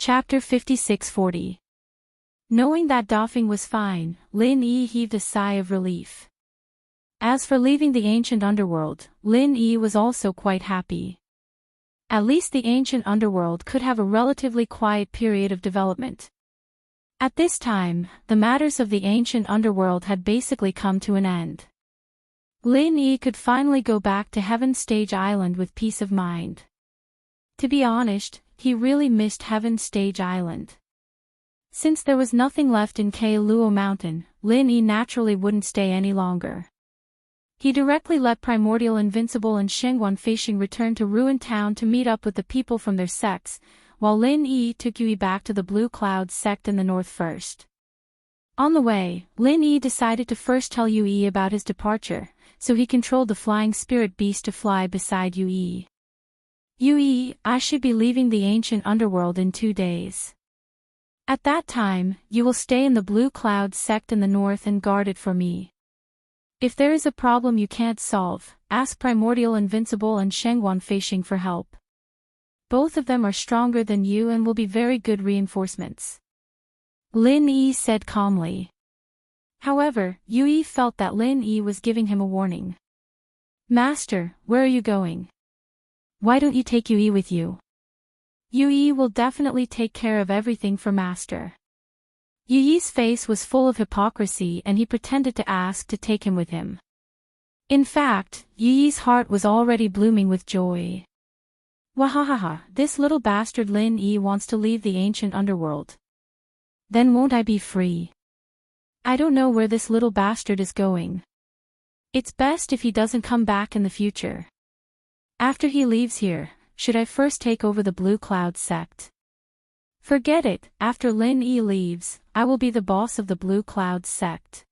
Chapter 5640. Knowing that doffing was fine, Lin Yi heaved a sigh of relief. As for leaving the ancient underworld, Lin Yi was also quite happy. At least the ancient underworld could have a relatively quiet period of development. At this time, the matters of the ancient underworld had basically come to an end. Lin Yi could finally go back to Heaven Stage Island with peace of mind. To be honest, he really missed Heaven Stage Island. Since there was nothing left in Luo Mountain, Lin Yi naturally wouldn't stay any longer. He directly let Primordial Invincible and Shengguan Feixing return to Ruined Town to meet up with the people from their sects, while Lin Yi took Yui back to the Blue Cloud sect in the north first. On the way, Lin Yi decided to first tell Yui about his departure, so he controlled the flying spirit beast to fly beside Yui. Yui, I should be leaving the ancient underworld in 2 days. At that time, you will stay in the Blue Cloud sect in the north and guard it for me. If there is a problem you can't solve, ask Primordial Invincible and Shengguan Feixing for help. Both of them are stronger than you and will be very good reinforcements. Lin Yi said calmly. However, Yui felt that Lin Yi was giving him a warning. Master, where are you going? Why don't you take Yui with you? Yui will definitely take care of everything for Master. Yui's face was full of hypocrisy and he pretended to ask to take him with him. In fact, Yui's heart was already blooming with joy. Wahahaha, this little bastard Lin Yi wants to leave the ancient underworld. Then won't I be free? I don't know where this little bastard is going. It's best if he doesn't come back in the future. After he leaves here, should I first take over the Blue Cloud sect? Forget it, after Lin Yi leaves, I will be the boss of the Blue Cloud sect.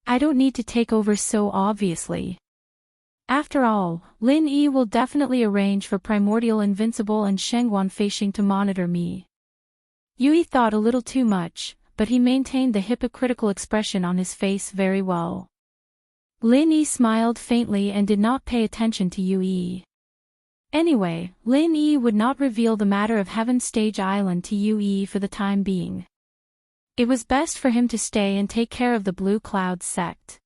I don't need to take over so obviously. After all, Lin Yi will definitely arrange for Primordial Invincible and Shengguan Feixing to monitor me. Yui thought a little too much, but he maintained the hypocritical expression on his face very well. Lin Yi smiled faintly and did not pay attention to Yui. Anyway, Lin Yi would not reveal the matter of Heaven Stage Island to Yui for the time being. It was best for him to stay and take care of the Blue Cloud sect.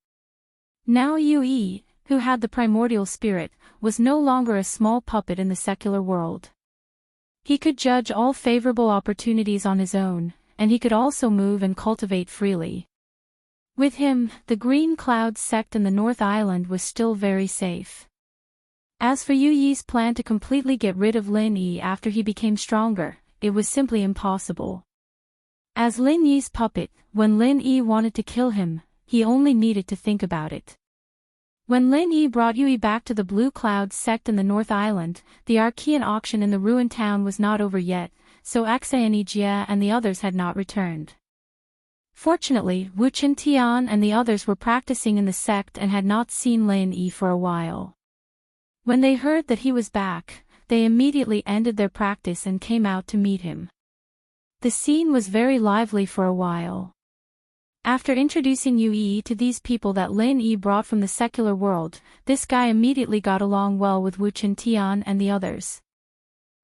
Now Yui, who had the primordial spirit, was no longer a small puppet in the secular world. He could judge all favorable opportunities on his own, and he could also move and cultivate freely. With him, the Green Cloud sect in the North Island was still very safe. As for Yui's plan to completely get rid of Lin Yi after he became stronger, it was simply impossible. As Lin Yi's puppet, when Lin Yi wanted to kill him, he only needed to think about it. When Lin Yi brought Yui back to the Blue Cloud sect in the North Island, the Archean auction in the ruined town was not over yet, so Axayani Jia and the others had not returned. Fortunately, Wu Chen Tian and the others were practicing in the sect and had not seen Lin Yi for a while. When they heard that he was back, they immediately ended their practice and came out to meet him. The scene was very lively for a while. After introducing Yui to these people that Lin Yi brought from the secular world, this guy immediately got along well with Wu Chen Tian and the others.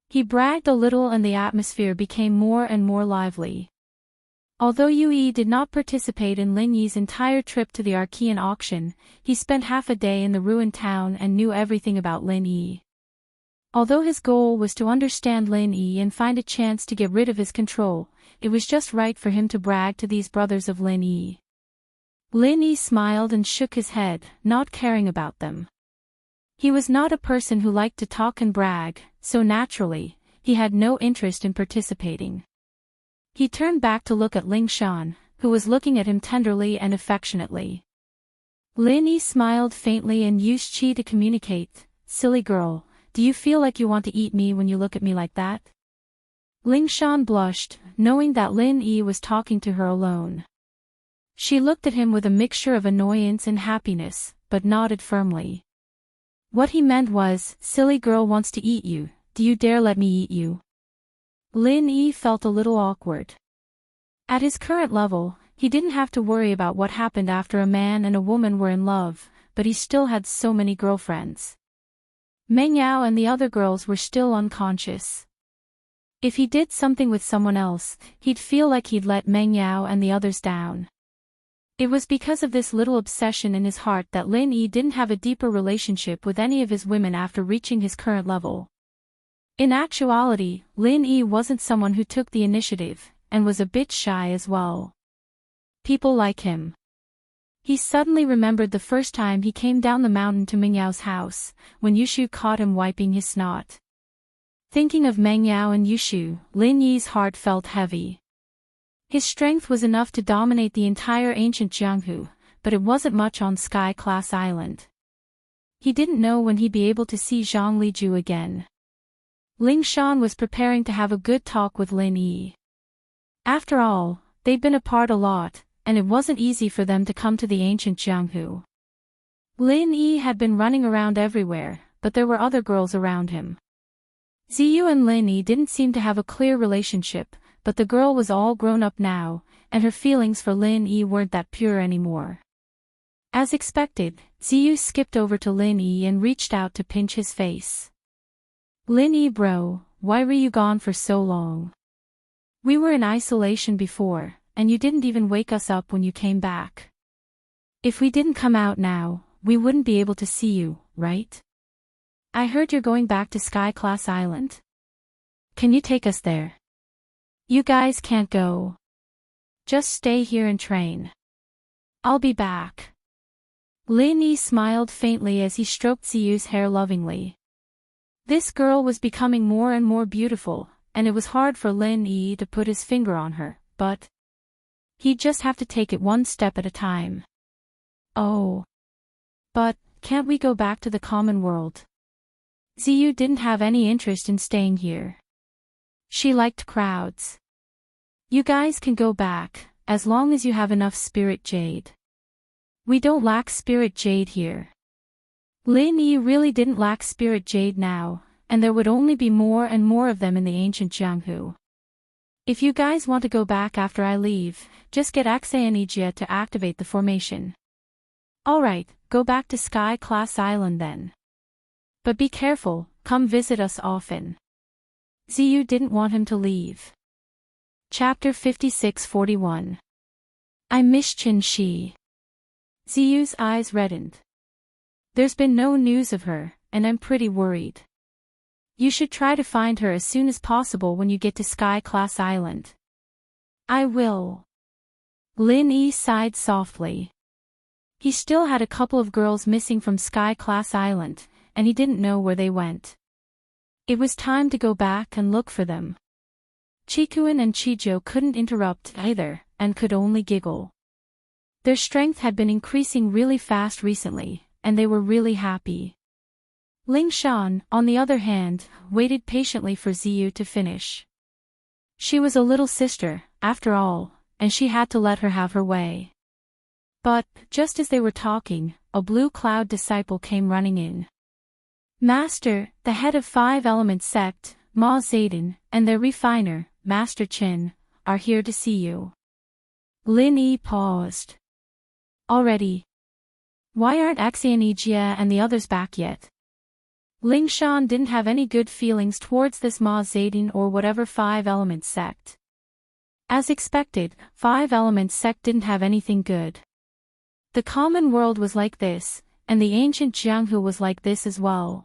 He bragged a little and the atmosphere became more and more lively. Although Yui did not participate in Lin Yi's entire trip to the Archean auction, he spent half a day in the ruined town and knew everything about Lin Yi. Although his goal was to understand Lin Yi and find a chance to get rid of his control, it was just right for him to brag to these brothers of Lin Yi. Lin Yi smiled and shook his head, not caring about them. He was not a person who liked to talk and brag, so naturally, he had no interest in participating. He turned back to look at Ling Shan, who was looking at him tenderly and affectionately. Lin Yi smiled faintly and used Qi to communicate, "Silly girl, do you feel like you want to eat me when you look at me like that?" Ling Shan blushed, knowing that Lin Yi was talking to her alone. She looked at him with a mixture of annoyance and happiness, but nodded firmly. What he meant was, "Silly girl wants to eat you, do you dare let me eat you?" Lin Yi felt a little awkward. At his current level, he didn't have to worry about what happened after a man and a woman were in love, but he still had so many girlfriends. Meng Yao and the other girls were still unconscious. If he did something with someone else, he'd feel like he'd let Meng Yao and the others down. It was because of this little obsession in his heart that Lin Yi didn't have a deeper relationship with any of his women after reaching his current level. In actuality, Lin Yi wasn't someone who took the initiative, and was a bit shy as well. People like him. He suddenly remembered the first time he came down the mountain to Meng Yao's house, when Yushu caught him wiping his snot. Thinking of Meng Yao and Yushu, Lin Yi's heart felt heavy. His strength was enough to dominate the entire ancient Jianghu, but it wasn't much on Sky-class island. He didn't know when he'd be able to see Zhang Liju again. Ling Shan was preparing to have a good talk with Lin Yi. After all, they'd been apart a lot, and it wasn't easy for them to come to the ancient Jianghu. Lin Yi had been running around everywhere, but there were other girls around him. Ziyu and Lin Yi didn't seem to have a clear relationship, but the girl was all grown up now, and her feelings for Lin Yi weren't that pure anymore. As expected, Ziyu skipped over to Lin Yi and reached out to pinch his face. Lin Yi bro, why were you gone for so long? We were in isolation before, and you didn't even wake us up when you came back. If we didn't come out now, we wouldn't be able to see you, right? I heard you're going back to Sky-class Island. Can you take us there? You guys can't go. Just stay here and train. I'll be back. Lin Yi smiled faintly as he stroked Ziyu's hair lovingly. This girl was becoming more and more beautiful, and it was hard for Lin Yi to put his finger on her, but he'd just have to take it one step at a time. Oh. But, can't we go back to the common world? Ziyu didn't have any interest in staying here. She liked crowds. You guys can go back, as long as you have enough spirit jade. We don't lack spirit jade here. Lin Yi really didn't lack spirit jade now, and there would only be more and more of them in the ancient Jianghu. If you guys want to go back after I leave, just get Axayanijia to activate the formation. Alright, go back to Sky-class Island then. But be careful, come visit us often. Ziyu didn't want him to leave. Chapter 56-41. I miss Qin Shi. Ziyu's eyes reddened. There's been no news of her, and I'm pretty worried. You should try to find her as soon as possible when you get to Sky-class Island. I will. Lin Yi sighed softly. He still had a couple of girls missing from Sky-class Island, and he didn't know where they went. It was time to go back and look for them. Chikuan and Chijo couldn't interrupt either, and could only giggle. Their strength had been increasing really fast recently, and they were really happy. Ling Shan, on the other hand, waited patiently for Ziyu to finish. She was a little sister, after all, and she had to let her have her way. But, just as they were talking, a Blue Cloud disciple came running in. Master, the head of 5 Element Sect, Ma Zayden, and their refiner, Master Qin, are here to see you. Lin Yi paused. Already? Why aren't Axayanijia and the others back yet? Ling Shan didn't have any good feelings towards this Ma Zayden or whatever 5 Element Sect. As expected, 5 Element Sect didn't have anything good. The common world was like this, and the ancient Jianghu was like this as well.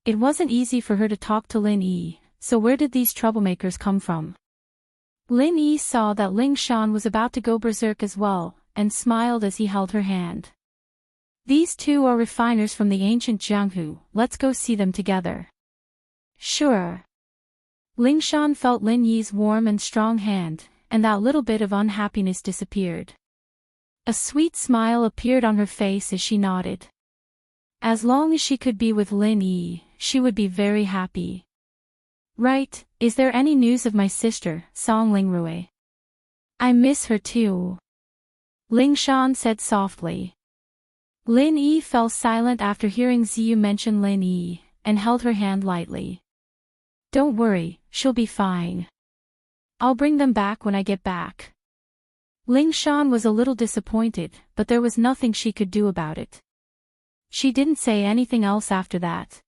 It wasn't easy for her to talk to Lin Yi, so where did these troublemakers come from? Lin Yi saw that Ling Shan was about to go berserk as well, and smiled as he held her hand. These two are refiners from the ancient Jianghu, let's go see them together. Sure. Ling Shan felt Lin Yi's warm and strong hand, and that little bit of unhappiness disappeared. A sweet smile appeared on her face as she nodded. As long as she could be with Lin Yi, she would be very happy. Right, is there any news of my sister, Song Lingrui? I miss her too. Ling Shan said softly. Lin Yi fell silent after hearing Ziyu mention Lin Yi, and held her hand lightly. Don't worry, she'll be fine. I'll bring them back when I get back. Ling Shan was a little disappointed, but there was nothing she could do about it. She didn't say anything else after that.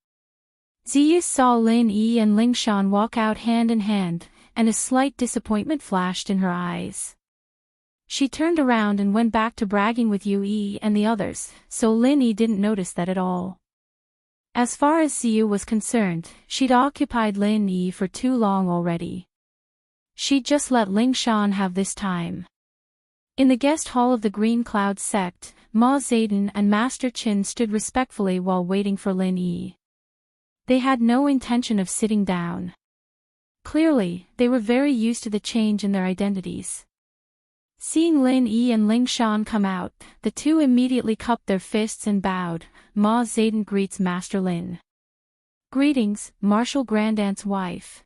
Ziyu saw Lin Yi and Ling Shan walk out hand in hand, and a slight disappointment flashed in her eyes. She turned around and went back to bragging with Yu Yi and the others, so Lin Yi didn't notice that at all. As far as Ziyu was concerned, she'd occupied Lin Yi for too long already. She'd just let Ling Shan have this time. In the guest hall of the Green Cloud sect, Ma Zayden and Master Qin stood respectfully while waiting for Lin Yi. They had no intention of sitting down. Clearly, they were very used to the change in their identities. Seeing Lin Yi and Ling Shan come out, the two immediately cupped their fists and bowed. Ma Zayden greets Master Lin. Greetings, Martial Grandaunt's wife.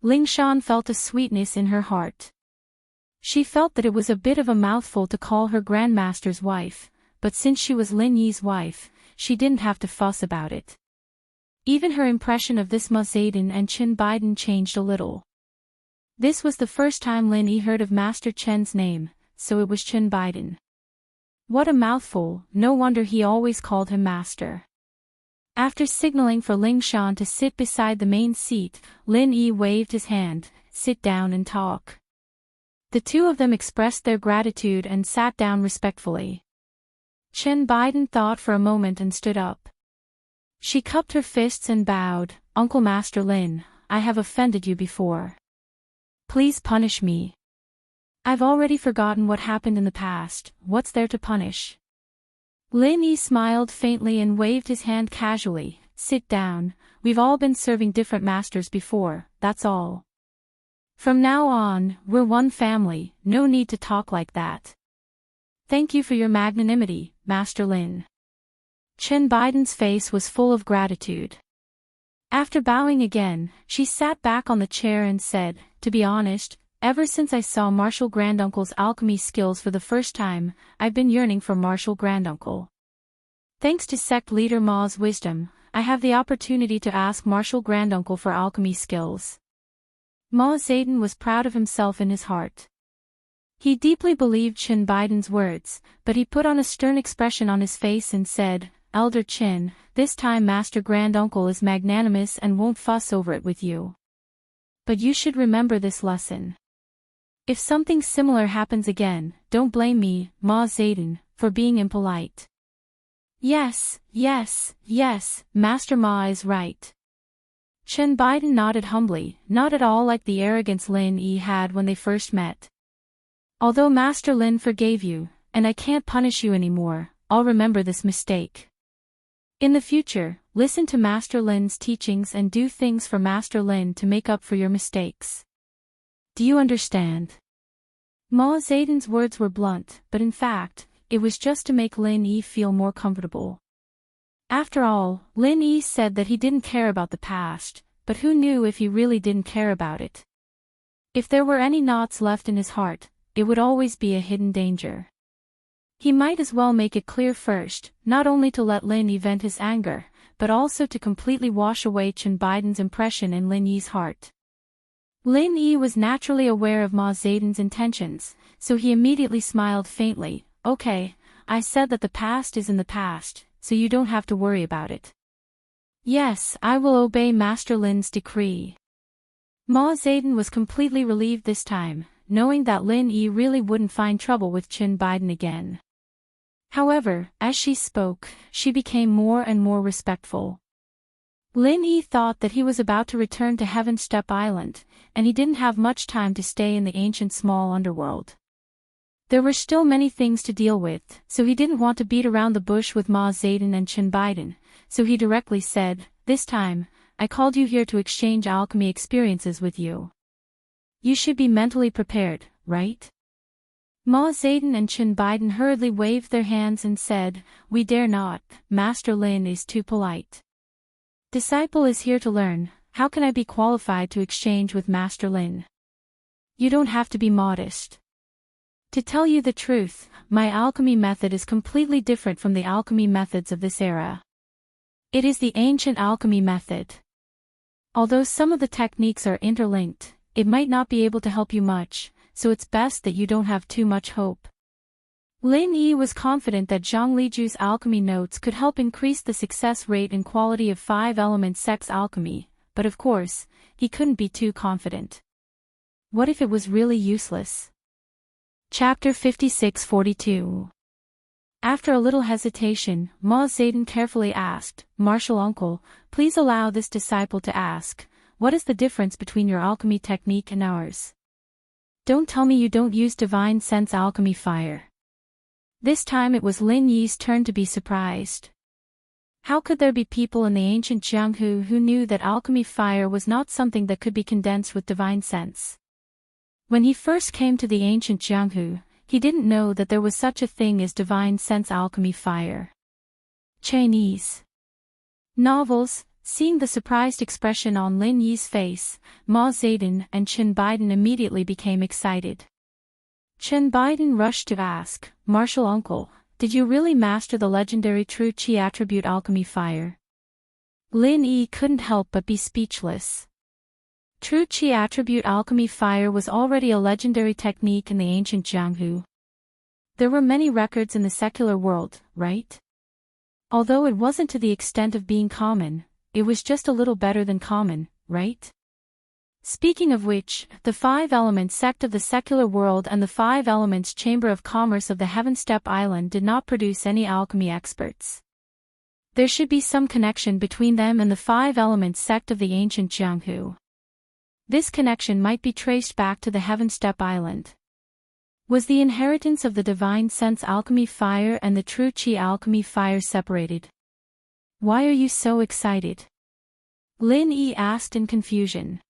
Ling Shan felt a sweetness in her heart. She felt that it was a bit of a mouthful to call her Grandmaster's wife, but since she was Lin Yi's wife, she didn't have to fuss about it. Even her impression of this Ma Zayden and Qin Biden changed a little. This was the first time Lin Yi heard of Master Chen's name, so it was Qin Biden. What a mouthful, no wonder he always called him Master. After signaling for Ling Shan to sit beside the main seat, Lin Yi waved his hand, sit down and talk. The two of them expressed their gratitude and sat down respectfully. Qin Biden thought for a moment and stood up. She cupped her fists and bowed, Uncle Master Lin, I have offended you before. Please punish me. I've already forgotten what happened in the past, what's there to punish? Lin Yi smiled faintly and waved his hand casually, sit down, we've all been serving different masters before, that's all. From now on, we're one family, no need to talk like that. Thank you for your magnanimity, Master Lin. Qin Biden's face was full of gratitude. After bowing again, she sat back on the chair and said, to be honest, ever since I saw Martial Granduncle's alchemy skills for the first time, I've been yearning for Martial Granduncle. Thanks to sect leader Ma's wisdom, I have the opportunity to ask Martial Granduncle for alchemy skills. Ma Zayden was proud of himself in his heart. He deeply believed Qin Biden's words, but he put on a stern expression on his face and said, Elder Qin, this time Master Granduncle is magnanimous and won't fuss over it with you. But you should remember this lesson. If something similar happens again, don't blame me, Ma Zayden, for being impolite. Yes, Master Ma is right. Qin Biden nodded humbly, not at all like the arrogance Lin Yi had when they first met. Although Master Lin forgave you, and I can't punish you anymore, I'll remember this mistake. In the future, listen to Master Lin's teachings and do things for Master Lin to make up for your mistakes. Do you understand? Ma Zayden's words were blunt, but in fact, it was just to make Lin Yi feel more comfortable. After all, Lin Yi said that he didn't care about the past, but who knew if he really didn't care about it? If there were any knots left in his heart, it would always be a hidden danger. He might as well make it clear first, not only to let Lin Yi vent his anger, but also to completely wash away Qin Biden's impression in Lin Yi's heart. Lin Yi was naturally aware of Ma Zayden's intentions, so he immediately smiled faintly, okay, I said that the past is in the past, so you don't have to worry about it. Yes, I will obey Master Lin's decree. Ma Zayden was completely relieved this time, knowing that Lin Yi really wouldn't find trouble with Qin Biden again. However, as she spoke, she became more and more respectful. Lin Yi thought that he was about to return to Heaven Step Island, and he didn't have much time to stay in the ancient small underworld. There were still many things to deal with, so he didn't want to beat around the bush with Ma Zayden and Qin Biden, so he directly said, this time, I called you here to exchange alchemy experiences with you. You should be mentally prepared, right? Ma Zayden and Qin Biden hurriedly waved their hands and said, we dare not, Master Lin is too polite. Disciple is here to learn, how can I be qualified to exchange with Master Lin? You don't have to be modest. To tell you the truth, my alchemy method is completely different from the alchemy methods of this era. It is the ancient alchemy method. Although some of the techniques are interlinked, it might not be able to help you much, so it's best that you don't have too much hope. Lin Yi was confident that Zhang Liju's alchemy notes could help increase the success rate and quality of 5-element sex alchemy, but of course, he couldn't be too confident. What if it was really useless? Chapter 56-42. After a little hesitation, Ma Zedong carefully asked, "Martial uncle, please allow this disciple to ask, what is the difference between your alchemy technique and ours? Don't tell me you don't use divine sense alchemy fire." This time it was Lin Yi's turn to be surprised. How could there be people in the ancient Jianghu who knew that alchemy fire was not something that could be condensed with divine sense? When he first came to the ancient Jianghu, he didn't know that there was such a thing as divine sense alchemy fire. Chinese novels. Seeing the surprised expression on Lin Yi's face, Ma Zedong and Chen Baidan immediately became excited. Chen Baidan rushed to ask, "Martial uncle, did you really master the legendary true qi attribute alchemy fire?" Lin Yi couldn't help but be speechless. True qi attribute alchemy fire was already a legendary technique in the ancient Jianghu. There were many records in the secular world, right? Although it wasn't to the extent of being common, it was just a little better than common, right? Speaking of which, the 5-element sect of the secular world and the 5 elements chamber of commerce of the Heaven Step Island did not produce any alchemy experts. There should be some connection between them and the 5-element sect of the ancient Jianghu. This connection might be traced back to the Heaven Step Island. Was the inheritance of the divine sense alchemy fire and the true qi alchemy fire separated? Why are you so excited? Lin Yi asked in confusion.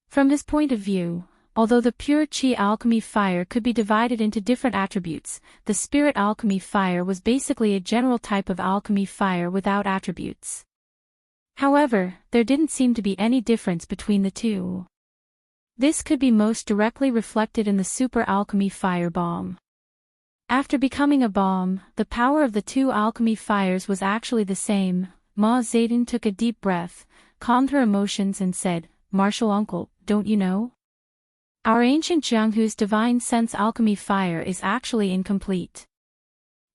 From his point of view, although the pure qi alchemy fire could be divided into different attributes, the spirit alchemy fire was basically a general type of alchemy fire without attributes. However, there didn't seem to be any difference between the two. This could be most directly reflected in the super alchemy fire bomb. After becoming a bomb, the power of the two alchemy fires was actually the same. Ma Zedong took a deep breath, calmed her emotions and said, "Martial uncle, don't you know? Our ancient Jianghu's divine sense alchemy fire is actually incomplete.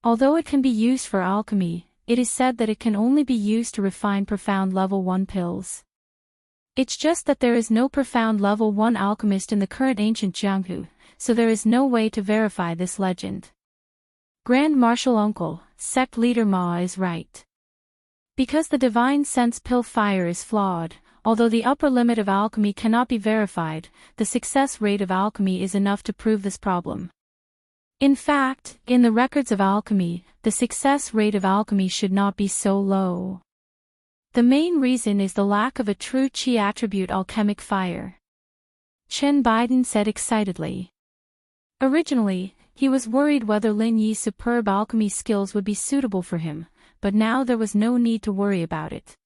Although it can be used for alchemy, it is said that it can only be used to refine profound level 1 pills. It's just that there is no profound level 1 alchemist in the current ancient Jianghu, so there is no way to verify this legend." Grand Martial Uncle, sect leader Ma is right. Because the divine sense pill fire is flawed, although the upper limit of alchemy cannot be verified, the success rate of alchemy is enough to prove this problem. In fact, in the records of alchemy, the success rate of alchemy should not be so low. The main reason is the lack of a true qi attribute alchemic fire. Chen Baidan said excitedly. Originally, he was worried whether Lin Yi's superb alchemy skills would be suitable for him, but now there was no need to worry about it.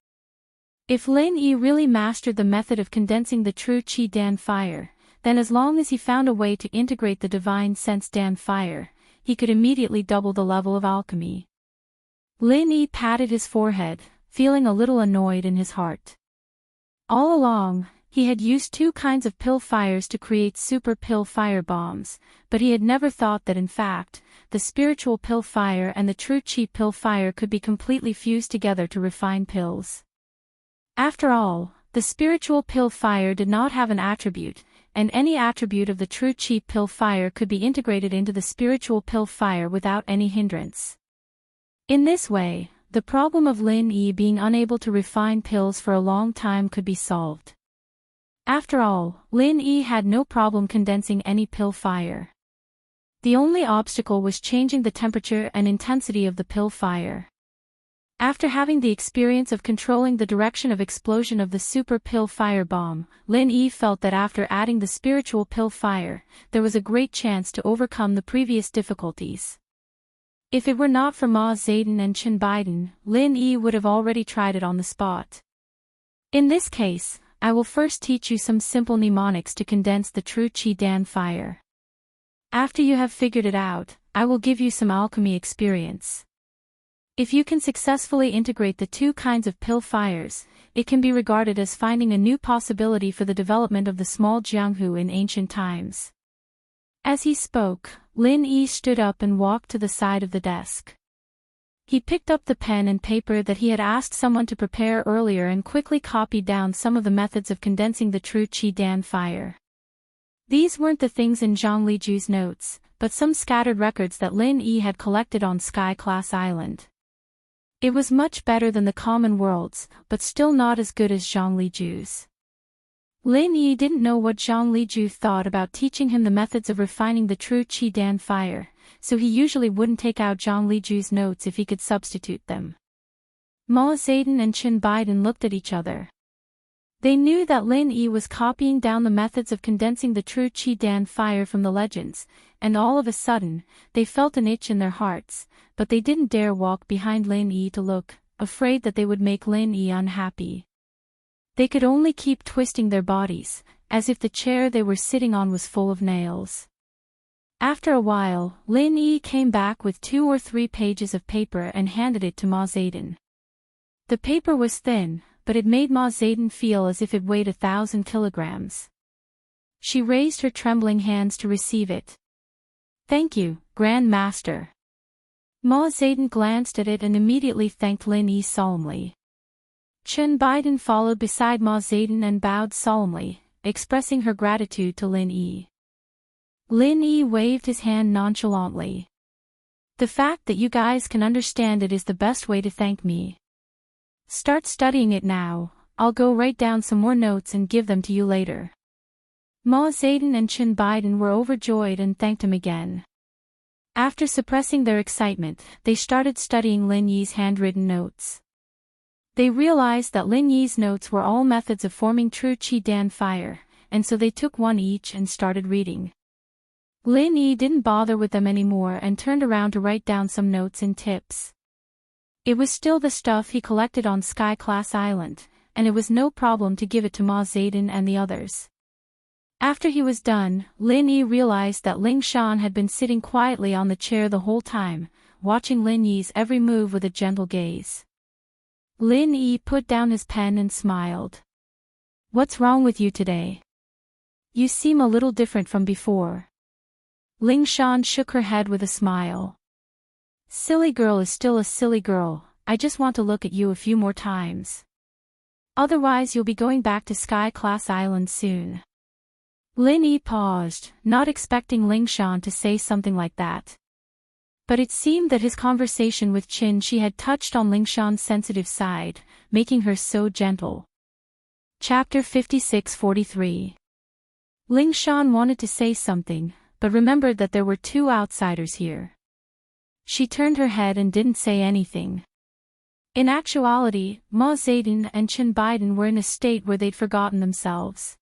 If Lin Yi really mastered the method of condensing the true qi Dan fire, then as long as he found a way to integrate the divine sense Dan fire, he could immediately double the level of alchemy. Lin Yi patted his forehead, feeling a little annoyed in his heart. All along, he had used 2 kinds of pill fires to create super pill fire bombs, but he had never thought that in fact, the spiritual pill fire and the true qi pill fire could be completely fused together to refine pills. After all, the spiritual pill fire did not have an attribute, and any attribute of the true qi pill fire could be integrated into the spiritual pill fire without any hindrance. In this way, the problem of Lin Yi being unable to refine pills for a long time could be solved. After all, Lin Yi had no problem condensing any pill fire. The only obstacle was changing the temperature and intensity of the pill fire. After having the experience of controlling the direction of explosion of the super pill fire bomb, Lin Yi felt that after adding the spiritual pill fire, there was a great chance to overcome the previous difficulties. If it were not for Ma Zedong and Chen Baidan, Lin Yi would have already tried it on the spot. In this case, I will first teach you some simple mnemonics to condense the true qi Dan fire. After you have figured it out, I will give you some alchemy experience. If you can successfully integrate the 2 kinds of pill fires, it can be regarded as finding a new possibility for the development of the small Jianghu in ancient times. As he spoke, Lin Yi stood up and walked to the side of the desk. He picked up the pen and paper that he had asked someone to prepare earlier and quickly copied down some of the methods of condensing the true Qi Dan fire. These weren't the things in Zhang Liju's notes, but some scattered records that Lin Yi had collected on Sky Class Island. It was much better than the common world's, but still not as good as Zhang Liju's. Lin Yi didn't know what Zhang Liju thought about teaching him the methods of refining the true Qi Dan fire, so he usually wouldn't take out Zhang Liju's notes if he could substitute them. Ma Zedong and Chen Biden looked at each other. They knew that Lin Yi was copying down the methods of condensing the true Qi Dan fire from the legends, and all of a sudden, they felt an itch in their hearts, but they didn't dare walk behind Lin Yi to look, afraid that they would make Lin Yi unhappy. They could only keep twisting their bodies, as if the chair they were sitting on was full of nails. After a while, Lin Yi came back with 2 or 3 pages of paper and handed it to Ma Zedong. The paper was thin, but it made Ma Zedong feel as if it weighed 1,000 kilograms. She raised her trembling hands to receive it. "Thank you, Grand Master." Ma Zedong glanced at it and immediately thanked Lin Yi solemnly. Chen Biden followed beside Ma Zedong and bowed solemnly, expressing her gratitude to Lin Yi. Lin Yi waved his hand nonchalantly. "The fact that you guys can understand it is the best way to thank me. Start studying it now, I'll go write down some more notes and give them to you later." Ma Zedong and Chen Biden were overjoyed and thanked him again. After suppressing their excitement, they started studying Lin Yi's handwritten notes. They realized that Lin Yi's notes were all methods of forming true Qi Dan fire, and so they took one each and started reading. Lin Yi didn't bother with them anymore and turned around to write down some notes and tips. It was still the stuff he collected on Sky Class Island, and it was no problem to give it to Ma Zedong and the others. After he was done, Lin Yi realized that Ling Shan had been sitting quietly on the chair the whole time, watching Lin Yi's every move with a gentle gaze. Lin Yi put down his pen and smiled. "What's wrong with you today? You seem a little different from before." Ling Shan shook her head with a smile. "Silly girl is still a silly girl, I just want to look at you a few more times. Otherwise you'll be going back to Sky Class Island soon." Lin Yi paused, not expecting Ling Shan to say something like that. But it seemed that his conversation with Qin Shi had touched on Ling Shan's sensitive side, making her so gentle. Chapter 56-43. Ling Shan wanted to say something, but remembered that there were 2 outsiders here. She turned her head and didn't say anything. In actuality, Ma Zedong and Chen Biden were in a state where they'd forgotten themselves.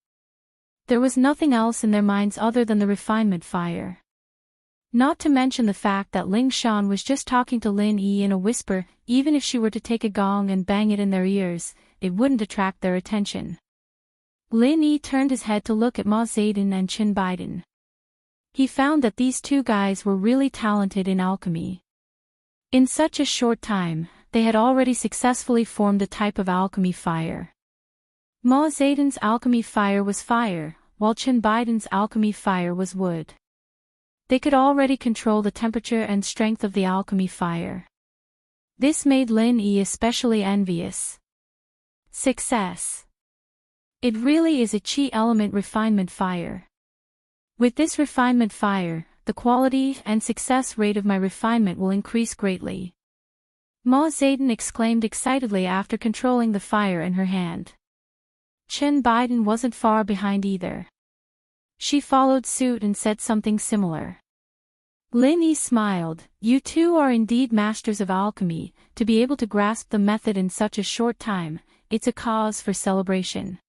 There was nothing else in their minds other than the refinement fire. Not to mention the fact that Ling Shan was just talking to Lin Yi in a whisper. Even if she were to take a gong and bang it in their ears, it wouldn't attract their attention. Lin Yi turned his head to look at Ma Zedong and Chen Biden. He found that these 2 guys were really talented in alchemy. In such a short time, they had already successfully formed a type of alchemy fire. Ma Zedong's alchemy fire was fire, while Chen Biden's alchemy fire was wood. They could already control the temperature and strength of the alchemy fire. This made Lin Yi especially envious. Success. It really is a Qi element refinement fire. With this refinement fire, the quality and success rate of my refinement will increase greatly. Ma Zedong exclaimed excitedly after controlling the fire in her hand. Chen Biden wasn't far behind either. She followed suit and said something similar. Lin Yi smiled. "You 2 are indeed masters of alchemy. To be able to grasp the method in such a short time, it's a cause for celebration."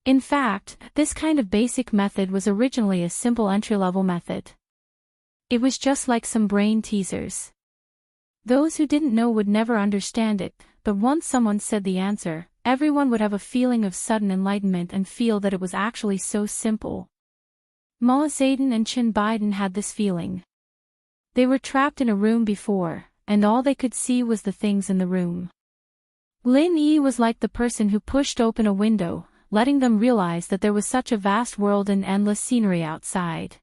In fact, this kind of basic method was originally a simple entry-level method. It was just like some brain teasers. Those who didn't know would never understand it, but once someone said the answer, everyone would have a feeling of sudden enlightenment and feel that it was actually so simple. Ma Zedong and Chen Biden had this feeling. They were trapped in a room before, and all they could see was the things in the room. Lin Yi was like the person who pushed open a window, letting them realize that there was such a vast world and endless scenery outside.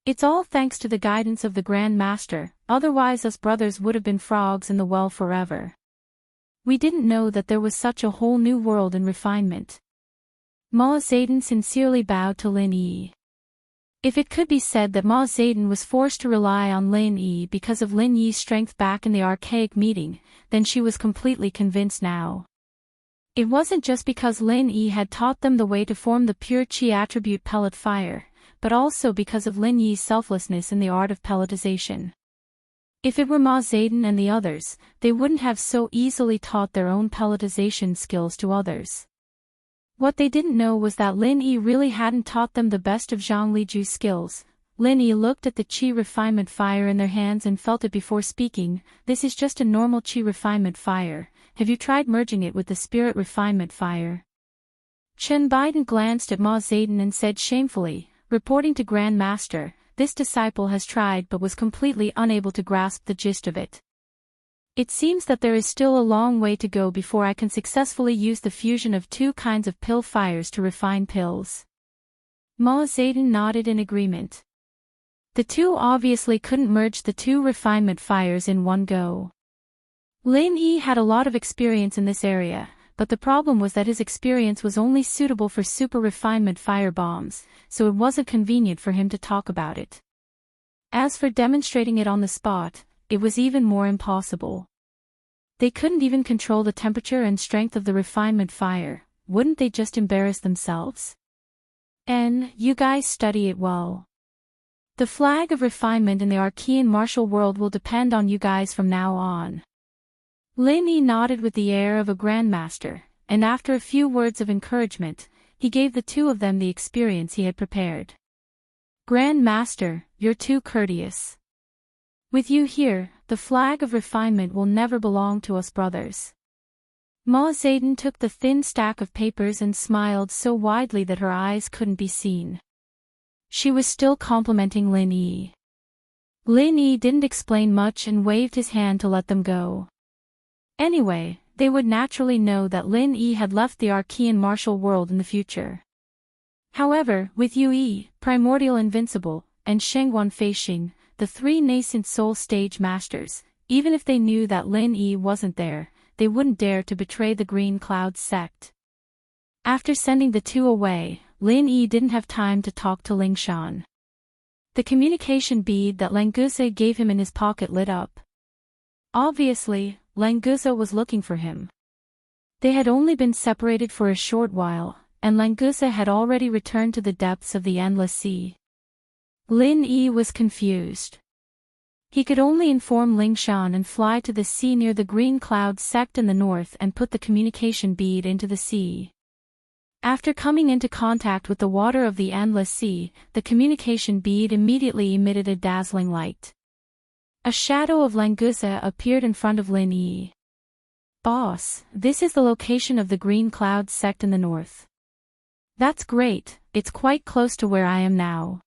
It's all thanks to the guidance of the Grand Master, otherwise us brothers would have been frogs in the well forever. We didn't know that there was such a whole new world in refinement. Ma Zedong sincerely bowed to Lin Yi. If it could be said that Ma Zedong was forced to rely on Lin Yi because of Lin Yi's strength back in the archaic meeting, then she was completely convinced now. It wasn't just because Lin Yi had taught them the way to form the pure Qi attribute pellet fire, but also because of Lin Yi's selflessness in the art of pelletization. If it were Ma Zedong and the others, they wouldn't have so easily taught their own pelletization skills to others. What they didn't know was that Lin Yi really hadn't taught them the best of Zhang Liju's skills. Lin Yi looked at the Qi refinement fire in their hands and felt it before speaking. This is just a normal Qi refinement fire. Have you tried merging it with the spirit refinement fire? Chen Biden glanced at Ma Zedong and said shamefully, reporting to Grand Master, this disciple has tried but was completely unable to grasp the gist of it. It seems that there is still a long way to go before I can successfully use the fusion of two kinds of pill fires to refine pills. Ma Zedong nodded in agreement. The two obviously couldn't merge the two refinement fires in one go. Lin Yi had a lot of experience in this area, but the problem was that his experience was only suitable for super refinement fire bombs, so it wasn't convenient for him to talk about it. As for demonstrating it on the spot, it was even more impossible. They couldn't even control the temperature and strength of the refinement fire. Wouldn't they just embarrass themselves? You guys study it well. The flag of refinement in the Archean martial world will depend on you guys from now on. Lin Yi nodded with the air of a grandmaster, and after a few words of encouragement, he gave the two of them the experience he had prepared. Grand Master, you're too courteous. With you here, the flag of refinement will never belong to us brothers. Ma Zedong took the thin stack of papers and smiled so widely that her eyes couldn't be seen. She was still complimenting Lin Yi. Lin Yi didn't explain much and waved his hand to let them go. Anyway, they would naturally know that Lin Yi had left the Archean martial world in the future. However, with Yue, Primordial Invincible, and Shengguan Feixing, the three nascent soul stage masters, even if they knew that Lin Yi wasn't there, they wouldn't dare to betray the Green Cloud sect. After sending the two away, Lin Yi didn't have time to talk to Ling Shan. The communication bead that Langusa gave him in his pocket lit up. Obviously, Langusa was looking for him. They had only been separated for a short while, and Langusa had already returned to the depths of the endless sea. Lin Yi was confused. He could only inform Ling Shan and fly to the sea near the Green Cloud sect in the north and put the communication bead into the sea. After coming into contact with the water of the endless sea, the communication bead immediately emitted a dazzling light. A shadow of Langusa appeared in front of Lin Yi. Boss, this is the location of the Green Cloud sect in the north. That's great, it's quite close to where I am now.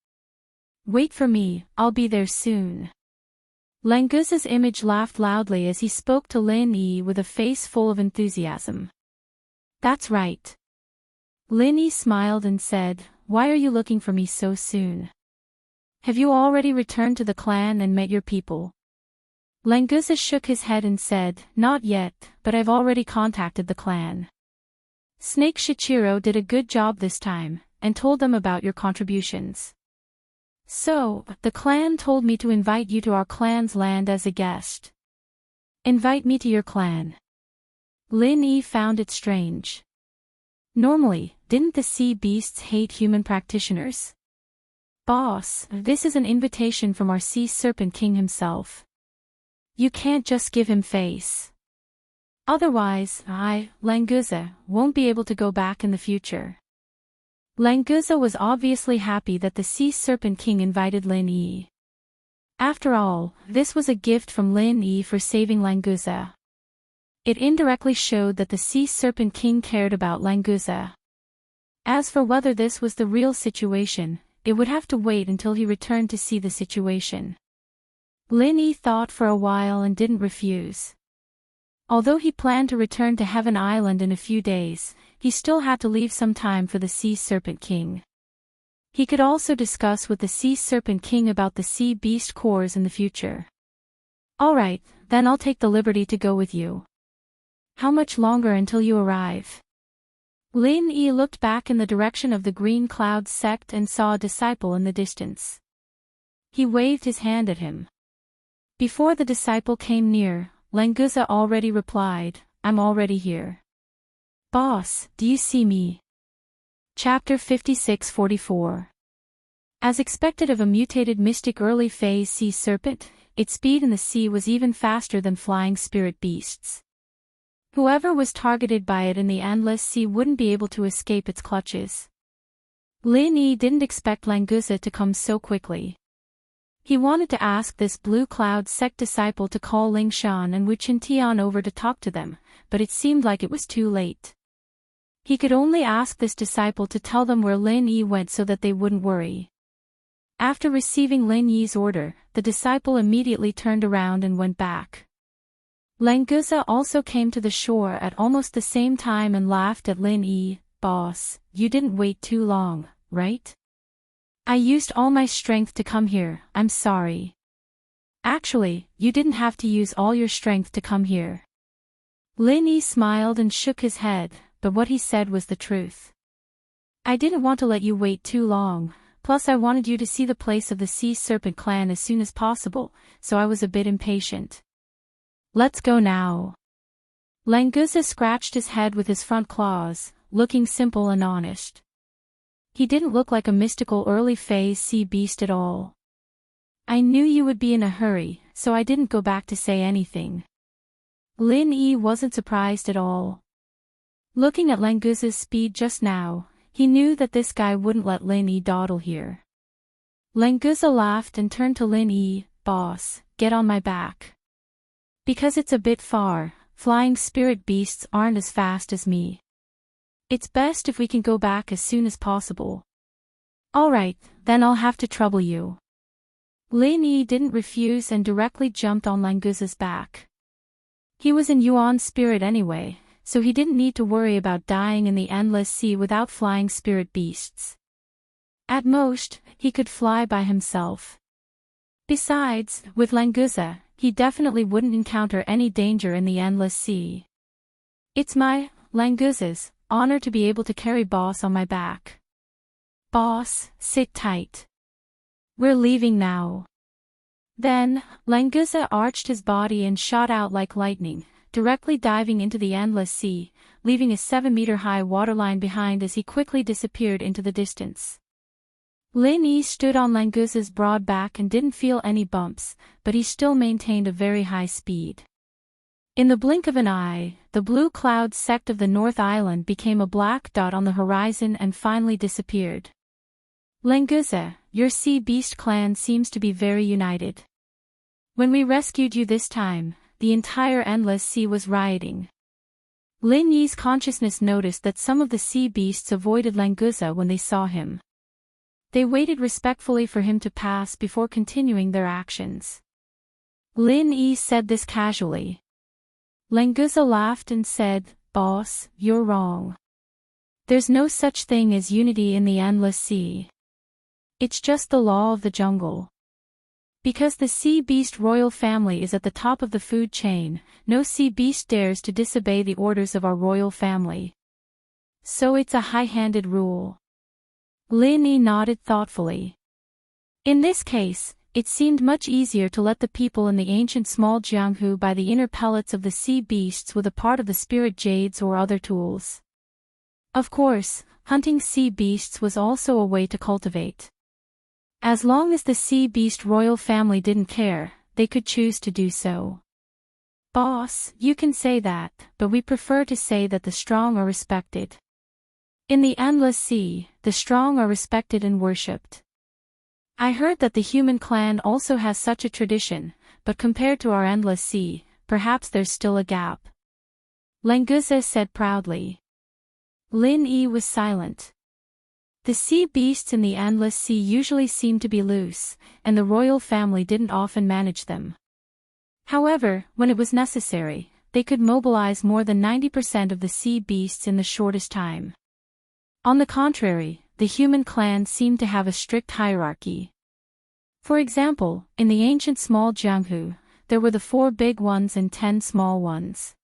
Wait for me, I'll be there soon. Langusa's image laughed loudly as he spoke to Lin Yi with a face full of enthusiasm. That's right. Lin Yi smiled and said, why are you looking for me so soon? Have you already returned to the clan and met your people? Langusa shook his head and said, not yet, but I've already contacted the clan. Snake Shichiro did a good job this time, and told them about your contributions. So, the clan told me to invite you to our clan's land as a guest. Invite me to your clan. Lin Yi found it strange. Normally, didn't the sea beasts hate human practitioners? Boss, this is an invitation from our Sea Serpent King himself. You can't just give him face. Otherwise, Langusa, won't be able to go back in the future. Langusa was obviously happy that the Sea Serpent King invited Lin Yi. After all, this was a gift from Lin Yi for saving Langusa. It indirectly showed that the Sea Serpent King cared about Langusa. As for whether this was the real situation, it would have to wait until he returned to see the situation. Lin Yi thought for a while and didn't refuse. Although he planned to return to Heaven Island in a few days, he still had to leave some time for the Sea Serpent King. He could also discuss with the Sea Serpent King about the sea beast cores in the future. Alright, then I'll take the liberty to go with you. How much longer until you arrive? Lin Yi looked back in the direction of the Green Cloud sect and saw a disciple in the distance. He waved his hand at him. Before the disciple came near, Languza already replied, I'm already here. Boss, do you see me? Chapter 56-44. As expected of a mutated mystic early phase sea serpent, its speed in the sea was even faster than flying spirit beasts. Whoever was targeted by it in the endless sea wouldn't be able to escape its clutches. Lin Yi didn't expect Languza to come so quickly. He wanted to ask this Blue Cloud sect disciple to call Ling Shan and Wu Qintian over to talk to them, but it seemed like it was too late. He could only ask this disciple to tell them where Lin Yi went so that they wouldn't worry. After receiving Lin Yi's order, the disciple immediately turned around and went back. Languza also came to the shore at almost the same time and laughed at Lin Yi. Boss, you didn't wait too long, right? I used all my strength to come here, I'm sorry. Actually, you didn't have to use all your strength to come here. Lin Yi smiled and shook his head, but what he said was the truth. I didn't want to let you wait too long, plus I wanted you to see the place of the Sea Serpent clan as soon as possible, so I was a bit impatient. Let's go now. Languza scratched his head with his front claws, looking simple and honest. He didn't look like a mystical early phase sea beast at all. I knew you would be in a hurry, so I didn't go back to say anything. Lin Yi wasn't surprised at all. Looking at Languza's speed just now, he knew that this guy wouldn't let Lin Yi dawdle here. Languza laughed and turned to Lin Yi. Boss, get on my back. Because it's a bit far, flying spirit beasts aren't as fast as me. It's best if we can go back as soon as possible. Alright, then I'll have to trouble you. Lin Yi didn't refuse and directly jumped on Languza's back. He was in Yuan spirit anyway, so he didn't need to worry about dying in the endless sea without flying spirit beasts. At most, he could fly by himself. Besides, with Languza, he definitely wouldn't encounter any danger in the endless sea. It's my, Languza's, honor to be able to carry Boss on my back. Boss, sit tight. We're leaving now. Then, Languza arched his body and shot out like lightning, directly diving into the endless sea, leaving a 7-meter-high waterline behind as he quickly disappeared into the distance. Lin Yi stood on Languza's broad back and didn't feel any bumps, but he still maintained a very high speed. In the blink of an eye, the Blue Cloud sect of the North Island became a black dot on the horizon and finally disappeared. Languza, your sea beast clan seems to be very united. When we rescued you this time, the entire endless sea was rioting. Lin Yi's consciousness noticed that some of the sea beasts avoided Languza when they saw him. They waited respectfully for him to pass before continuing their actions. Lin Yi said this casually. Languza laughed and said, Boss, you're wrong. There's no such thing as unity in the endless sea. It's just the law of the jungle. Because the sea beast royal family is at the top of the food chain, no sea beast dares to disobey the orders of our royal family. So it's a high-handed rule. Lin Yi nodded thoughtfully. In this case, it seemed much easier to let the people in the ancient small Jianghu buy the inner pellets of the sea beasts with a part of the spirit jades or other tools. Of course, hunting sea beasts was also a way to cultivate. As long as the sea beast royal family didn't care, they could choose to do so. Boss, you can say that, but we prefer to say that the strong are respected. In the endless sea, the strong are respected and worshipped. I heard that the human clan also has such a tradition, but compared to our endless sea, perhaps there's still a gap. Languza said proudly. Lin Yi was silent. The sea beasts in the endless sea usually seemed to be loose, and the royal family didn't often manage them. However, when it was necessary, they could mobilize more than 90% of the sea beasts in the shortest time. On the contrary, the human clan seemed to have a strict hierarchy. For example, in the ancient small Jianghu, there were the 4 big ones and 10 small ones.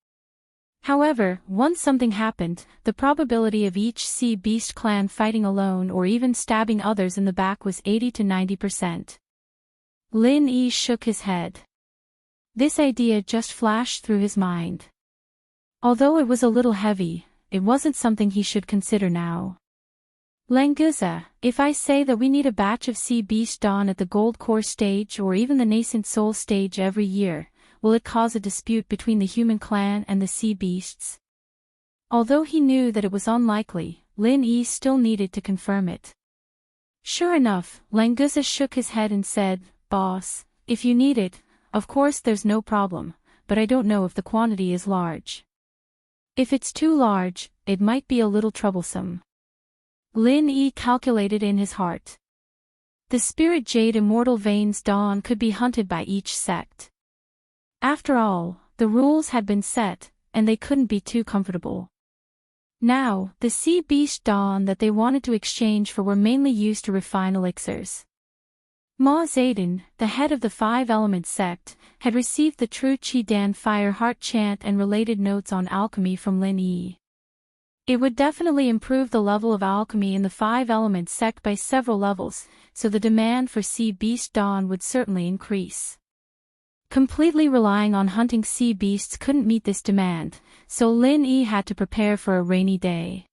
However, once something happened, the probability of each sea beast clan fighting alone or even stabbing others in the back was 80 to 90%. Lin Yi shook his head. This idea just flashed through his mind. Although it was a little heavy, it wasn't something he should consider now. Languza, if I say that we need a batch of sea beast dawn at the gold core stage or even the nascent soul stage every year, will it cause a dispute between the human clan and the sea beasts? Although he knew that it was unlikely, Lin Yi still needed to confirm it. Sure enough, Languza shook his head and said, "Boss, if you need it, of course there's no problem, but I don't know if the quantity is large. If it's too large, it might be a little troublesome." Lin Yi calculated in his heart. The spirit jade immortal veins dawn could be hunted by each sect. After all, the rules had been set, and they couldn't be too comfortable. Now, the sea beast dawn that they wanted to exchange for were mainly used to refine elixirs. Ma Zedin, the head of the 5-element sect, had received the true Qi Dan fire heart chant and related notes on alchemy from Lin Yi. It would definitely improve the level of alchemy in the 5-element sect by several levels, so the demand for sea beast dawn would certainly increase. Completely relying on hunting sea beasts couldn't meet this demand, so Lin Yi had to prepare for a rainy day.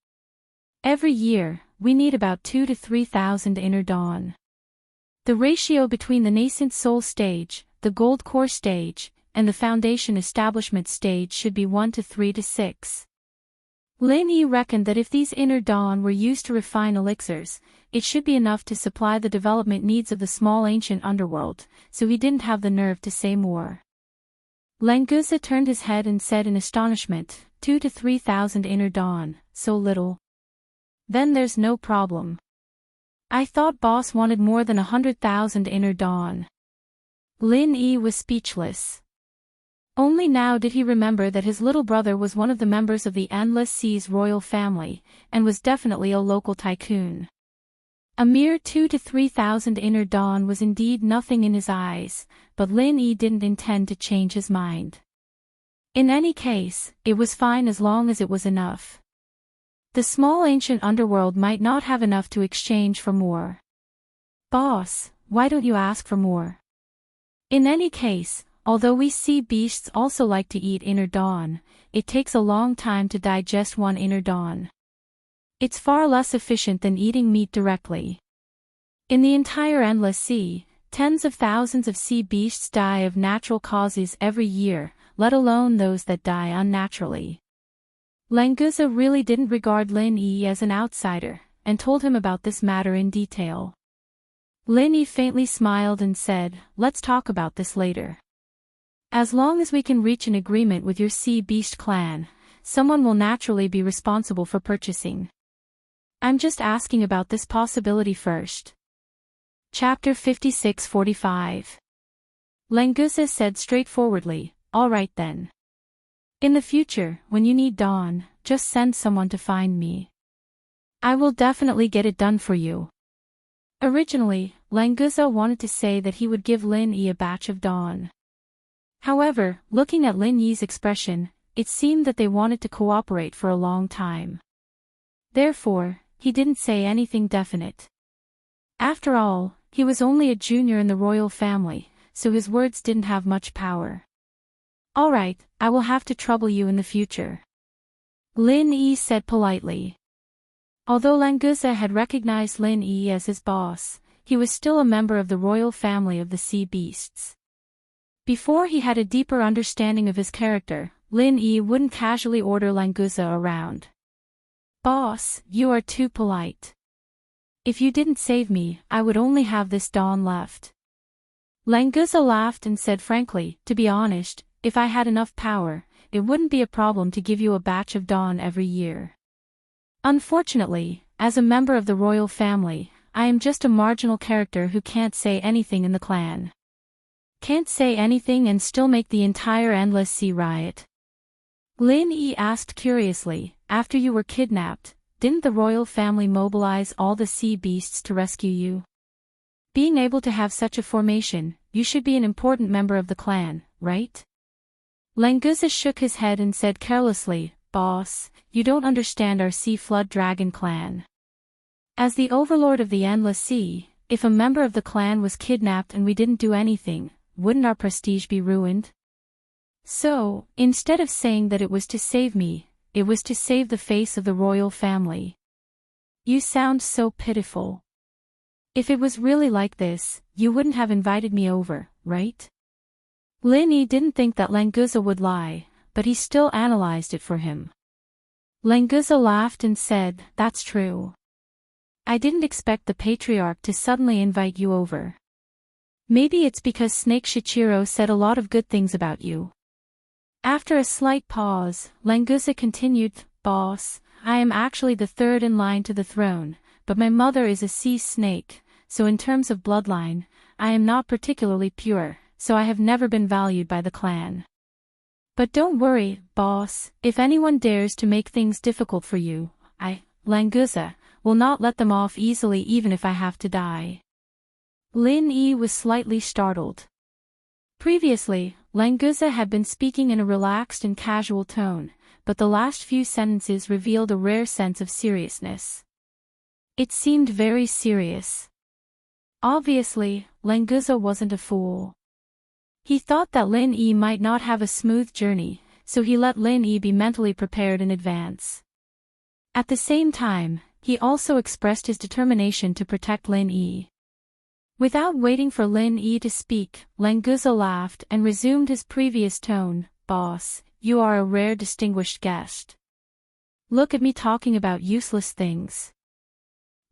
Every year, we need about 2,000 to 3,000 inner dawn. The ratio between the nascent soul stage, the gold core stage, and the foundation establishment stage should be 1 to 3 to 6. Lin Yi reckoned that if these inner dawn were used to refine elixirs, it should be enough to supply the development needs of the small ancient underworld, so he didn't have the nerve to say more. Languza turned his head and said in astonishment, 2,000 to 3,000 inner dawn, so little? Then there's no problem. I thought boss wanted more than 100,000 inner dawn. Lin Yi was speechless. Only now did he remember that his little brother was one of the members of the Endless Sea's royal family, and was definitely a local tycoon. A mere 2,000 to 3,000 inner dawn was indeed nothing in his eyes, but Lin Yi didn't intend to change his mind. In any case, it was fine as long as it was enough. The small ancient underworld might not have enough to exchange for more. Boss, why don't you ask for more? In any case, although we sea beasts also like to eat inner dawn, it takes a long time to digest one inner dawn. It's far less efficient than eating meat directly. In the entire Endless Sea, tens of thousands of sea beasts die of natural causes every year, let alone those that die unnaturally. Languza really didn't regard Lin Yi as an outsider, and told him about this matter in detail. Lin Yi faintly smiled and said, "Let's talk about this later. As long as we can reach an agreement with your sea beast clan, someone will naturally be responsible for purchasing. I'm just asking about this possibility first." Chapter 56-45. Languza said straightforwardly, "All right then. In the future, when you need dawn, just send someone to find me. I will definitely get it done for you." Originally, Languza wanted to say that he would give Lin Yi a batch of dawn. However, looking at Lin Yi's expression, it seemed that they wanted to cooperate for a long time. Therefore, he didn't say anything definite. After all, he was only a junior in the royal family, so his words didn't have much power. "All right, I will have to trouble you in the future," Lin Yi said politely. Although Languza had recognized Lin Yi as his boss, he was still a member of the royal family of the sea beasts. Before he had a deeper understanding of his character, Lin Yi wouldn't casually order Languza around. "Boss, you are too polite. If you didn't save me, I would only have this dawn left." Languza laughed and said frankly, "To be honest, if I had enough power, it wouldn't be a problem to give you a batch of dawn every year. Unfortunately, as a member of the royal family, I am just a marginal character who can't say anything in the clan. Can't say anything and still make the entire Endless Sea riot." Lin Yi asked curiously, "After you were kidnapped, didn't the royal family mobilize all the sea beasts to rescue you? Being able to have such a formation, you should be an important member of the clan, right? Languza shook his head and said carelessly, "Boss, you don't understand our sea flood dragon clan. As the overlord of the Endless Sea, if a member of the clan was kidnapped and we didn't do anything, wouldn't our prestige be ruined? So, instead of saying that it was to save me, it was to save the face of the royal family. You sound so pitiful. If it was really like this, you wouldn't have invited me over, right?" Lin Yi didn't think that Languza would lie, but he still analyzed it for him. Languza laughed and said, "That's true. I didn't expect the patriarch to suddenly invite you over. Maybe it's because Snake Shichiro said a lot of good things about you." After a slight pause, Languza continued, "Boss, I am actually the third in line to the throne, but my mother is a sea snake, so in terms of bloodline, I am not particularly pure, so I have never been valued by the clan. But don't worry, boss, if anyone dares to make things difficult for you, I, Languza, will not let them off easily even if I have to die." Lin Yi was slightly startled. Previously, Languza had been speaking in a relaxed and casual tone, but the last few sentences revealed a rare sense of seriousness. It seemed very serious. Obviously, Languza wasn't a fool. He thought that Lin Yi might not have a smooth journey, so he let Lin Yi be mentally prepared in advance. At the same time, he also expressed his determination to protect Lin Yi. Without waiting for Lin Yi to speak, Languza laughed and resumed his previous tone, "Boss, you are a rare distinguished guest. Look at me talking about useless things.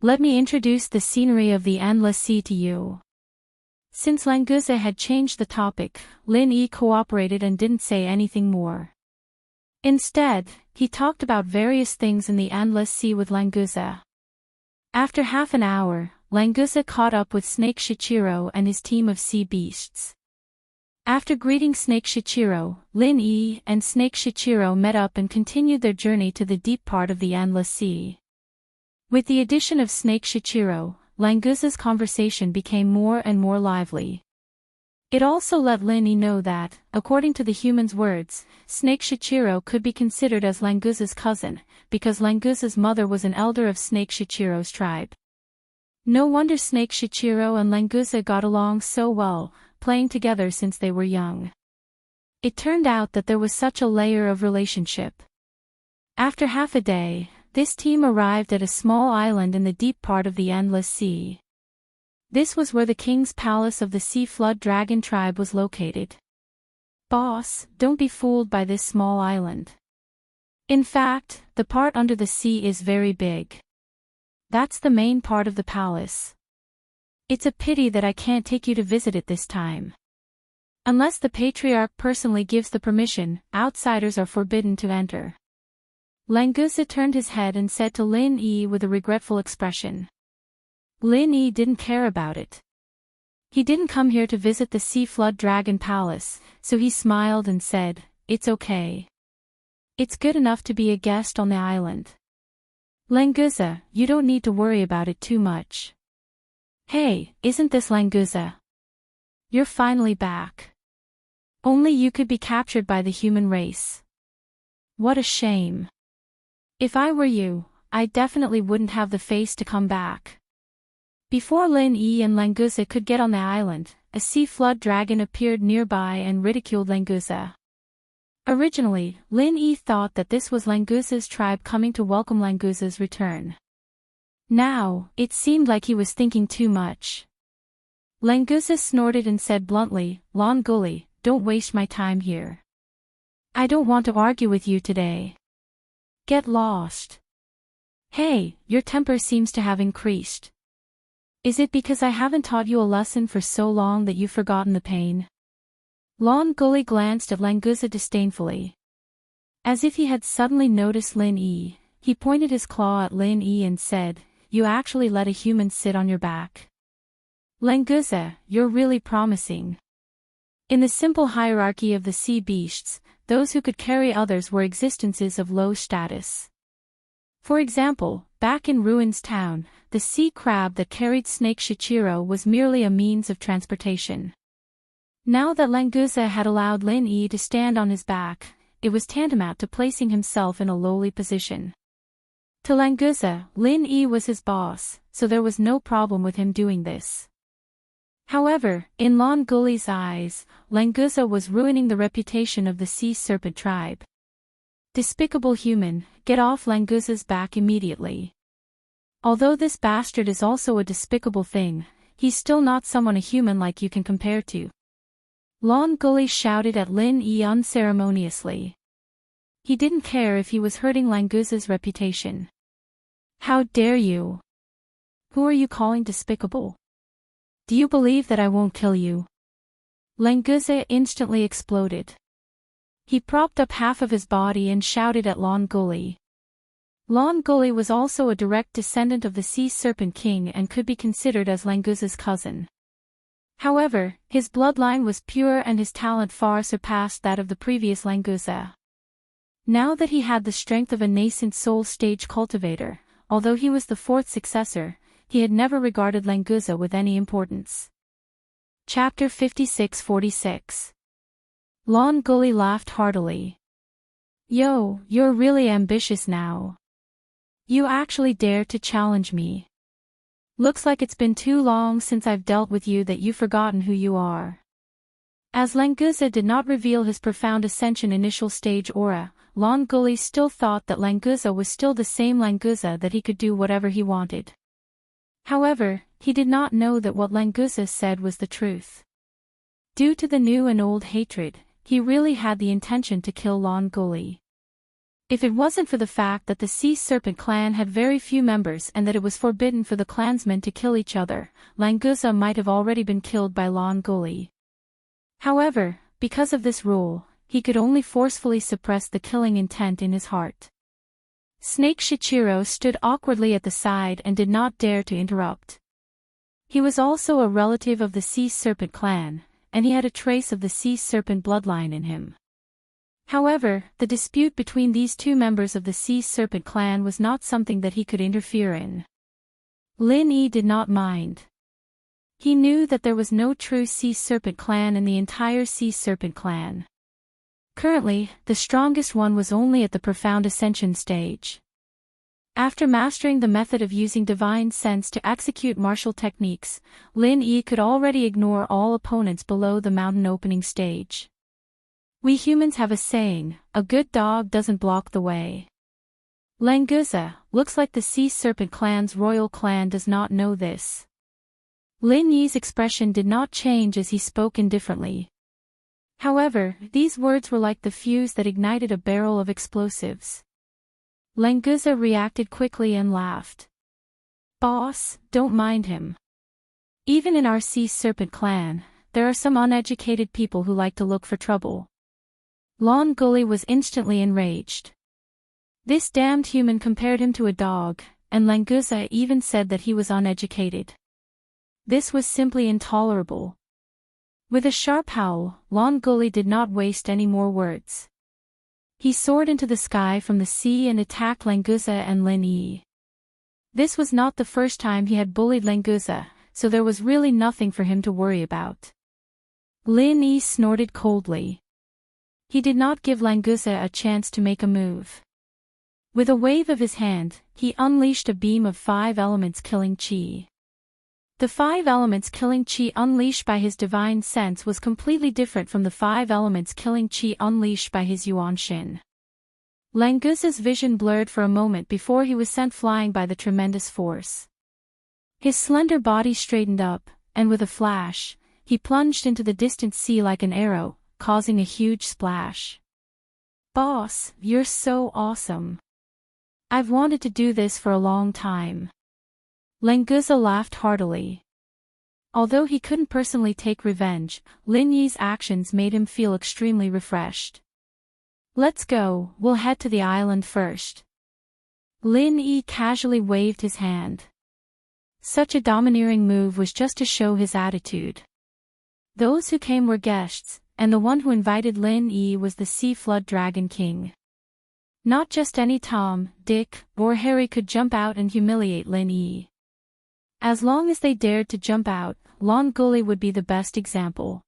Let me introduce the scenery of the Endless Sea to you." Since Languza had changed the topic, Lin Yi cooperated and didn't say anything more. Instead, he talked about various things in the Endless Sea with Languza. After half an hour, Languza caught up with Snake Shichiro and his team of sea beasts. After greeting Snake Shichiro, Lin Yi and Snake Shichiro met up and continued their journey to the deep part of the Endless Sea. With the addition of Snake Shichiro, Languza's conversation became more and more lively. It also let Lin Yi know that, according to the human's words, Snake Shichiro could be considered as Languza's cousin, because Languza's mother was an elder of Snake Shichiro's tribe. No wonder Snake Shichiro and Languza got along so well, playing together since they were young. It turned out that there was such a layer of relationship. After half a day, this team arrived at a small island in the deep part of the Endless Sea. This was where the king's palace of the Sea Flood Dragon tribe was located. "Boss, don't be fooled by this small island. In fact, the part under the sea is very big. That's the main part of the palace. It's a pity that I can't take you to visit it this time. Unless the patriarch personally gives the permission, outsiders are forbidden to enter." Languza turned his head and said to Lin Yi with a regretful expression. Lin Yi didn't care about it. He didn't come here to visit the Sea Flood Dragon Palace, so he smiled and said, "It's okay. It's good enough to be a guest on the island. Languza, you don't need to worry about it too much." "Hey, isn't this Languza? You're finally back. Only you could be captured by the human race. What a shame. If I were you, I definitely wouldn't have the face to come back." Before Lin Yi and Languza could get on the island, a sea flood dragon appeared nearby and ridiculed Languza. Originally, Lin Yi thought that this was Languza's tribe coming to welcome Languza's return. Now, it seemed like he was thinking too much. Languza snorted and said bluntly, "Lon Gully, don't waste my time here. I don't want to argue with you today. Get lost." "Hey, your temper seems to have increased. Is it because I haven't taught you a lesson for so long that you've forgotten the pain?" Lon Gully glanced at Languza disdainfully. As if he had suddenly noticed Lin Yi, he pointed his claw at Lin Yi and said, "You actually let a human sit on your back. Languza, you're really promising." In the simple hierarchy of the sea beasts, those who could carry others were existences of low status. For example, back in Ruins Town, the sea crab that carried Snake Shichiro was merely a means of transportation. Now that Languza had allowed Lin Yi to stand on his back, it was tantamount to placing himself in a lowly position. To Languza, Lin Yi was his boss, so there was no problem with him doing this. However, in Lan Guli's eyes, Languza was ruining the reputation of the sea serpent tribe. Despicable human, get off Languza's back immediately. Although this bastard is also a despicable thing, he's still not someone a human like you can compare to. Lan Guli shouted at Lin Yi unceremoniously. He didn't care if he was hurting Languza's reputation. How dare you? Who are you calling despicable? Do you believe that I won't kill you? Languza instantly exploded. He propped up half of his body and shouted at Lan Guli. Lan Guli was also a direct descendant of the Sea Serpent King and could be considered as Languza's cousin. However, his bloodline was pure and his talent far surpassed that of the previous Languza. Now that he had the strength of a nascent soul stage cultivator, although he was the fourth successor, he had never regarded Languza with any importance. Chapter 56-46. Lan Guli laughed heartily. Yo, you're really ambitious now. You actually dare to challenge me. Looks like it's been too long since I've dealt with you that you've forgotten who you are. As Languza did not reveal his profound ascension initial stage aura, Lan Guli still thought that Languza was still the same Languza, that he could do whatever he wanted. However, he did not know that what Languza said was the truth. Due to the new and old hatred, he really had the intention to kill Lan Guli. If it wasn't for the fact that the Sea Serpent clan had very few members and that it was forbidden for the clansmen to kill each other, Languza might have already been killed by Lan Guli. However, because of this rule, he could only forcefully suppress the killing intent in his heart. Snake Shichiro stood awkwardly at the side and did not dare to interrupt. He was also a relative of the Sea Serpent clan, and he had a trace of the Sea Serpent bloodline in him. However, the dispute between these two members of the Sea Serpent clan was not something that he could interfere in. Lin Yi did not mind. He knew that there was no true Sea Serpent clan in the entire Sea Serpent clan. Currently, the strongest one was only at the profound ascension stage. After mastering the method of using divine sense to execute martial techniques, Lin Yi could already ignore all opponents below the mountain opening stage. We humans have a saying, a good dog doesn't block the way. Languza, looks like the Sea Serpent clan's royal clan does not know this. Lin Yi's expression did not change as he spoke indifferently. However, these words were like the fuse that ignited a barrel of explosives. Languza reacted quickly and laughed. Boss, don't mind him. Even in our Sea Serpent clan, there are some uneducated people who like to look for trouble. Lan Guli was instantly enraged. This damned human compared him to a dog, and Languza even said that he was uneducated. This was simply intolerable. With a sharp howl, Lan Guli did not waste any more words. He soared into the sky from the sea and attacked Languza and Lin Yi. This was not the first time he had bullied Languza, so there was really nothing for him to worry about. Lin Yi snorted coldly. He did not give Languza a chance to make a move. With a wave of his hand, he unleashed a beam of 5 elements killing chi. The 5 elements killing chi unleashed by his divine sense was completely different from the 5 elements killing chi unleashed by his Yuan Shin. Languza's vision blurred for a moment before he was sent flying by the tremendous force. His slender body straightened up, and with a flash, he plunged into the distant sea like an arrow, causing a huge splash. Boss, you're so awesome. I've wanted to do this for a long time. Languza laughed heartily. Although he couldn't personally take revenge, Lin Yi's actions made him feel extremely refreshed. Let's go, we'll head to the island first. Lin Yi casually waved his hand. Such a domineering move was just to show his attitude. Those who came were guests, and the one who invited Lin Yi was the Sea Flood Dragon King. Not just any Tom, Dick, or Harry could jump out and humiliate Lin Yi. As long as they dared to jump out, Lon Gully would be the best example.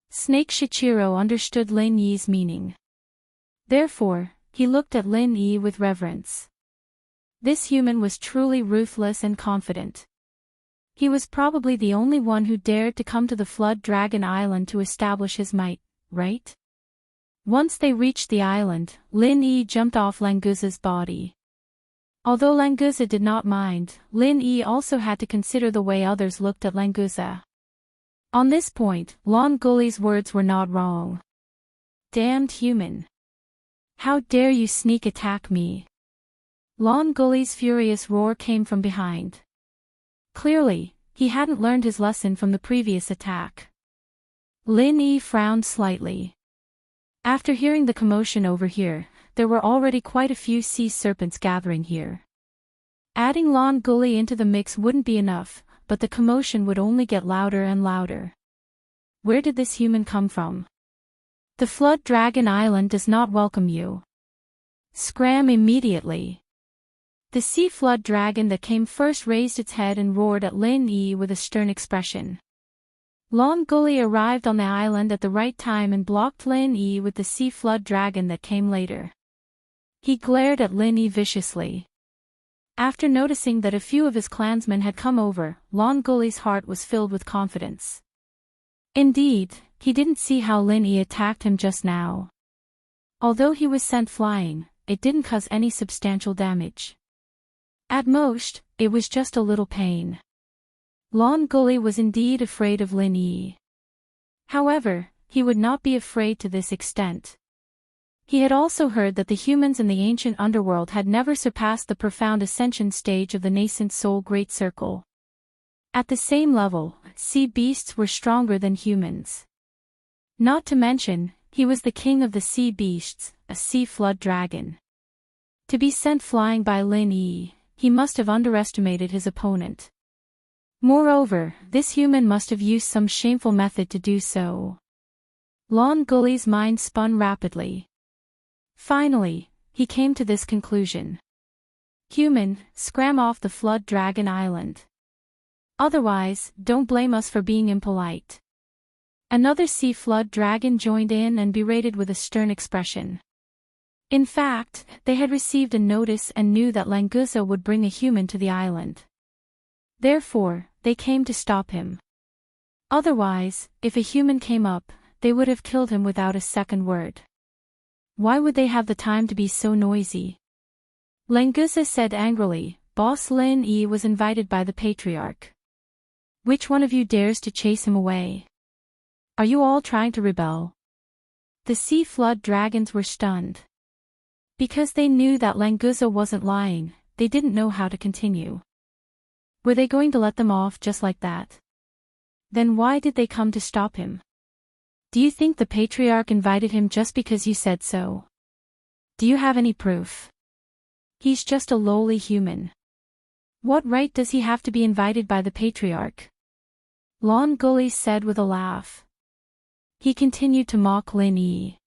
Snake Shichiro understood Lin Yi's meaning. Therefore, he looked at Lin Yi with reverence. This human was truly ruthless and confident. He was probably the only one who dared to come to the Flood Dragon Island to establish his might, right? Once they reached the island, Lin Yi jumped off Languza's body. Although Languza did not mind, Lin Yi also had to consider the way others looked at Languza. On this point, Lon Gully's words were not wrong. Damned human. How dare you sneak attack me? Lon Gully's furious roar came from behind. Clearly, he hadn't learned his lesson from the previous attack. Lin Yi frowned slightly. After hearing the commotion over here, there were already quite a few sea serpents gathering here. Adding Lon Gully into the mix wouldn't be enough, but the commotion would only get louder and louder. Where did this human come from? The Flood Dragon Island does not welcome you. Scram immediately. The sea flood dragon that came first raised its head and roared at Lin Yi with a stern expression. Lon Gully arrived on the island at the right time and blocked Lin Yi with the sea flood dragon that came later. He glared at Lin Yi viciously. After noticing that a few of his clansmen had come over, Lon Gully's heart was filled with confidence. Indeed, he didn't see how Lin Yi attacked him just now. Although he was sent flying, it didn't cause any substantial damage. At most, it was just a little pain. Lon Gully was indeed afraid of Lin Yi. However, he would not be afraid to this extent. He had also heard that the humans in the ancient underworld had never surpassed the profound ascension stage of the nascent soul great circle. At the same level, sea beasts were stronger than humans. Not to mention, he was the king of the sea beasts, a sea flood dragon. To be sent flying by Lin Yi, he must have underestimated his opponent. Moreover, this human must have used some shameful method to do so. Lon Gully's mind spun rapidly. Finally, he came to this conclusion. Human, scram off the Flood Dragon Island. Otherwise, don't blame us for being impolite. Another sea flood dragon joined in and berated with a stern expression. In fact, they had received a notice and knew that Languza would bring a human to the island. Therefore, they came to stop him. Otherwise, if a human came up, they would have killed him without a second word. Why would they have the time to be so noisy? Languza said angrily, Boss Lin Yi was invited by the Patriarch. Which one of you dares to chase him away? Are you all trying to rebel? The sea flood dragons were stunned. Because they knew that Languza wasn't lying, they didn't know how to continue. Were they going to let them off just like that? Then why did they come to stop him? Do you think the Patriarch invited him just because you said so? Do you have any proof? He's just a lowly human. What right does he have to be invited by the Patriarch? Lon Gully said with a laugh. He continued to mock Lin Yi.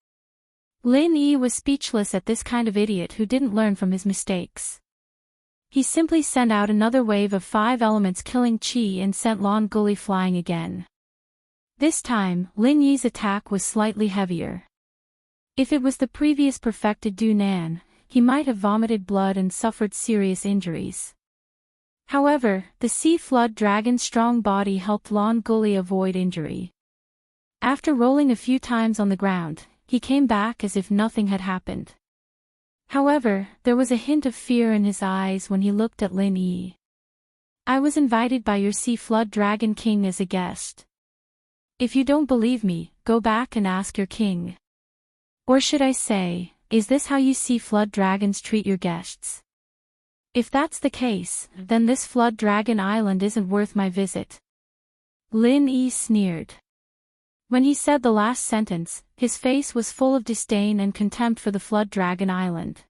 Lin Yi was speechless at this kind of idiot who didn't learn from his mistakes. He simply sent out another wave of 5 elements killing Qi and sent Lon Gully flying again. This time, Lin Yi's attack was slightly heavier. If it was the previous perfected Du Nan, he might have vomited blood and suffered serious injuries. However, the sea flood dragon's strong body helped Lon Gully avoid injury. After rolling a few times on the ground, he came back as if nothing had happened. However, there was a hint of fear in his eyes when he looked at Lin Yi. I was invited by your sea flood dragon king as a guest. If you don't believe me, go back and ask your king. Or should I say, is this how you sea flood dragons treat your guests? If that's the case, then this Flood Dragon Island isn't worth my visit. Lin Yi sneered. When he said the last sentence, his face was full of disdain and contempt for the Flood Dragon Island.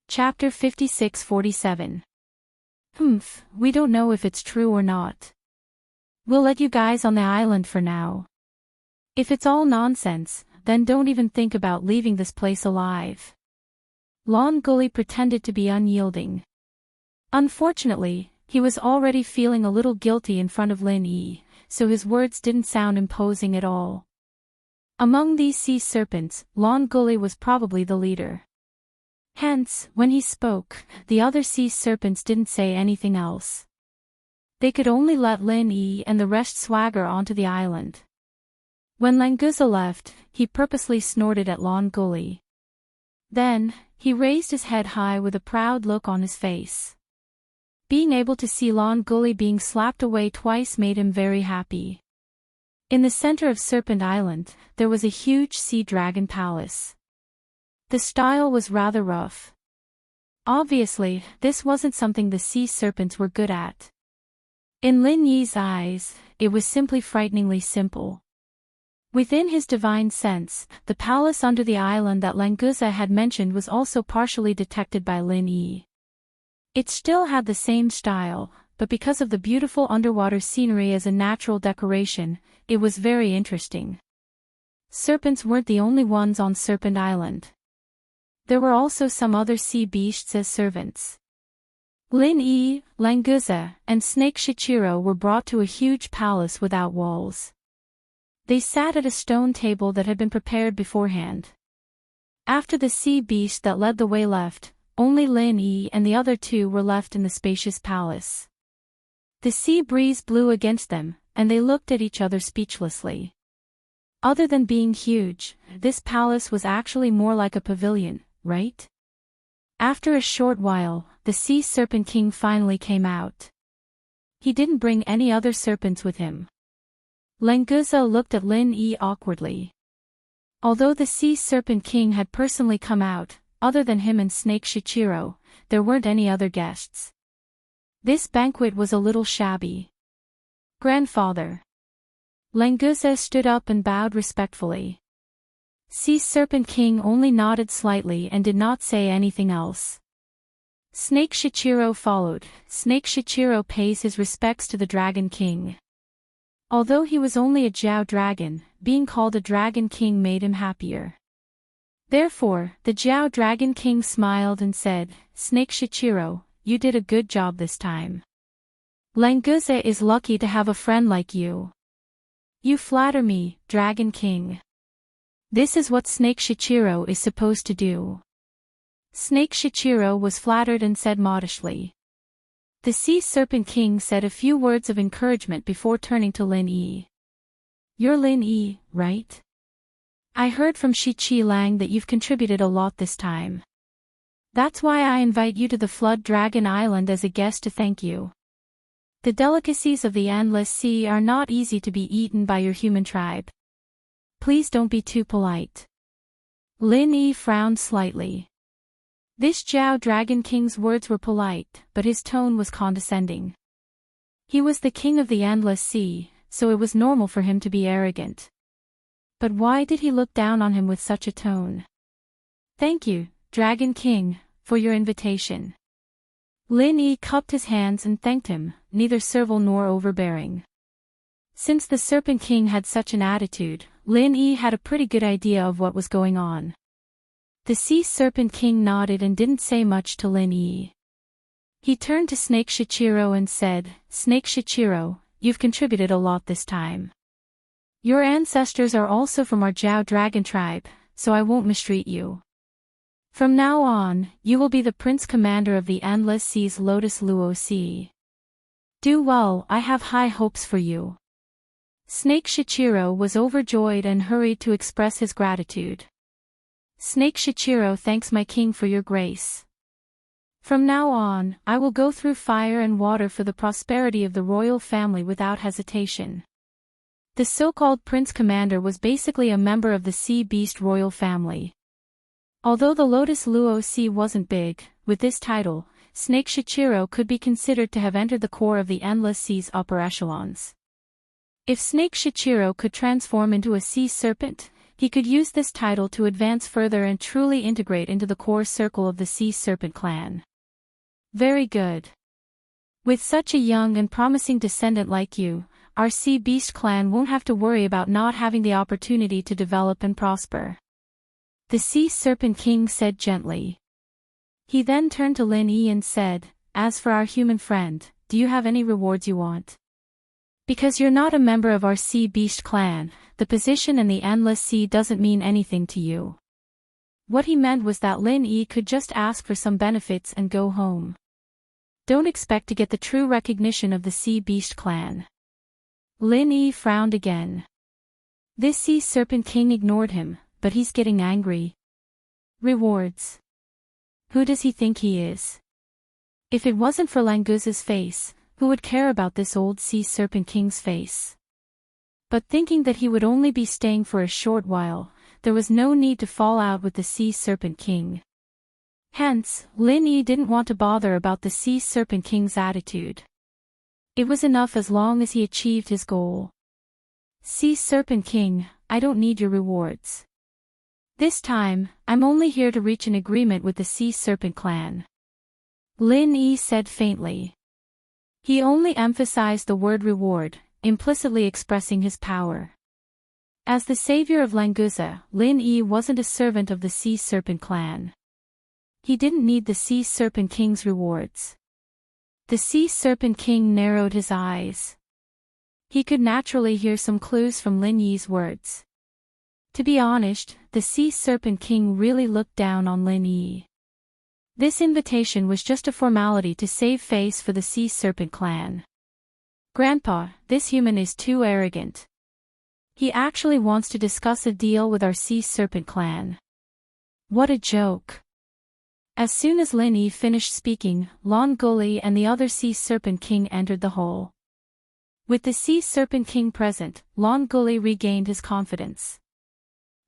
Chapter 56-47. We don't know if it's true or not. We'll let you guys on the island for now. If it's all nonsense, then don't even think about leaving this place alive. Lon Gully pretended to be unyielding. Unfortunately, he was already feeling a little guilty in front of Lin Yi, so his words didn't sound imposing at all. Among these sea serpents, Lon Gully was probably the leader. Hence, when he spoke, the other sea serpents didn't say anything else. They could only let Lin Yi and the rest swagger onto the island. When Languza left, he purposely snorted at Lon Gully. Then, he raised his head high with a proud look on his face. Being able to see Lon Gully being slapped away twice made him very happy. In the center of Serpent Island, there was a huge sea dragon palace. The style was rather rough. Obviously, this wasn't something the sea serpents were good at. In Lin Yi's eyes, it was simply frighteningly simple. Within his divine sense, the palace under the island that Languza had mentioned was also partially detected by Lin Yi. It still had the same style, but because of the beautiful underwater scenery as a natural decoration, it was very interesting. Serpents weren't the only ones on Serpent Island. There were also some other sea beasts as servants. Lin Yi, Languza, and Snake Shichiro were brought to a huge palace without walls. They sat at a stone table that had been prepared beforehand. After the sea beast that led the way left, only Lin Yi and the other two were left in the spacious palace. The sea breeze blew against them, and they looked at each other speechlessly. Other than being huge, this palace was actually more like a pavilion, right? After a short while, the Sea Serpent King finally came out. He didn't bring any other serpents with him. Languza looked at Lin Yi awkwardly. Although the Sea Serpent King had personally come out, other than him and Snake Shichiro, there weren't any other guests. This banquet was a little shabby. Grandfather. Languza stood up and bowed respectfully. Sea Serpent King only nodded slightly and did not say anything else. Snake Shichiro followed. Snake Shichiro pays his respects to the Dragon King. Although he was only a Jiao dragon, being called a Dragon King made him happier. Therefore, the Jiao Dragon King smiled and said, "Snake Shichiro, you did a good job this time. Languza is lucky to have a friend like you. You flatter me, Dragon King." This is what Snake Shichiro is supposed to do. Snake Shichiro was flattered and said modestly. The Sea Serpent King said a few words of encouragement before turning to Lin Yi. "You're Lin Yi, right? I heard from Shi Lang that you've contributed a lot this time. That's why I invite you to the Flood Dragon Island as a guest to thank you. The delicacies of the Endless Sea are not easy to be eaten by your human tribe. Please don't be too polite." Lin Yi frowned slightly. This Jiao Dragon King's words were polite, but his tone was condescending. He was the king of the Endless Sea, so it was normal for him to be arrogant. But why did he look down on him with such a tone? "Thank you, Dragon King, for your invitation." Lin Yi cupped his hands and thanked him, neither servile nor overbearing. Since the Serpent King had such an attitude, Lin Yi had a pretty good idea of what was going on. The Sea Serpent King nodded and didn't say much to Lin Yi. He turned to Snake Shichiro and said, "Snake Shichiro, you've contributed a lot this time. Your ancestors are also from our Jiao Dragon tribe, so I won't mistreat you. From now on, you will be the Prince Commander of the Endless Sea's Lotus Luo Sea. Do well, I have high hopes for you." Snake Shichiro was overjoyed and hurried to express his gratitude. "Snake Shichiro thanks my king for your grace. From now on, I will go through fire and water for the prosperity of the royal family without hesitation." The so-called Prince Commander was basically a member of the Sea Beast royal family. Although the Lotus Luo Sea wasn't big, with this title, Snake Shichiro could be considered to have entered the core of the Endless Sea's upper echelons. If Snake Shichiro could transform into a sea serpent, he could use this title to advance further and truly integrate into the core circle of the Sea Serpent clan. Very good. With such a young and promising descendant like you, our Sea Beast clan won't have to worry about not having the opportunity to develop and prosper. The Sea Serpent King said gently. He then turned to Lin Yi and said, "As for our human friend, do you have any rewards you want? Because you're not a member of our sea beast clan, the position in the endless sea doesn't mean anything to you." What he meant was that Lin Yi could just ask for some benefits and go home. Don't expect to get the true recognition of the sea beast clan. Lin Yi frowned again. This sea serpent king ignored him, but he's getting angry. Rewards. Who does he think he is? If it wasn't for Languza's face, who would care about this old sea serpent king's face? But thinking that he would only be staying for a short while, there was no need to fall out with the sea serpent king. Hence, Lin Yi didn't want to bother about the sea serpent king's attitude. It was enough as long as he achieved his goal. Sea serpent king, I don't need your rewards. This time, I'm only here to reach an agreement with the sea serpent clan. Lin Yi said faintly. He only emphasized the word reward, implicitly expressing his power. As the savior of Languza, Lin Yi wasn't a servant of the sea serpent clan. He didn't need the sea serpent king's rewards. The sea serpent king narrowed his eyes. He could naturally hear some clues from Lin Yi's words. To be honest, the sea serpent king really looked down on Lin Yi. This invitation was just a formality to save face for the sea serpent clan. Grandpa, this human is too arrogant. He actually wants to discuss a deal with our sea serpent clan. What a joke. As soon as Lin Yi finished speaking, Lon Gully and the other sea serpent king entered the hall. With the sea serpent king present, Lon Gully regained his confidence.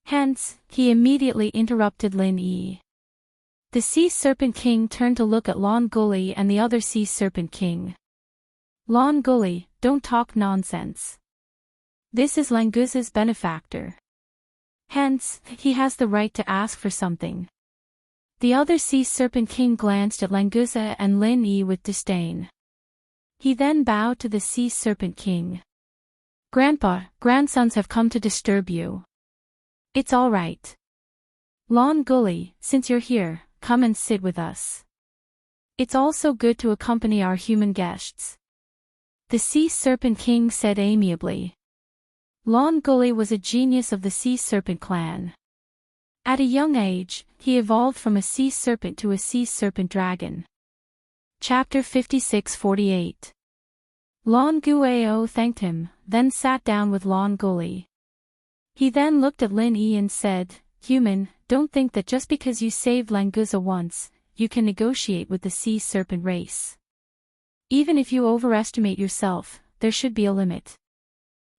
Hence, he immediately interrupted Lin Yi. The sea serpent king turned to look at Lon Gully and the other sea serpent king. Lon Gully, don't talk nonsense. This is Languza's benefactor. Hence, he has the right to ask for something. The other sea serpent king glanced at Languza and Lin Yi with disdain. He then bowed to the sea serpent king. Grandpa, grandsons have come to disturb you. It's all right. Lon Gully, since you're here, come and sit with us. It's also good to accompany our human guests. The sea serpent king said amiably. Lon Gully was a genius of the sea serpent clan. At a young age, he evolved from a sea serpent to a sea serpent dragon. Chapter 56-48. Lon Guao thanked him, then sat down with Lon Gully. He then looked at Lin Yi and said, Human, don't think that just because you saved Languza once, you can negotiate with the sea serpent race. Even if you overestimate yourself, there should be a limit.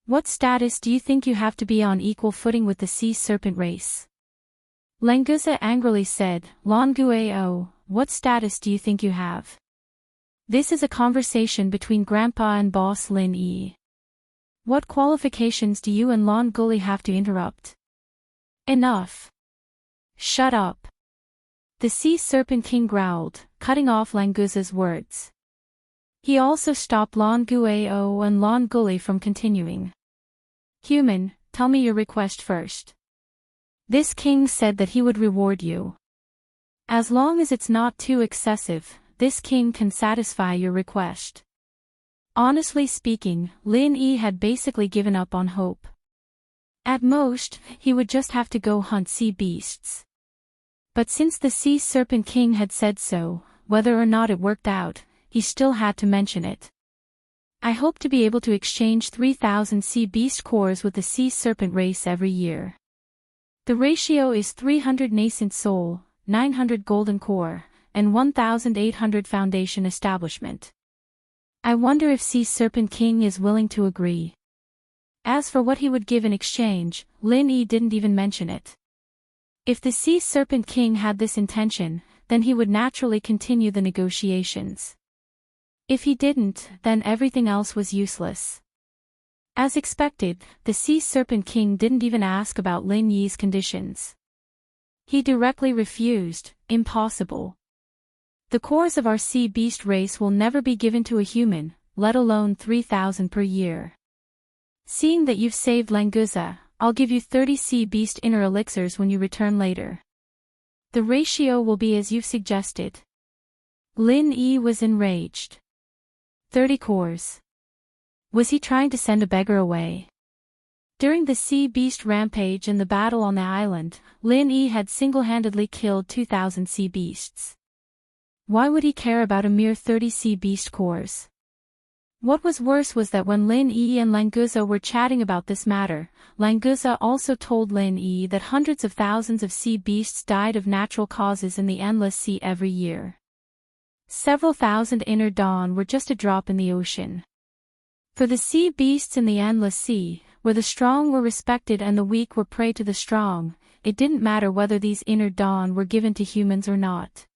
What status do you think you have to be on equal footing with the sea serpent race? Languza angrily said, Lon Guao, what status do you think you have? This is a conversation between Grandpa and Boss Lin Yi. What qualifications do you and Lon Gully have to interrupt? Enough. Shut up. The sea serpent king growled, cutting off Languza's words. He also stopped Lon Guao and Lon Gully from continuing. Human, tell me your request first. This king said that he would reward you. As long as it's not too excessive, this king can satisfy your request. Honestly speaking, Lin Yi had basically given up on hope. At most, he would just have to go hunt sea beasts. But since the sea serpent king had said so, whether or not it worked out, he still had to mention it. I hope to be able to exchange 3,000 sea beast cores with the sea serpent race every year. The ratio is 300 nascent soul, 900 golden core, and 1,800 foundation establishment. I wonder if Sea Serpent King is willing to agree. As for what he would give in exchange, Lin Yi didn't even mention it. If the Sea Serpent King had this intention, then he would naturally continue the negotiations. If he didn't, then everything else was useless. As expected, the Sea Serpent King didn't even ask about Lin Yi's conditions. He directly refused, impossible. The cores of our sea beast race will never be given to a human, let alone 3,000 per year. Seeing that you've saved Languza, I'll give you 30 sea beast inner elixirs when you return later. The ratio will be as you've suggested. Lin Yi was enraged. 30 cores. Was he trying to send a beggar away? During the sea beast rampage and the battle on the island, Lin Yi had single-handedly killed 2,000 sea beasts. Why would he care about a mere 30 sea beast cores? What was worse was that when Lin Yi and Languza were chatting about this matter, Languza also told Lin Yi that hundreds of thousands of sea beasts died of natural causes in the endless sea every year. Several thousand inner dawn were just a drop in the ocean. For the sea beasts in the endless sea, where the strong were respected and the weak were prey to the strong, it didn't matter whether these inner dawn were given to humans or not.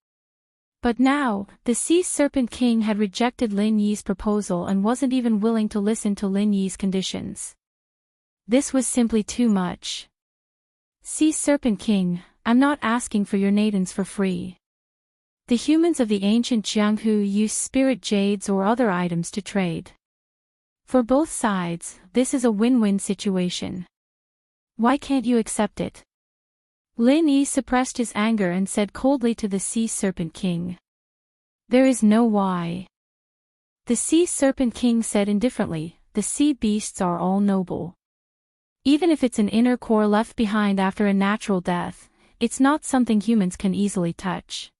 But now, the Sea Serpent King had rejected Lin Yi's proposal and wasn't even willing to listen to Lin Yi's conditions. This was simply too much. Sea Serpent King, I'm not asking for your nadins for free. The humans of the ancient Jianghu use spirit jades or other items to trade. For both sides, this is a win-win situation. Why can't you accept it? Lin Yi suppressed his anger and said coldly to the Sea Serpent King. There is no why. The Sea Serpent King said indifferently, the sea beasts are all noble. Even if it's an inner core left behind after a natural death, it's not something humans can easily touch.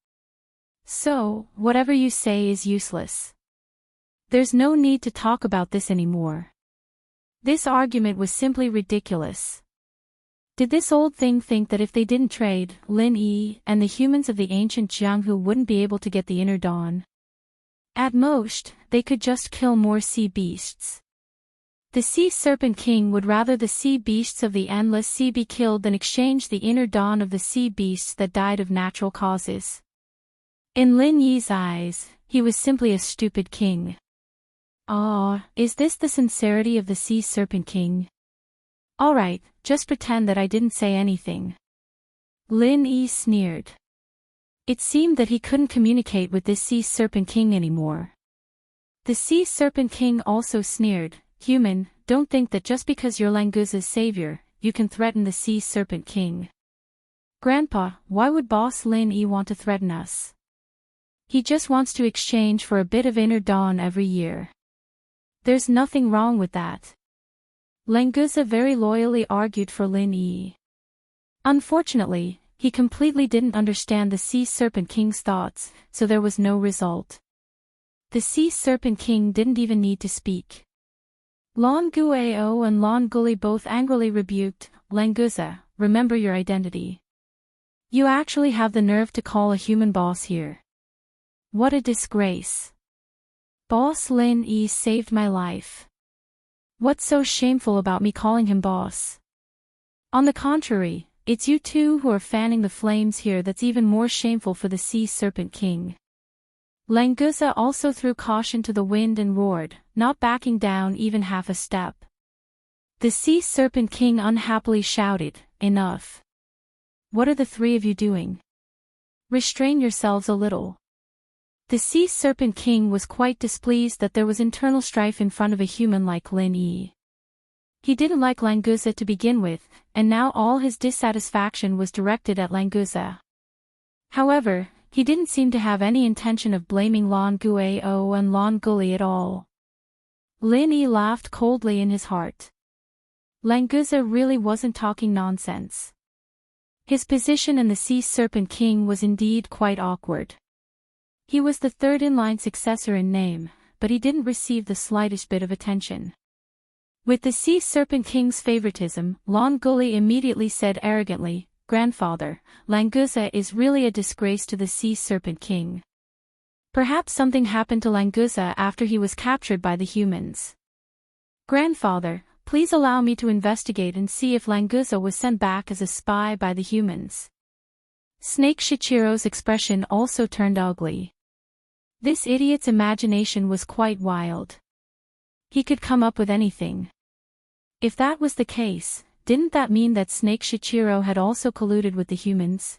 So, whatever you say is useless. There's no need to talk about this anymore. This argument was simply ridiculous. Did this old thing think that if they didn't trade, Lin Yi and the humans of the ancient Jianghu wouldn't be able to get the inner dawn? At most, they could just kill more sea beasts. The Sea Serpent King would rather the sea beasts of the endless sea be killed than exchange the inner dawn of the sea beasts that died of natural causes. In Lin Yi's eyes, he was simply a stupid king. Is this the sincerity of the Sea Serpent King? Alright, just pretend that I didn't say anything. Lin Yi sneered. It seemed that he couldn't communicate with this Sea Serpent King anymore. The Sea Serpent King also sneered, Human, don't think that just because you're Languza's savior, you can threaten the Sea Serpent King. Grandpa, why would Boss Lin Yi want to threaten us? He just wants to exchange for a bit of inner dawn every year. There's nothing wrong with that. Languza very loyally argued for Lin Yi. Unfortunately, he completely didn't understand the Sea Serpent King's thoughts, so there was no result. The Sea Serpent King didn't even need to speak. Lan Guao and Lan Guli both angrily rebuked, Languza, remember your identity. You actually have the nerve to call a human boss here. What a disgrace. Boss Lin Yi saved my life. What's so shameful about me calling him boss? On the contrary, it's you two who are fanning the flames here that's even more shameful for the Sea Serpent King. Languza also threw caution to the wind and roared, not backing down even half a step. The Sea Serpent King unhappily shouted, Enough. What are the three of you doing? Restrain yourselves a little. The Sea Serpent King was quite displeased that there was internal strife in front of a human like Lin Yi. He didn't like Languza to begin with, and now all his dissatisfaction was directed at Languza. However, he didn't seem to have any intention of blaming Lan Guao and Lan Guli at all. Lin Yi laughed coldly in his heart. Languza really wasn't talking nonsense. His position in the Sea Serpent King was indeed quite awkward. He was the third-in-line successor in name, but he didn't receive the slightest bit of attention. With the Sea Serpent King's favoritism, Lan Guli immediately said arrogantly, Grandfather, Languza is really a disgrace to the Sea Serpent King. Perhaps something happened to Languza after he was captured by the humans. Grandfather, please allow me to investigate and see if Languza was sent back as a spy by the humans. Snake Shichiro's expression also turned ugly. This idiot's imagination was quite wild. He could come up with anything. If that was the case, didn't that mean that Snake Shichiro had also colluded with the humans?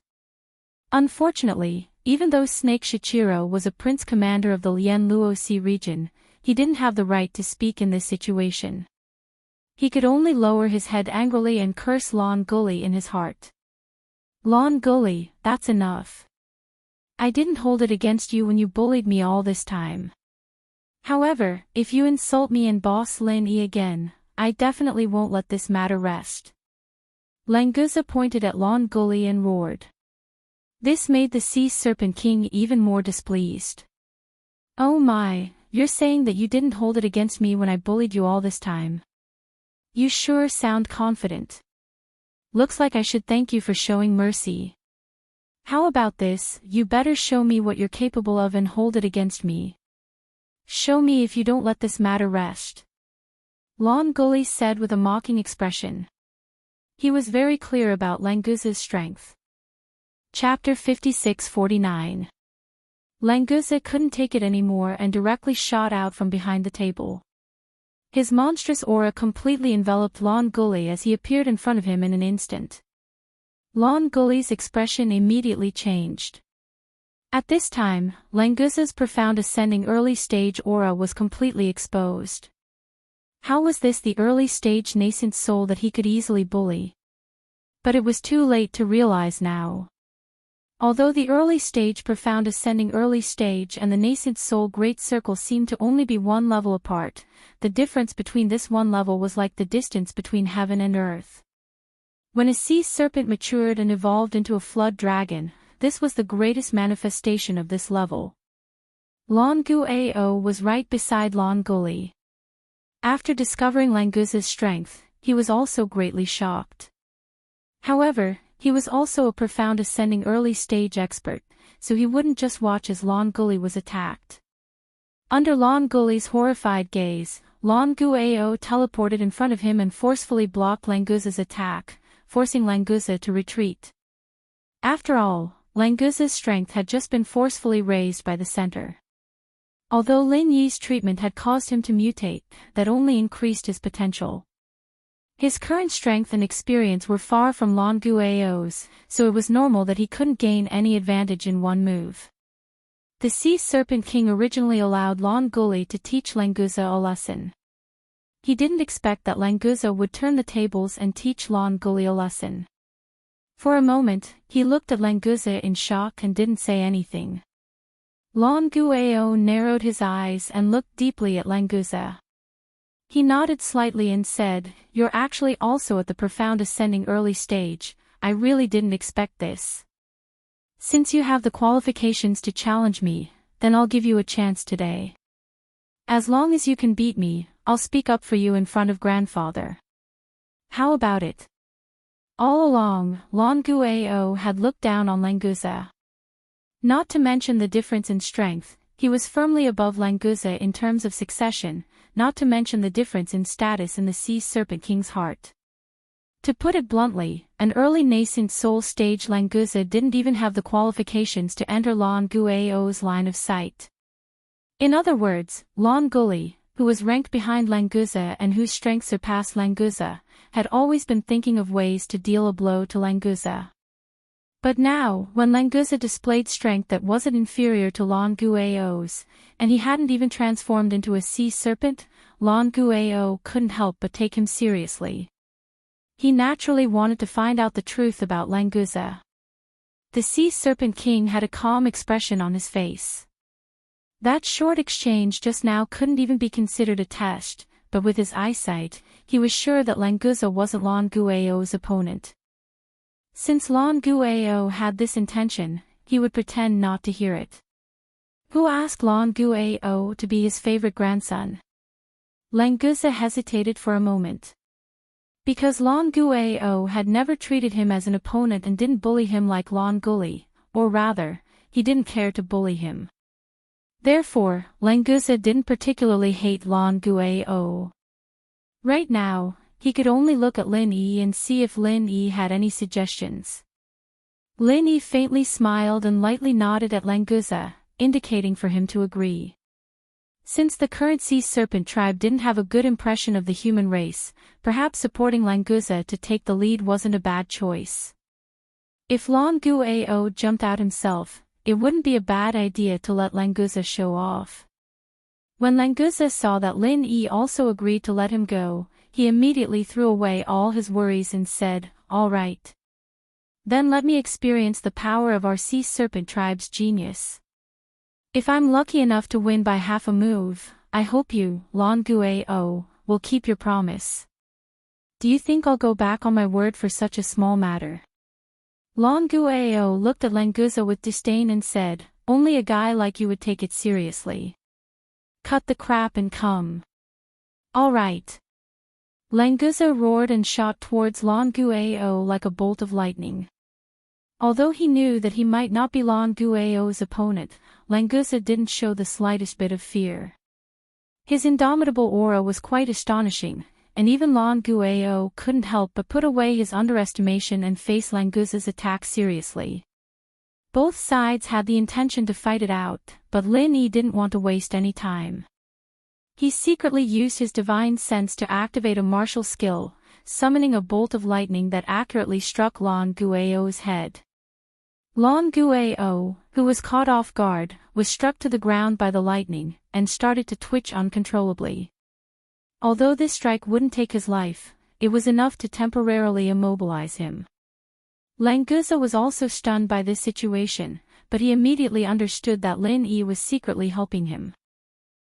Unfortunately, even though Snake Shichiro was a prince commander of the Lianluo Sea region, he didn't have the right to speak in this situation. He could only lower his head angrily and curse Lan Guli in his heart. Lawn Gully, that's enough. I didn't hold it against you when you bullied me all this time. However, if you insult me and Boss Lin Yi again, I definitely won't let this matter rest. Languza pointed at Lawn Gully and roared. This made the Sea Serpent King even more displeased. Oh my, you're saying that you didn't hold it against me when I bullied you all this time. You sure sound confident. Looks like I should thank you for showing mercy. How about this, you better show me what you're capable of and hold it against me. Show me if you don't let this matter rest. Lawn Gully said with a mocking expression. He was very clear about Languza's strength. Chapter 56-49. Languza couldn't take it anymore and directly shot out from behind the table. His monstrous aura completely enveloped Lawn Gully as he appeared in front of him in an instant. Lawn Gully's expression immediately changed. At this time, Languza's profound ascending early stage aura was completely exposed. How was this the early stage nascent soul that he could easily bully? But it was too late to realize now. Although the early stage profound ascending early stage and the nascent soul great circle seemed to only be one level apart, the difference between this one level was like the distance between heaven and earth. When a sea serpent matured and evolved into a flood dragon, this was the greatest manifestation of this level. Lawn Guao was right beside Lawn Gully. After discovering Languza's strength, he was also greatly shocked. However, he was also a profound ascending early stage expert, so he wouldn't just watch as Lawn Gully was attacked. Under Lawn Gully's horrified gaze, Lawn Guao teleported in front of him and forcefully blocked Languza's attack, forcing Languza to retreat. After all, Languza's strength had just been forcefully raised by the center. Although Lin Yi's treatment had caused him to mutate, that only increased his potential. His current strength and experience were far from Lawn Guao's, so it was normal that he couldn't gain any advantage in one move. The Sea Serpent King originally allowed Lawn Gully to teach Languza a lesson. He didn't expect that Languza would turn the tables and teach Lawn Gully a lesson. For a moment, he looked at Languza in shock and didn't say anything. Lawn Guao narrowed his eyes and looked deeply at Languza. He nodded slightly and said, "You're actually also at the profound ascending early stage, I really didn't expect this. Since you have the qualifications to challenge me, then I'll give you a chance today. As long as you can beat me, I'll speak up for you in front of grandfather. How about it?" All along, Lawn Guao had looked down on Languza. Not to mention the difference in strength, he was firmly above Languza in terms of succession, not to mention the difference in status in the Sea Serpent King's heart. To put it bluntly, an early nascent soul stage Languza didn't even have the qualifications to enter Lawn Guao's line of sight. In other words, Lawn Gully, who was ranked behind Languza and whose strength surpassed Languza, had always been thinking of ways to deal a blow to Languza. But now, when Languza displayed strength that wasn't inferior to Lawn Guao's, and he hadn't even transformed into a sea serpent, Lawn Guao couldn't help but take him seriously. He naturally wanted to find out the truth about Languza. The Sea Serpent King had a calm expression on his face. That short exchange just now couldn't even be considered a test, but with his eyesight, he was sure that Languza wasn't Lawn Guao's opponent. Since Lawn Guao had this intention, he would pretend not to hear it. Who asked Lawn Guao to be his favorite grandson? Languza hesitated for a moment. Because Lawn Guao had never treated him as an opponent and didn't bully him like Lawn Gully, or rather, he didn't care to bully him. Therefore, Languza didn't particularly hate Lawn Guao. Right now, he could only look at Lin Yi and see if Lin Yi had any suggestions. Lin Yi faintly smiled and lightly nodded at Languza, indicating for him to agree. Since the current Sea Serpent tribe didn't have a good impression of the human race, perhaps supporting Languza to take the lead wasn't a bad choice. If Lawn Guao jumped out himself, it wouldn't be a bad idea to let Languza show off. When Languza saw that Lin Yi also agreed to let him go, he immediately threw away all his worries and said, "All right. Then let me experience the power of our sea serpent tribe's genius. If I'm lucky enough to win by half a move, I hope you, Longuao, will keep your promise. Do you think I'll go back on my word for such a small matter? Longuao looked at Languza with disdain and said, only a guy like you would take it seriously. Cut the crap and come. All right. Languza roared and shot towards Longuao like a bolt of lightning. Although he knew that he might not be Longuao's opponent, Languza didn't show the slightest bit of fear. His indomitable aura was quite astonishing, and even Longuao couldn't help but put away his underestimation and face Languza's attack seriously. Both sides had the intention to fight it out, but Lin Yi didn't want to waste any time. He secretly used his divine sense to activate a martial skill, summoning a bolt of lightning that accurately struck Longuao's head. Longuao, who was caught off guard, was struck to the ground by the lightning, and started to twitch uncontrollably. Although this strike wouldn't take his life, it was enough to temporarily immobilize him. Languza was also stunned by this situation, but he immediately understood that Lin Yi was secretly helping him.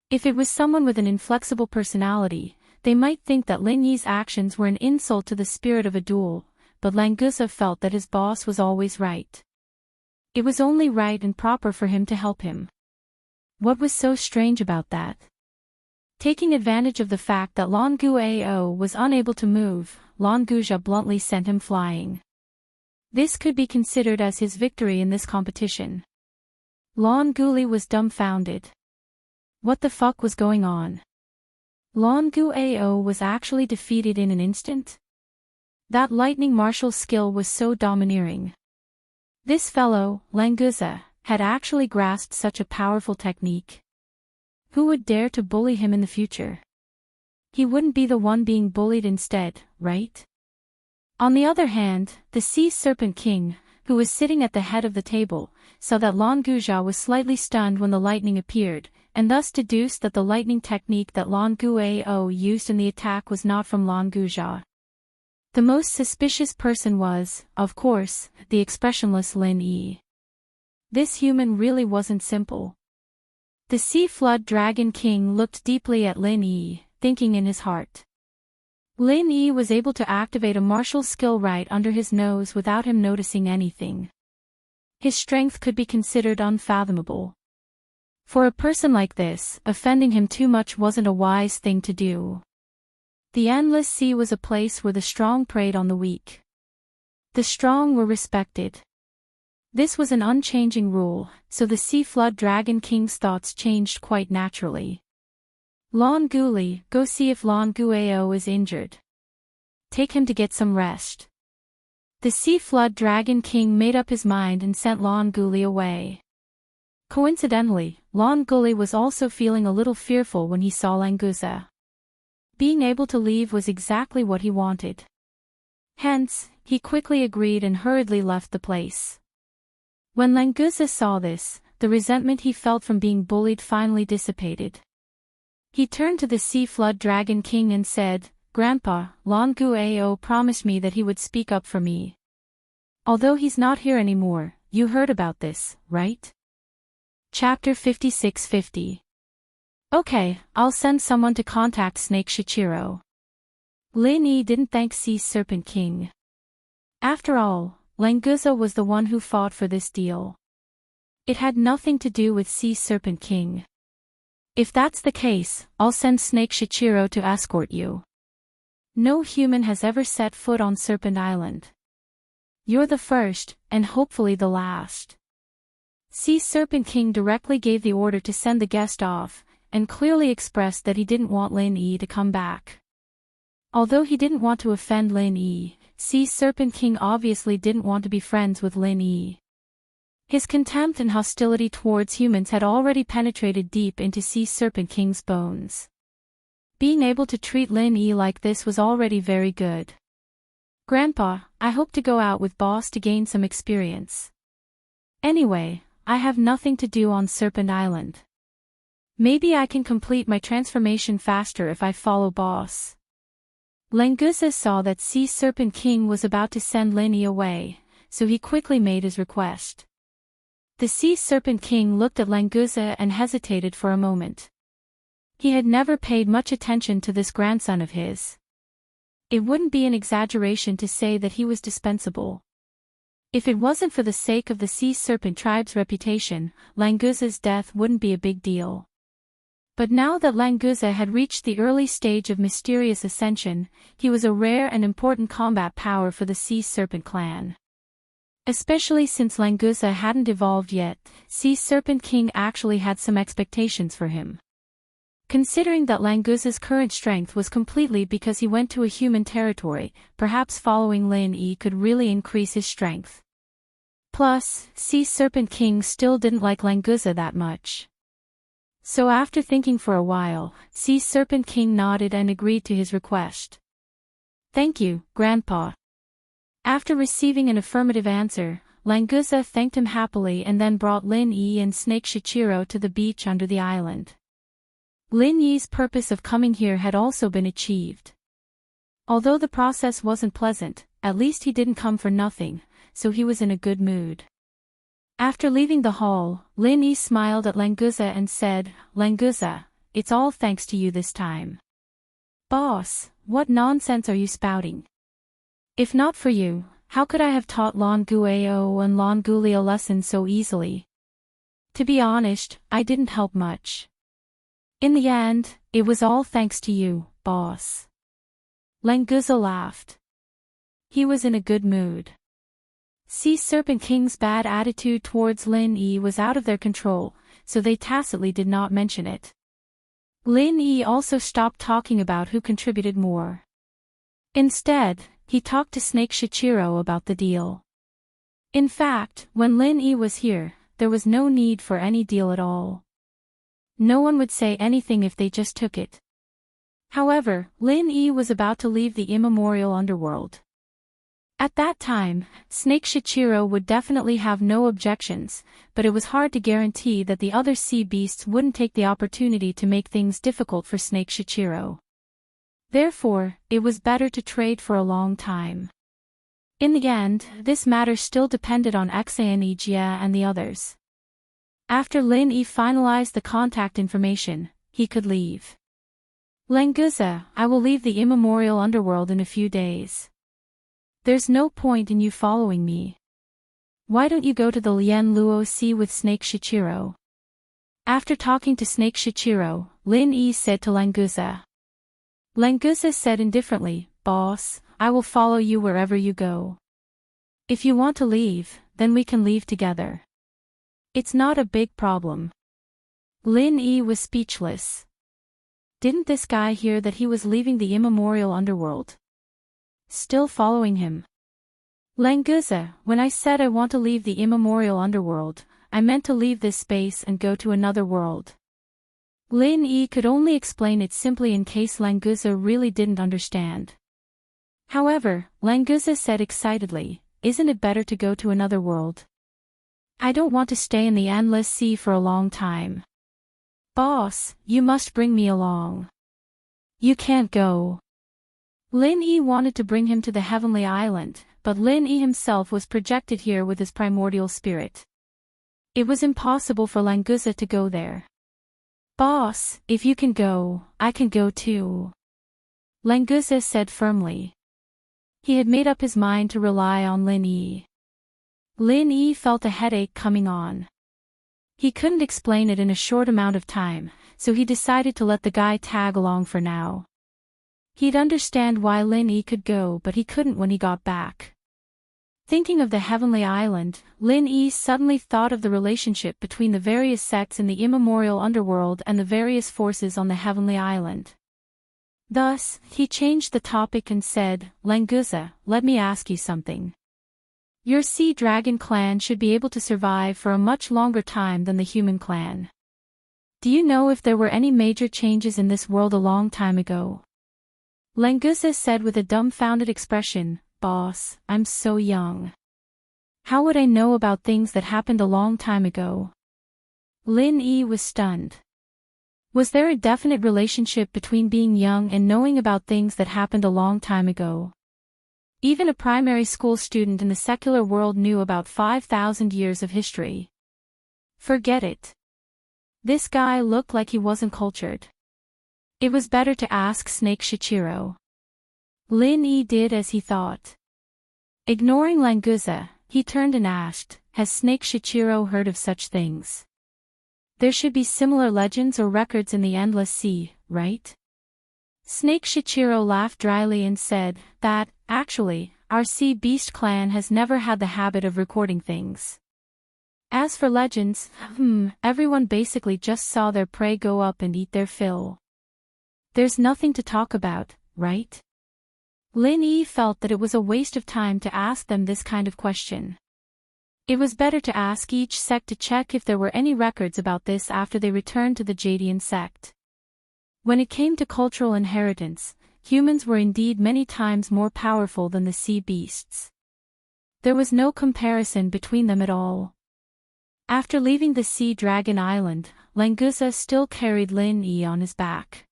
If it was someone with an inflexible personality, they might think that Lin Yi's actions were an insult to the spirit of a duel, but Languza felt that his boss was always right. It was only right and proper for him to help him. What was so strange about that? Taking advantage of the fact that Longuao was unable to move, Languza bluntly sent him flying. This could be considered as his victory in this competition. Longuao was dumbfounded. What the fuck was going on? Longuao was actually defeated in an instant? That lightning martial skill was so domineering. This fellow, Languza, had actually grasped such a powerful technique. Who would dare to bully him in the future? He wouldn't be the one being bullied instead, right? On the other hand, the Sea Serpent King, who was sitting at the head of the table, saw that Longuza was slightly stunned when the lightning appeared, and thus deduced that the lightning technique that Longuao used in the attack was not from Longuza. The most suspicious person was, of course, the expressionless Lin Yi. This human really wasn't simple. The Sea Flood Dragon King looked deeply at Lin Yi, thinking in his heart. Lin Yi was able to activate a martial skill right under his nose without him noticing anything. His strength could be considered unfathomable. For a person like this, offending him too much wasn't a wise thing to do. The endless sea was a place where the strong preyed on the weak. The strong were respected. This was an unchanging rule, so the Sea Flood Dragon King's thoughts changed quite naturally. Longuao, go see if Longuao is injured. Take him to get some rest. The Sea Flood Dragon King made up his mind and sent Longuao away. Coincidentally, Longuao was also feeling a little fearful when he saw Languza. Being able to leave was exactly what he wanted. Hence, he quickly agreed and hurriedly left the place. When Languza saw this, the resentment he felt from being bullied finally dissipated. He turned to the Sea Flood Dragon King and said, "Grandpa, Longuao promised me that he would speak up for me. Although he's not here anymore, you heard about this, right?" Chapter 5650. Okay, I'll send someone to contact Snake Shichiro. Lin Yi didn't thank Sea Serpent King. After all, Languza was the one who fought for this deal. It had nothing to do with Sea Serpent King. If that's the case, I'll send Snake Shichiro to escort you. No human has ever set foot on Serpent Island. You're the first, and hopefully the last. Sea Serpent King directly gave the order to send the guest off, and clearly expressed that he didn't want Lin Yi to come back. Although he didn't want to offend Lin Yi, Sea Serpent King obviously didn't want to be friends with Lin Yi. His contempt and hostility towards humans had already penetrated deep into Sea Serpent King's bones. Being able to treat Lin Yi like this was already very good. "Grandpa, I hope to go out with Boss to gain some experience. Anyway, I have nothing to do on Serpent Island. Maybe I can complete my transformation faster if I follow Boss." Languza saw that Sea Serpent King was about to send Lin Yi away, so he quickly made his request. The Sea Serpent King looked at Languza and hesitated for a moment. He had never paid much attention to this grandson of his. It wouldn't be an exaggeration to say that he was dispensable. If it wasn't for the sake of the Sea Serpent tribe's reputation, Languza's death wouldn't be a big deal. But now that Languza had reached the early stage of mysterious ascension, he was a rare and important combat power for the Sea Serpent clan. Especially since Languza hadn't evolved yet, Sea Serpent King actually had some expectations for him. Considering that Languza's current strength was completely because he went to a human territory, perhaps following Lin Yi could really increase his strength. Plus, Sea Serpent King still didn't like Languza that much. So after thinking for a while, Sea Serpent King nodded and agreed to his request. "Thank you, Grandpa." After receiving an affirmative answer, Languza thanked him happily and then brought Lin Yi and Snake Shichiro to the beach under the island. Lin Yi's purpose of coming here had also been achieved. Although the process wasn't pleasant, at least he didn't come for nothing, so he was in a good mood. After leaving the hall, Lin Yi smiled at Languza and said, "Languza, it's all thanks to you this time." "Boss, what nonsense are you spouting? If not for you, how could I have taught Lan Guao and Lan Guli a lesson so easily? To be honest, I didn't help much. In the end, it was all thanks to you, boss." Languza laughed. He was in a good mood. Sea Serpent King's bad attitude towards Lin Yi was out of their control, so they tacitly did not mention it. Lin Yi also stopped talking about who contributed more. Instead, he talked to Snake Shichiro about the deal. In fact, when Lin Yi was here, there was no need for any deal at all. No one would say anything if they just took it. However, Lin Yi was about to leave the immemorial underworld. At that time, Snake Shichiro would definitely have no objections, but it was hard to guarantee that the other sea beasts wouldn't take the opportunity to make things difficult for Snake Shichiro. Therefore, it was better to trade for a long time. In the end, this matter still depended on Xanejia and the others. After Lin Yi finalized the contact information, he could leave. "Languza, I will leave the immemorial underworld in a few days. There's no point in you following me. Why don't you go to the Lien Luo Sea with Snake Shichiro?" After talking to Snake Shichiro, Lin Yi said to Languza. Languza said indifferently, "Boss, I will follow you wherever you go. If you want to leave, then we can leave together. It's not a big problem." Lin Yi was speechless. Didn't this guy hear that he was leaving the immemorial underworld? Still following him. "Languza, when I said I want to leave the immemorial underworld, I meant to leave this space and go to another world." Lin Yi could only explain it simply in case Languza really didn't understand. However, Languza said excitedly, "Isn't it better to go to another world? I don't want to stay in the endless sea for a long time. Boss, you must bring me along. You can't go." Lin Yi wanted to bring him to the Heavenly Island, but Lin Yi himself was projected here with his primordial spirit. It was impossible for Languza to go there. "Boss, if you can go, I can go too," Languza said firmly. He had made up his mind to rely on Lin Yi. Lin Yi felt a headache coming on. He couldn't explain it in a short amount of time, so he decided to let the guy tag along for now. He'd understand why Lin Yi could go, but he couldn't when he got back. Thinking of the Heavenly Island, Lin Yi suddenly thought of the relationship between the various sects in the immemorial underworld and the various forces on the Heavenly Island. Thus, he changed the topic and said, "Languza, let me ask you something. Your Sea Dragon clan should be able to survive for a much longer time than the human clan. Do you know if there were any major changes in this world a long time ago?" Languza said with a dumbfounded expression, "Boss, I'm so young. How would I know about things that happened a long time ago?" Lin Yi was stunned. Was there a definite relationship between being young and knowing about things that happened a long time ago? Even a primary school student in the secular world knew about 5,000 years of history. Forget it. This guy looked like he wasn't cultured. It was better to ask Snake Shichiro. Lin Yi did as he thought. Ignoring Languza, he turned and asked, "Has Snake Shichiro heard of such things? There should be similar legends or records in the Endless Sea, right?" Snake Shichiro laughed dryly and said, "That, actually, our sea beast clan has never had the habit of recording things. As for legends, everyone basically just saw their prey go up and eat their fill. There's nothing to talk about, right?" Lin Yi felt that it was a waste of time to ask them this kind of question. It was better to ask each sect to check if there were any records about this after they returned to the Jadian sect. When it came to cultural inheritance, humans were indeed many times more powerful than the sea beasts. There was no comparison between them at all. After leaving the Sea Dragon Island, Languza still carried Lin Yi on his back.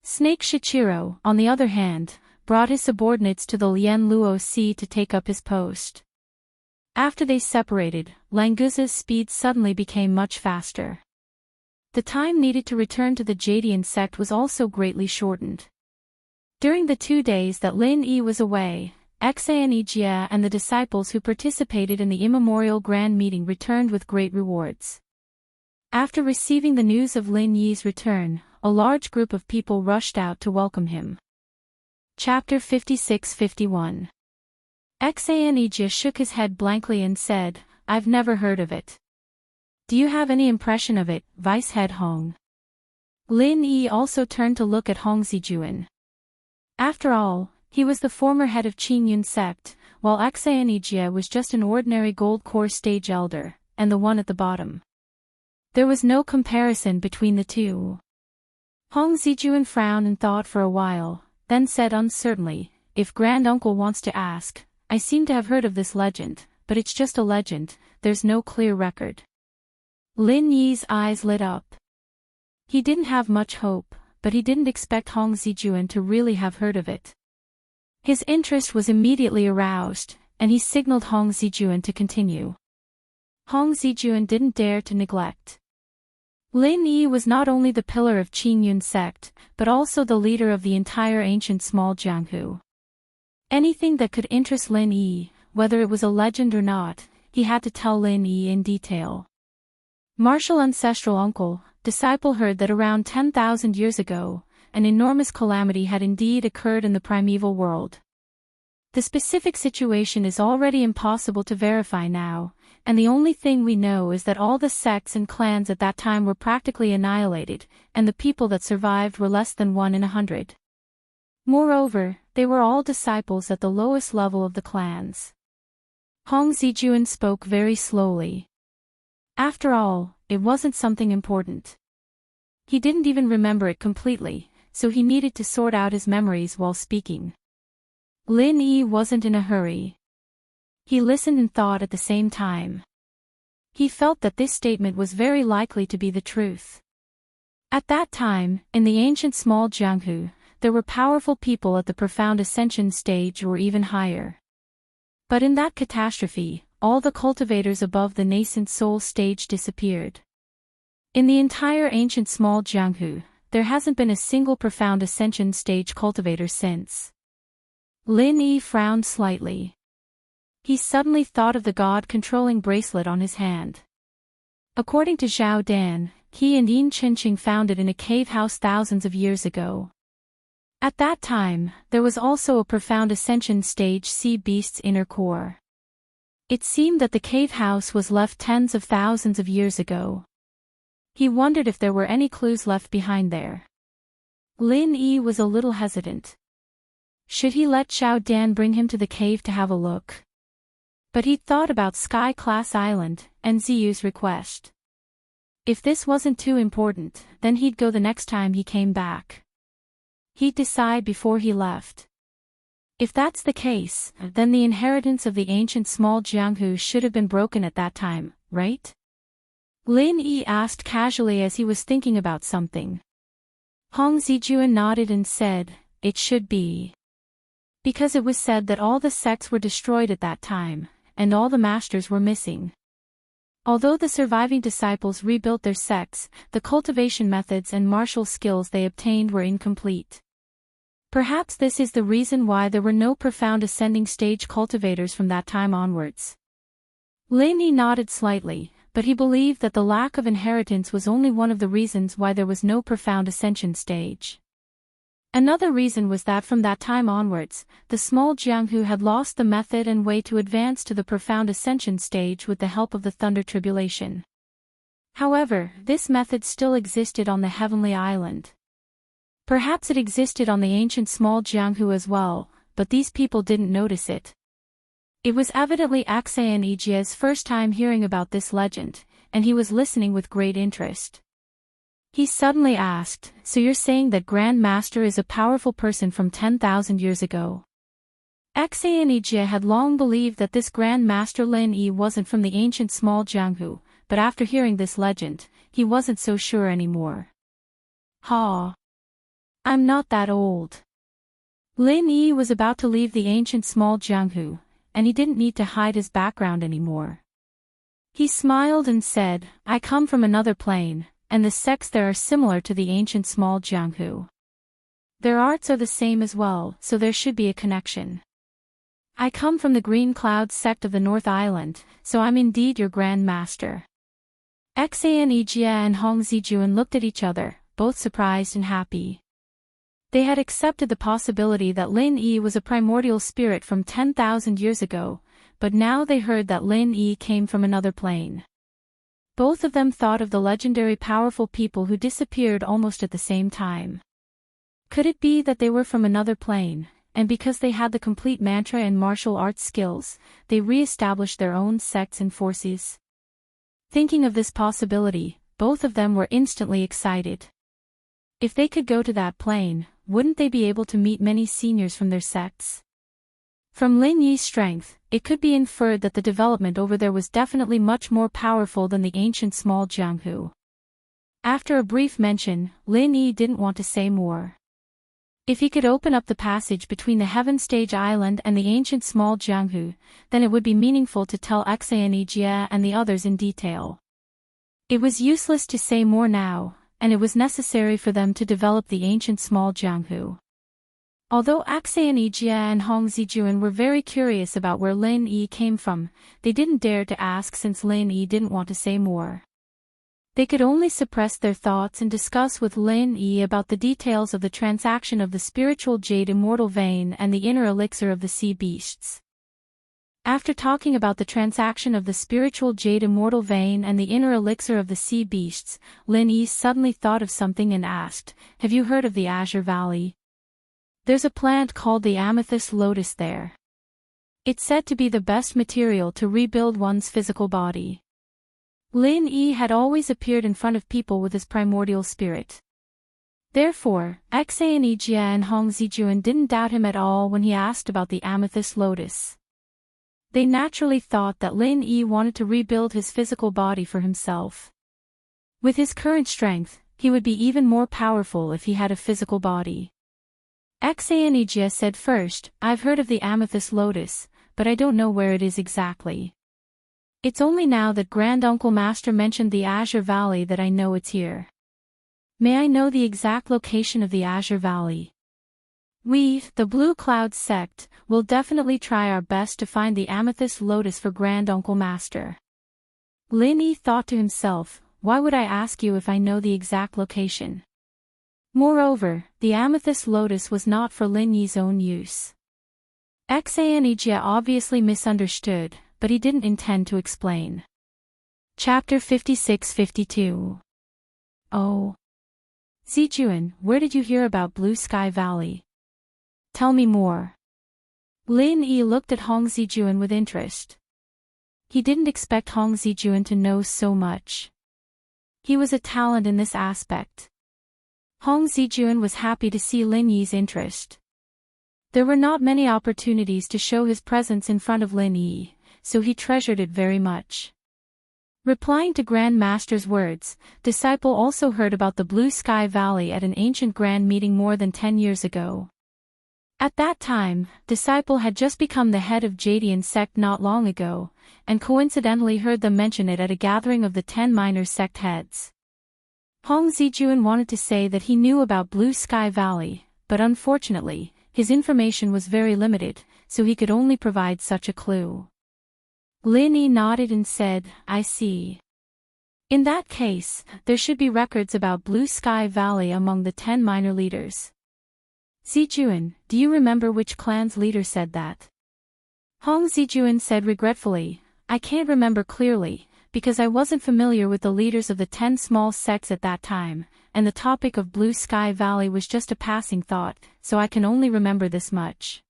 Snake Shichiro, on the other hand, brought his subordinates to the Lian Luo Sea to take up his post. After they separated, Languza's speed suddenly became much faster. The time needed to return to the Jadian sect was also greatly shortened. During the 2 days that Lin Yi was away, Xanijia and the disciples who participated in the immemorial grand meeting returned with great rewards. After receiving the news of Lin Yi's return, a large group of people rushed out to welcome him. Chapter 56-51. Xanijia shook his head blankly and said, "I've never heard of it." "Do you have any impression of it, Vice Head Hong?" Lin Yi also turned to look at Hong Zijuan. After all, he was the former head of Qingyun sect, while Xanijia was just an ordinary gold core stage elder, and the one at the bottom. There was no comparison between the two. Hong Zijuan frowned and thought for a while, then said uncertainly, "If Grand Uncle wants to ask, I seem to have heard of this legend, but it's just a legend, there's no clear record." Lin Yi's eyes lit up. He didn't have much hope, but he didn't expect Hong Zijuan to really have heard of it. His interest was immediately aroused, and he signaled Hong Zijuan to continue. Hong Zijuan didn't dare to neglect. Lin Yi was not only the pillar of Qingyun sect, but also the leader of the entire ancient small Jianghu. Anything that could interest Lin Yi, whether it was a legend or not, he had to tell Lin Yi in detail. Martial ancestral uncle, disciple heard that around 10,000 years ago, an enormous calamity had indeed occurred in the primeval world. The specific situation is already impossible to verify now, and the only thing we know is that all the sects and clans at that time were practically annihilated, and the people that survived were less than 1 in 100. Moreover, they were all disciples at the lowest level of the clans. Hong Zijuan spoke very slowly. After all, it wasn't something important. He didn't even remember it completely, so he needed to sort out his memories while speaking. Lin Yi wasn't in a hurry. He listened and thought at the same time. He felt that this statement was very likely to be the truth. At that time, in the ancient small Jianghu, there were powerful people at the profound ascension stage or even higher. But in that catastrophe, all the cultivators above the nascent soul stage disappeared. In the entire ancient small Jianghu, there hasn't been a single profound ascension stage cultivator since. Lin Yi frowned slightly. He suddenly thought of the god-controlling bracelet on his hand. According to Zhao Dan, he and Yin Chinqing found it in a cave house thousands of years ago. At that time, there was also a profound ascension stage sea beast's inner core. It seemed that the cave house was left tens of thousands of years ago. He wondered if there were any clues left behind there. Lin Yi was a little hesitant. Should he let Zhao Dan bring him to the cave to have a look? But he'd thought about Sky Class Island, and Ziyu's request. If this wasn't too important, then he'd go the next time he came back. He'd decide before he left. If that's the case, then the inheritance of the ancient small Jianghu should have been broken at that time, right? Lin Yi asked casually as he was thinking about something. Hong Zijuan nodded and said, "It should be." because it was said that all the sects were destroyed at that time, and all the masters were missing. Although the surviving disciples rebuilt their sects, the cultivation methods and martial skills they obtained were incomplete. Perhaps this is the reason why there were no profound ascending stage cultivators from that time onwards. Lin Yi nodded slightly, but he believed that the lack of inheritance was only one of the reasons why there was no profound ascension stage. Another reason was that from that time onwards, the small Jianghu had lost the method and way to advance to the profound ascension stage with the help of the Thunder Tribulation. However, this method still existed on the Heavenly Island. Perhaps it existed on the ancient small Jianghu as well, but these people didn't notice it. It was evidently Axayan Ijie's first time hearing about this legend, and he was listening with great interest. He suddenly asked, "So you're saying that Grand Master is a powerful person from 10,000 years ago?" Axayan Ijie had long believed that this Grand Master Lin Yi wasn't from the ancient small Jianghu, but after hearing this legend, he wasn't so sure anymore. "Ha! I'm not that old." Lin Yi was about to leave the ancient small Jianghu, and he didn't need to hide his background anymore. He smiled and said, "I come from another plane, and the sects there are similar to the ancient small Jianghu. Their arts are the same as well, so there should be a connection. I come from the Green Cloud sect of the North Island, so I'm indeed your Grand Master." Xan Ijie and Hong Zijuan looked at each other, both surprised and happy. They had accepted the possibility that Lin Yi was a primordial spirit from 10,000 years ago, but now they heard that Lin Yi came from another plane. Both of them thought of the legendary powerful people who disappeared almost at the same time. Could it be that they were from another plane, and because they had the complete mantra and martial arts skills, they re-established their own sects and forces? Thinking of this possibility, both of them were instantly excited. If they could go to that plane, wouldn't they be able to meet many seniors from their sects? From Lin Yi's strength, it could be inferred that the development over there was definitely much more powerful than the ancient small Jianghu. After a brief mention, Lin Yi didn't want to say more. If he could open up the passage between the Heaven Stage Island and the ancient small Jianghu, then it would be meaningful to tell Xan Ijie and the others in detail. It was useless to say more now, and it was necessary for them to develop the ancient small Jianghu. Although Axayan Ijie and Hong Zijuan were very curious about where Lin Yi came from, they didn't dare to ask since Lin Yi didn't want to say more. They could only suppress their thoughts and discuss with Lin Yi about the details of the transaction of the spiritual jade immortal vein and the inner elixir of the sea beasts. After talking about the transaction of the spiritual jade immortal vein and the inner elixir of the sea beasts, Lin Yi suddenly thought of something and asked, "Have you heard of the Azure Valley? There's a plant called the amethyst lotus there. It's said to be the best material to rebuild one's physical body." Lin Yi had always appeared in front of people with his primordial spirit. Therefore, Xan Ijie and Hong Zijuan didn't doubt him at all when he asked about the amethyst lotus. They naturally thought that Lin Yi wanted to rebuild his physical body for himself. With his current strength, he would be even more powerful if he had a physical body. Xan Ijie said first, "I've heard of the amethyst lotus, but I don't know where it is exactly. It's only now that Grand Uncle Master mentioned the Azure Valley that I know it's here. May I know the exact location of the Azure Valley? We, the Blue Cloud sect, will definitely try our best to find the amethyst lotus for Grand Uncle Master." Lin Yi thought to himself, "Why would I ask you if I know the exact location?" Moreover, the amethyst lotus was not for Lin Yi's own use. Xan Ijie obviously misunderstood, but he didn't intend to explain. Chapter 56-52. Oh. Zijuan, where did you hear about Blue Sky Valley? Tell me more. Lin Yi looked at Hong Zijuan with interest. He didn't expect Hong Zijuan to know so much. He was a talent in this aspect. Hong Zijuan was happy to see Lin Yi's interest. There were not many opportunities to show his presence in front of Lin Yi, so he treasured it very much. Replying to Grand Master's words, Disciple also heard about the Blue Sky Valley at an ancient grand meeting more than 10 years ago. At that time, Disciple had just become the head of Jadian sect not long ago, and coincidentally heard them mention it at a gathering of the 10 minor sect heads. Hong Zijuan wanted to say that he knew about Blue Sky Valley, but unfortunately, his information was very limited, so he could only provide such a clue. Lin Yi nodded and said, I see. In that case, there should be records about Blue Sky Valley among the 10 minor leaders. Zijuan, do you remember which clan's leader said that? Hong Zijuan said regretfully, I can't remember clearly, because I wasn't familiar with the leaders of the 10 small sects at that time, and the topic of Blue Sky Valley was just a passing thought, so I can only remember this much.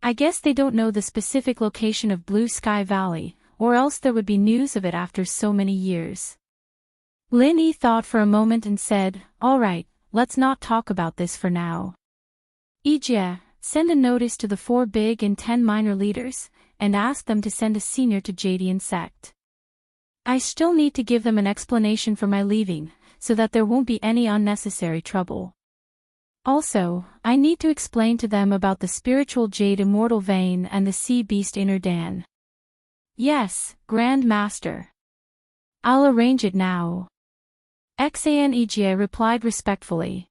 I guess they don't know the specific location of Blue Sky Valley, or else there would be news of it after so many years. Lin Yi thought for a moment and said, all right, let's not talk about this for now. Yijie, send a notice to the 4 big and 10 minor leaders, and ask them to send a senior to Jadian sect. I still need to give them an explanation for my leaving, so that there won't be any unnecessary trouble. Also, I need to explain to them about the spiritual jade immortal vein and the sea beast inner Dan. Yes, Grand Master. I'll arrange it now. Xan Yijie replied respectfully.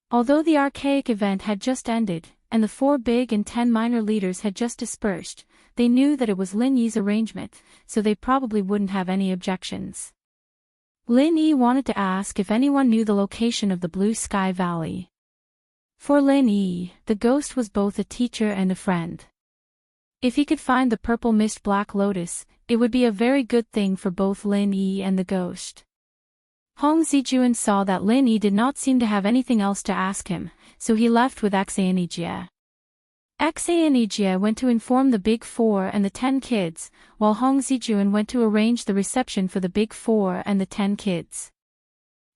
Although the archaic event had just ended, and the 4 big and 10 minor leaders had just dispersed, they knew that it was Lin Yi's arrangement, so they probably wouldn't have any objections. Lin Yi wanted to ask if anyone knew the location of the Blue Sky Valley. For Lin Yi, the ghost was both a teacher and a friend. If he could find the purple mist black lotus, it would be a very good thing for both Lin Yi and the ghost. Hong Zijuan saw that Lin Yi did not seem to have anything else to ask him, so he left with Xan Yijie. Xan Yijie went to inform the Big 4 and the 10 kids, while Hong Zijuan went to arrange the reception for the Big 4 and the 10 kids.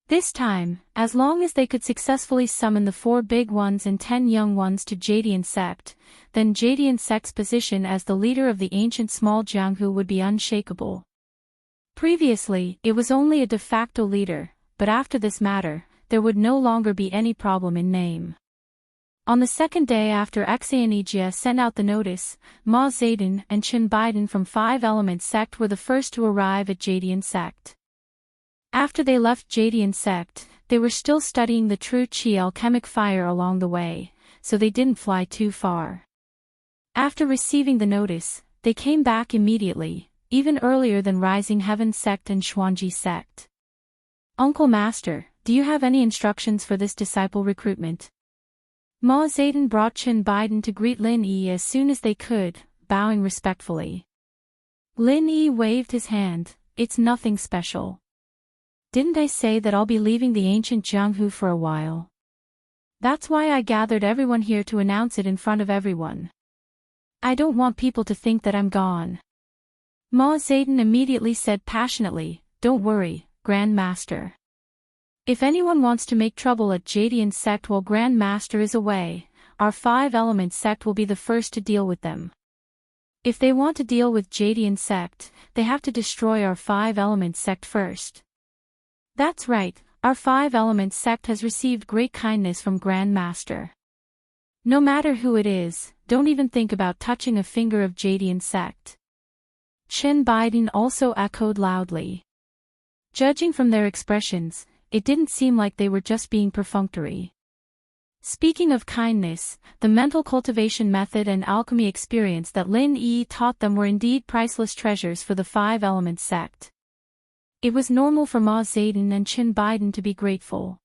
This time, as long as they could successfully summon the 4 big ones and 10 young ones to Jadian sect, then Jadian sect's position as the leader of the ancient small Jianghu would be unshakable. Previously, it was only a de facto leader, but after this matter, there would no longer be any problem in name. On the second day after Xan Yijie sent out the notice, Ma Zedong and Chen Biden from 5 Element sect were the first to arrive at Jadian sect. After they left Jadian sect, they were still studying the true Qi alchemic fire along the way, so they didn't fly too far. After receiving the notice, they came back immediately, even earlier than Rising Heaven sect and Xuanji sect. Uncle Master, do you have any instructions for this disciple recruitment? Ma Zedong brought Chen Biden to greet Lin Yi as soon as they could, bowing respectfully. Lin Yi waved his hand, it's nothing special. Didn't I say that I'll be leaving the ancient Jianghu for a while? That's why I gathered everyone here to announce it in front of everyone. I don't want people to think that I'm gone. Ma Zedong immediately said passionately, don't worry, Grand Master. If anyone wants to make trouble at Jadian sect while Grand Master is away, our 5 Element sect will be the first to deal with them. If they want to deal with Jadian sect, they have to destroy our 5 Element sect first. That's right, our 5 Element sect has received great kindness from Grand Master. No matter who it is, don't even think about touching a finger of Jadian sect. Chen Biden also echoed loudly. Judging from their expressions, it didn't seem like they were just being perfunctory. Speaking of kindness, the mental cultivation method and alchemy experience that Lin Yi taught them were indeed priceless treasures for the 5 Element sect. It was normal for Ma Zedong and Chen Biden to be grateful.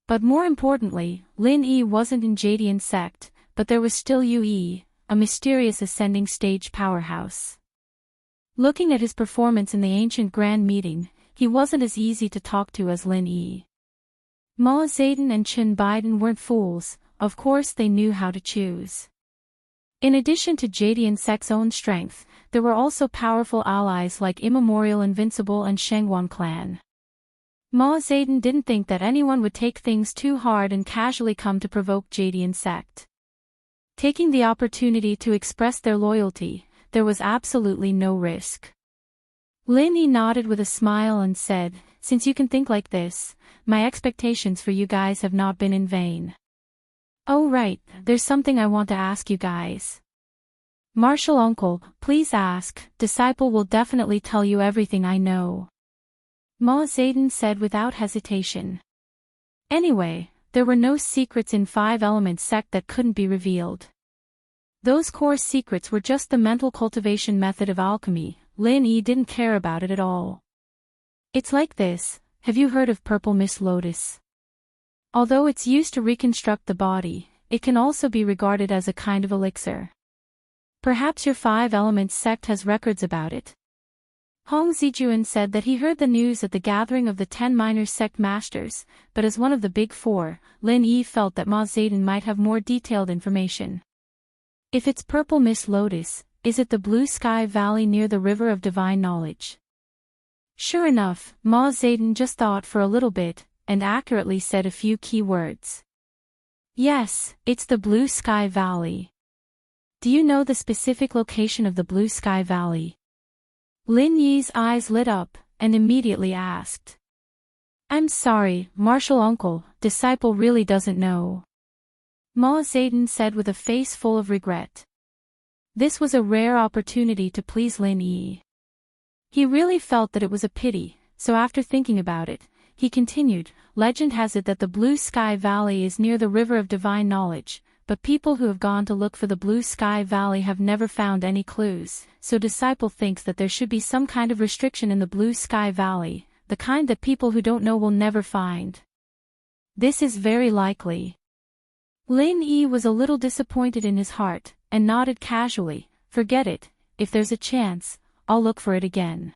But more importantly, Lin Yi wasn't in Jadian sect, but there was still Yu Yi, a mysterious ascending stage powerhouse. Looking at his performance in the ancient grand meeting, he wasn't as easy to talk to as Lin Yi. Ma Zedong and Chen Biden weren't fools, of course they knew how to choose. In addition to Jadian sect's own strength, there were also powerful allies like Immemorial Invincible and Shengguan clan. Ma Zedong didn't think that anyone would take things too hard and casually come to provoke Jadian sect. Taking the opportunity to express their loyalty, there was absolutely no risk. Lin Yi nodded with a smile and said, since you can think like this, my expectations for you guys have not been in vain. Oh right, there's something I want to ask you guys. Martial uncle, please ask, disciple will definitely tell you everything I know. Ma Zayden said without hesitation. Anyway, there were no secrets in Five Elements sect that couldn't be revealed. Those core secrets were just the mental cultivation method of alchemy. Lin Yi didn't care about it at all. It's like this, have you heard of purple mist lotus? Although it's used to reconstruct the body, it can also be regarded as a kind of elixir. Perhaps your Five Elements sect has records about it. Hong Zijuan said that he heard the news at the gathering of the 10 minor sect masters, but as one of the big four, Lin Yi felt that Ma Zayden might have more detailed information. If it's purple mist lotus, is it the blue sky valley near the river of divine knowledge? Sure enough, Ma Zayden just thought for a little bit, and accurately said a few key words. Yes, it's the blue sky valley. Do you know the specific location of the blue sky valley? Lin Yi's eyes lit up, and immediately asked. I'm sorry, martial uncle, disciple really doesn't know. Ma Zayden said with a face full of regret. This was a rare opportunity to please Lin Yi. He really felt that it was a pity, so after thinking about it, he continued, legend has it that the blue sky valley is near the river of divine knowledge, but people who have gone to look for the blue sky valley have never found any clues, so disciple thinks that there should be some kind of restriction in the blue sky valley, the kind that people who don't know will never find. This is very likely. Lin Yi was a little disappointed in his heart, and nodded casually, forget it, if there's a chance, I'll look for it again.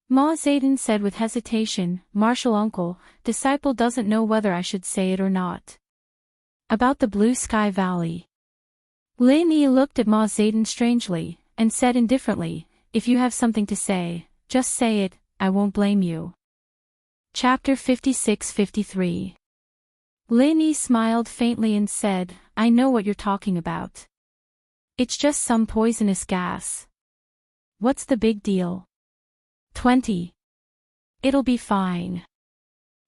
Ma Zayden said with hesitation, martial uncle, disciple doesn't know whether I should say it or not. About the blue sky valley. Lin Yi looked at Ma Zayden strangely, and said indifferently, if you have something to say, just say it, I won't blame you. Chapter 56-53. Lin Yi smiled faintly and said, I know what you're talking about. It's just some poisonous gas. What's the big deal? 20. It'll be fine.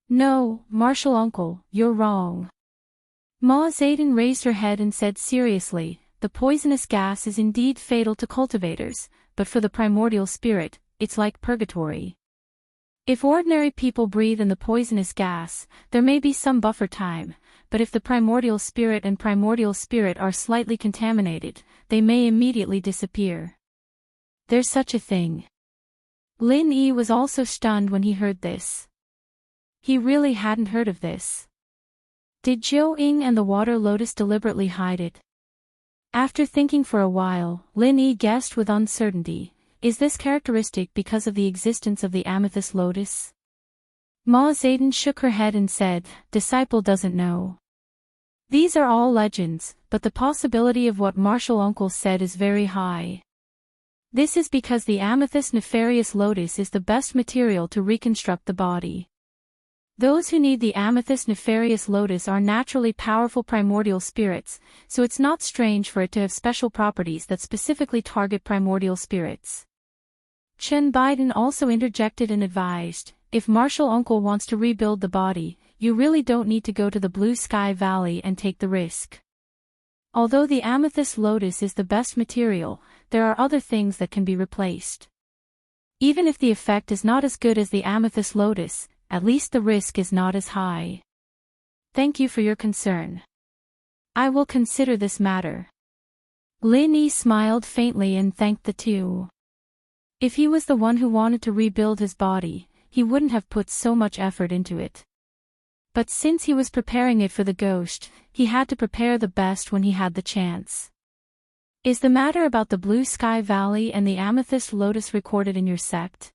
No, martial uncle, you're wrong. Ma Zayden raised her head and said seriously, the poisonous gas is indeed fatal to cultivators, but for the primordial spirit, it's like purgatory. If ordinary people breathe in the poisonous gas, there may be some buffer time, but if the primordial spirit and primordial spirit are slightly contaminated, they may immediately disappear. There's such a thing. Lin Yi was also stunned when he heard this. He really hadn't heard of this. Did Jiu Ying and the water lotus deliberately hide it? After thinking for a while, Lin Yi guessed with uncertainty, is this characteristic because of the existence of the amethyst lotus? Ma Zayden shook her head and said, disciple doesn't know. These are all legends, but the possibility of what martial uncle said is very high. This is because the amethyst nefarious lotus is the best material to reconstruct the body. Those who need the amethyst nefarious lotus are naturally powerful primordial spirits, so it's not strange for it to have special properties that specifically target primordial spirits. Chen Biden also interjected and advised, if martial uncle wants to rebuild the body, you really don't need to go to the blue sky valley and take the risk. Although the amethyst lotus is the best material, there are other things that can be replaced. Even if the effect is not as good as the amethyst lotus, at least the risk is not as high. Thank you for your concern. I will consider this matter. Lin Yi smiled faintly and thanked the two. If he was the one who wanted to rebuild his body, he wouldn't have put so much effort into it. But since he was preparing it for the ghost, he had to prepare the best when he had the chance. Is the matter about the blue sky valley and the amethyst lotus recorded in your sect?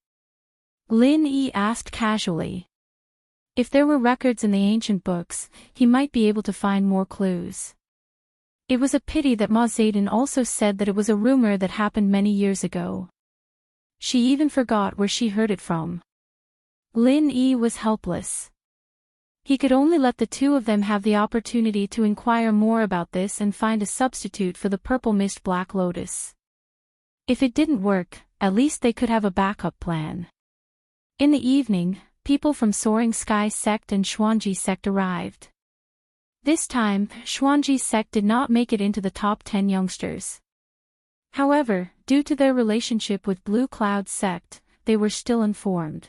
Lin Yi asked casually. If there were records in the ancient books, he might be able to find more clues. It was a pity that Ma Zayden also said that it was a rumor that happened many years ago. She even forgot where she heard it from. Lin Yi was helpless. He could only let the two of them have the opportunity to inquire more about this and find a substitute for the purple mist black lotus. If it didn't work, at least they could have a backup plan. In the evening, people from Soaring Sky sect and Xuanji sect arrived. This time, Xuanji's sect did not make it into the top 10 youngsters. However, due to their relationship with Blue Cloud's sect, they were still informed.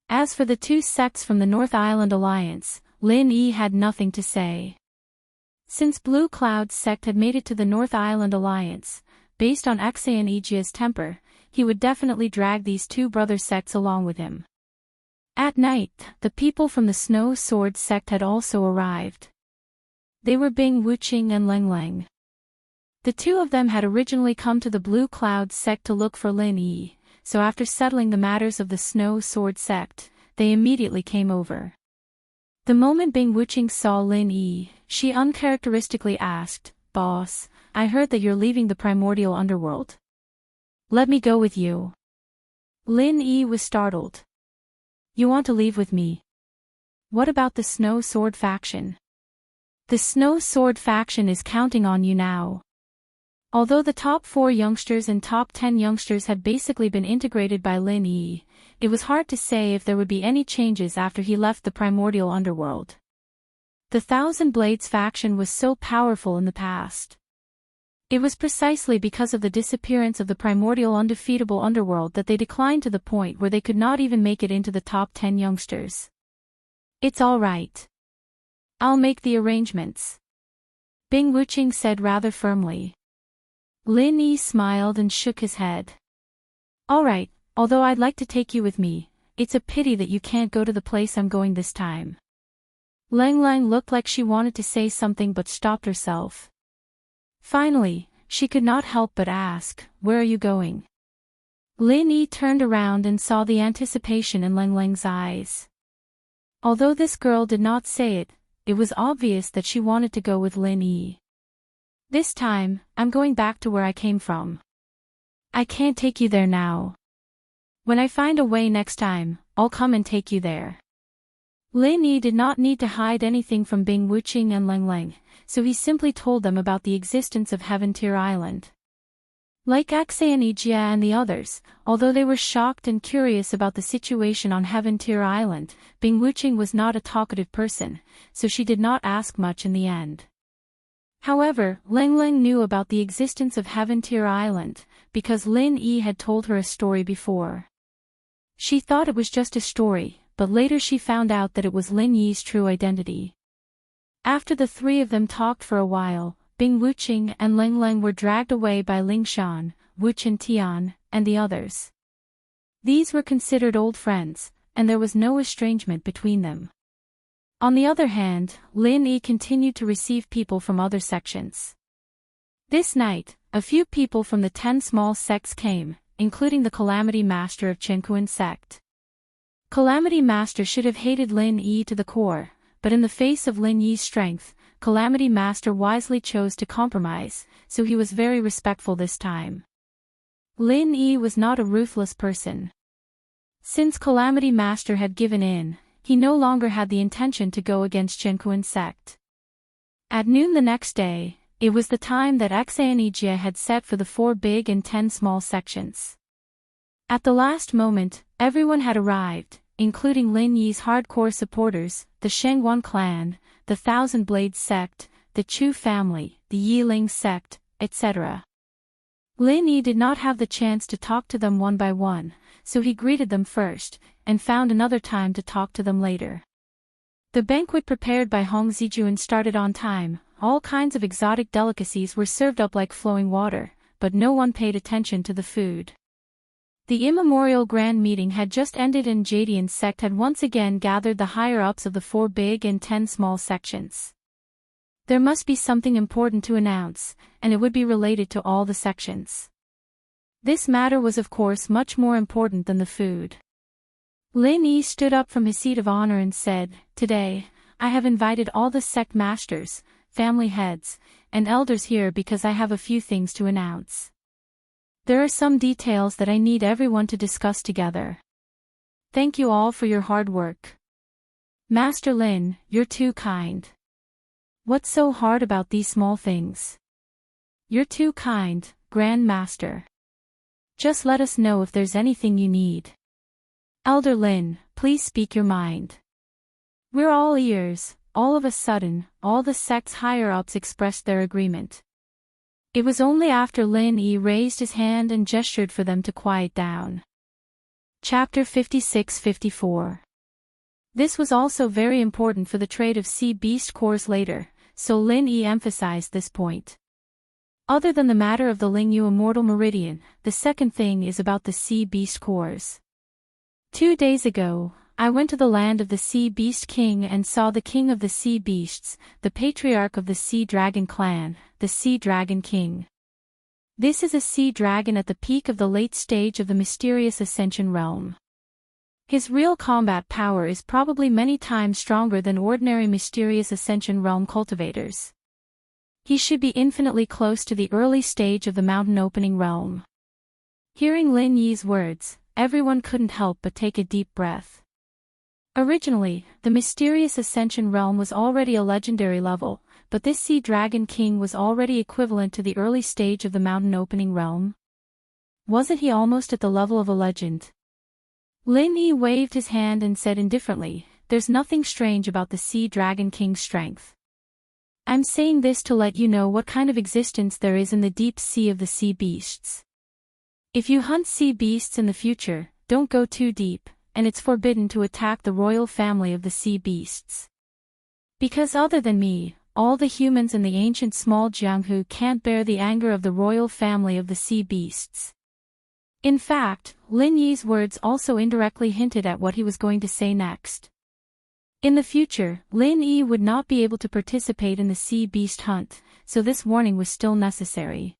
As for the two sects from the North Island Alliance, Lin Yi had nothing to say. Since Blue Cloud's sect had made it to the North Island Alliance, based on Ejia's temper, he would definitely drag these two brother sects along with him. At night, the people from the Snow Sword sect had also arrived. They were Bing Wuqing and Leng Leng. The two of them had originally come to the Blue Cloud sect to look for Lin Yi, so after settling the matters of the Snow Sword sect, they immediately came over. The moment Bing Wuqing saw Lin Yi, she uncharacteristically asked, "Boss, I heard that you're leaving the primordial underworld. Let me go with you." Lin Yi was startled. "You want to leave with me? What about the Snow Sword faction?" "The Snow Sword faction is counting on you now." Although the top 4 youngsters and top 10 youngsters had basically been integrated by Lin Yi, it was hard to say if there would be any changes after he left the primordial underworld. The Thousand Blades faction was so powerful in the past. It was precisely because of the disappearance of the primordial undefeatable underworld that they declined to the point where they could not even make it into the top 10 youngsters. "It's all right. I'll make the arrangements," Bing Wuqing said rather firmly. Lin Yi smiled and shook his head. "All right, although I'd like to take you with me, it's a pity that you can't go to the place I'm going this time." Leng Leng looked like she wanted to say something but stopped herself. Finally, she could not help but ask, "Where are you going?" Lin Yi turned around and saw the anticipation in Leng Leng's eyes. Although this girl did not say it, it was obvious that she wanted to go with Lin Yi. "This time, I'm going back to where I came from. I can't take you there now. When I find a way next time, I'll come and take you there." Lin Yi did not need to hide anything from Bing Wuqing and Leng Leng, so he simply told them about the existence of Heaven Tier Island. Like Ejia and the others, although they were shocked and curious about the situation on Heaven Tier Island, Bing Wuqing was not a talkative person, so she did not ask much in the end. However, Leng Leng knew about the existence of Heaven Tier Island, because Lin Yi had told her a story before. She thought it was just a story, but later she found out that it was Lin Yi's true identity. After the three of them talked for a while, Bing Wuqing and Leng Leng were dragged away by Ling Shan, Wu Tian, and the others. These were considered old friends, and there was no estrangement between them. On the other hand, Lin Yi continued to receive people from other sections. This night, a few people from the 10 small sects came, including the Calamity Master of Chenkuan sect. Calamity Master should have hated Lin Yi to the core, but in the face of Lin Yi's strength, Calamity Master wisely chose to compromise, so he was very respectful this time. Lin Yi was not a ruthless person. Since Calamity Master had given in, he no longer had the intention to go against Chenkuan sect. At noon the next day, it was the time that Ejia had set for the 4 big and 10 small sections. At the last moment, everyone had arrived, including Lin Yi's hardcore supporters, the Shengwan clan, the Thousand Blades sect, the Chu family, the Yiling sect, etc. Lin Yi did not have the chance to talk to them one by one, so he greeted them first, and found another time to talk to them later. The banquet prepared by Hong Zijuan started on time. All kinds of exotic delicacies were served up like flowing water, but no one paid attention to the food. The immemorial grand meeting had just ended and Jadian's sect had once again gathered the higher-ups of the 4 big and 10 small sections. There must be something important to announce, and it would be related to all the sections. This matter was of course much more important than the food. Lin Yi stood up from his seat of honor and said, "Today, I have invited all the sect masters, family heads, and elders here because I have a few things to announce. There are some details that I need everyone to discuss together. Thank you all for your hard work. Master Lin, you're too kind. What's so hard about these small things? You're too kind, Grand Master. Just let us know if there's anything you need. Elder Lin, please speak your mind. We're all ears," all of a sudden, all the sect's higher-ups expressed their agreement. It was only after Lin Yi raised his hand and gestured for them to quiet down. Chapter 56-54. This was also very important for the trade of sea beast cores later, so Lin Yi emphasized this point. Other than the matter of the Lingyu Immortal Meridian, the second thing is about the sea beast cores. 2 days ago, I went to the land of the Sea Beast King and saw the king of the sea beasts, the patriarch of the Sea Dragon clan, the Sea Dragon King. This is a sea dragon at the peak of the late stage of the mysterious Ascension realm. His real combat power is probably many times stronger than ordinary mysterious Ascension realm cultivators. He should be infinitely close to the early stage of the mountain opening realm. Hearing Lin Yi's words, everyone couldn't help but take a deep breath. Originally, the mysterious Ascension realm was already a legendary level, but this Sea Dragon King was already equivalent to the early stage of the mountain opening realm. Wasn't he almost at the level of a legend? Lin Yi waved his hand and said indifferently, "There's nothing strange about the Sea Dragon King's strength. I'm saying this to let you know what kind of existence there is in the deep sea of the sea beasts. If you hunt sea beasts in the future, don't go too deep, and it's forbidden to attack the royal family of the sea beasts. Because other than me, all the humans in the ancient small Jianghu can't bear the anger of the royal family of the sea beasts." In fact, Lin Yi's words also indirectly hinted at what he was going to say next. In the future, Lin Yi would not be able to participate in the sea beast hunt, so this warning was still necessary.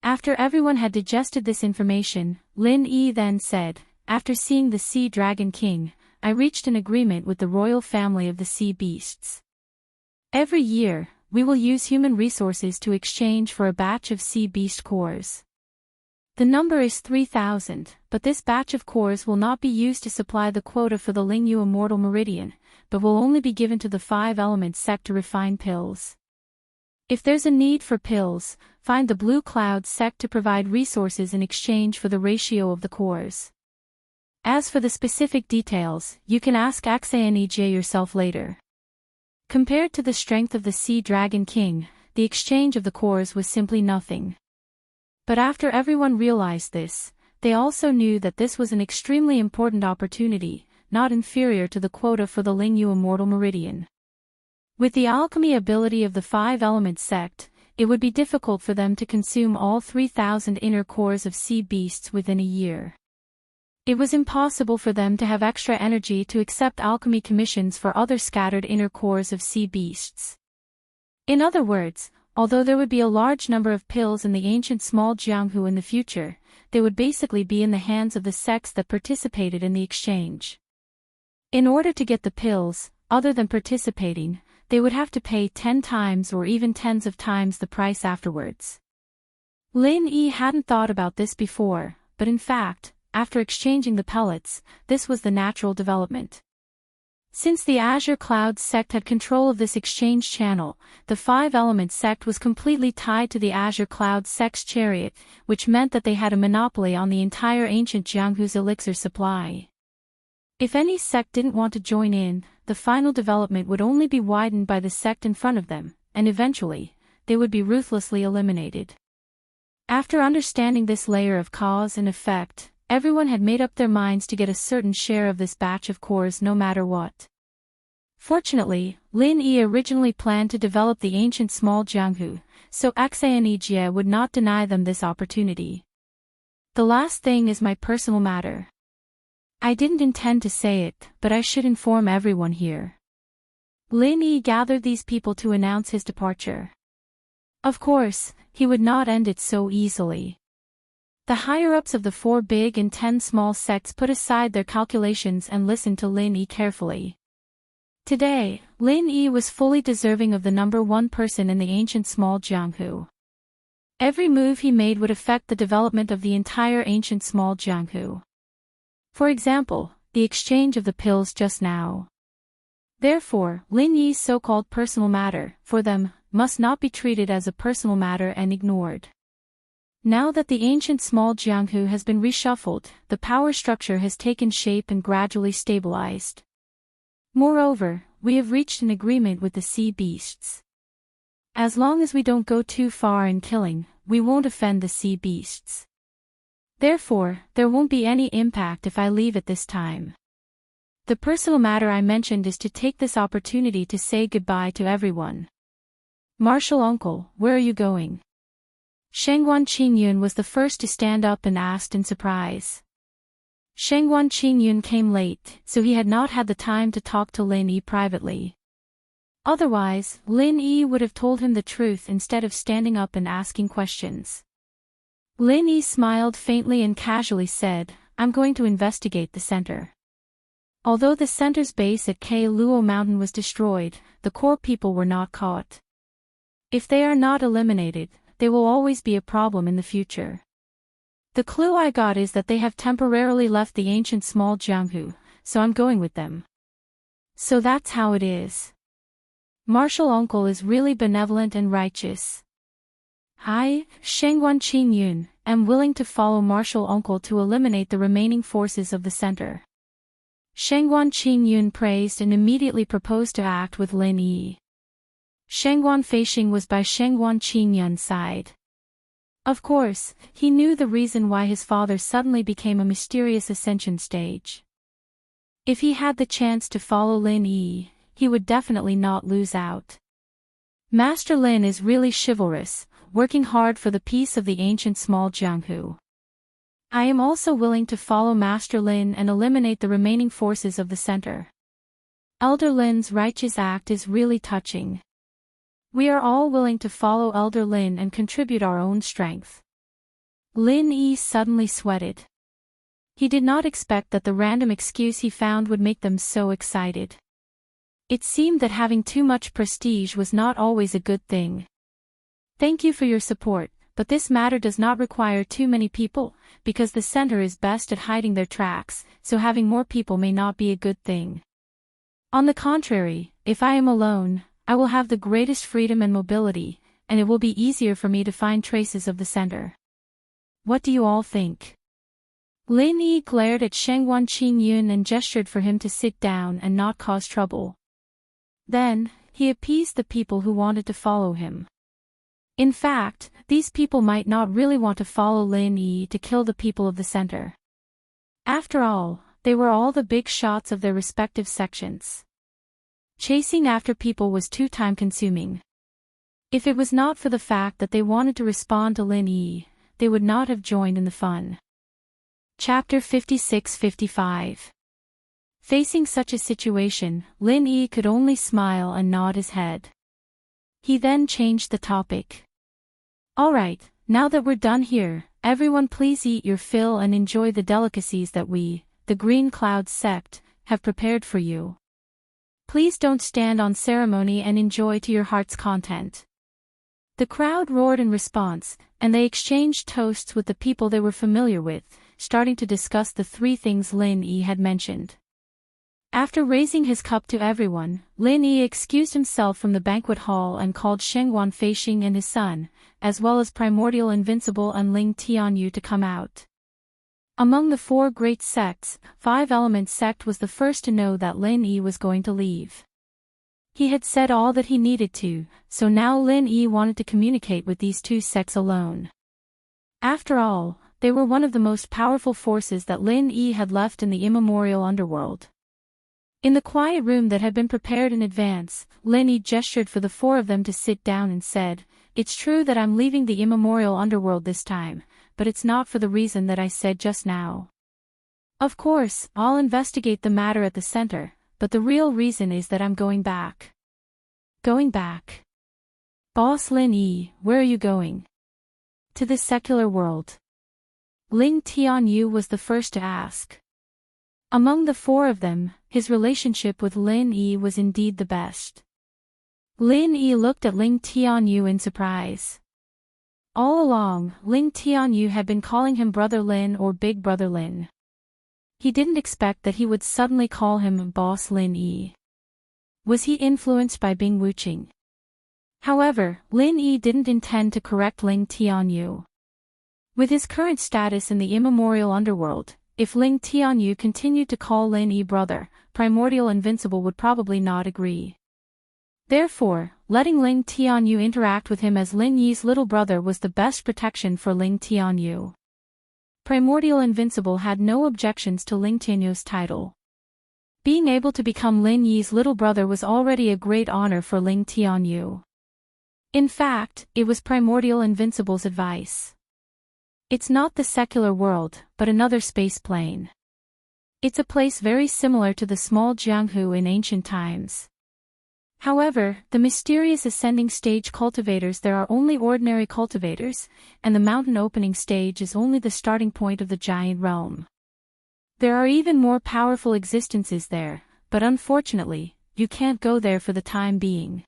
After everyone had digested this information, Lin Yi then said, "After seeing the Sea Dragon King, I reached an agreement with the royal family of the sea beasts. Every year, we will use human resources to exchange for a batch of sea beast cores. The number is 3,000, but this batch of cores will not be used to supply the quota for the Lingyu Immortal Meridian, but will only be given to the 5-element sect to refine pills. If there's a need for pills, find the Blue Cloud sect to provide resources in exchange for the ratio of the cores. As for the specific details, you can ask Enrich yourself later." Compared to the strength of the Sea Dragon King, the exchange of the cores was simply nothing. But after everyone realized this, they also knew that this was an extremely important opportunity, not inferior to the quota for the Lingyu Immortal Meridian. With the alchemy ability of the 5-element sect, it would be difficult for them to consume all 3,000 inner cores of sea beasts within a year. It was impossible for them to have extra energy to accept alchemy commissions for other scattered inner cores of sea beasts. In other words, although there would be a large number of pills in the ancient small Jianghu in the future, they would basically be in the hands of the sects that participated in the exchange. In order to get the pills, other than participating, they would have to pay 10 times or even tens of times the price afterwards. Lin Yi hadn't thought about this before, but in fact, after exchanging the pellets, this was the natural development. Since the Azure Cloud sect had control of this exchange channel, the 5-element sect was completely tied to the Azure Cloud sect's chariot, which meant that they had a monopoly on the entire ancient Jianghu's elixir supply. If any sect didn't want to join in, the final development would only be widened by the sect in front of them, and eventually, they would be ruthlessly eliminated. After understanding this layer of cause and effect, everyone had made up their minds to get a certain share of this batch of cores no matter what. Fortunately, Lin Yi originally planned to develop the ancient small Jianghu, so Enrich would not deny them this opportunity. "The last thing is my personal matter. I didn't intend to say it, but I should inform everyone here." Lin Yi gathered these people to announce his departure. Of course, he would not end it so easily. The higher-ups of the 4 big and 10 small sects put aside their calculations and listened to Lin Yi carefully. Today, Lin Yi was fully deserving of the number 1 person in the ancient small Jianghu. Every move he made would affect the development of the entire ancient small Jianghu. For example, the exchange of the pills just now. Therefore, Lin Yi's so-called personal matter, for them, must not be treated as a personal matter and ignored. Now that the ancient small Jianghu has been reshuffled, the power structure has taken shape and gradually stabilized. Moreover, we have reached an agreement with the sea beasts. As long as we don't go too far in killing, we won't offend the sea beasts. Therefore, there won't be any impact if I leave at this time. The personal matter I mentioned is to take this opportunity to say goodbye to everyone. Martial uncle, where are you going? Shengguan Qingyun was the first to stand up and asked in surprise. Shengguan Qingyun came late, so he had not had the time to talk to Lin Yi privately. Otherwise, Lin Yi would have told him the truth instead of standing up and asking questions. Lin Yi smiled faintly and casually said, I'm going to investigate the center. Although the center's base at K Luo Mountain was destroyed, the core people were not caught. If they are not eliminated, they will always be a problem in the future. The clue I got is that they have temporarily left the ancient small Jianghu, so I'm going with them. So that's how it is. Martial uncle is really benevolent and righteous. I, Shengguan Qingyun, am willing to follow martial uncle to eliminate the remaining forces of the center. Shengguan Qingyun praised and immediately proposed to act with Lin Yi. Shengguan Feixing was by Shengguan Qingyun's side. Of course, he knew the reason why his father suddenly became a mysterious ascension stage. If he had the chance to follow Lin Yi, he would definitely not lose out. Master Lin is really chivalrous, working hard for the peace of the ancient small Jianghu. I am also willing to follow Master Lin and eliminate the remaining forces of the center. Elder Lin's righteous act is really touching. We are all willing to follow Elder Lin and contribute our own strength. Lin Yi suddenly sweated. He did not expect that the random excuse he found would make them so excited. It seemed that having too much prestige was not always a good thing. Thank you for your support, but this matter does not require too many people, because the center is best at hiding their tracks, so having more people may not be a good thing. On the contrary, if I am alone, I will have the greatest freedom and mobility, and it will be easier for me to find traces of the center. What do you all think? Lin Yi glared at Shengguan Qingyun and gestured for him to sit down and not cause trouble. Then, he appeased the people who wanted to follow him. In fact, these people might not really want to follow Lin Yi to kill the people of the center. After all, they were all the big shots of their respective sections. Chasing after people was too time-consuming. If it was not for the fact that they wanted to respond to Lin Yi, they would not have joined in the fun. Chapter 56-55. Facing such a situation, Lin Yi could only smile and nod his head. He then changed the topic. Alright, now that we're done here, everyone please eat your fill and enjoy the delicacies that we, the Green Cloud sect, have prepared for you. Please don't stand on ceremony and enjoy to your heart's content. The crowd roared in response, and they exchanged toasts with the people they were familiar with, starting to discuss the three things Lin Yi had mentioned. After raising his cup to everyone, Lin Yi excused himself from the banquet hall and called Shengguan Feixing and his son, as well as Primordial Invincible and Ling Tianyu to come out. Among the four great sects, Five Elements sect was the first to know that Lin Yi was going to leave. He had said all that he needed to, so now Lin Yi wanted to communicate with these two sects alone. After all, they were one of the most powerful forces that Lin Yi had left in the immemorial underworld. In the quiet room that had been prepared in advance, Lin Yi gestured for the four of them to sit down and said, "It's true that I'm leaving the immemorial underworld this time, but it's not for the reason that I said just now. Of course, I'll investigate the matter at the center, but the real reason is that I'm going back." Going back? Boss Lin Yi, where are you going? To the secular world. Ling Tianyu was the first to ask. Among the four of them, his relationship with Lin Yi was indeed the best. Lin Yi looked at Ling Tianyu in surprise. All along, Ling Tianyu had been calling him Brother Lin or Big Brother Lin. He didn't expect that he would suddenly call him Boss Lin Yi. Was he influenced by Bing Wuqing? However, Lin Yi didn't intend to correct Ling Tianyu. With his current status in the immemorial underworld, if Ling Tianyu continued to call Lin Yi brother, Primordial Invincible would probably not agree. Therefore, letting Ling Tianyu interact with him as Lin Yi's little brother was the best protection for Ling Tianyu. Primordial Invincible had no objections to Ling Tianyu's title. Being able to become Lin Yi's little brother was already a great honor for Ling Tianyu. In fact, it was Primordial Invincible's advice. It's not the secular world, but another space plane. It's a place very similar to the small Jianghu in ancient times. However, the mysterious ascending stage cultivators, there are only ordinary cultivators, and the mountain opening stage is only the starting point of the giant realm. There are even more powerful existences there, but unfortunately, you can't go there for the time being.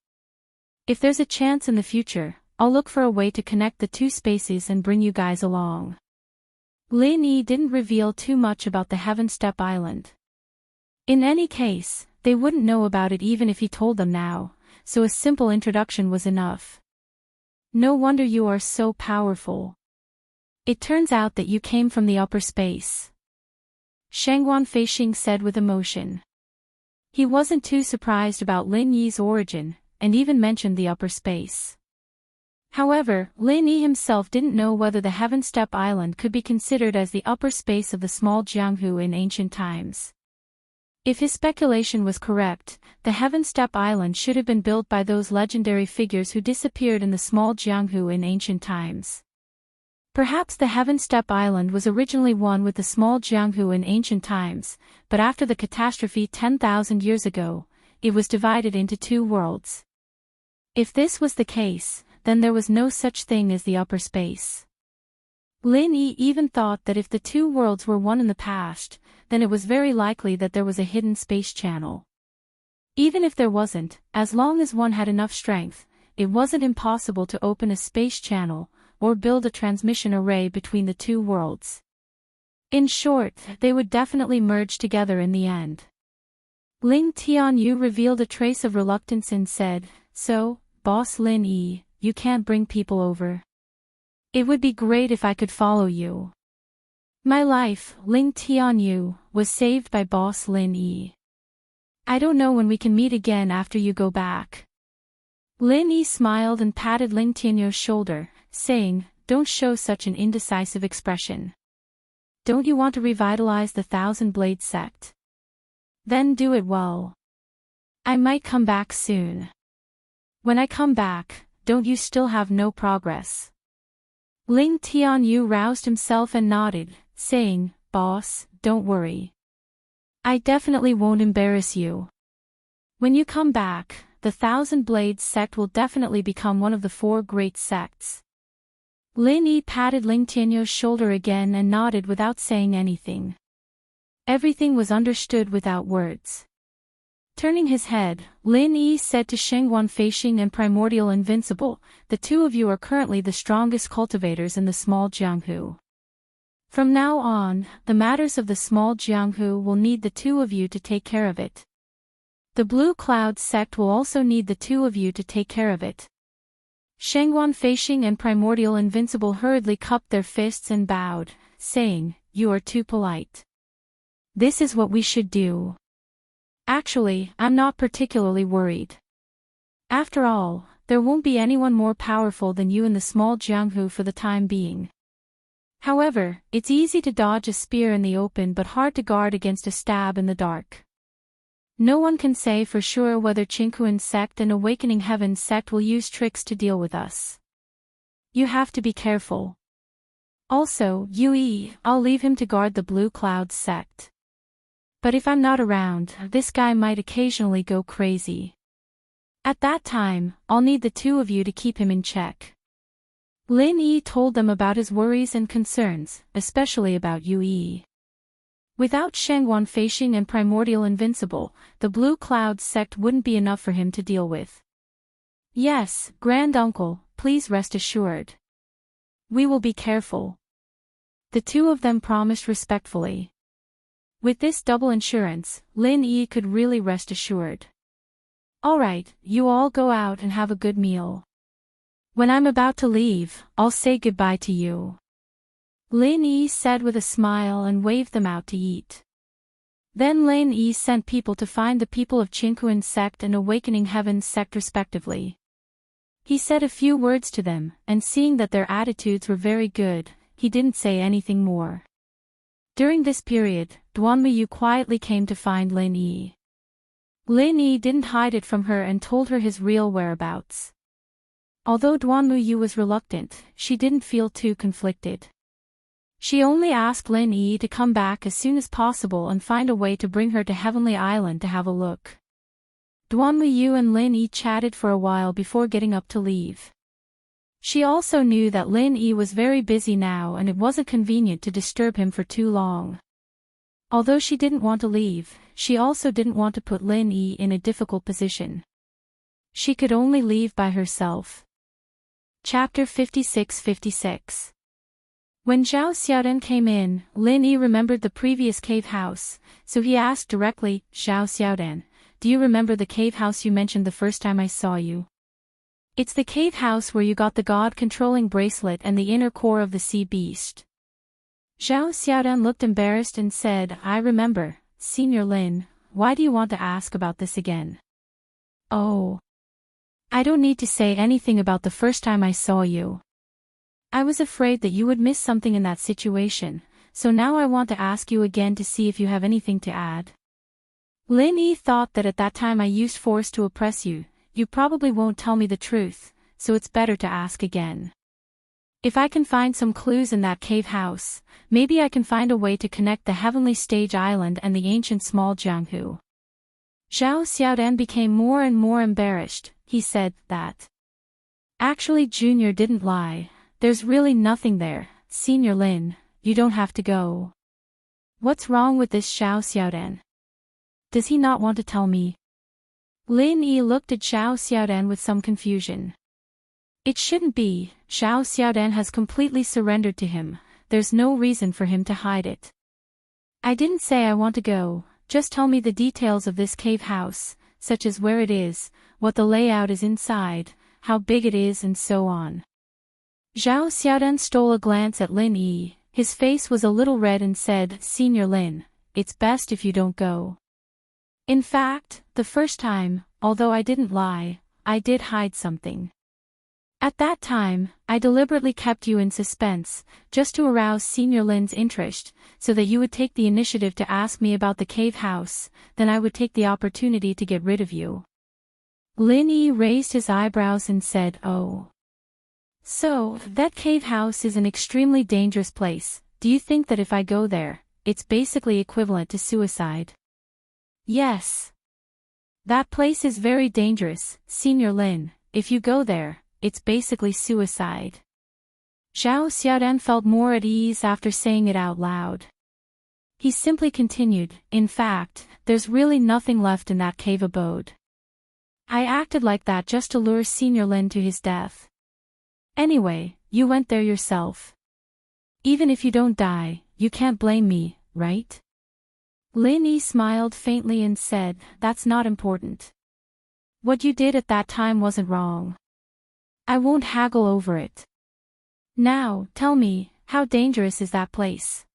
If there's a chance in the future, I'll look for a way to connect the two spaces and bring you guys along. Lin Yi didn't reveal too much about the Heaven Step Island. In any case, they wouldn't know about it even if he told them now, so a simple introduction was enough. No wonder you are so powerful. It turns out that you came from the upper space. Shangguan Feixing said with emotion. He wasn't too surprised about Lin Yi's origin, and even mentioned the upper space. However, Lin Yi himself didn't know whether the Heaven Step Island could be considered as the upper space of the small Jianghu in ancient times. If his speculation was correct, the Heaven Step Island should have been built by those legendary figures who disappeared in the small Jianghu in ancient times. Perhaps the Heaven Step Island was originally one with the small Jianghu in ancient times, but after the catastrophe 10,000 years ago, it was divided into two worlds. If this was the case, then there was no such thing as the upper space. Lin Yi even thought that if the two worlds were one in the past, then it was very likely that there was a hidden space channel. Even if there wasn't, as long as one had enough strength, it wasn't impossible to open a space channel, or build a transmission array between the two worlds. In short, they would definitely merge together in the end. Ling Tianyu revealed a trace of reluctance and said, "So, Boss Lin Yi, you can't bring people over? It would be great if I could follow you." My life, Ling Tianyu, was saved by Boss Lin Yi. I don't know when we can meet again after you go back. Lin Yi smiled and patted Ling Tianyu's shoulder, saying, "Don't show such an indecisive expression. Don't you want to revitalize the Thousand Blade sect? Then do it well. I might come back soon. When I come back, don't you still have no progress?" Ling Tianyu roused himself and nodded, saying, "Boss, don't worry. I definitely won't embarrass you. When you come back, the Thousand Blades sect will definitely become one of the four great sects." Lin Yi patted Ling Tianyu's shoulder again and nodded without saying anything. Everything was understood without words. Turning his head, Lin Yi said to Shangguan Feixing and Primordial Invincible, "The two of you are currently the strongest cultivators in the small Jianghu. From now on, the matters of the small Jianghu will need the two of you to take care of it. The Blue Cloud sect will also need the two of you to take care of it." Shangguan Feixing and Primordial Invincible hurriedly cupped their fists and bowed, saying, "You are too polite. This is what we should do. Actually, I'm not particularly worried. After all, there won't be anyone more powerful than you in the small Jianghu for the time being. However, it's easy to dodge a spear in the open but hard to guard against a stab in the dark. No one can say for sure whether Qinghuan sect and Awakening Heaven sect will use tricks to deal with us. You have to be careful. Also, Yui, I'll leave him to guard the Blue Cloud sect. But if I'm not around, this guy might occasionally go crazy. At that time, I'll need the two of you to keep him in check." Lin Yi told them about his worries and concerns, especially about Yui. Without Shangguan Feixing and Primordial Invincible, the Blue Cloud sect wouldn't be enough for him to deal with. "Yes, Grand Uncle, please rest assured. We will be careful." The two of them promised respectfully. With this double insurance, Lin Yi could really rest assured. "Alright, you all go out and have a good meal. When I'm about to leave, I'll say goodbye to you." Lin Yi said with a smile and waved them out to eat. Then Lin Yi sent people to find the people of Qingquan sect and Awakening Heavens sect respectively. He said a few words to them, and seeing that their attitudes were very good, he didn't say anything more. During this period, Duanmuyu quietly came to find Lin Yi. Lin Yi didn't hide it from her and told her his real whereabouts. Although Duanmuyu was reluctant, she didn't feel too conflicted. She only asked Lin Yi to come back as soon as possible and find a way to bring her to Heavenly Island to have a look. Duanmuyu and Lin Yi chatted for a while before getting up to leave. She also knew that Lin Yi was very busy now and it wasn't convenient to disturb him for too long. Although she didn't want to leave, she also didn't want to put Lin Yi in a difficult position. She could only leave by herself. Chapter 56-56. When Zhao Xiaodan came in, Lin Yi remembered the previous cave house, so he asked directly, "Zhao Xiaodan, do you remember the cave house you mentioned the first time I saw you?" "It's the cave house where you got the god-controlling bracelet and the inner core of the sea beast." Zhao Xiaodan looked embarrassed and said, "I remember, Senior Lin, why do you want to ask about this again?" "Oh. I don't need to say anything about the first time I saw you. I was afraid that you would miss something in that situation, so now I want to ask you again to see if you have anything to add." Lin Yi thought that at that time I used force to oppress you, you probably won't tell me the truth, so it's better to ask again. If I can find some clues in that cave house, maybe I can find a way to connect the Heavenly Stage Island and the ancient small Jianghu. Zhao Xiaodan became more and more embarrassed. He said that. "Actually, Junior didn't lie. There's really nothing there, Senior Lin, you don't have to go." "What's wrong with this Zhao Xiaodan? Does he not want to tell me?" Lin Yi looked at Zhao Xiaodan with some confusion. "It shouldn't be, Zhao Xiaodan has completely surrendered to him, there's no reason for him to hide it." "I didn't say I want to go, just tell me the details of this cave house, such as where it is, what the layout is inside, how big it is and so on." Zhao Xiaodan stole a glance at Lin Yi, his face was a little red and said, "Senior Lin, it's best if you don't go. In fact, the first time, although I didn't lie, I did hide something. At that time, I deliberately kept you in suspense, just to arouse Senior Lin's interest, so that you would take the initiative to ask me about the cave house, then I would take the opportunity to get rid of you." Lin Yi raised his eyebrows and said, "Oh. So, that cave house is an extremely dangerous place. Do you think that if I go there, it's basically equivalent to suicide?" "Yes. That place is very dangerous, Senior Lin. If you go there, it's basically suicide." Zhao Xiaodan felt more at ease after saying it out loud. He simply continued, "In fact, there's really nothing left in that cave abode. I acted like that just to lure Senior Lin to his death. Anyway, you went there yourself. Even if you don't die, you can't blame me, right?" Lin Yi smiled faintly and said, "That's not important. What you did at that time wasn't wrong. I won't haggle over it. Now, tell me, how dangerous is that place?"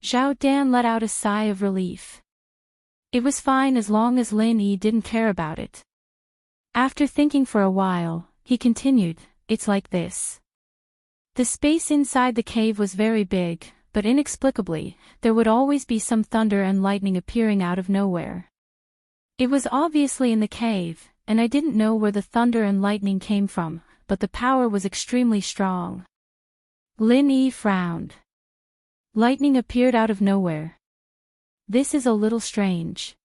Zhao Dan let out a sigh of relief. It was fine as long as Lin Yi didn't care about it. After thinking for a while, he continued, "It's like this. The space inside the cave was very big, but inexplicably, there would always be some thunder and lightning appearing out of nowhere. It was obviously in the cave, and I didn't know where the thunder and lightning came from, but the power was extremely strong." Lin Yi frowned. Lightning appeared out of nowhere. This is a little strange.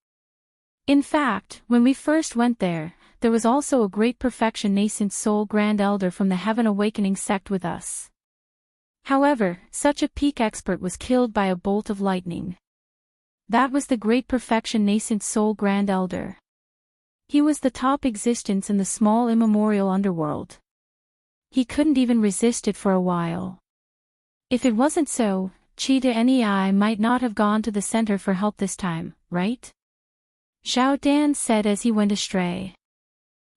In fact, when we first went there was also a great perfection nascent soul grand elder from the Heaven Awakening sect with us. However, such a peak expert was killed by a bolt of lightning. That was the great perfection nascent soul grand elder. He was the top existence in the small immemorial underworld. He couldn't even resist it for a while. If it wasn't so, Cheetah Nei might not have gone to the center for help this time, right? Zhao Dan said as he went astray.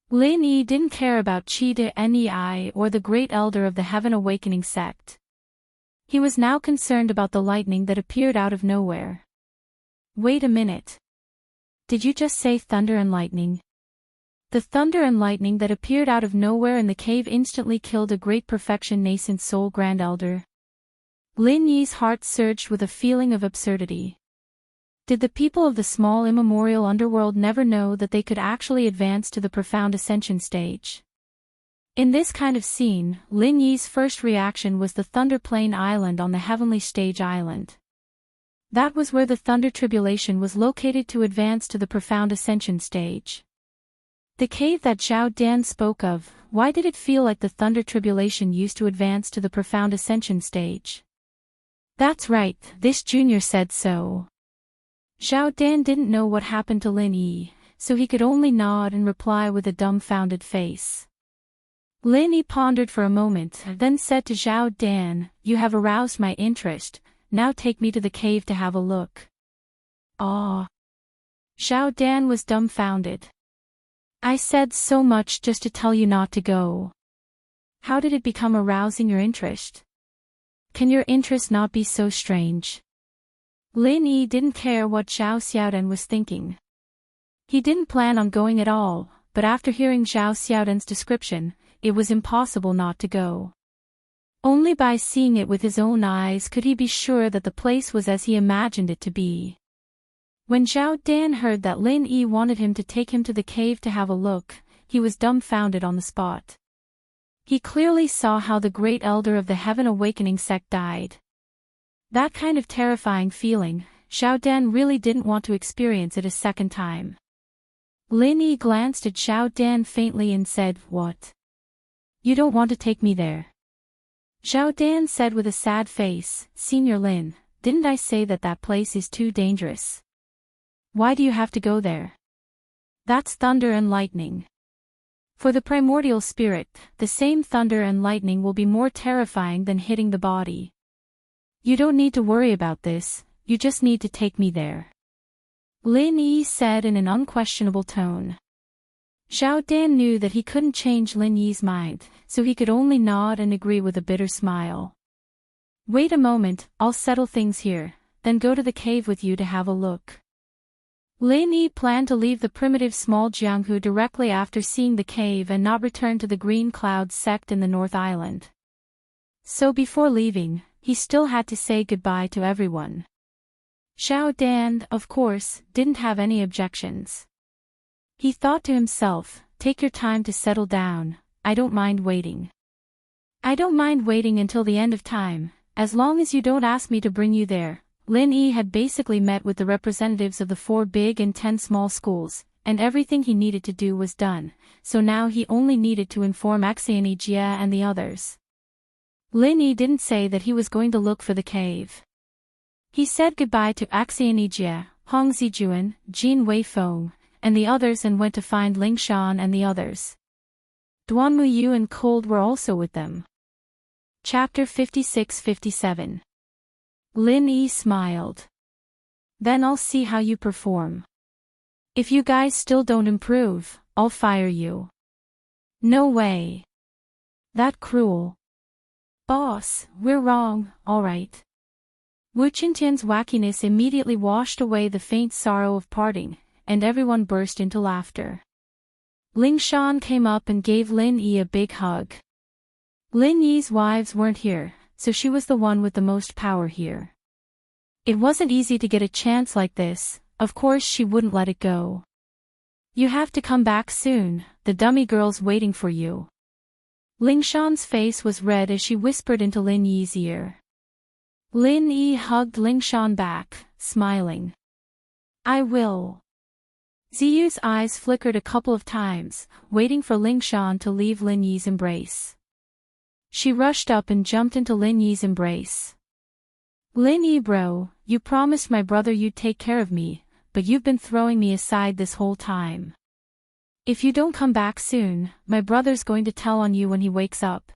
Lin Yi didn't care about Cheetah Nei or the great elder of the Heaven Awakening sect. He was now concerned about the lightning that appeared out of nowhere. Wait a minute. Did you just say thunder and lightning? The thunder and lightning that appeared out of nowhere in the cave instantly killed a great perfection nascent soul Grand Elder. Lin Yi's heart surged with a feeling of absurdity. Did the people of the small immemorial underworld never know that they could actually advance to the profound ascension stage? In this kind of scene, Lin Yi's first reaction was the Thunder Plain Island on the Heavenly Stage Island. That was where the Thunder Tribulation was located to advance to the profound ascension stage. The cave that Zhao Dan spoke of, why did it feel like the Thunder Tribulation used to advance to the profound ascension stage? That's right, this junior said so. Zhao Dan didn't know what happened to Lin Yi, so he could only nod and reply with a dumbfounded face. Lin Yi pondered for a moment, then said to Zhao Dan, "You have aroused my interest, now take me to the cave to have a look." Ah. Zhao Dan was dumbfounded. I said so much just to tell you not to go. How did it become arousing your interest? Can your interest not be so strange? Lin Yi didn't care what Zhao Xiaodan was thinking. He didn't plan on going at all, but after hearing Zhao Xiaodan's description, it was impossible not to go. Only by seeing it with his own eyes could he be sure that the place was as he imagined it to be. When Zhao Dan heard that Lin Yi wanted him to take him to the cave to have a look, he was dumbfounded on the spot. He clearly saw how the great elder of the Heaven Awakening sect died. That kind of terrifying feeling, Zhao Dan really didn't want to experience it a second time. Lin Yi glanced at Zhao Dan faintly and said, "What? You don't want to take me there?" Zhao Dan said with a sad face, "Senior Lin, didn't I say that that place is too dangerous? Why do you have to go there? That's thunder and lightning. For the primordial spirit, the same thunder and lightning will be more terrifying than hitting the body. You don't need to worry about this, you just need to take me there," Lin Yi said in an unquestionable tone. Zhao Dan knew that he couldn't change Lin Yi's mind, so he could only nod and agree with a bitter smile. "Wait a moment, I'll settle things here, then go to the cave with you to have a look." Lin Yi planned to leave the primitive small Jianghu directly after seeing the cave and not return to the Green Cloud sect in the North Island. So before leaving, he still had to say goodbye to everyone. Zhao Dan, of course, didn't have any objections. He thought to himself, "Take your time to settle down, I don't mind waiting. I don't mind waiting until the end of time, as long as you don't ask me to bring you there." Lin Yi had basically met with the representatives of the 4 big and 10 small schools, and everything he needed to do was done, so now he only needed to inform Axiani Jia and the others. Lin Yi didn't say that he was going to look for the cave. He said goodbye to Axiani Jia, Hong Zijuan, Jin Weifeng, and the others and went to find Ling Shan and the others. Duanmu Yu and Cold were also with them. Chapter 56-57. Lin Yi smiled. "Then I'll see how you perform. If you guys still don't improve, I'll fire you." "No way. That cruel." "Boss, we're wrong, alright." Wu Qintian's wackiness immediately washed away the faint sorrow of parting, and everyone burst into laughter. Ling Shan came up and gave Lin Yi a big hug. Lin Yi's wives weren't here, so she was the one with the most power here. It wasn't easy to get a chance like this, of course she wouldn't let it go. "You have to come back soon, the dummy girl's waiting for you." Ling Shan's face was red as she whispered into Lin Yi's ear. Lin Yi hugged Ling Shan back, smiling. "I will." Ziyu's eyes flickered a couple of times, waiting for Ling Shan to leave Lin Yi's embrace. She rushed up and jumped into Lin Yi's embrace. "Lin Yi bro, you promised my brother you'd take care of me, but you've been throwing me aside this whole time. If you don't come back soon, my brother's going to tell on you when he wakes up."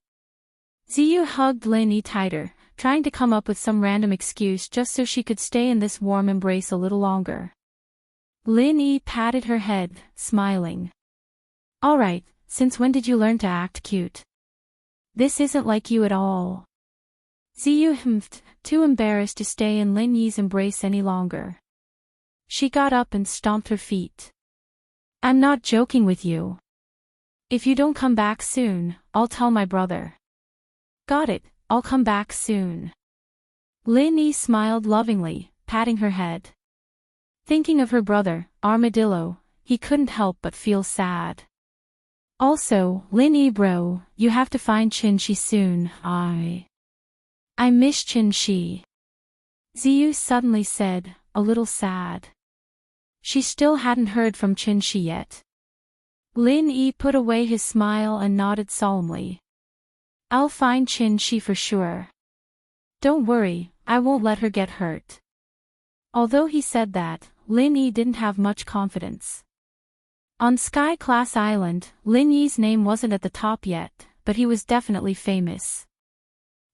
Ziyu hugged Lin Yi tighter, trying to come up with some random excuse just so she could stay in this warm embrace a little longer. Lin Yi patted her head, smiling. "Alright, since when did you learn to act cute? This isn't like you at all." Ziyu humphed, too embarrassed to stay in Lin Yi's embrace any longer. She got up and stomped her feet. I'm not joking with you. If you don't come back soon, I'll tell my brother. Got it, I'll come back soon. Lin Yi smiled lovingly, patting her head. Thinking of her brother, Armadillo, he couldn't help but feel sad. Also, Lin Yi bro, you have to find Qin Shi soon. I miss Qin Shi. Ziyu suddenly said, a little sad. She still hadn't heard from Qin Shi yet. Lin Yi put away his smile and nodded solemnly. I'll find Qin Shi for sure. Don't worry, I won't let her get hurt. Although he said that, Lin Yi didn't have much confidence. On Sky Class Island, Lin Yi's name wasn't at the top yet, but he was definitely famous.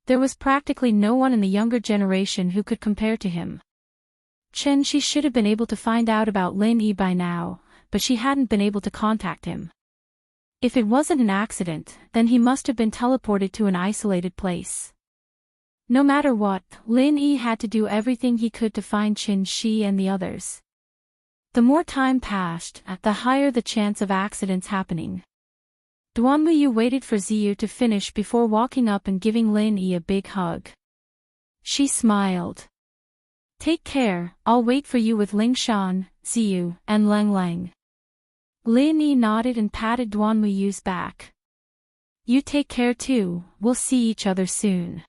There was practically no one in the younger generation who could compare to him. Qin Shi should have been able to find out about Lin Yi by now, but she hadn't been able to contact him. If it wasn't an accident, then he must have been teleported to an isolated place. No matter what, Lin Yi had to do everything he could to find Qin Shi and the others. The more time passed, the higher the chance of accidents happening. Duanmuyu waited for Ziyu to finish before walking up and giving Lin Yi a big hug. She smiled. Take care, I'll wait for you with Lingshan, Ziyu, and Leng Leng. Lin Yi nodded and patted Duanmuyu's back. You take care too, we'll see each other soon.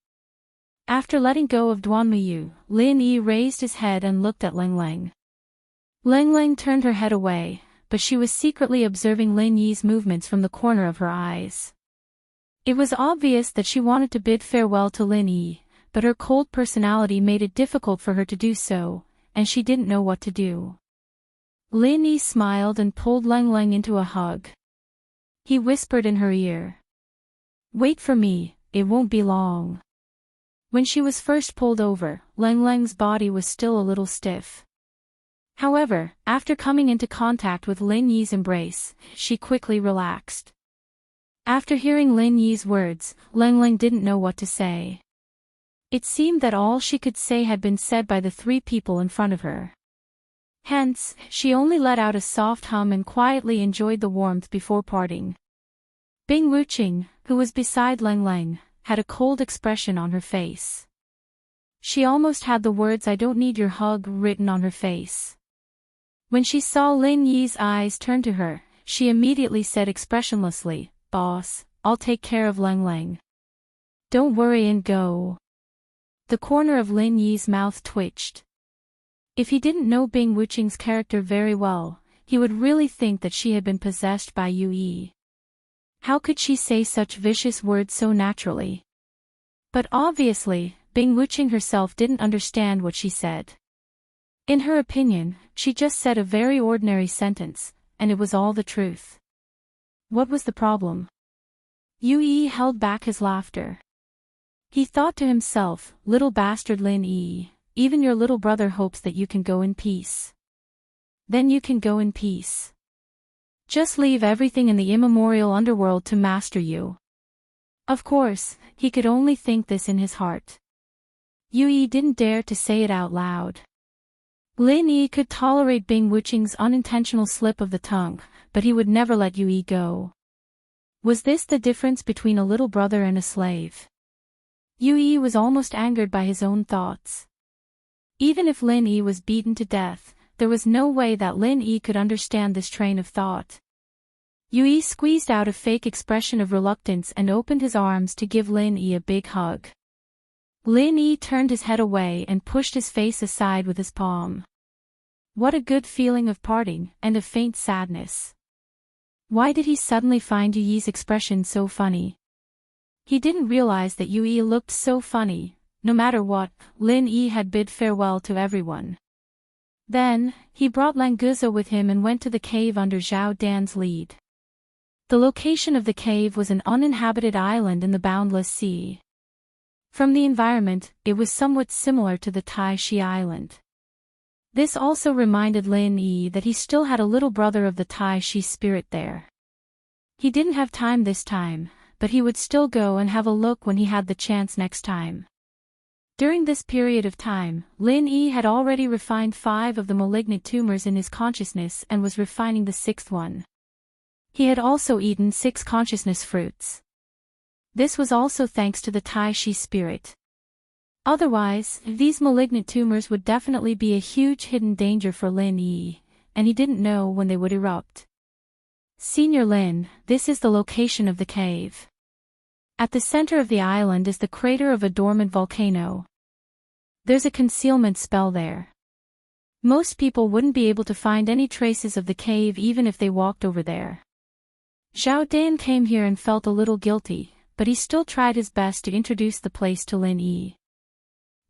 After letting go of Duanmuyu, Lin Yi raised his head and looked at Leng Leng. Leng Leng turned her head away, but she was secretly observing Lin Yi's movements from the corner of her eyes. It was obvious that she wanted to bid farewell to Lin Yi, but her cold personality made it difficult for her to do so, and she didn't know what to do. Lin Yi smiled and pulled Leng Leng into a hug. He whispered in her ear. Wait for me, it won't be long. When she was first pulled over, Leng Leng's body was still a little stiff. However, after coming into contact with Lin Yi's embrace, she quickly relaxed. After hearing Lin Yi's words, Leng Leng didn't know what to say. It seemed that all she could say had been said by the three people in front of her. Hence, she only let out a soft hum and quietly enjoyed the warmth before parting. Bing Wuqing, who was beside Leng Leng, had a cold expression on her face. She almost had the words "I don't need your hug" written on her face. When she saw Lin Yi's eyes turn to her, she immediately said expressionlessly, "Boss, I'll take care of Leng Leng. Don't worry and go." The corner of Lin Yi's mouth twitched. If he didn't know Bing Wuqing's character very well, he would really think that she had been possessed by Yu Yi. How could she say such vicious words so naturally? But obviously, Bing Wuqing herself didn't understand what she said. In her opinion, she just said a very ordinary sentence, and it was all the truth. What was the problem? Yu Yi held back his laughter. He thought to himself, little bastard Lin Yi, even your little brother hopes that you can go in peace. Then you can go in peace. Just leave everything in the immemorial underworld to master you. Of course, he could only think this in his heart. Yu Yi didn't dare to say it out loud. Lin Yi could tolerate Bing Wuqing's unintentional slip of the tongue, but he would never let Yu Yi go. Was this the difference between a little brother and a slave? Yu Yi was almost angered by his own thoughts. Even if Lin Yi was beaten to death, there was no way that Lin Yi could understand this train of thought. Yu Yi squeezed out a fake expression of reluctance and opened his arms to give Lin Yi a big hug. Lin Yi turned his head away and pushed his face aside with his palm. What a good feeling of parting, and of faint sadness. Why did he suddenly find Yu Yi's expression so funny? He didn't realize that Yu Yi looked so funny. No matter what, Lin Yi had bid farewell to everyone. Then, he brought Languza with him and went to the cave under Zhao Dan's lead. The location of the cave was an uninhabited island in the boundless sea. From the environment, it was somewhat similar to the Tai Shi Island. This also reminded Lin Yi that he still had a little brother of the Tai Shi spirit there. He didn't have time this time, but he would still go and have a look when he had the chance next time. During this period of time, Lin Yi had already refined 5 of the malignant tumors in his consciousness and was refining the 6th one. He had also eaten 6 consciousness fruits. This was also thanks to the Tai Shi spirit. Otherwise, these malignant tumors would definitely be a huge hidden danger for Lin Yi, and he didn't know when they would erupt. Senior Lin, this is the location of the cave. At the center of the island is the crater of a dormant volcano. There's a concealment spell there. Most people wouldn't be able to find any traces of the cave even if they walked over there. Zhao Dan came here and felt a little guilty, but he still tried his best to introduce the place to Lin Yi.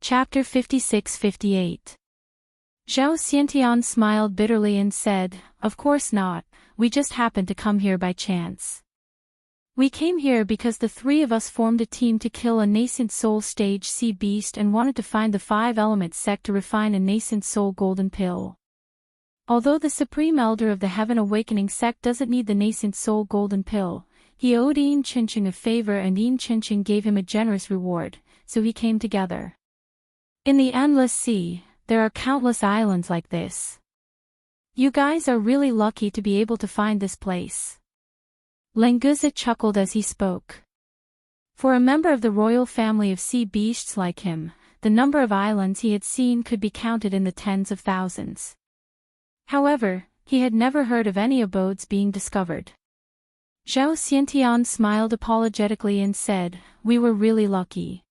Chapter 56-58. Zhao Xiantian smiled bitterly and said, "Of course not, we just happened to come here by chance. We came here because the 3 of us formed a team to kill a nascent soul stage sea beast and wanted to find the 5-element sect to refine a nascent soul golden pill. Although the Supreme Elder of the Heaven Awakening sect doesn't need the nascent soul golden pill, he owed Enchanting a favor and Enchanting gave him a generous reward, so he came together. In the endless sea, there are countless islands like this. You guys are really lucky to be able to find this place." Languza chuckled as he spoke. For a member of the royal family of sea beasts like him, the number of islands he had seen could be counted in the tens of thousands. However, he had never heard of any abodes being discovered. Zhao Xiantian smiled apologetically and said, "We were really lucky.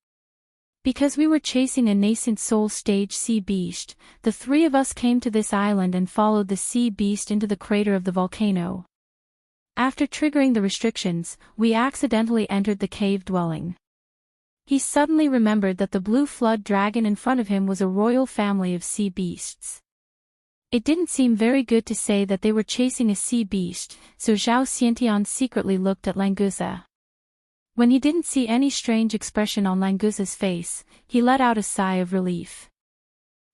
Because we were chasing a nascent soul stage sea beast, the 3 of us came to this island and followed the sea beast into the crater of the volcano. After triggering the restrictions, we accidentally entered the cave dwelling." He suddenly remembered that the blue flood dragon in front of him was a royal family of sea beasts. It didn't seem very good to say that they were chasing a sea beast, so Zhao Xiantian secretly looked at Languza. When he didn't see any strange expression on Languza's face, he let out a sigh of relief.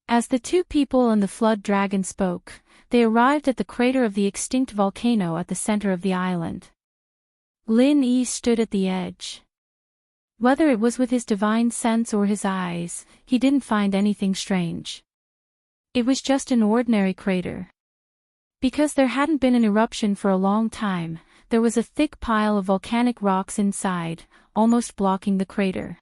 As the 2 people and the flood dragon spoke, they arrived at the crater of the extinct volcano at the center of the island. Lin Yi stood at the edge. Whether it was with his divine sense or his eyes, he didn't find anything strange. It was just an ordinary crater. Because there hadn't been an eruption for a long time, there was a thick pile of volcanic rocks inside, almost blocking the crater.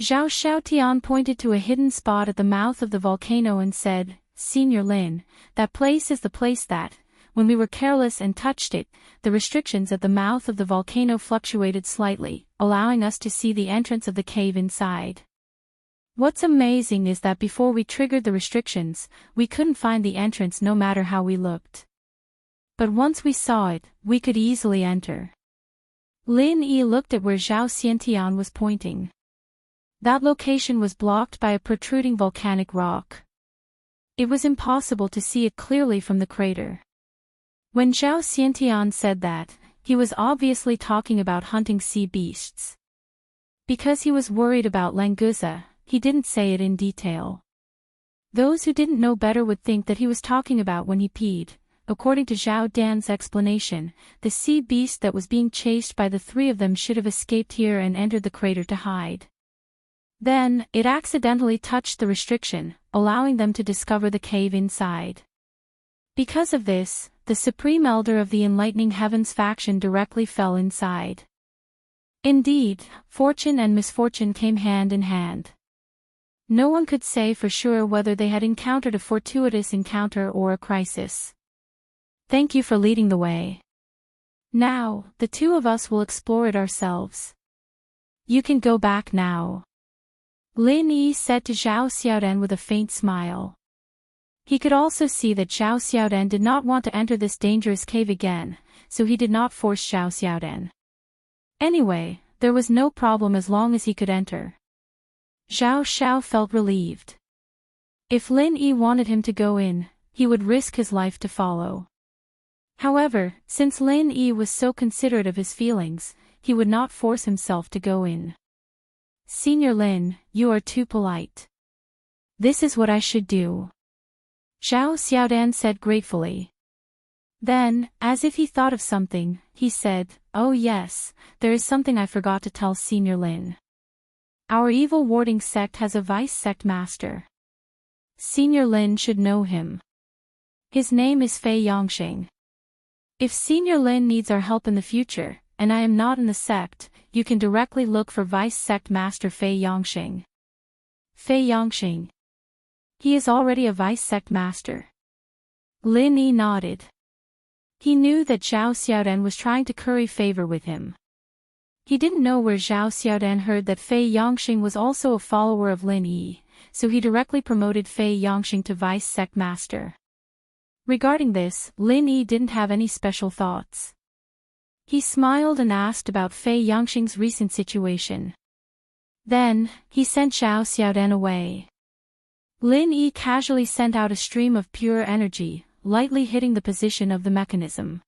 Zhao Xiaotian pointed to a hidden spot at the mouth of the volcano and said, "Senior Lin, that place is the place that, when we were careless and touched it, the restrictions at the mouth of the volcano fluctuated slightly, allowing us to see the entrance of the cave inside. What's amazing is that before we triggered the restrictions, we couldn't find the entrance no matter how we looked. But once we saw it, we could easily enter." Lin Yi looked at where Zhao Xiantian was pointing. That location was blocked by a protruding volcanic rock. It was impossible to see it clearly from the crater. When Zhao Xiantian said that, he was obviously talking about hunting sea beasts. Because he was worried about Languza, he didn't say it in detail. Those who didn't know better would think that he was talking about when he peed. According to Zhao Dan's explanation, the sea beast that was being chased by the 3 of them should have escaped here and entered the crater to hide. Then, it accidentally touched the restriction, allowing them to discover the cave inside. Because of this, the Supreme Elder of the Enlightening Heavens faction directly fell inside. Indeed, fortune and misfortune came hand in hand. No one could say for sure whether they had encountered a fortuitous encounter or a crisis. "Thank you for leading the way. Now, the 2 of us will explore it ourselves. You can go back now," Lin Yi said to Zhao Xiaodan with a faint smile. He could also see that Zhao Xiaodan did not want to enter this dangerous cave again, so he did not force Zhao Xiaodan. Anyway, there was no problem as long as he could enter. Zhao Xiao felt relieved. If Lin Yi wanted him to go in, he would risk his life to follow. However, since Lin Yi was so considerate of his feelings, he would not force himself to go in. "Senior Lin, you are too polite. This is what I should do," Zhao Xiaodan said gratefully. Then, as if he thought of something, he said, "Oh yes, there is something I forgot to tell Senior Lin. Our evil warding sect has a vice sect master. Senior Lin should know him. His name is Fei Yongxing. If Senior Lin needs our help in the future, and I am not in the sect, you can directly look for Vice Sect Master Fei Yongxing. Fei Yongxing. He is already a Vice Sect Master. Lin Yi nodded. He knew that Zhao Xiaodan was trying to curry favor with him. He didn't know where Zhao Xiaodan heard that Fei Yongxing was also a follower of Lin Yi, so he directly promoted Fei Yongxing to Vice Sect Master. Regarding this, Lin Yi didn't have any special thoughts. He smiled and asked about Fei Yongxing's recent situation. Then, he sent Zhao Xiaodan away. Lin Yi casually sent out a stream of pure energy, lightly hitting the position of the mechanism.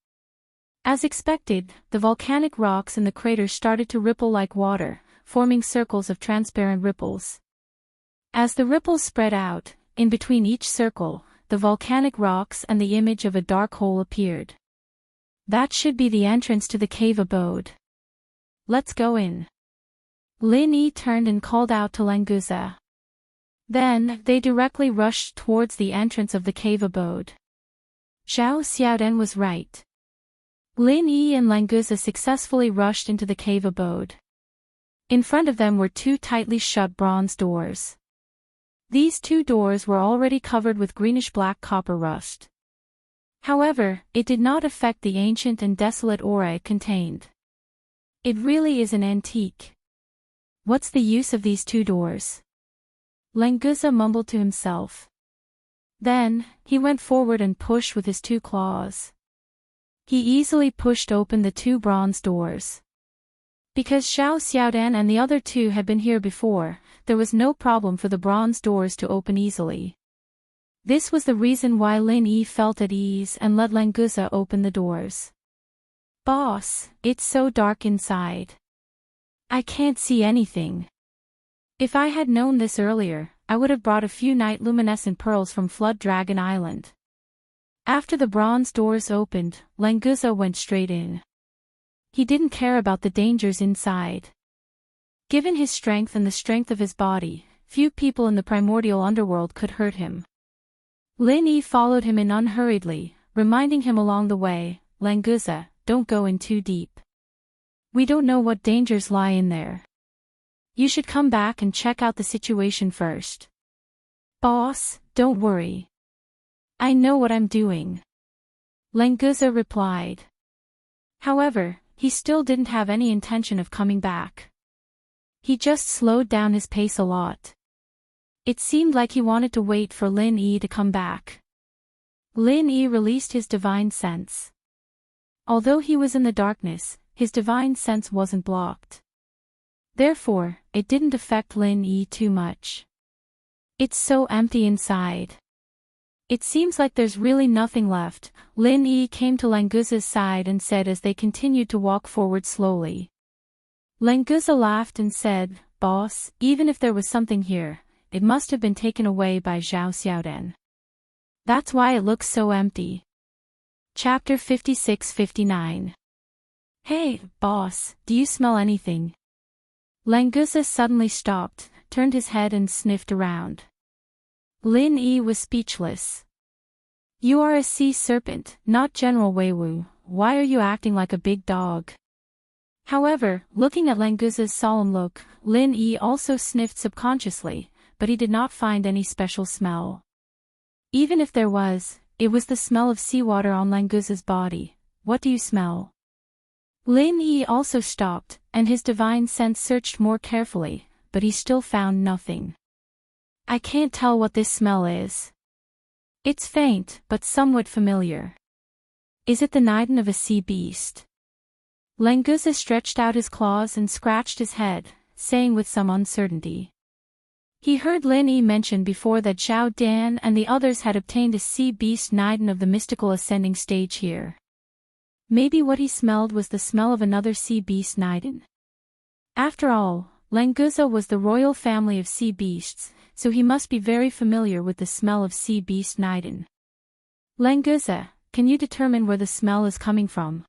As expected, the volcanic rocks in the crater started to ripple like water, forming circles of transparent ripples. As the ripples spread out, in between each circle, the volcanic rocks and the image of a dark hole appeared. That should be the entrance to the cave abode. Let's go in. Lin Yi turned and called out to Languza. Then, they directly rushed towards the entrance of the cave abode. Zhao Xiaodan was right. Lin Yi and Languza successfully rushed into the cave abode. In front of them were two tightly shut bronze doors. These two doors were already covered with greenish-black copper rust. However, it did not affect the ancient and desolate aura it contained. It really is an antique. What's the use of these two doors? Languza mumbled to himself. Then, he went forward and pushed with his two claws. He easily pushed open the two bronze doors. Because Zhao Xiaodan and the other two had been here before, there was no problem for the bronze doors to open easily. This was the reason why Lin Yi felt at ease and let Languza open the doors. Boss, it's so dark inside. I can't see anything. If I had known this earlier, I would have brought a few night luminescent pearls from Flood Dragon Island. After the bronze doors opened, Languza went straight in. He didn't care about the dangers inside. Given his strength and the strength of his body, few people in the primordial underworld could hurt him. Lin Yi followed him in unhurriedly, reminding him along the way, Languza, don't go in too deep. We don't know what dangers lie in there. You should come back and check out the situation first. Boss, don't worry. I know what I'm doing. Languza replied. However, he still didn't have any intention of coming back. He just slowed down his pace a lot. It seemed like he wanted to wait for Lin Yi to come back. Lin Yi released his divine sense. Although he was in the darkness, his divine sense wasn't blocked. Therefore, it didn't affect Lin Yi too much. It's so empty inside. It seems like there's really nothing left. Lin Yi came to Languza's side and said as they continued to walk forward slowly. Languza laughed and said, Boss, even if there was something here, it must have been taken away by Zhao Xiaodan. That's why it looks so empty. Chapter 56-59. Hey, boss, do you smell anything? Languza suddenly stopped, turned his head and sniffed around. Lin Yi was speechless. You are a sea serpent, not General Weiwu, why are you acting like a big dog? However, looking at Languza's solemn look, Lin Yi also sniffed subconsciously, but he did not find any special smell. Even if there was, it was the smell of seawater on Languza's body. What do you smell? Lin Yi also stopped, and his divine sense searched more carefully, but he still found nothing. I can't tell what this smell is. It's faint, but somewhat familiar. Is it the nidin of a sea beast? Languza stretched out his claws and scratched his head, saying with some uncertainty. He heard Lin Yi mention before that Zhao Dan and the others had obtained a sea beast nidin of the mystical ascending stage here. Maybe what he smelled was the smell of another sea beast nidin. After all, Languza was the royal family of sea beasts, so he must be very familiar with the smell of sea beast nidin. Languza, can you determine where the smell is coming from?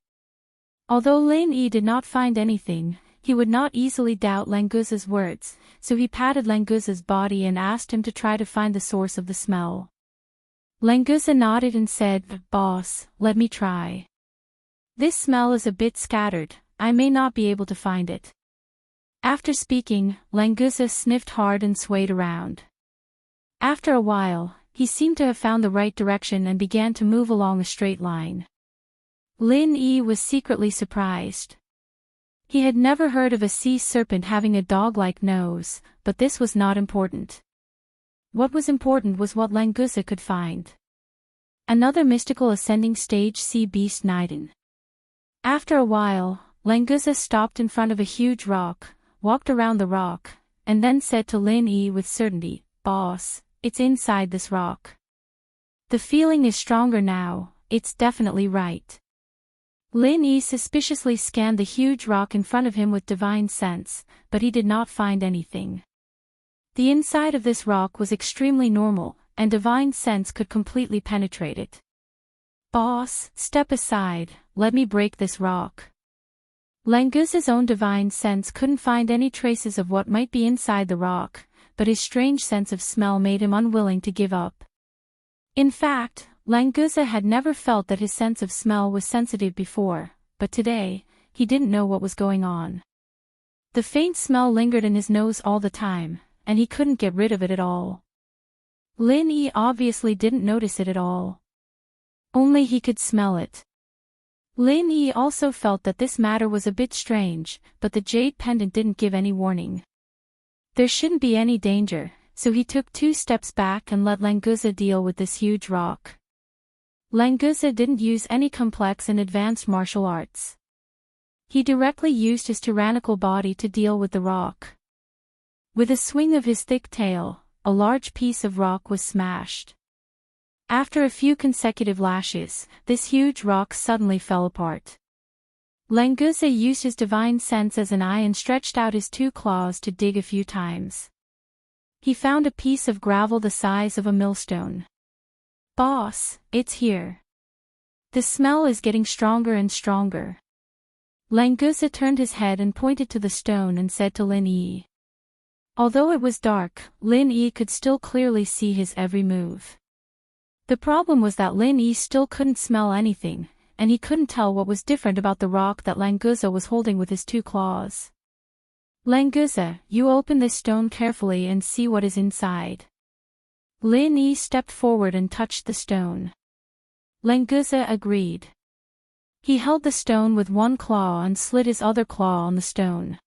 Although Lin Yi did not find anything, he would not easily doubt Languza's words, so he patted Languza's body and asked him to try to find the source of the smell. Languza nodded and said, "Boss, let me try. This smell is a bit scattered, I may not be able to find it." After speaking, Languza sniffed hard and swayed around. After a while, he seemed to have found the right direction and began to move along a straight line. Lin Yi was secretly surprised. He had never heard of a sea serpent having a dog-like nose, but this was not important. What was important was what Languza could find. Another mystical ascending stage sea beast Niden. After a while, Languza stopped in front of a huge rock, walked around the rock, and then said to Lin Yi with certainty, "Boss, it's inside this rock. The feeling is stronger now, it's definitely right." Lin Yi suspiciously scanned the huge rock in front of him with divine sense, but he did not find anything. The inside of this rock was extremely normal, and divine sense could completely penetrate it. "Boss, step aside, let me break this rock." Languza's own divine sense couldn't find any traces of what might be inside the rock, but his strange sense of smell made him unwilling to give up. In fact, Languza had never felt that his sense of smell was sensitive before, but today, he didn't know what was going on. The faint smell lingered in his nose all the time, and he couldn't get rid of it at all. Lin Yi obviously didn't notice it at all. Only he could smell it. Lin Yi also felt that this matter was a bit strange, but the jade pendant didn't give any warning. There shouldn't be any danger, so he took 2 steps back and let Languza deal with this huge rock. Languza didn't use any complex and advanced martial arts. He directly used his tyrannical body to deal with the rock. With a swing of his thick tail, a large piece of rock was smashed. After a few consecutive lashes, this huge rock suddenly fell apart. Languza used his divine sense as an eye and stretched out his 2 claws to dig a few times. He found a piece of gravel the size of a millstone. "Boss, it's here. The smell is getting stronger and stronger." Languza turned his head and pointed to the stone and said to Lin Yi. Although it was dark, Lin Yi could still clearly see his every move. The problem was that Lin Yi still couldn't smell anything, and he couldn't tell what was different about the rock that Languza was holding with his 2 claws. "Languza, you open this stone carefully and see what is inside." Lin Yi stepped forward and touched the stone. Languza agreed. He held the stone with 1 claw and slid his other claw on the stone.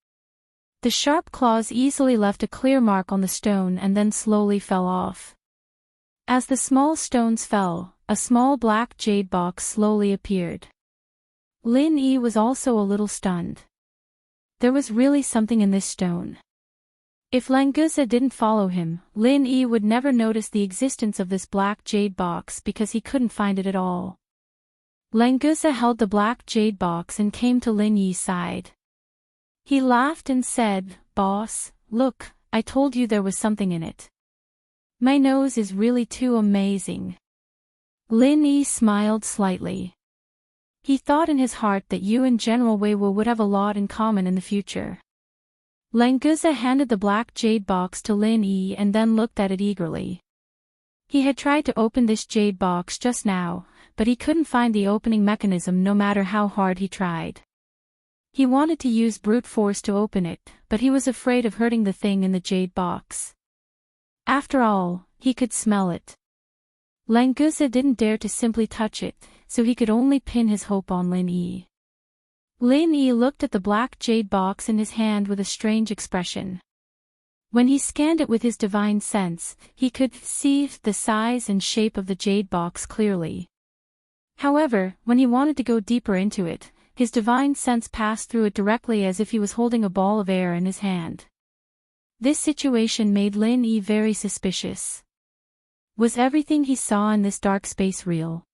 The sharp claws easily left a clear mark on the stone and then slowly fell off. As the small stones fell, a small black jade box slowly appeared. Lin Yi was also a little stunned. There was really something in this stone. If Languza didn't follow him, Lin Yi would never notice the existence of this black jade box because he couldn't find it at all. Languza held the black jade box and came to Lin Yi's side. He laughed and said, "Boss, look, I told you there was something in it. My nose is really too amazing." Lin Yi smiled slightly. He thought in his heart that you and General Wei Wu would have a lot in common in the future. Languza handed the black jade box to Lin Yi and then looked at it eagerly. He had tried to open this jade box just now, but he couldn't find the opening mechanism no matter how hard he tried. He wanted to use brute force to open it, but he was afraid of hurting the thing in the jade box. After all, he could smell it. Languza didn't dare to simply touch it, so he could only pin his hope on Lin Yi. Lin Yi looked at the black jade box in his hand with a strange expression. When he scanned it with his divine sense, he could see the size and shape of the jade box clearly. However, when he wanted to go deeper into it, his divine sense passed through it directly as if he was holding a ball of air in his hand. This situation made Lin Yi very suspicious. Was everything he saw in this dark space real?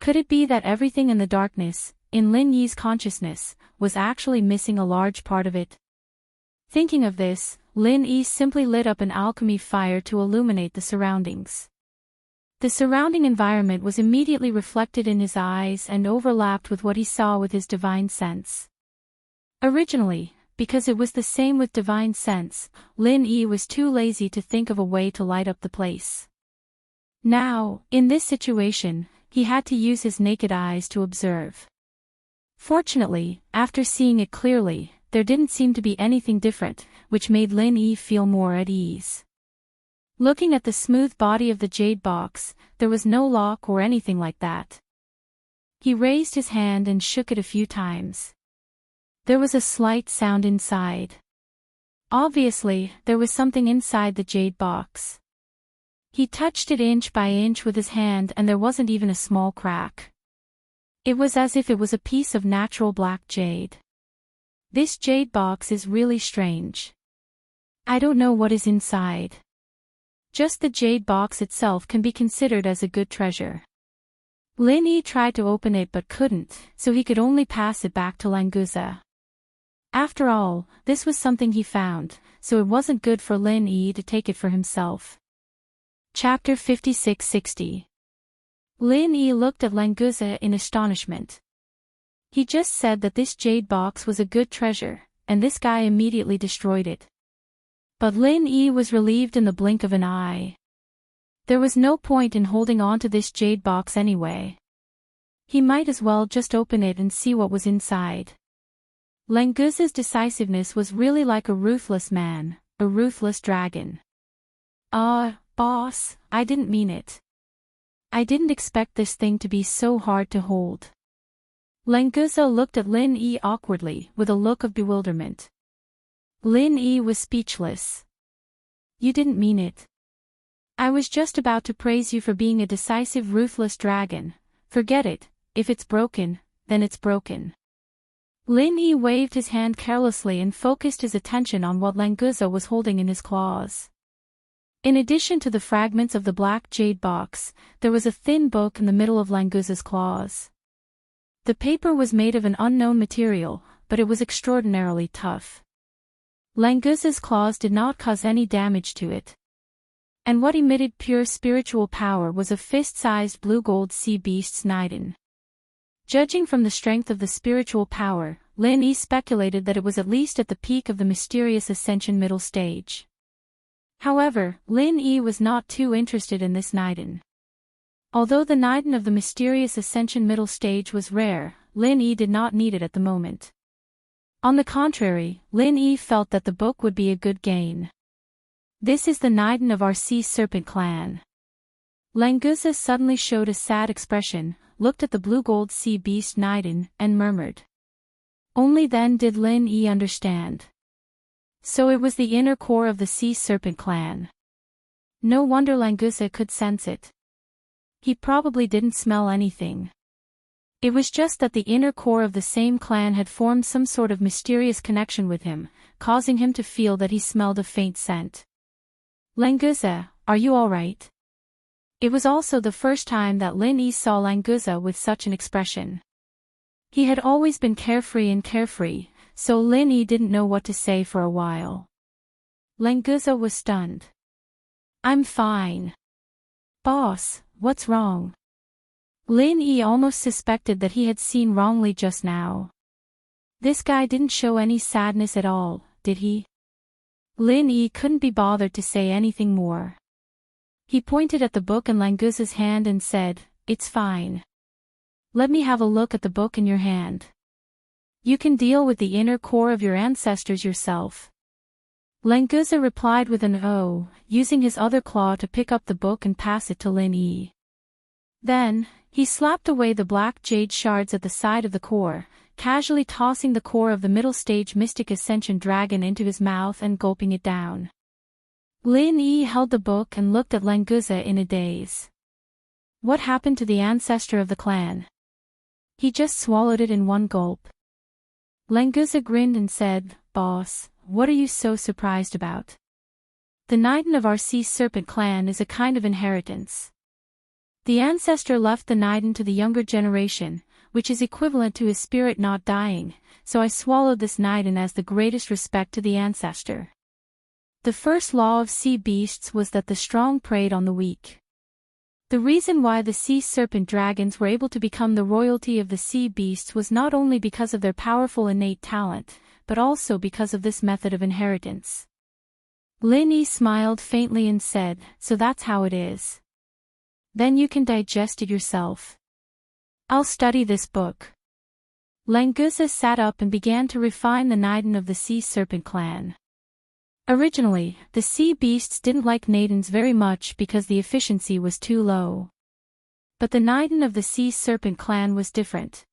Could it be that everything in the darkness, in Lin Yi's consciousness, was actually missing a large part of it? Thinking of this, Lin Yi simply lit up an alchemy fire to illuminate the surroundings. The surrounding environment was immediately reflected in his eyes and overlapped with what he saw with his divine sense. Originally, because it was the same with divine sense, Lin Yi was too lazy to think of a way to light up the place. Now, in this situation, he had to use his naked eyes to observe. Fortunately, after seeing it clearly, there didn't seem to be anything different, which made Lin Yi feel more at ease. Looking at the smooth body of the jade box, there was no lock or anything like that. He raised his hand and shook it a few times. There was a slight sound inside. Obviously, there was something inside the jade box. He touched it inch by inch with his hand and there wasn't even a small crack. It was as if it was a piece of natural black jade. This jade box is really strange. I don't know what is inside. Just the jade box itself can be considered as a good treasure. Lin Yi tried to open it but couldn't, so he could only pass it back to Languza. After all, this was something he found, so it wasn't good for Lin Yi to take it for himself. Chapter 56-60. Lin Yi looked at Languza in astonishment. He just said that this jade box was a good treasure, and this guy immediately destroyed it. But Lin Yi was relieved in the blink of an eye. There was no point in holding on to this jade box anyway. He might as well just open it and see what was inside. Languza's decisiveness was really like a ruthless man, a ruthless dragon. Boss, I didn't mean it. I didn't expect this thing to be so hard to hold. Languza looked at Lin Yi awkwardly, with a look of bewilderment. Lin Yi was speechless. You didn't mean it. I was just about to praise you for being a decisive, ruthless dragon. Forget it, if it's broken, then it's broken. Lin Yi waved his hand carelessly and focused his attention on what Languza was holding in his claws. In addition to the fragments of the black jade box, there was a thin book in the middle of Languza's claws. The paper was made of an unknown material, but it was extraordinarily tough. Languza's claws did not cause any damage to it. And what emitted pure spiritual power was a fist-sized blue-gold sea beast's Niden. Judging from the strength of the spiritual power, Lin Yi speculated that it was at least at the peak of the mysterious ascension middle stage. However, Lin Yi was not too interested in this Niden. Although the Niden of the mysterious ascension middle stage was rare, Lin Yi did not need it at the moment. On the contrary, Lin Yi felt that the book would be a good gain. This is the Niden of our sea serpent clan. Languza suddenly showed a sad expression, looked at the blue-gold sea beast Niden, and murmured. Only then did Lin Yi understand. So it was the inner core of the sea serpent clan. No wonder Languza could sense it. He probably didn't smell anything. It was just that the inner core of the same clan had formed some sort of mysterious connection with him, causing him to feel that he smelled a faint scent. Languza, are you all right? It was also the first time that Lin Yi saw Languza with such an expression. He had always been carefree, so Lin Yi didn't know what to say for a while. Languza was stunned. I'm fine. Boss, what's wrong? Lin Yi almost suspected that he had seen wrongly just now. This guy didn't show any sadness at all, did he? Lin Yi couldn't be bothered to say anything more. He pointed at the book in Languza's hand and said, It's fine. Let me have a look at the book in your hand. You can deal with the inner core of your ancestors yourself. Languza replied with an "Oh," using his other claw to pick up the book and pass it to Lin Yi. Then, he slapped away the black jade shards at the side of the core, casually tossing the core of the middle stage mystic ascension dragon into his mouth and gulping it down. Lin Yi held the book and looked at Languza in a daze. What happened to the ancestor of the clan? He just swallowed it in one gulp. Languza grinned and said, Boss, what are you so surprised about? The Niden of our sea serpent clan is a kind of inheritance. The ancestor left the Niden to the younger generation, which is equivalent to his spirit not dying, so I swallowed this Niden as the greatest respect to the ancestor. The first law of sea beasts was that the strong preyed on the weak. The reason why the sea serpent dragons were able to become the royalty of the sea beasts was not only because of their powerful innate talent, but also because of this method of inheritance. Lin Yi smiled faintly and said, "So that's how it is. Then you can digest it yourself. I'll study this book." Languza sat up and began to refine the Naiden of the Sea Serpent clan. Originally, the sea beasts didn't like Naidens very much because the efficiency was too low. But the Naiden of the Sea Serpent clan was different.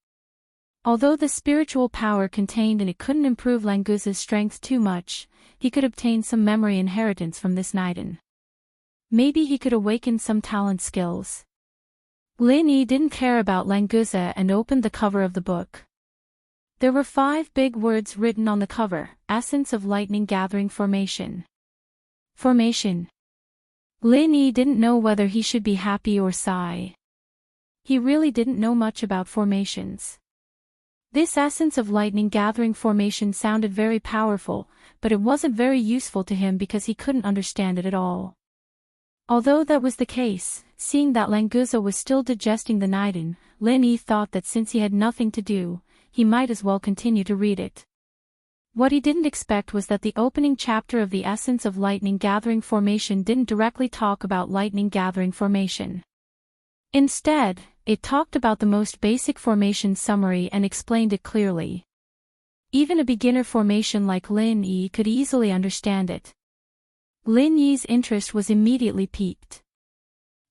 Although the spiritual power contained in it couldn't improve Languza's strength too much, he could obtain some memory inheritance from this Naiden. Maybe he could awaken some talent skills. Lin Yi didn't care about Languza and opened the cover of the book. There were 5 big words written on the cover: Essence of Lightning Gathering Formation. Formation. Lin Yi didn't know whether he should be happy or sigh. He really didn't know much about formations. This Essence of Lightning Gathering Formation sounded very powerful, but it wasn't very useful to him because he couldn't understand it at all. Although that was the case, seeing that Languza was still digesting the Naiden, Lin Yi thought that since he had nothing to do, he might as well continue to read it. What he didn't expect was that the opening chapter of the Essence of Lightning Gathering Formation didn't directly talk about lightning gathering formation. Instead, it talked about the most basic formation summary and explained it clearly. Even a beginner formation like Lin Yi could easily understand it. Lin Yi's interest was immediately piqued.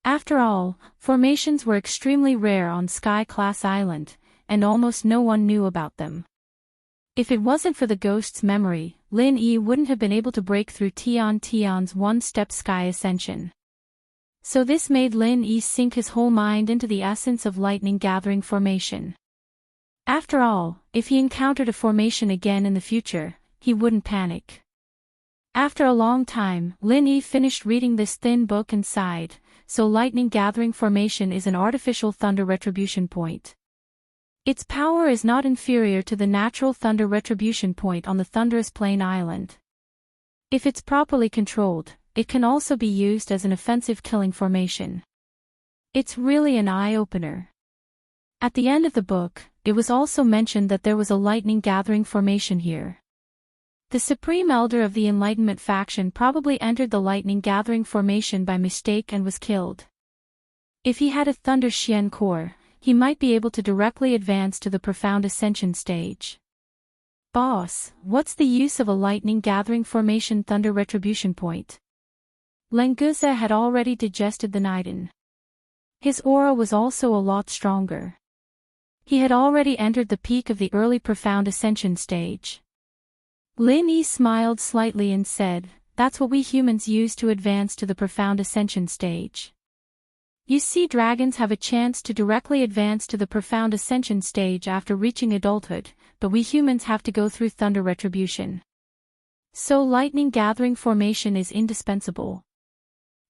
After all, formations were extremely rare on Sky-class Island, and almost no one knew about them. If it wasn't for the ghost's memory, Lin Yi wouldn't have been able to break through Tion's one-step sky ascension. So this made Lin Yi sink his whole mind into the Essence of Lightning Gathering Formation. After all, if he encountered a formation again in the future, he wouldn't panic. After a long time, Lin Yi finished reading this thin book and sighed. So Lightning Gathering Formation is an artificial thunder retribution point. Its power is not inferior to the natural thunder retribution point on the Thunderous Plain Island. If it's properly controlled, it can also be used as an offensive killing formation. It's really an eye-opener. At the end of the book, it was also mentioned that there was a lightning gathering formation here. The Supreme Elder of the Enlightenment faction probably entered the lightning gathering formation by mistake and was killed. If he had a Thunder Xian core, he might be able to directly advance to the Profound Ascension stage. Boss, what's the use of a lightning gathering formation thunder retribution point? Languza had already digested the Naiden. His aura was also a lot stronger. He had already entered the peak of the early Profound Ascension stage. Lin Yi smiled slightly and said, "That's what we humans use to advance to the Profound Ascension stage. You see, dragons have a chance to directly advance to the Profound Ascension stage after reaching adulthood, but we humans have to go through thunder retribution. So lightning gathering formation is indispensable."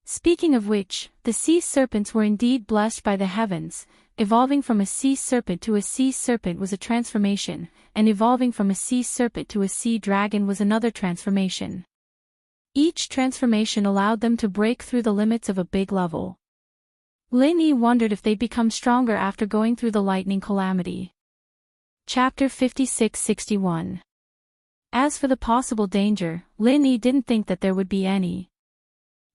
Speaking of which, the sea serpents were indeed blessed by the heavens. Evolving from a sea serpent to a sea serpent was a transformation, and evolving from a sea serpent to a sea dragon was another transformation. Each transformation allowed them to break through the limits of a big level. Lin Yi wondered if they'd become stronger after going through the lightning calamity. Chapter 56-61. As for the possible danger, Lin Yi didn't think that there would be any.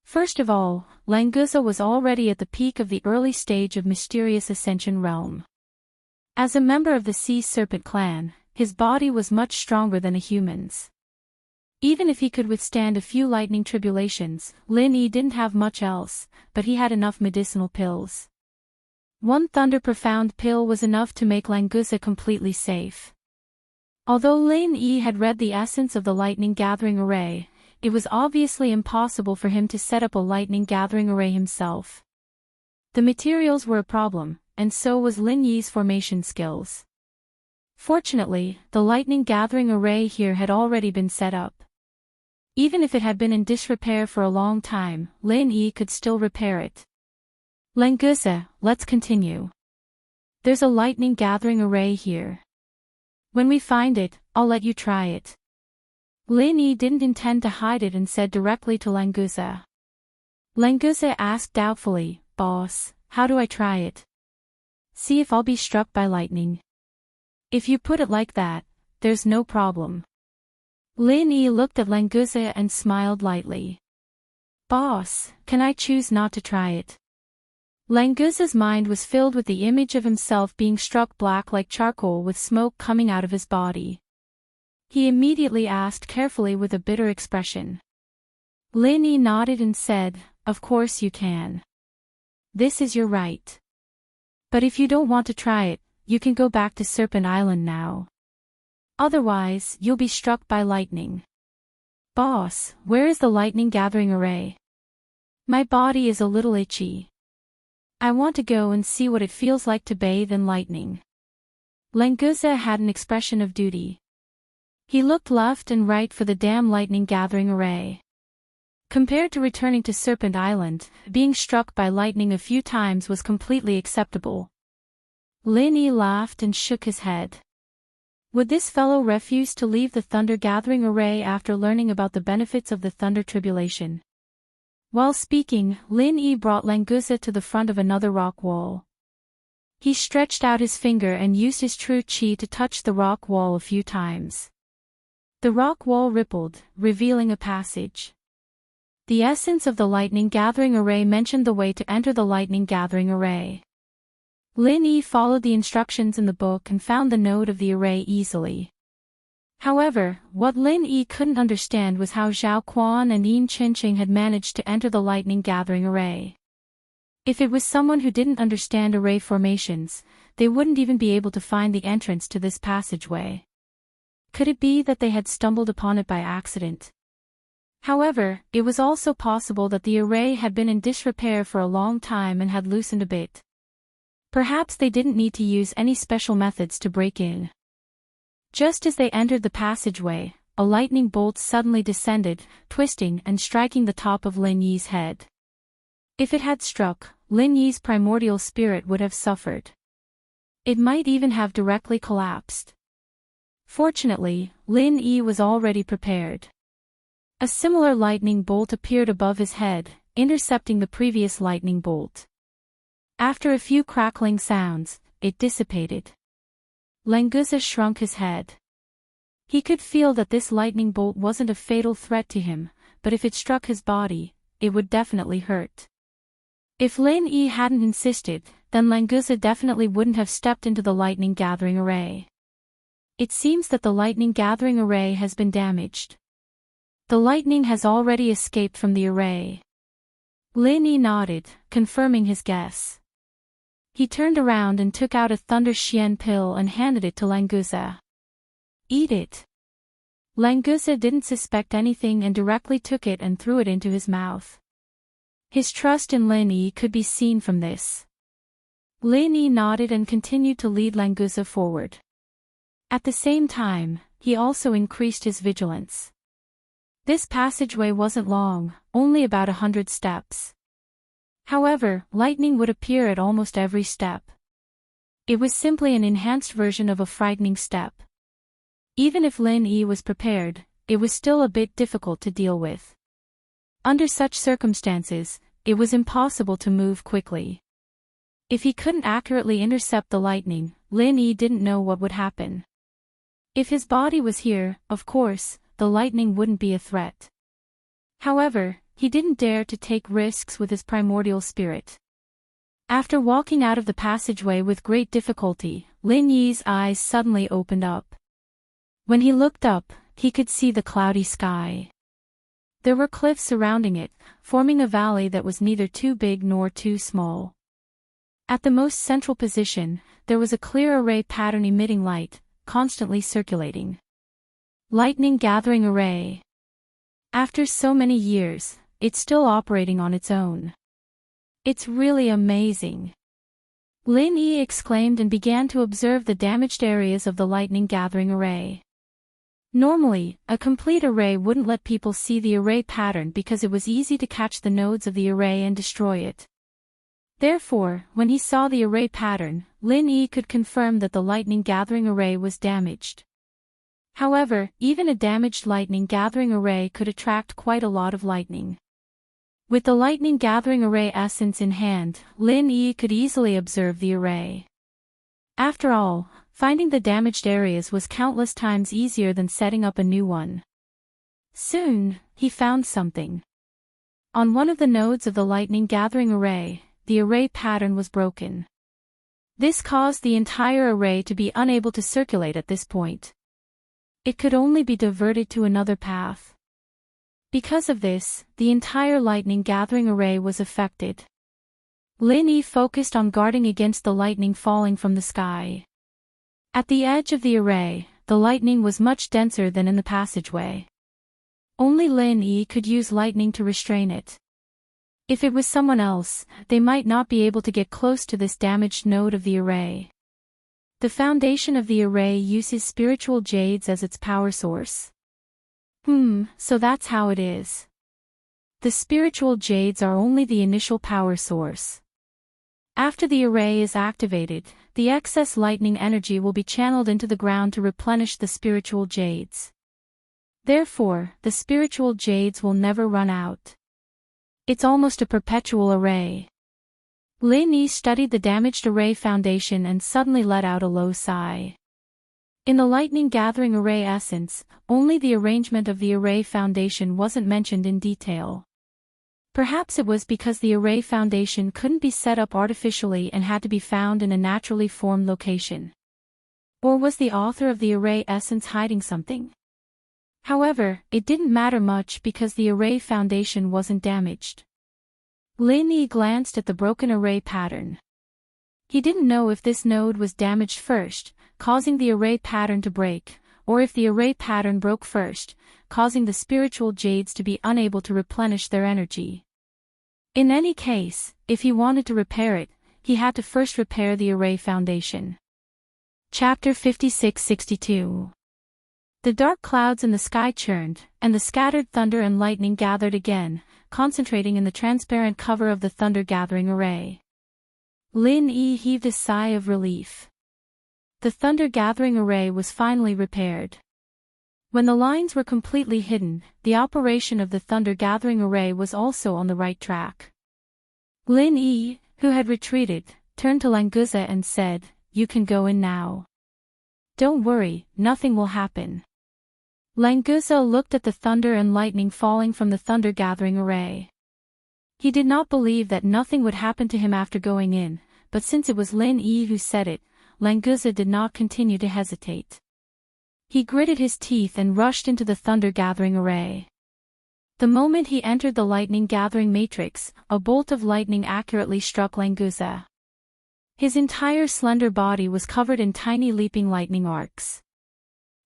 First of all, Languza was already at the peak of the early stage of Mysterious Ascension Realm. As a member of the Sea Serpent clan, his body was much stronger than a human's. Even if he could withstand a few lightning tribulations, Lin Yi didn't have much else, but he had enough medicinal pills. One Thunder Profound pill was enough to make Languza completely safe. Although Lin Yi had read the essence of the lightning gathering array, it was obviously impossible for him to set up a lightning gathering array himself. The materials were a problem, and so was Lin Yi's formation skills. Fortunately, the lightning gathering array here had already been set up. Even if it had been in disrepair for a long time, Lin Yi could still repair it. Languza, let's continue. There's a lightning gathering array here. When we find it, I'll let you try it. Lin Yi didn't intend to hide it and said directly to Languza. Languza asked doubtfully, "Boss, how do I try it? See if I'll be struck by lightning." "If you put it like that, there's no problem. Lin Yi looked at Languza and smiled lightly. Boss, can I choose not to try it? Languza's mind was filled with the image of himself being struck black like charcoal with smoke coming out of his body. He immediately asked carefully with a bitter expression. Lin Yi nodded and said, "Of course you can. This is your right. But if you don't want to try it, you can go back to Serpent Island now. Otherwise, you'll be struck by lightning." Boss, where is the lightning gathering array? My body is a little itchy. I want to go and see what it feels like to bathe in lightning. Languza had an expression of duty. He looked left and right for the damn lightning gathering array. Compared to returning to Serpent Island, being struck by lightning a few times was completely acceptable. Lin Yi laughed and shook his head. Would this fellow refuse to leave the thunder gathering array after learning about the benefits of the thunder tribulation? While speaking, Lin Yi brought Languza to the front of another rock wall. He stretched out his finger and used his true chi to touch the rock wall a few times. The rock wall rippled, revealing a passage. The essence of the lightning gathering array mentioned the way to enter the lightning gathering array. Lin Yi followed the instructions in the book and found the node of the array easily. However, what Lin Yi couldn't understand was how Zhao Quan and Enchanting had managed to enter the lightning gathering array. If it was someone who didn't understand array formations, they wouldn't even be able to find the entrance to this passageway. Could it be that they had stumbled upon it by accident? However, it was also possible that the array had been in disrepair for a long time and had loosened a bit. Perhaps they didn't need to use any special methods to break in. Just as they entered the passageway, a lightning bolt suddenly descended, twisting and striking the top of Lin Yi's head. If it had struck, Lin Yi's primordial spirit would have suffered. It might even have directly collapsed. Fortunately, Lin Yi was already prepared. A similar lightning bolt appeared above his head, intercepting the previous lightning bolt. After a few crackling sounds, it dissipated. Languza shrunk his head. He could feel that this lightning bolt wasn't a fatal threat to him, but if it struck his body, it would definitely hurt. If Lin Yi hadn't insisted, then Languza definitely wouldn't have stepped into the lightning gathering array. It seems that the lightning gathering array has been damaged. The lightning has already escaped from the array. Lin Yi nodded, confirming his guess. He turned around and took out a Thunder Xian pill and handed it to Languza. Eat it. Languza didn't suspect anything and directly took it and threw it into his mouth. His trust in Lin Yi could be seen from this. Lin Yi nodded and continued to lead Languza forward. At the same time, he also increased his vigilance. This passageway wasn't long, only about 100 steps. However, lightning would appear at almost every step. It was simply an enhanced version of a frightening step. Even if Lin Yi was prepared, it was still a bit difficult to deal with. Under such circumstances, it was impossible to move quickly. If he couldn't accurately intercept the lightning, Lin Yi didn't know what would happen. If his body was here, of course, the lightning wouldn't be a threat. However, he didn't dare to take risks with his primordial spirit. After walking out of the passageway with great difficulty, Lin Yi's eyes suddenly opened up. When he looked up, he could see the cloudy sky. There were cliffs surrounding it, forming a valley that was neither too big nor too small. At the most central position, there was a clear array pattern emitting light, constantly circulating. Lightning gathering array. After so many years, it's still operating on its own. It's really amazing. Lin Yi exclaimed and began to observe the damaged areas of the lightning gathering array. Normally, a complete array wouldn't let people see the array pattern because it was easy to catch the nodes of the array and destroy it. Therefore, when he saw the array pattern, Lin Yi could confirm that the lightning gathering array was damaged. However, even a damaged lightning gathering array could attract quite a lot of lightning. With the lightning gathering array essence in hand, Lin Yi could easily observe the array. After all, finding the damaged areas was countless times easier than setting up a new one. Soon, he found something. On one of the nodes of the lightning gathering array, the array pattern was broken. This caused the entire array to be unable to circulate at this point. It could only be diverted to another path. Because of this, the entire lightning gathering array was affected. Lin Yi focused on guarding against the lightning falling from the sky. At the edge of the array, the lightning was much denser than in the passageway. Only Lin Yi could use lightning to restrain it. If it was someone else, they might not be able to get close to this damaged node of the array. The foundation of the array uses spiritual jades as its power source. So that's how it is. The spiritual jades are only the initial power source. After the array is activated, the excess lightning energy will be channeled into the ground to replenish the spiritual jades. Therefore, the spiritual jades will never run out. It's almost a perpetual array. Lin Yi studied the damaged array foundation and suddenly let out a low sigh. In the lightning gathering array essence, only the arrangement of the array foundation wasn't mentioned in detail. Perhaps it was because the array foundation couldn't be set up artificially and had to be found in a naturally formed location. Or was the author of the array essence hiding something? However, it didn't matter much because the array foundation wasn't damaged. Lin Yi glanced at the broken array pattern. He didn't know if this node was damaged first, causing the array pattern to break, or if the array pattern broke first, causing the spiritual jades to be unable to replenish their energy. In any case, if he wanted to repair it, he had to first repair the array foundation. Chapter 56-62. The dark clouds in the sky churned, and the scattered thunder and lightning gathered again, concentrating in the transparent cover of the thunder-gathering array. Lin Yi heaved a sigh of relief. The thunder-gathering array was finally repaired. When the lines were completely hidden, the operation of the thunder-gathering array was also on the right track. Lin Yi, who had retreated, turned to Languza and said, "You can go in now. Don't worry, nothing will happen." Languza looked at the thunder and lightning falling from the thunder-gathering array. He did not believe that nothing would happen to him after going in, but since it was Lin Yi who said it, Languza did not continue to hesitate. He gritted his teeth and rushed into the thunder-gathering array. The moment he entered the lightning-gathering matrix, a bolt of lightning accurately struck Languza. His entire slender body was covered in tiny leaping lightning arcs.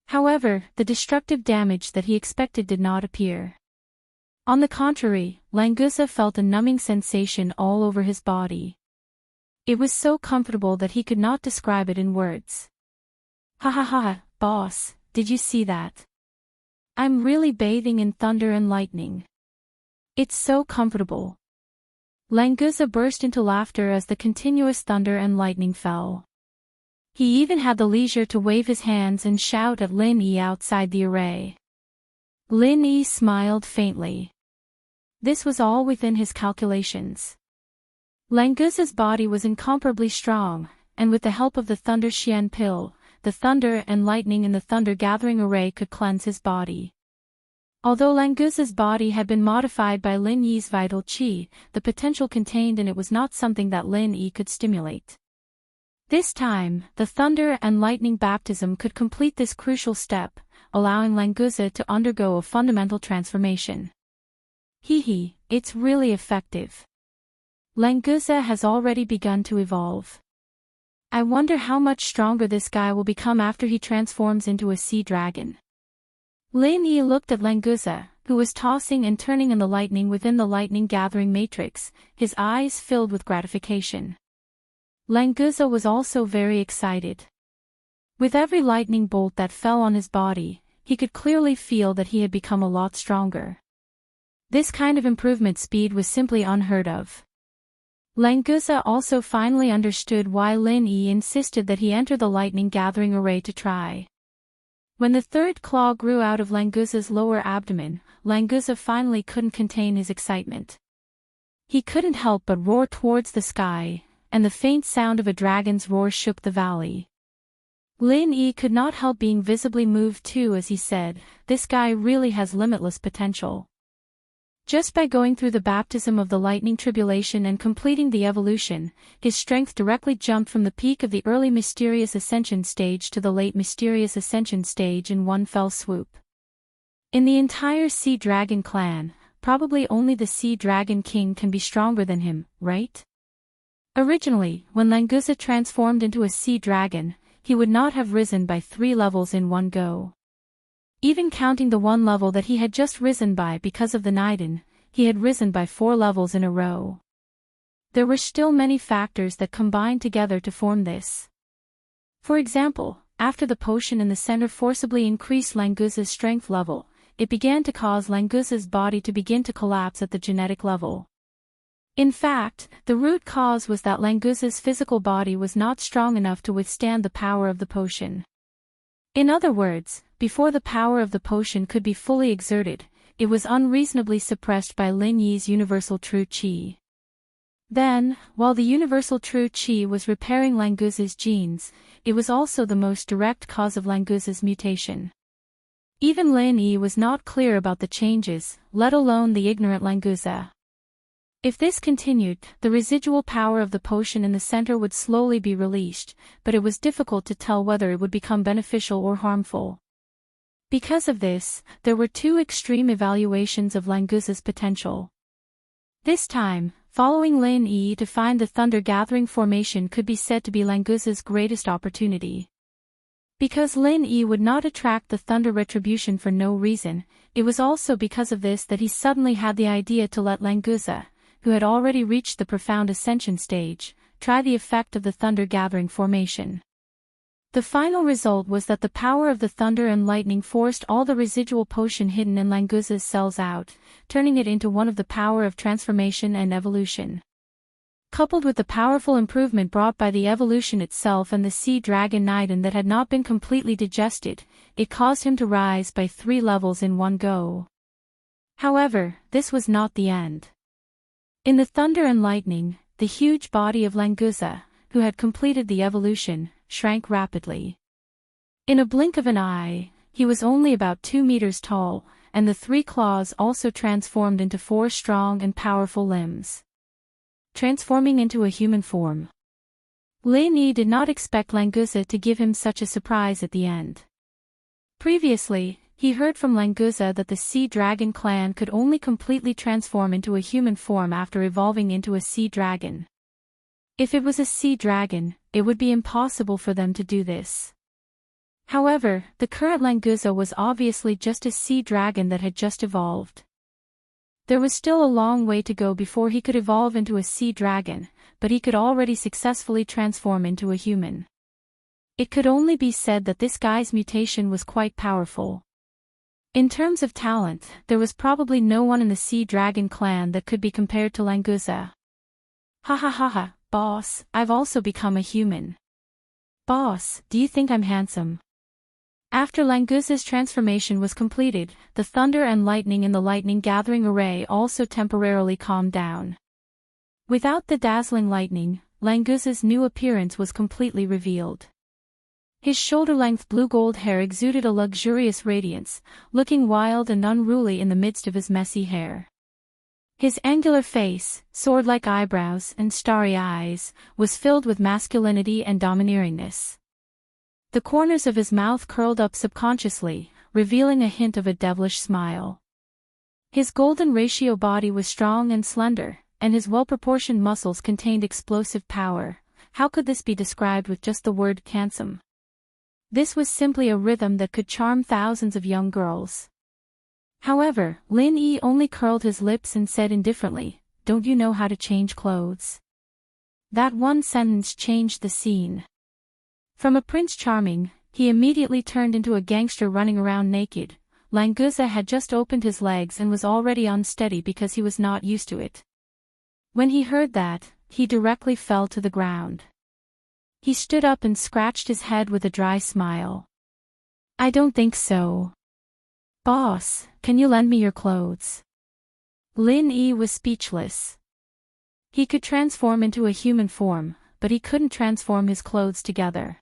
However, the destructive damage that he expected did not appear. On the contrary, Languza felt a numbing sensation all over his body. It was so comfortable that he could not describe it in words. "Ha ha ha, boss, did you see that? I'm really bathing in thunder and lightning. It's so comfortable." Languza burst into laughter as the continuous thunder and lightning fell. He even had the leisure to wave his hands and shout at Lin Yi outside the array. Lin Yi smiled faintly. This was all within his calculations. Languza's body was incomparably strong, and with the help of the Thunder Xian pill, the thunder and lightning in the thunder-gathering array could cleanse his body. Although Languza's body had been modified by Lin Yi's vital qi, the potential contained in it was not something that Lin Yi could stimulate. This time, the thunder and lightning baptism could complete this crucial step, allowing Languza to undergo a fundamental transformation. It's really effective. Languza has already begun to evolve. I wonder how much stronger this guy will become after he transforms into a sea dragon. Lin Yi looked at Languza, who was tossing and turning in the lightning within the lightning-gathering matrix, his eyes filled with gratification. Languza was also very excited. With every lightning bolt that fell on his body, he could clearly feel that he had become a lot stronger. This kind of improvement speed was simply unheard of. Languza also finally understood why Lin Yi insisted that he enter the lightning-gathering array to try. When the third claw grew out of Languza's lower abdomen, Languza finally couldn't contain his excitement. He couldn't help but roar towards the sky, and the faint sound of a dragon's roar shook the valley. Lin Yi could not help being visibly moved too as he said, "This guy really has limitless potential." Just by going through the baptism of the lightning tribulation and completing the evolution, his strength directly jumped from the peak of the early mysterious ascension stage to the late mysterious ascension stage in one fell swoop. In the entire Sea Dragon clan, probably only the Sea Dragon King can be stronger than him, right? Originally, when Languza transformed into a sea dragon, he would not have risen by 3 levels in one go. Even counting the 1 level that he had just risen by because of the Niden, he had risen by 4 levels in a row. There were still many factors that combined together to form this. For example, after the potion in the center forcibly increased Languza's strength level, it began to cause Languza's body to begin to collapse at the genetic level. In fact, the root cause was that Languza's physical body was not strong enough to withstand the power of the potion. In other words, before the power of the potion could be fully exerted, it was unreasonably suppressed by Lin Yi's universal true qi. Then, while the universal true qi was repairing Languza's genes, it was also the most direct cause of Languza's mutation. Even Lin Yi was not clear about the changes, let alone the ignorant Languza. If this continued, the residual power of the potion in the center would slowly be released, but it was difficult to tell whether it would become beneficial or harmful. Because of this, there were 2 extreme evaluations of Languza's potential. This time, following Lin Yi to find the Thunder Gathering formation could be said to be Languza's greatest opportunity. Because Lin Yi would not attract the Thunder Retribution for no reason, it was also because of this that he suddenly had the idea to let Languza, who had already reached the profound ascension stage, try the effect of the Thunder Gathering formation. The final result was that the power of the thunder and lightning forced all the residual potion hidden in Languza's cells out, turning it into one of the power of transformation and evolution. Coupled with the powerful improvement brought by the evolution itself and the sea dragon Niden that had not been completely digested, it caused him to rise by 3 levels in one go. However, this was not the end. In the thunder and lightning, the huge body of Languza, who had completed the evolution, shrank rapidly. In a blink of an eye, he was only about 2 meters tall, and the 3 claws also transformed into 4 strong and powerful limbs. Transforming into a human form. Lin Yi did not expect Languza to give him such a surprise at the end. Previously, he heard from Languza that the Sea Dragon clan could only completely transform into a human form after evolving into a sea dragon. If it was a sea dragon, it would be impossible for them to do this. However, the current Languza was obviously just a sea dragon that had just evolved. There was still a long way to go before he could evolve into a sea dragon, but he could already successfully transform into a human. It could only be said that this guy's mutation was quite powerful. In terms of talent, there was probably no one in the Sea Dragon clan that could be compared to Languza. Ha ha ha ha, boss, I've also become a human. Boss, do you think I'm handsome? After Languza's transformation was completed, the thunder and lightning in the lightning gathering array also temporarily calmed down. Without the dazzling lightning, Languza's new appearance was completely revealed. His shoulder-length blue-gold hair exuded a luxurious radiance, looking wild and unruly in the midst of his messy hair. His angular face, sword-like eyebrows and starry eyes, was filled with masculinity and domineeringness. The corners of his mouth curled up subconsciously, revealing a hint of a devilish smile. His golden ratio body was strong and slender, and his well-proportioned muscles contained explosive power. How could this be described with just the word handsome? This was simply a rhythm that could charm thousands of young girls. However, Lin Yi only curled his lips and said indifferently, "Don't you know how to change clothes?" That one sentence changed the scene. From a Prince Charming, he immediately turned into a gangster running around naked. Languza had just opened his legs and was already unsteady because he was not used to it. When he heard that, he directly fell to the ground. He stood up and scratched his head with a dry smile. "I don't think so. Boss, can you lend me your clothes?" Lin Yi was speechless. He could transform into a human form, but he couldn't transform his clothes together.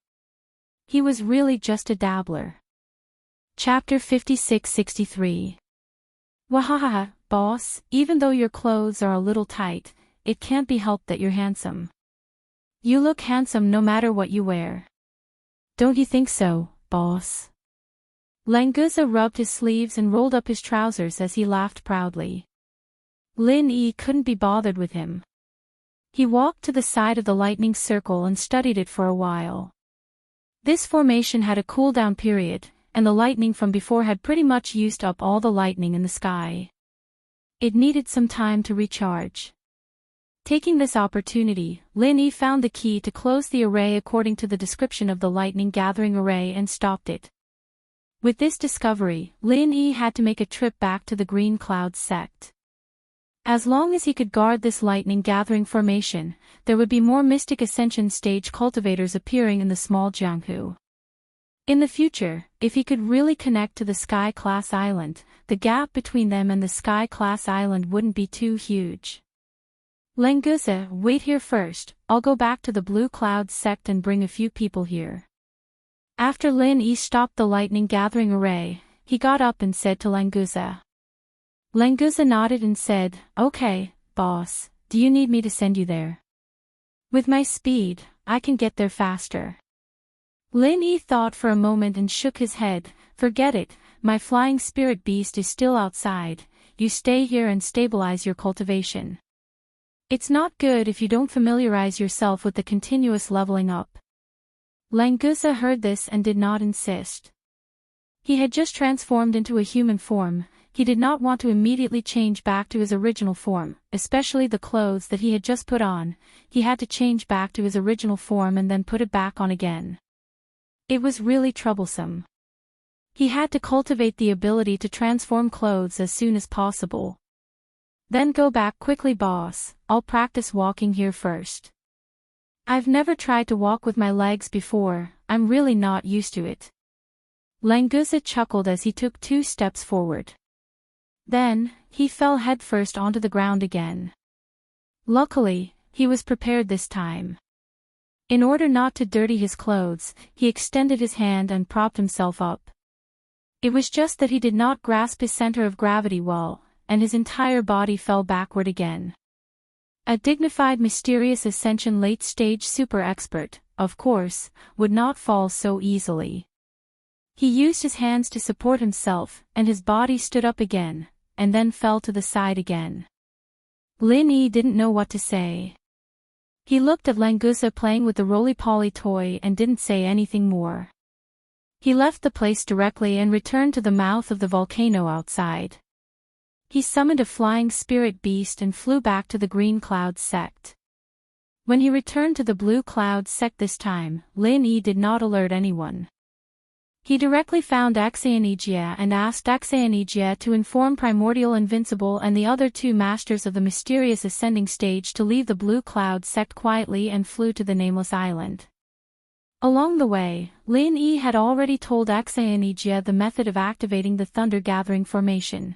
He was really just a dabbler. Chapter 56-63. Wahaha, boss, even though your clothes are a little tight, it can't be helped that you're handsome. You look handsome no matter what you wear. Don't you think so, boss? Languza rubbed his sleeves and rolled up his trousers as he laughed proudly. Lin Yi couldn't be bothered with him. He walked to the side of the lightning circle and studied it for a while. This formation had a cooldown period, and the lightning from before had pretty much used up all the lightning in the sky. It needed some time to recharge. Taking this opportunity, Lin Yi found the key to close the array according to the description of the lightning gathering array and stopped it. With this discovery, Lin Yi had to make a trip back to the Green Cloud sect. As long as he could guard this lightning gathering formation, there would be more Mystic Ascension stage cultivators appearing in the small Jianghu. In the future, if he could really connect to the Sky Class Island, the gap between them and the Sky Class Island wouldn't be too huge. Languza, wait here first, I'll go back to the Blue Cloud sect and bring a few people here. After Lin Yi stopped the lightning gathering array, he got up and said to Languza. Languza nodded and said, okay, boss, do you need me to send you there? With my speed, I can get there faster. Lin Yi thought for a moment and shook his head, forget it, my flying spirit beast is still outside, you stay here and stabilize your cultivation. It's not good if you don't familiarize yourself with the continuous leveling up. Languza heard this and did not insist. He had just transformed into a human form, he did not want to immediately change back to his original form, especially the clothes that he had just put on, he had to change back to his original form and then put it back on again. It was really troublesome. He had to cultivate the ability to transform clothes as soon as possible. Then go back quickly, boss, I'll practice walking here first. I've never tried to walk with my legs before, I'm really not used to it. Languza chuckled as he took 2 steps forward. Then, he fell headfirst onto the ground again. Luckily, he was prepared this time. In order not to dirty his clothes, he extended his hand and propped himself up. It was just that he did not grasp his center of gravity well, and his entire body fell backward again. A dignified mysterious ascension late-stage super expert, of course, would not fall so easily. He used his hands to support himself, and his body stood up again, and then fell to the side again. Lin Yi didn't know what to say. He looked at Languza playing with the roly-poly toy and didn't say anything more. He left the place directly and returned to the mouth of the volcano outside. He summoned a flying spirit beast and flew back to the Green Cloud sect. When he returned to the Blue Cloud sect this time, Lin Yi did not alert anyone. He directly found Axayanijia and asked Axayanijia to inform Primordial Invincible and the other 2 masters of the mysterious ascending stage to leave the Blue Cloud sect quietly and flew to the Nameless Island. Along the way, Lin Yi had already told Axayanijia the method of activating the Thunder Gathering formation.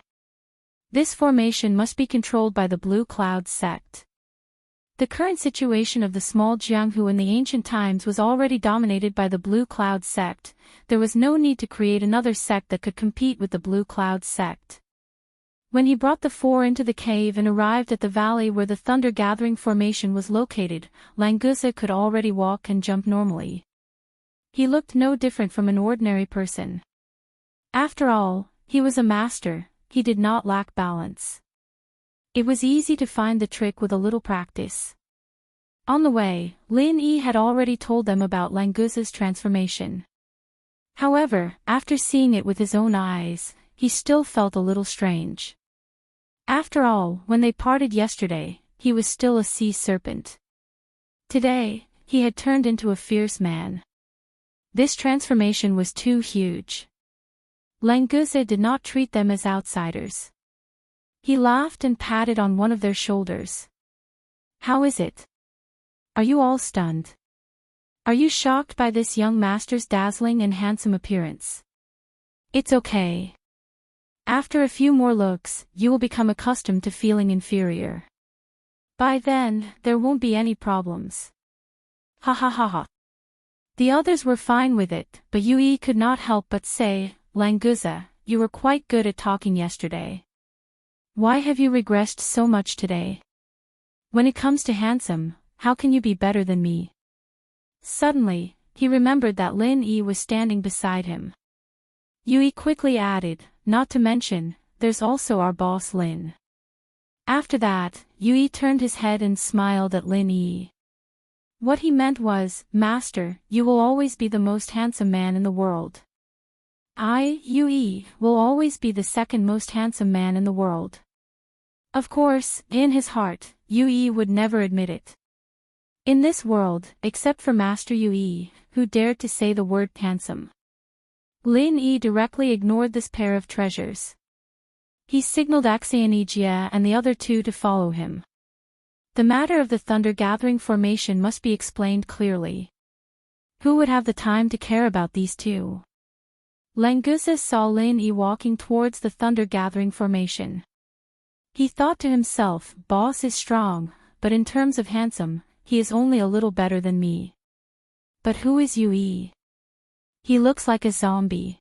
This formation must be controlled by the Blue Cloud sect. The current situation of the small Jianghu in the ancient times was already dominated by the Blue Cloud sect, there was no need to create another sect that could compete with the Blue Cloud sect. When he brought the 4 into the cave and arrived at the valley where the Thunder Gathering formation was located, Languza could already walk and jump normally. He looked no different from an ordinary person. After all, he was a master, he did not lack balance. It was easy to find the trick with a little practice. On the way, Lin Yi had already told them about Languza's transformation. However, after seeing it with his own eyes, he still felt a little strange. After all, when they parted yesterday, he was still a sea serpent. Today, he had turned into a fierce man. This transformation was too huge. Languza did not treat them as outsiders. He laughed and patted on one of their shoulders. How is it? Are you all stunned? Are you shocked by this young master's dazzling and handsome appearance? It's okay. After a few more looks, you will become accustomed to feeling inferior. By then, there won't be any problems. Ha ha ha ha. The others were fine with it, but Yui could not help but say, Languza, you were quite good at talking yesterday. Why have you regressed so much today? When it comes to handsome, how can you be better than me? Suddenly, he remembered that Lin Yi was standing beside him. Yui quickly added, not to mention, there's also our boss Lin. After that, Yui turned his head and smiled at Lin Yi. What he meant was, Master, you will always be the most handsome man in the world. I, Yui, will always be the second most handsome man in the world. Of course, in his heart, Yui would never admit it. In this world, except for Master Yui, who dared to say the word handsome. Lin Yi directly ignored this pair of treasures. He signaled Axionijia and the other two to follow him. The matter of the thunder-gathering formation must be explained clearly. Who would have the time to care about these two? Languza saw Lin Yi walking towards the thunder-gathering formation. He thought to himself, boss is strong, but in terms of handsome, he is only a little better than me. But who is Yui? He looks like a zombie.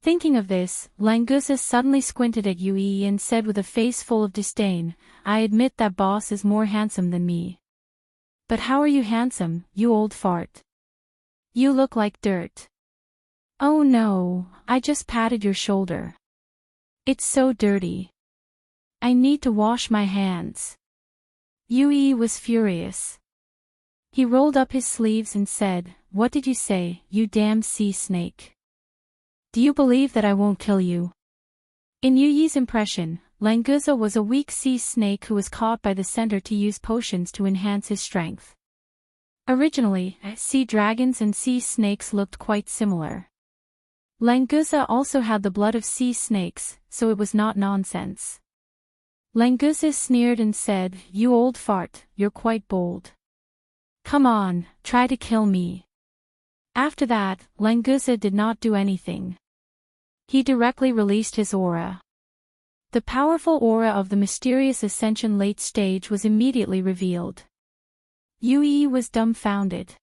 Thinking of this, Languza suddenly squinted at Yui and said with a face full of disdain, I admit that boss is more handsome than me. But how are you handsome, you old fart? You look like dirt. Oh no, I just patted your shoulder. It's so dirty. I need to wash my hands. Yui was furious. He rolled up his sleeves and said, what did you say, you damn sea snake? Do you believe that I won't kill you? In Yui's impression, Languza was a weak sea snake who was caught by the center to use potions to enhance his strength. Originally, sea dragons and sea snakes looked quite similar. Languza also had the blood of sea snakes, so it was not nonsense. Languza sneered and said, you old fart, you're quite bold. Come on, try to kill me. After that, Languza did not do anything. He directly released his aura. The powerful aura of the mysterious Ascension late stage was immediately revealed. Yui was dumbfounded.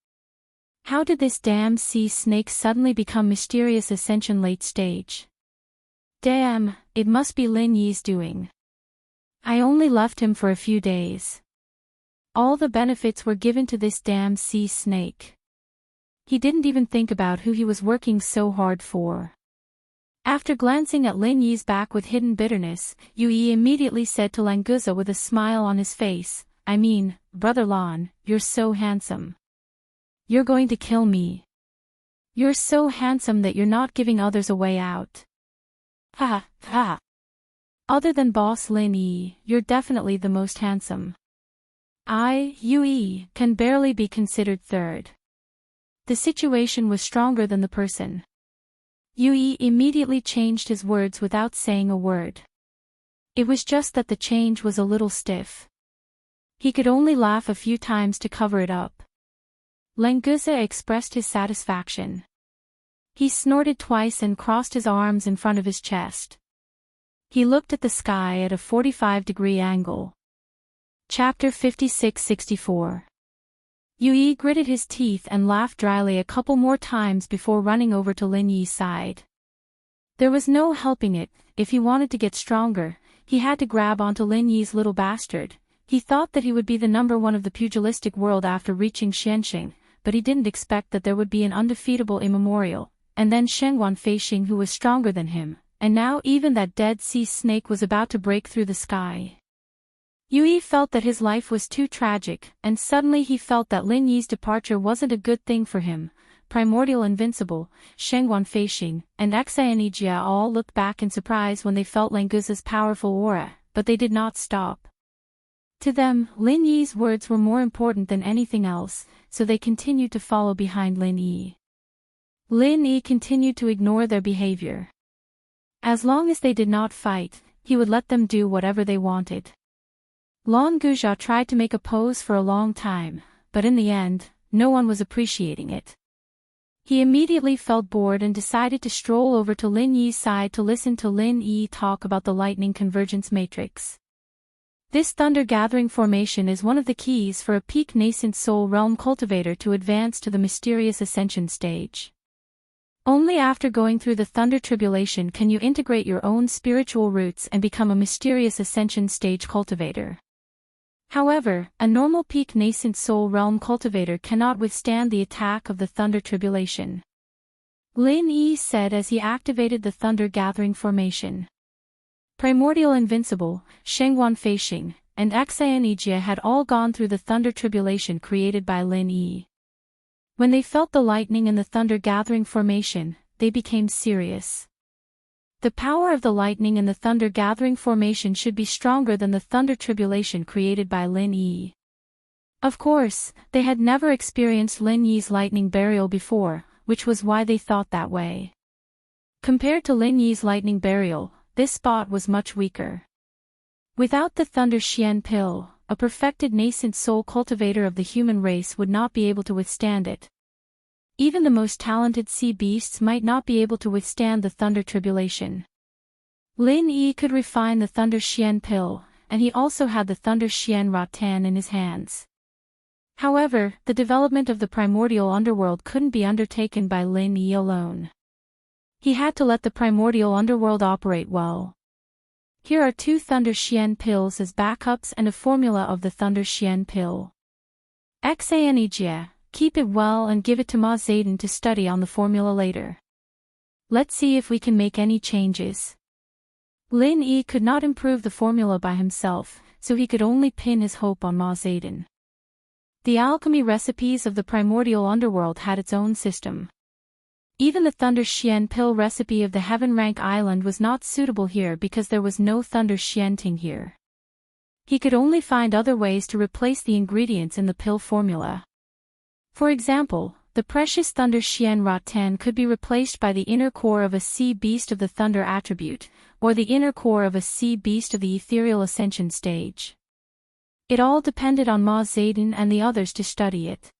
How did this damn sea snake suddenly become mysterious Ascension late stage? Damn, it must be Lin Yi's doing. I only left him for a few days. All the benefits were given to this damn sea snake. He didn't even think about who he was working so hard for. After glancing at Lin Yi's back with hidden bitterness, Yui immediately said to Languza with a smile on his face, I mean, Brother Lan, you're so handsome. You're going to kill me. You're so handsome that you're not giving others a way out. Ha ha. Other than Boss Lin Yi, you're definitely the most handsome. I, Yui, can barely be considered third. The situation was stronger than the person. Yui immediately changed his words without saying a word. It was just that the change was a little stiff. He could only laugh a few times to cover it up. Languza expressed his satisfaction. He snorted twice and crossed his arms in front of his chest. He looked at the sky at a 45-degree angle. Chapter 56-64. Yui gritted his teeth and laughed dryly a couple more times before running over to Lin Yi's side. There was no helping it, if he wanted to get stronger, he had to grab onto Lin Yi's little bastard. He thought that he would be the number one of the pugilistic world after reaching Xianxing, but he didn't expect that there would be an undefeatable immemorial, and then Shengguan Feixing who was stronger than him, and now even that dead sea snake was about to break through the sky. Yui felt that his life was too tragic, and suddenly he felt that Lin Yi's departure wasn't a good thing for him. Primordial Invincible, Shengguan Feixing, and Xianijia all looked back in surprise when they felt Languza's powerful aura, but they did not stop. To them, Lin Yi's words were more important than anything else, so they continued to follow behind Lin Yi. Lin Yi continued to ignore their behavior. As long as they did not fight, he would let them do whatever they wanted. Lan Guzhou tried to make a pose for a long time, but in the end, no one was appreciating it. He immediately felt bored and decided to stroll over to Lin Yi's side to listen to Lin Yi talk about the lightning convergence matrix. This thunder-gathering formation is one of the keys for a peak nascent soul realm cultivator to advance to the mysterious ascension stage. Only after going through the thunder tribulation can you integrate your own spiritual roots and become a mysterious ascension stage cultivator. However, a normal peak nascent soul realm cultivator cannot withstand the attack of the thunder tribulation. Lin Yi said as he activated the thunder-gathering formation. Primordial Invincible, Shengguan Feixing, and Xianijia had all gone through the thunder tribulation created by Lin Yi. When they felt the lightning in the thunder-gathering formation, they became serious. The power of the lightning in the thunder-gathering formation should be stronger than the thunder tribulation created by Lin Yi. Of course, they had never experienced Lin Yi's lightning burial before, which was why they thought that way. Compared to Lin Yi's lightning burial, this spot was much weaker. Without the Thunder Xian Pill, a perfected nascent soul cultivator of the human race would not be able to withstand it. Even the most talented sea beasts might not be able to withstand the thunder tribulation. Lin Yi could refine the Thunder Xian Pill, and he also had the Thunder Xian Rattan in his hands. However, the development of the primordial underworld couldn't be undertaken by Lin Yi alone. He had to let the primordial underworld operate well. Here are 2 Thunder Xian Pills as backups and a formula of the Thunder Xian Pill. Xianijia, keep it well and give it to Ma Zayden to study on the formula later. Let's see if we can make any changes. Lin Yi could not improve the formula by himself, so he could only pin his hope on Ma Zayden. The alchemy recipes of the primordial underworld had its own system. Even the Thunder Xian Pill recipe of the Heaven Rank Island was not suitable here because there was no Thunder Xianting here. He could only find other ways to replace the ingredients in the pill formula. For example, the precious Thunder Xian Rattan could be replaced by the inner core of a sea beast of the Thunder attribute, or the inner core of a sea beast of the ethereal ascension stage. It all depended on Ma Zayden and the others to study it.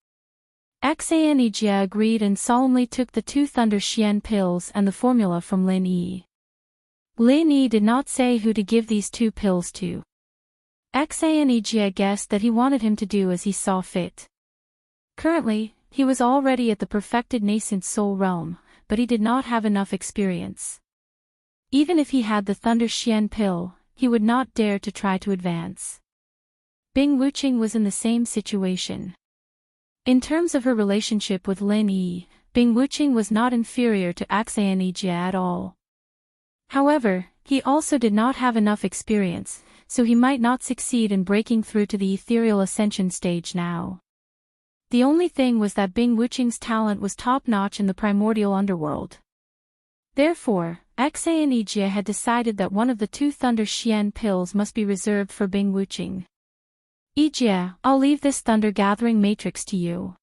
Xianijia agreed and solemnly took the 2 Thunder Xian Pills and the formula from Lin Yi. Lin Yi did not say who to give these 2 pills to. Xianijia guessed that he wanted him to do as he saw fit. Currently, he was already at the perfected nascent soul realm, but he did not have enough experience. Even if he had the Thunder Xian Pill, he would not dare to try to advance. Bing Wuqing was in the same situation. In terms of her relationship with Lin Yi, Bing Wuqing was not inferior to Xianijia at all. However, he also did not have enough experience, so he might not succeed in breaking through to the ethereal ascension stage now. The only thing was that Bing Wuqing's talent was top-notch in the primordial underworld. Therefore, Xianijia had decided that one of the 2 Thunder Xian Pills must be reserved for Bing Wuqing. Ijia, I'll leave this thunder-gathering matrix to you.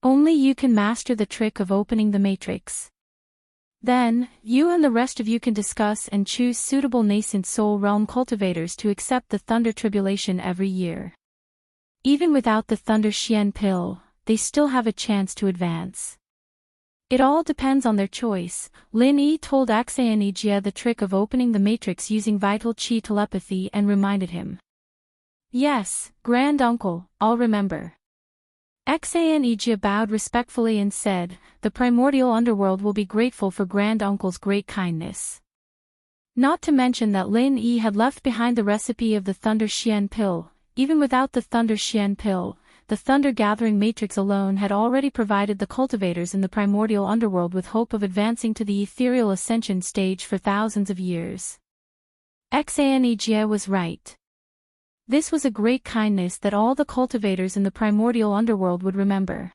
Only you can master the trick of opening the matrix. Then, you and the rest of you can discuss and choose suitable nascent soul realm cultivators to accept the thunder tribulation every year. Even without the Thunder Xian Pill, they still have a chance to advance. It all depends on their choice. Lin Yi told Xianijia the trick of opening the matrix using vital chi telepathy and reminded him. Yes, Grand Uncle, I'll remember. Xianijia bowed respectfully and said, the primordial underworld will be grateful for Grand Uncle's great kindness. Not to mention that Lin Yi had left behind the recipe of the Thunder Xian Pill. Even without the Thunder Xian Pill, the thunder-gathering matrix alone had already provided the cultivators in the primordial underworld with hope of advancing to the ethereal ascension stage for thousands of years. Xianijia was right. This was a great kindness that all the cultivators in the primordial underworld would remember.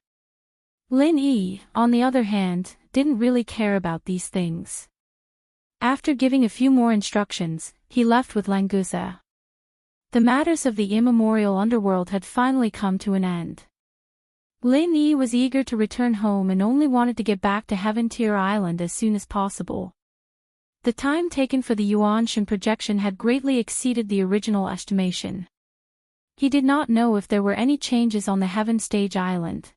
Lin Yi, on the other hand, didn't really care about these things. After giving a few more instructions, he left with Languza. The matters of the immemorial underworld had finally come to an end. Lin Yi was eager to return home and only wanted to get back to Heaven Tier Island as soon as possible. The time taken for the Yuanshan projection had greatly exceeded the original estimation. He did not know if there were any changes on the Heaven Stage Island.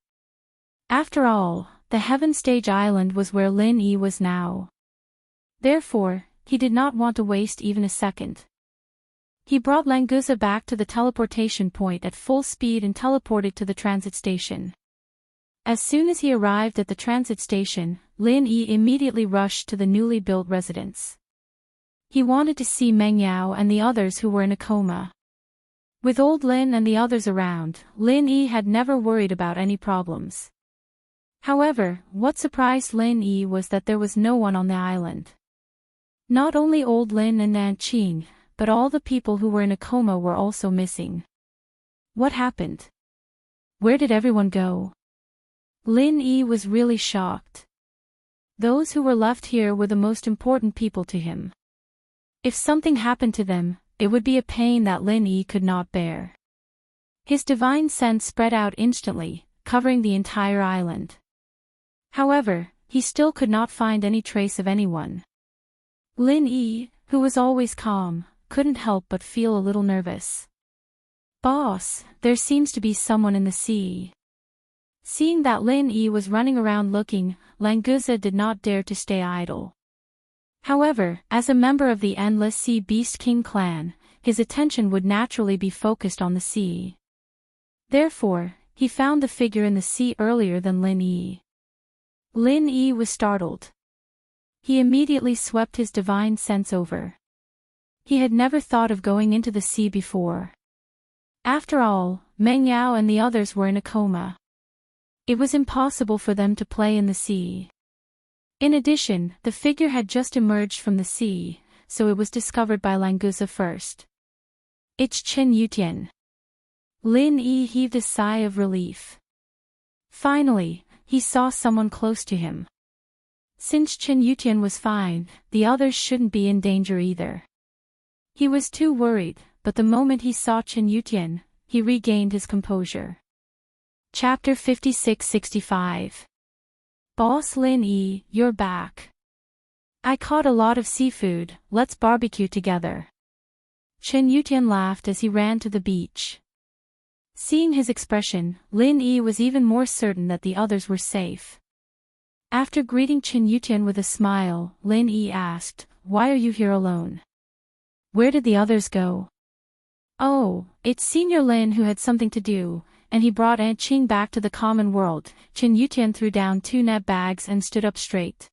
After all, the Heaven Stage Island was where Lin Yi was now. Therefore, he did not want to waste even a second. He brought Languza back to the teleportation point at full speed and teleported to the transit station. As soon as he arrived at the transit station, Lin Yi immediately rushed to the newly built residence. He wanted to see Meng Yao and the others who were in a coma. With old Lin and the others around, Lin Yi had never worried about any problems. However, what surprised Lin Yi was that there was no one on the island. Not only old Lin and Nanqing, but all the people who were in a coma were also missing. What happened? Where did everyone go? Lin Yi was really shocked. Those who were left here were the most important people to him. If something happened to them, it would be a pain that Lin Yi could not bear. His divine sense spread out instantly, covering the entire island. However, he still could not find any trace of anyone. Lin Yi, who was always calm, couldn't help but feel a little nervous. "Boss, there seems to be someone in the sea." Seeing that Lin Yi was running around looking, Languza did not dare to stay idle. However, as a member of the Endless Sea Beast King clan, his attention would naturally be focused on the sea. Therefore, he found the figure in the sea earlier than Lin Yi. Lin Yi was startled. He immediately swept his divine sense over. He had never thought of going into the sea before. After all, Meng Yao and the others were in a coma. It was impossible for them to play in the sea. In addition, the figure had just emerged from the sea, so it was discovered by Languza first. "It's Chen Yutian." Lin Yi heaved a sigh of relief. Finally, he saw someone close to him. Since Chen Yutian was fine, the others shouldn't be in danger either. He was too worried, but the moment he saw Chen Yutian, he regained his composure. Chapter 56-65. "Boss Lin Yi, you're back. I caught a lot of seafood, let's barbecue together." Chen Yutian laughed as he ran to the beach. Seeing his expression, Lin Yi was even more certain that the others were safe. After greeting Chen Yutian with a smile, Lin Yi asked, "Why are you here alone? Where did the others go?" "Oh, it's Senior Lin who had something to do, and he brought Aunt Qing back to the common world." Chen Yutian threw down 2 net bags and stood up straight.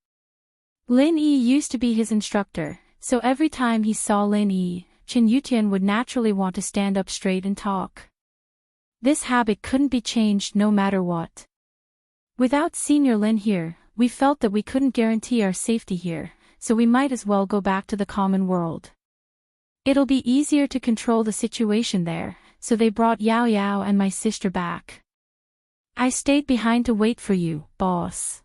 Lin Yi used to be his instructor, so every time he saw Lin Yi, Chen Yutian would naturally want to stand up straight and talk. This habit couldn't be changed no matter what. Without Senior Lin here, we felt that we couldn't guarantee our safety here, so we might as well go back to the common world. It'll be easier to control the situation there, so they brought Yao Yao and my sister back. I stayed behind to wait for you, boss.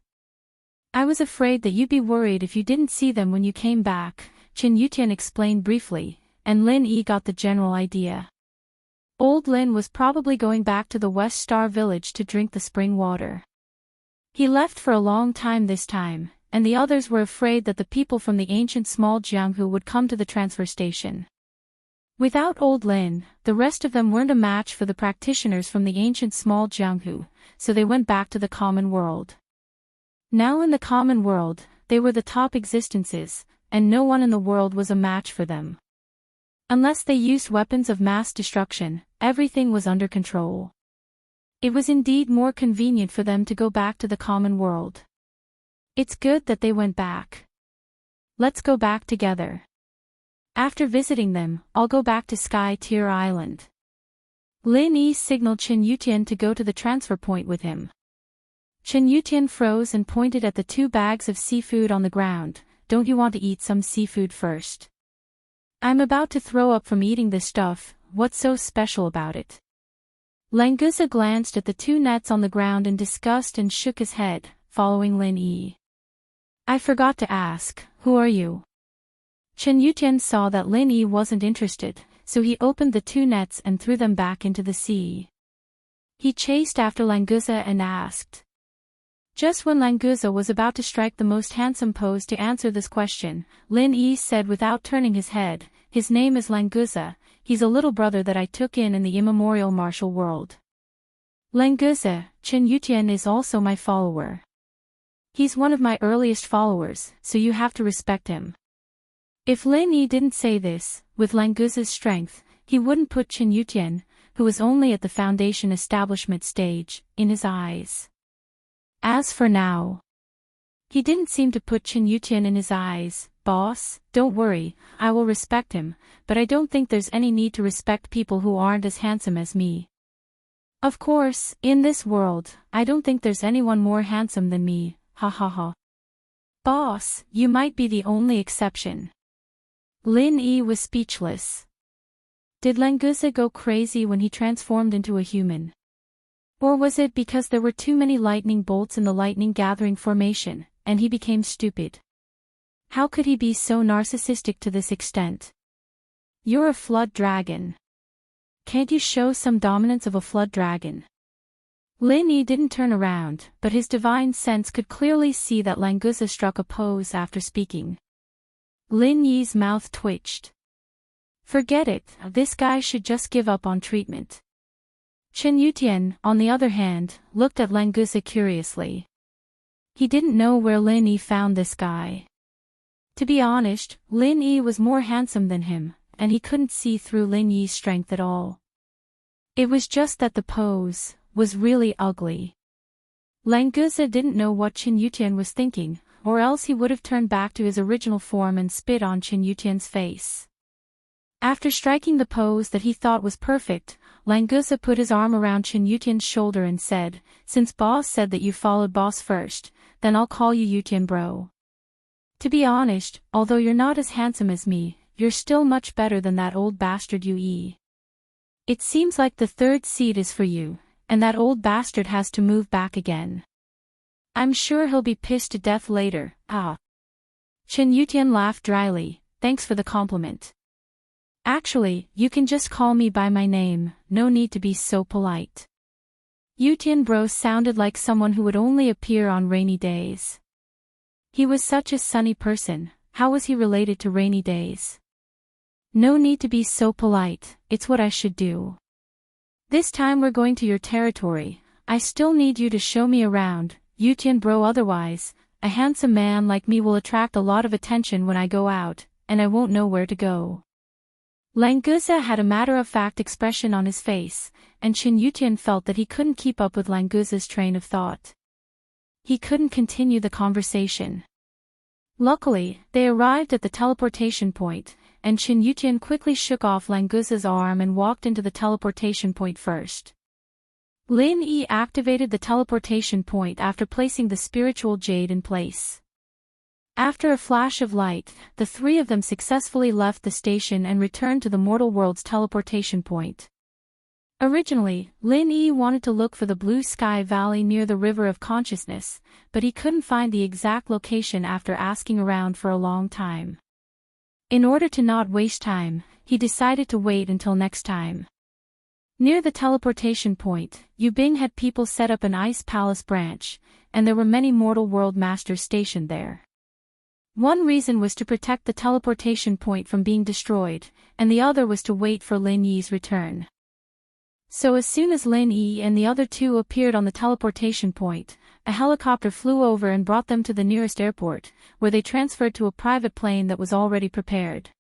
I was afraid that you'd be worried if you didn't see them when you came back, Chen Yutian explained briefly, and Lin Yi got the general idea. Old Lin was probably going back to the West Star Village to drink the spring water. He left for a long time this time, and the others were afraid that the people from the ancient small Jianghu would come to the transfer station. Without old Lin, the rest of them weren't a match for the practitioners from the ancient small Jianghu, so they went back to the common world. Now in the common world, they were the top existences, and no one in the world was a match for them. Unless they used weapons of mass destruction, everything was under control. It was indeed more convenient for them to go back to the common world. It's good that they went back. Let's go back together. After visiting them, I'll go back to Sky Tier Island. Lin Yi signaled Chen Yutian to go to the transfer point with him. Chen Yutian froze and pointed at the 2 bags of seafood on the ground. "Don't you want to eat some seafood first?" "I'm about to throw up from eating this stuff, what's so special about it?" Languza glanced at the 2 nets on the ground in disgust and shook his head, following Lin Yi. "I forgot to ask, who are you?" Chen Yutian saw that Lin Yi wasn't interested, so he opened the 2 nets and threw them back into the sea. He chased after Languza and asked. Just when Languza was about to strike the most handsome pose to answer this question, Lin Yi said without turning his head, "His name is Languza, he's a little brother that I took in the immemorial martial world. Languza, Chen Yutian is also my follower. He's one of my earliest followers, so you have to respect him. If Lin Yi didn't say this, with Languza's strength, he wouldn't put Chen Yutian, who was only at the foundation establishment stage, in his eyes. As for now, he didn't seem to put Chen Yutian in his eyes. Boss, don't worry, I will respect him, but I don't think there's any need to respect people who aren't as handsome as me. Of course, in this world, I don't think there's anyone more handsome than me, ha ha ha. Boss, you might be the only exception. Lin Yi was speechless. Did Languza go crazy when he transformed into a human? Or was it because there were too many lightning bolts in the lightning gathering formation, and he became stupid? How could he be so narcissistic to this extent? You're a flood dragon. Can't you show some dominance of a flood dragon? Lin Yi didn't turn around, but his divine sense could clearly see that Languza struck a pose after speaking. Lin Yi's mouth twitched. Forget it, this guy should just give up on treatment. Chen Yutian, on the other hand, looked at Languza curiously. He didn't know where Lin Yi found this guy. To be honest, Lin Yi was more handsome than him, and he couldn't see through Lin Yi's strength at all. It was just that the pose was really ugly. Languza didn't know what Chen Yutian was thinking, or else he would have turned back to his original form and spit on Chen Yutian's face. After striking the pose that he thought was perfect, Languza put his arm around Chen Yutian's shoulder and said, "Since boss said that you followed boss first, then I'll call you Yutian bro. To be honest, although you're not as handsome as me, you're still much better than that old bastard Yue. It seems like the third seat is for you, and that old bastard has to move back again. I'm sure he'll be pissed to death later, ah." Chen Yutian laughed dryly, "Thanks for the compliment. Actually, you can just call me by my name, no need to be so polite." Yutian bro sounded like someone who would only appear on rainy days. He was such a sunny person, how was he related to rainy days? No need to be so polite, it's what I should do. This time we're going to your territory, I still need you to show me around, Yutian bro, otherwise, a handsome man like me will attract a lot of attention when I go out, and I won't know where to go. Languza had a matter-of-fact expression on his face, and Chen Yutian felt that he couldn't keep up with Languza's train of thought. He couldn't continue the conversation. Luckily, they arrived at the teleportation point, and Chen Yutian quickly shook off Languza's arm and walked into the teleportation point first. Lin Yi activated the teleportation point after placing the spiritual jade in place. After a flash of light, the three of them successfully left the station and returned to the mortal world's teleportation point. Originally, Lin Yi wanted to look for the blue sky valley near the river of consciousness, but he couldn't find the exact location after asking around for a long time. In order to not waste time, he decided to wait until next time. Near the teleportation point, Yubing had people set up an ice palace branch, and there were many mortal world masters stationed there. One reason was to protect the teleportation point from being destroyed, and the other was to wait for Lin Yi's return. So as soon as Lin Yi and the other two appeared on the teleportation point, a helicopter flew over and brought them to the nearest airport, where they transferred to a private plane that was already prepared.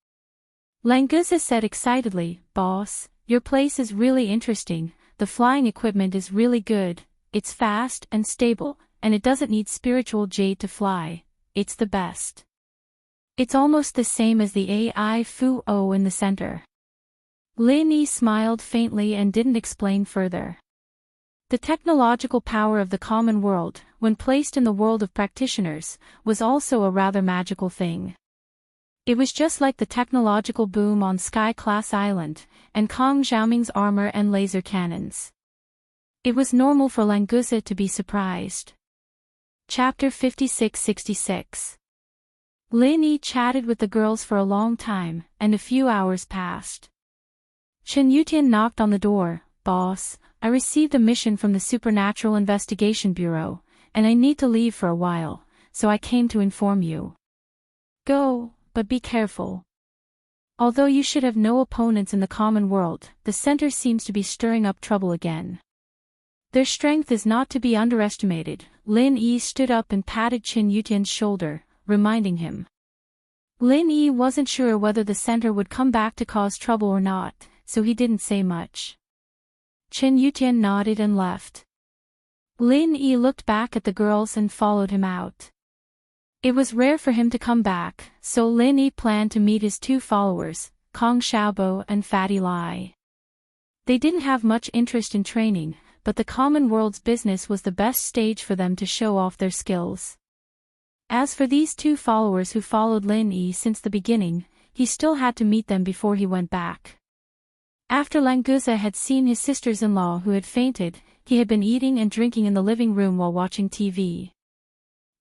Languza said excitedly, "Boss, your place is really interesting, the flying equipment is really good, it's fast and stable, and it doesn't need spiritual jade to fly. It's the best. It's almost the same as the AI Fu O in the center." Lin Yi smiled faintly and didn't explain further. The technological power of the common world, when placed in the world of practitioners, was also a rather magical thing. It was just like the technological boom on Sky-class Island, and Kong Xiaoming's armor and laser cannons. It was normal for Languza to be surprised. Chapter 56-66. Lin Yi chatted with the girls for a long time, and a few hours passed. Chen Yutian knocked on the door. "Boss, I received a mission from the Supernatural Investigation Bureau, and I need to leave for a while, so I came to inform you." "Go, but be careful. Although you should have no opponents in the common world, the center seems to be stirring up trouble again. Their strength is not to be underestimated." Lin Yi stood up and patted Chen Yutian's shoulder, reminding him. Lin Yi wasn't sure whether the center would come back to cause trouble or not, so he didn't say much. Chen Yutian nodded and left. Lin Yi looked back at the girls and followed him out. It was rare for him to come back, so Lin Yi planned to meet his two followers, Kong Xiaobo and Fatty Lai. They didn't have much interest in training, but the common world's business was the best stage for them to show off their skills. As for these two followers who followed Lin Yi since the beginning, he still had to meet them before he went back. After Languza had seen his sisters-in-law who had fainted, he had been eating and drinking in the living room while watching TV.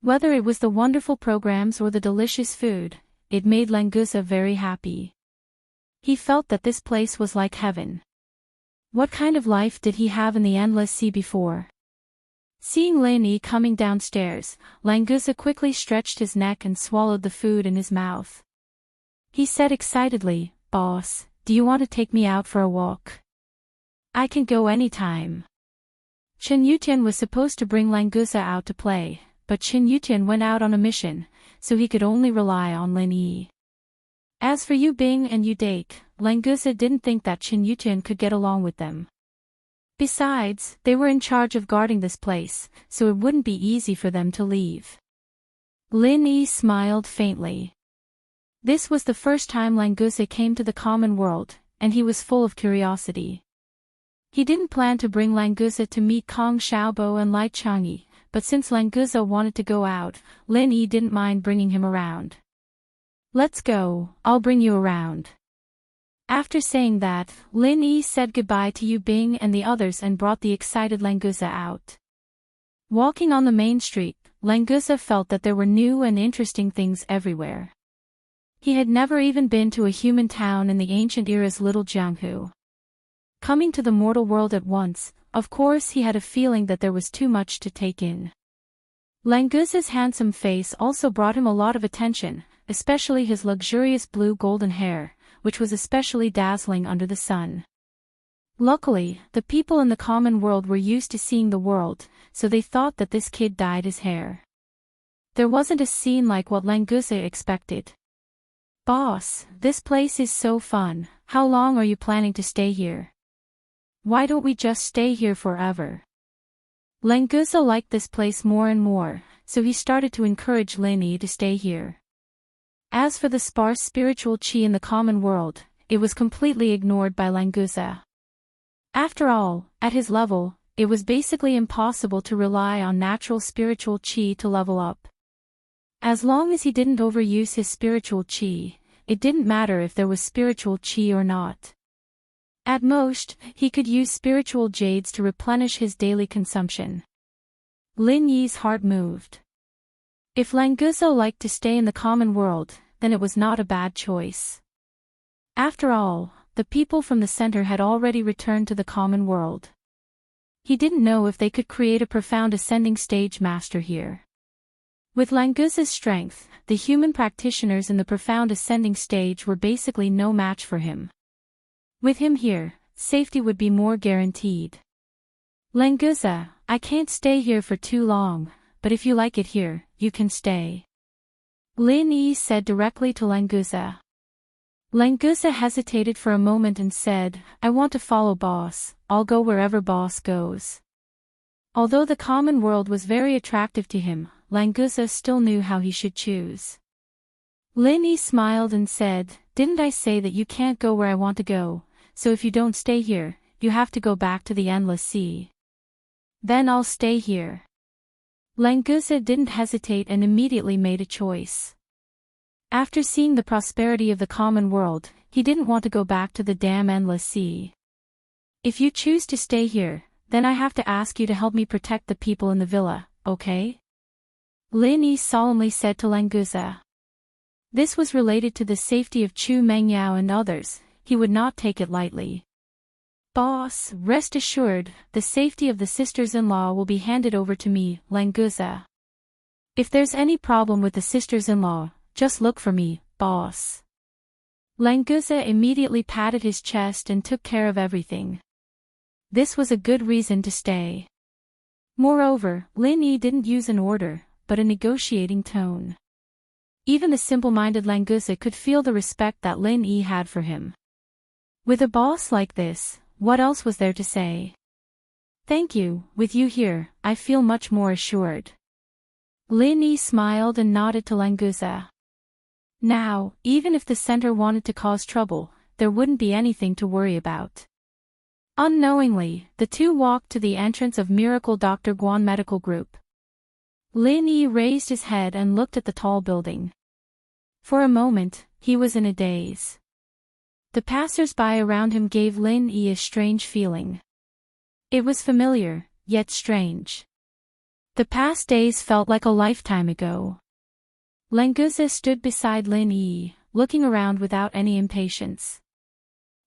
Whether it was the wonderful programs or the delicious food, it made Languza very happy. He felt that this place was like heaven. What kind of life did he have in the endless sea before? Seeing Lin Yi coming downstairs, Languza quickly stretched his neck and swallowed the food in his mouth. He said excitedly, "Boss, do you want to take me out for a walk? I can go anytime." Chen Yutian was supposed to bring Languza out to play, but Chen Yutian went out on a mission, so he could only rely on Lin Yi. As for Yu Bing and Yu Dake, Languza didn't think that Chen Yutian could get along with them. Besides, they were in charge of guarding this place, so it wouldn't be easy for them to leave. Lin Yi smiled faintly. This was the first time Languza came to the common world, and he was full of curiosity. He didn't plan to bring Languza to meet Kong Xiaobo and Lai Changyi, but since Languza wanted to go out, Lin Yi didn't mind bringing him around. "Let's go, I'll bring you around." After saying that, Lin Yi said goodbye to Yu Bing and the others and brought the excited Languza out. Walking on the main street, Languza felt that there were new and interesting things everywhere. He had never even been to a human town in the ancient era's Little Jianghu. Coming to the mortal world at once, of course he had a feeling that there was too much to take in. Languza's handsome face also brought him a lot of attention, especially his luxurious blue-golden hair, which was especially dazzling under the sun. Luckily, the people in the common world were used to seeing the world, so they thought that this kid dyed his hair. There wasn't a scene like what Languza expected. "Boss, this place is so fun, how long are you planning to stay here? Why don't we just stay here forever?" Languza liked this place more and more, so he started to encourage Lin Yi to stay here. As for the sparse spiritual qi in the common world, it was completely ignored by Languza. After all, at his level, it was basically impossible to rely on natural spiritual qi to level up. As long as he didn't overuse his spiritual qi, it didn't matter if there was spiritual qi or not. At most, he could use spiritual jades to replenish his daily consumption. Lin Yi's heart moved. If Languza liked to stay in the common world, then it was not a bad choice. After all, the people from the center had already returned to the common world. He didn't know if they could create a profound ascending stage master here. With Languza's strength, the human practitioners in the profound ascending stage were basically no match for him. With him here, safety would be more guaranteed. "Languza, I can't stay here for too long, but if you like it here, you can stay," Lin Yi said directly to Languza. Languza hesitated for a moment and said, "I want to follow boss, I'll go wherever boss goes." Although the common world was very attractive to him, Languza still knew how he should choose. Lin Yi smiled and said, "Didn't I say that you can't go where I want to go, so if you don't stay here, you have to go back to the endless sea." "Then I'll stay here." Languza didn't hesitate and immediately made a choice. After seeing the prosperity of the common world, he didn't want to go back to the damn endless sea. "If you choose to stay here, then I have to ask you to help me protect the people in the villa, okay?" Lin Yi solemnly said to Languza. This was related to the safety of Chu Mengyao and others, he would not take it lightly. "Boss, rest assured, the safety of the sisters-in-law will be handed over to me, Languza. If there's any problem with the sisters-in-law, just look for me, boss." Languza immediately patted his chest and took care of everything. This was a good reason to stay. Moreover, Lin Yi didn't use an order, but a negotiating tone. Even the simple-minded Langusa could feel the respect that Lin Yi had for him. With a boss like this, what else was there to say? Thank you, with you here, I feel much more assured. Lin Yi smiled and nodded to Langusa. Now, even if the center wanted to cause trouble, there wouldn't be anything to worry about. Unknowingly, the two walked to the entrance of Miracle Dr. Guan Medical Group. Lin Yi raised his head and looked at the tall building. For a moment, he was in a daze. The passers-by around him gave Lin Yi a strange feeling. It was familiar, yet strange. The past days felt like a lifetime ago. Langusa stood beside Lin Yi, looking around without any impatience.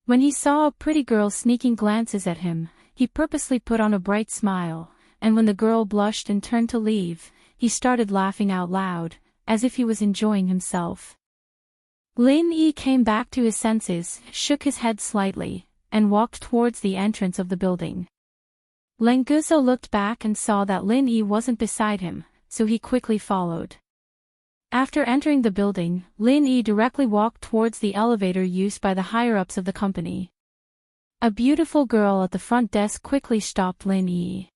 When he saw a pretty girl sneaking glances at him, he purposely put on a bright smile, and when the girl blushed and turned to leave, he started laughing out loud, as if he was enjoying himself. Lin Yi came back to his senses, shook his head slightly, and walked towards the entrance of the building. Langusa looked back and saw that Lin Yi wasn't beside him, so he quickly followed. After entering the building, Lin Yi directly walked towards the elevator used by the higher-ups of the company. A beautiful girl at the front desk quickly stopped Lin Yi.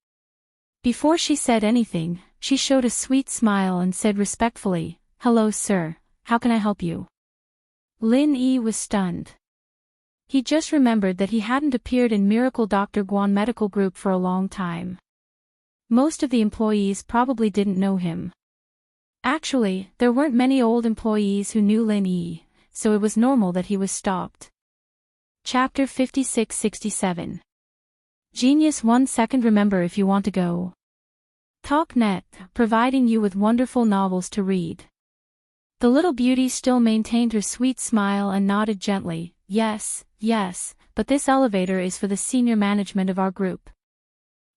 Before she said anything, she showed a sweet smile and said respectfully, "Hello sir, how can I help you?" Lin Yi was stunned. He just remembered that he hadn't appeared in Miracle Dr. Guan Medical Group for a long time. Most of the employees probably didn't know him. Actually, there weren't many old employees who knew Lin Yi, so it was normal that he was stopped. Chapter 56-67. Genius 1 second. Remember if you want to go. TalkNet, providing you with wonderful novels to read. The little beauty still maintained her sweet smile and nodded gently, yes, but this elevator is for the senior management of our group.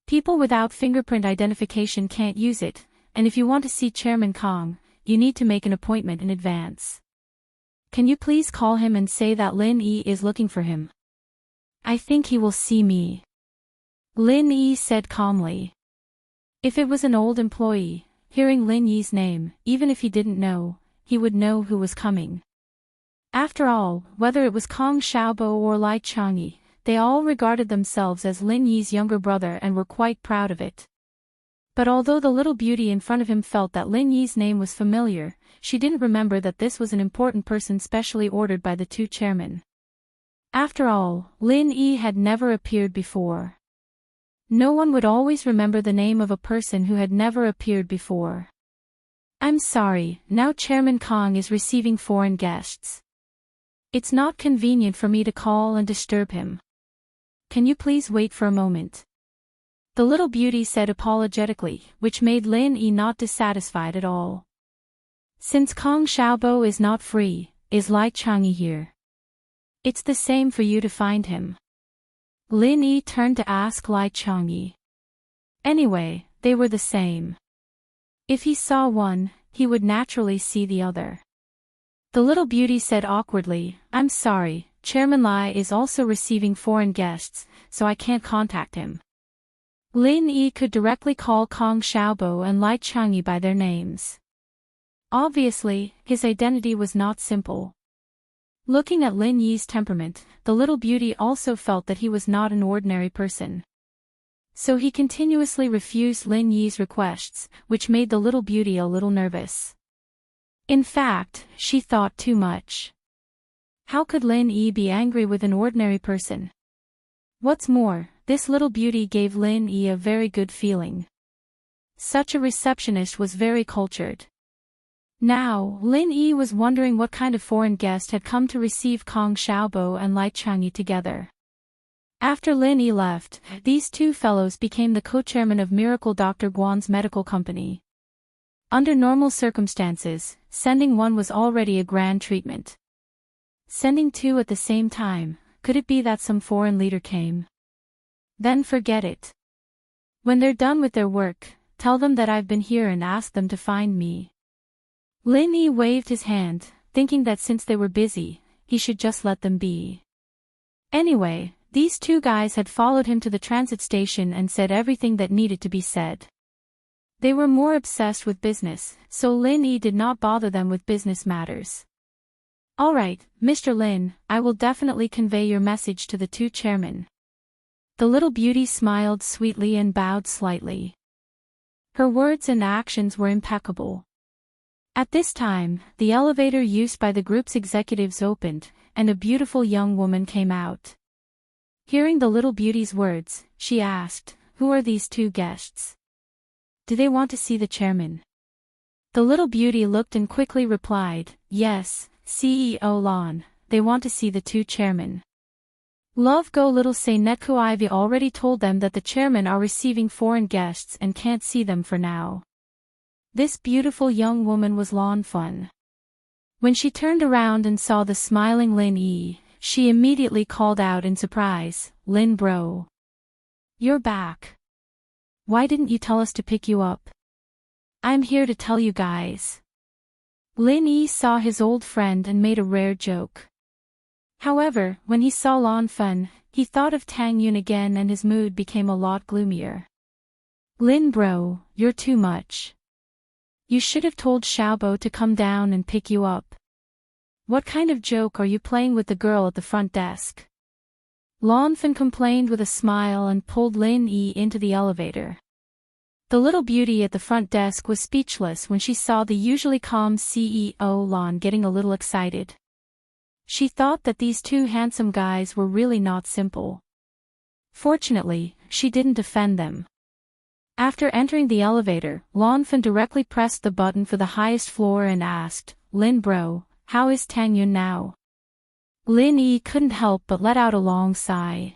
People without fingerprint identification can't use it, and if you want to see Chairman Kong, you need to make an appointment in advance. Can you please call him and say that Lin Yi is looking for him? I think he will see me. Lin Yi said calmly. If it was an old employee, hearing Lin Yi's name, even if he didn't know, he would know who was coming. After all, whether it was Kong Xiaobo or Lai Changyi, they all regarded themselves as Lin Yi's younger brother and were quite proud of it. But although the little beauty in front of him felt that Lin Yi's name was familiar, she didn't remember that this was an important person specially ordered by the two chairmen. After all, Lin Yi had never appeared before. No one would always remember the name of a person who had never appeared before. I'm sorry, now Chairman Kong is receiving foreign guests. It's not convenient for me to call and disturb him. Can you please wait for a moment? The little beauty said apologetically, which made Lin Yi not dissatisfied at all. Since Kong Xiaobo is not free, is Lai Changyi here? It's the same for you to find him. Lin Yi turned to ask Lai Changyi. Anyway, they were the same. If he saw one, he would naturally see the other. The little beauty said awkwardly, I'm sorry, Chairman Lai is also receiving foreign guests, so I can't contact him. Lin Yi could directly call Kong Xiaobo and Lai Changyi by their names. Obviously, his identity was not simple. Looking at Lin Yi's temperament, the little beauty also felt that he was not an ordinary person. So he continuously refused Lin Yi's requests, which made the little beauty a little nervous. In fact, she thought too much. How could Lin Yi be angry with an ordinary person? What's more, this little beauty gave Lin Yi a very good feeling. Such a receptionist was very cultured. Now, Lin Yi was wondering what kind of foreign guest had come to receive Kong Xiaobo and Lai Changyi together. After Lin Yi left, these two fellows became the co-chairman of Miracle Dr. Guan's medical company. Under normal circumstances, sending one was already a grand treatment. Sending two at the same time, could it be that some foreign leader came? Then forget it. When they're done with their work, tell them that I've been here and ask them to find me. Lin Yi waved his hand, thinking that since they were busy, he should just let them be. Anyway, these two guys had followed him to the transit station and said everything that needed to be said. They were more obsessed with business, so Lin Yi did not bother them with business matters. All right, Mr. Lin, I will definitely convey your message to the two chairmen. The little beauty smiled sweetly and bowed slightly. Her words and actions were impeccable. At this time, the elevator used by the group's executives opened, and a beautiful young woman came out. Hearing the little beauty's words, she asked, "Who are these two guests? Do they want to see the chairman?" The little beauty looked and quickly replied, "Yes, CEO Lon, they want to see the two chairmen." Love Go Little Say Netku Ivy already told them that the chairmen are receiving foreign guests and can't see them for now. This beautiful young woman was Lon Fun. When she turned around and saw the smiling Lin Yi, she immediately called out in surprise, "Lin bro. You're back. Why didn't you tell us to pick you up? I'm here to tell you guys." Lin Yi saw his old friend and made a rare joke. However, when he saw Lon Fun, he thought of Tang Yun again and his mood became a lot gloomier. "Lin bro, you're too much. You should have told Xiaobo to come down and pick you up. What kind of joke are you playing with the girl at the front desk?" Lon Fun complained with a smile and pulled Lin Yi into the elevator. The little beauty at the front desk was speechless when she saw the usually calm CEO Lon getting a little excited. She thought that these two handsome guys were really not simple. Fortunately, she didn't offend them. After entering the elevator, Lon Fun directly pressed the button for the highest floor and asked, "Lin bro, how is Tang Yun now?" Lin Yi couldn't help but let out a long sigh.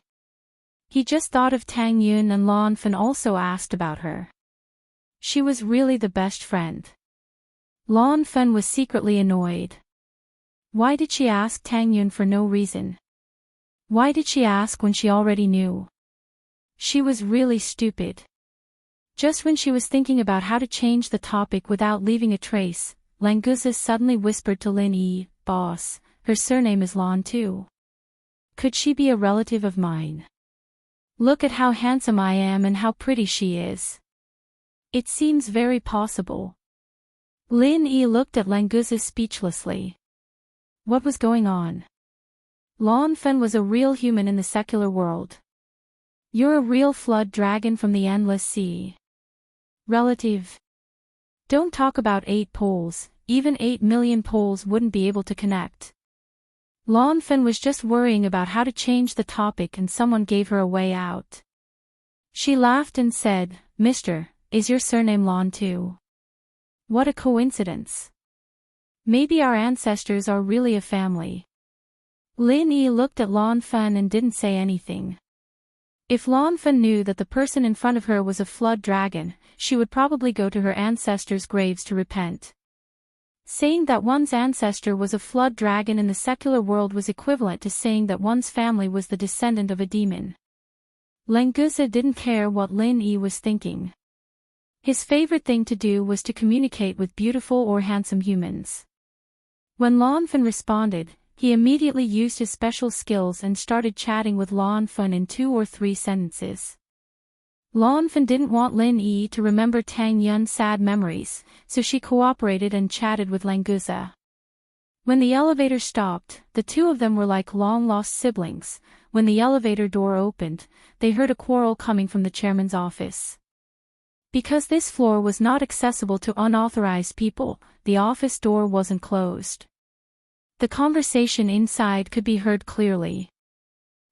He just thought of Tang Yun and Lon Fun also asked about her. She was really the best friend. Lon Fun was secretly annoyed. Why did she ask Tang Yun for no reason? Why did she ask when she already knew? She was really stupid. Just when she was thinking about how to change the topic without leaving a trace, Languza suddenly whispered to Lin Yi, "Boss, her surname is Lon too. Could she be a relative of mine? Look at how handsome I am and how pretty she is. It seems very possible." Lin Yi looked at Languza speechlessly. What was going on? Lon Fun was a real human in the secular world. You're a real flood dragon from the endless sea. Relative. Don't talk about 8 poles, even 8 million poles wouldn't be able to connect. Lon Fun was just worrying about how to change the topic and someone gave her a way out. She laughed and said, "Mister, is your surname Lon too? What a coincidence. Maybe our ancestors are really a family." Lin Yi looked at Lon Fun and didn't say anything. If Lon Fun knew that the person in front of her was a flood dragon, she would probably go to her ancestors' graves to repent. Saying that one's ancestor was a flood dragon in the secular world was equivalent to saying that one's family was the descendant of a demon. Languza didn't care what Lin Yi was thinking. His favorite thing to do was to communicate with beautiful or handsome humans. When Lon Fun responded, he immediately used his special skills and started chatting with Lon Fun in 2 or 3 sentences. Lon Fun didn't want Lin Yi to remember Tang Yun's sad memories, so she cooperated and chatted with Languza. When the elevator stopped, the two of them were like long-lost siblings. When the elevator door opened, they heard a quarrel coming from the chairman's office. Because this floor was not accessible to unauthorized people, the office door wasn't closed. The conversation inside could be heard clearly.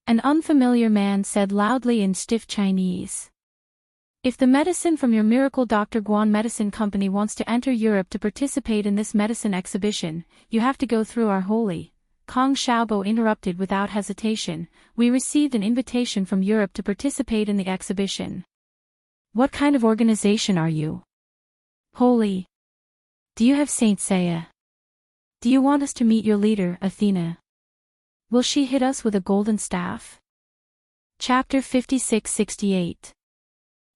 An unfamiliar man said loudly in stiff Chinese, "If the medicine from your Miracle Dr. Guan Medicine Company wants to enter Europe to participate in this medicine exhibition, you have to go through our holy." Kong Xiaobo interrupted without hesitation, "We received an invitation from Europe to participate in the exhibition. What kind of organization are you? Holy. Do you have Saint Seiya? Do you want us to meet your leader, Athena? Will she hit us with a golden staff?" Chapter 56-68.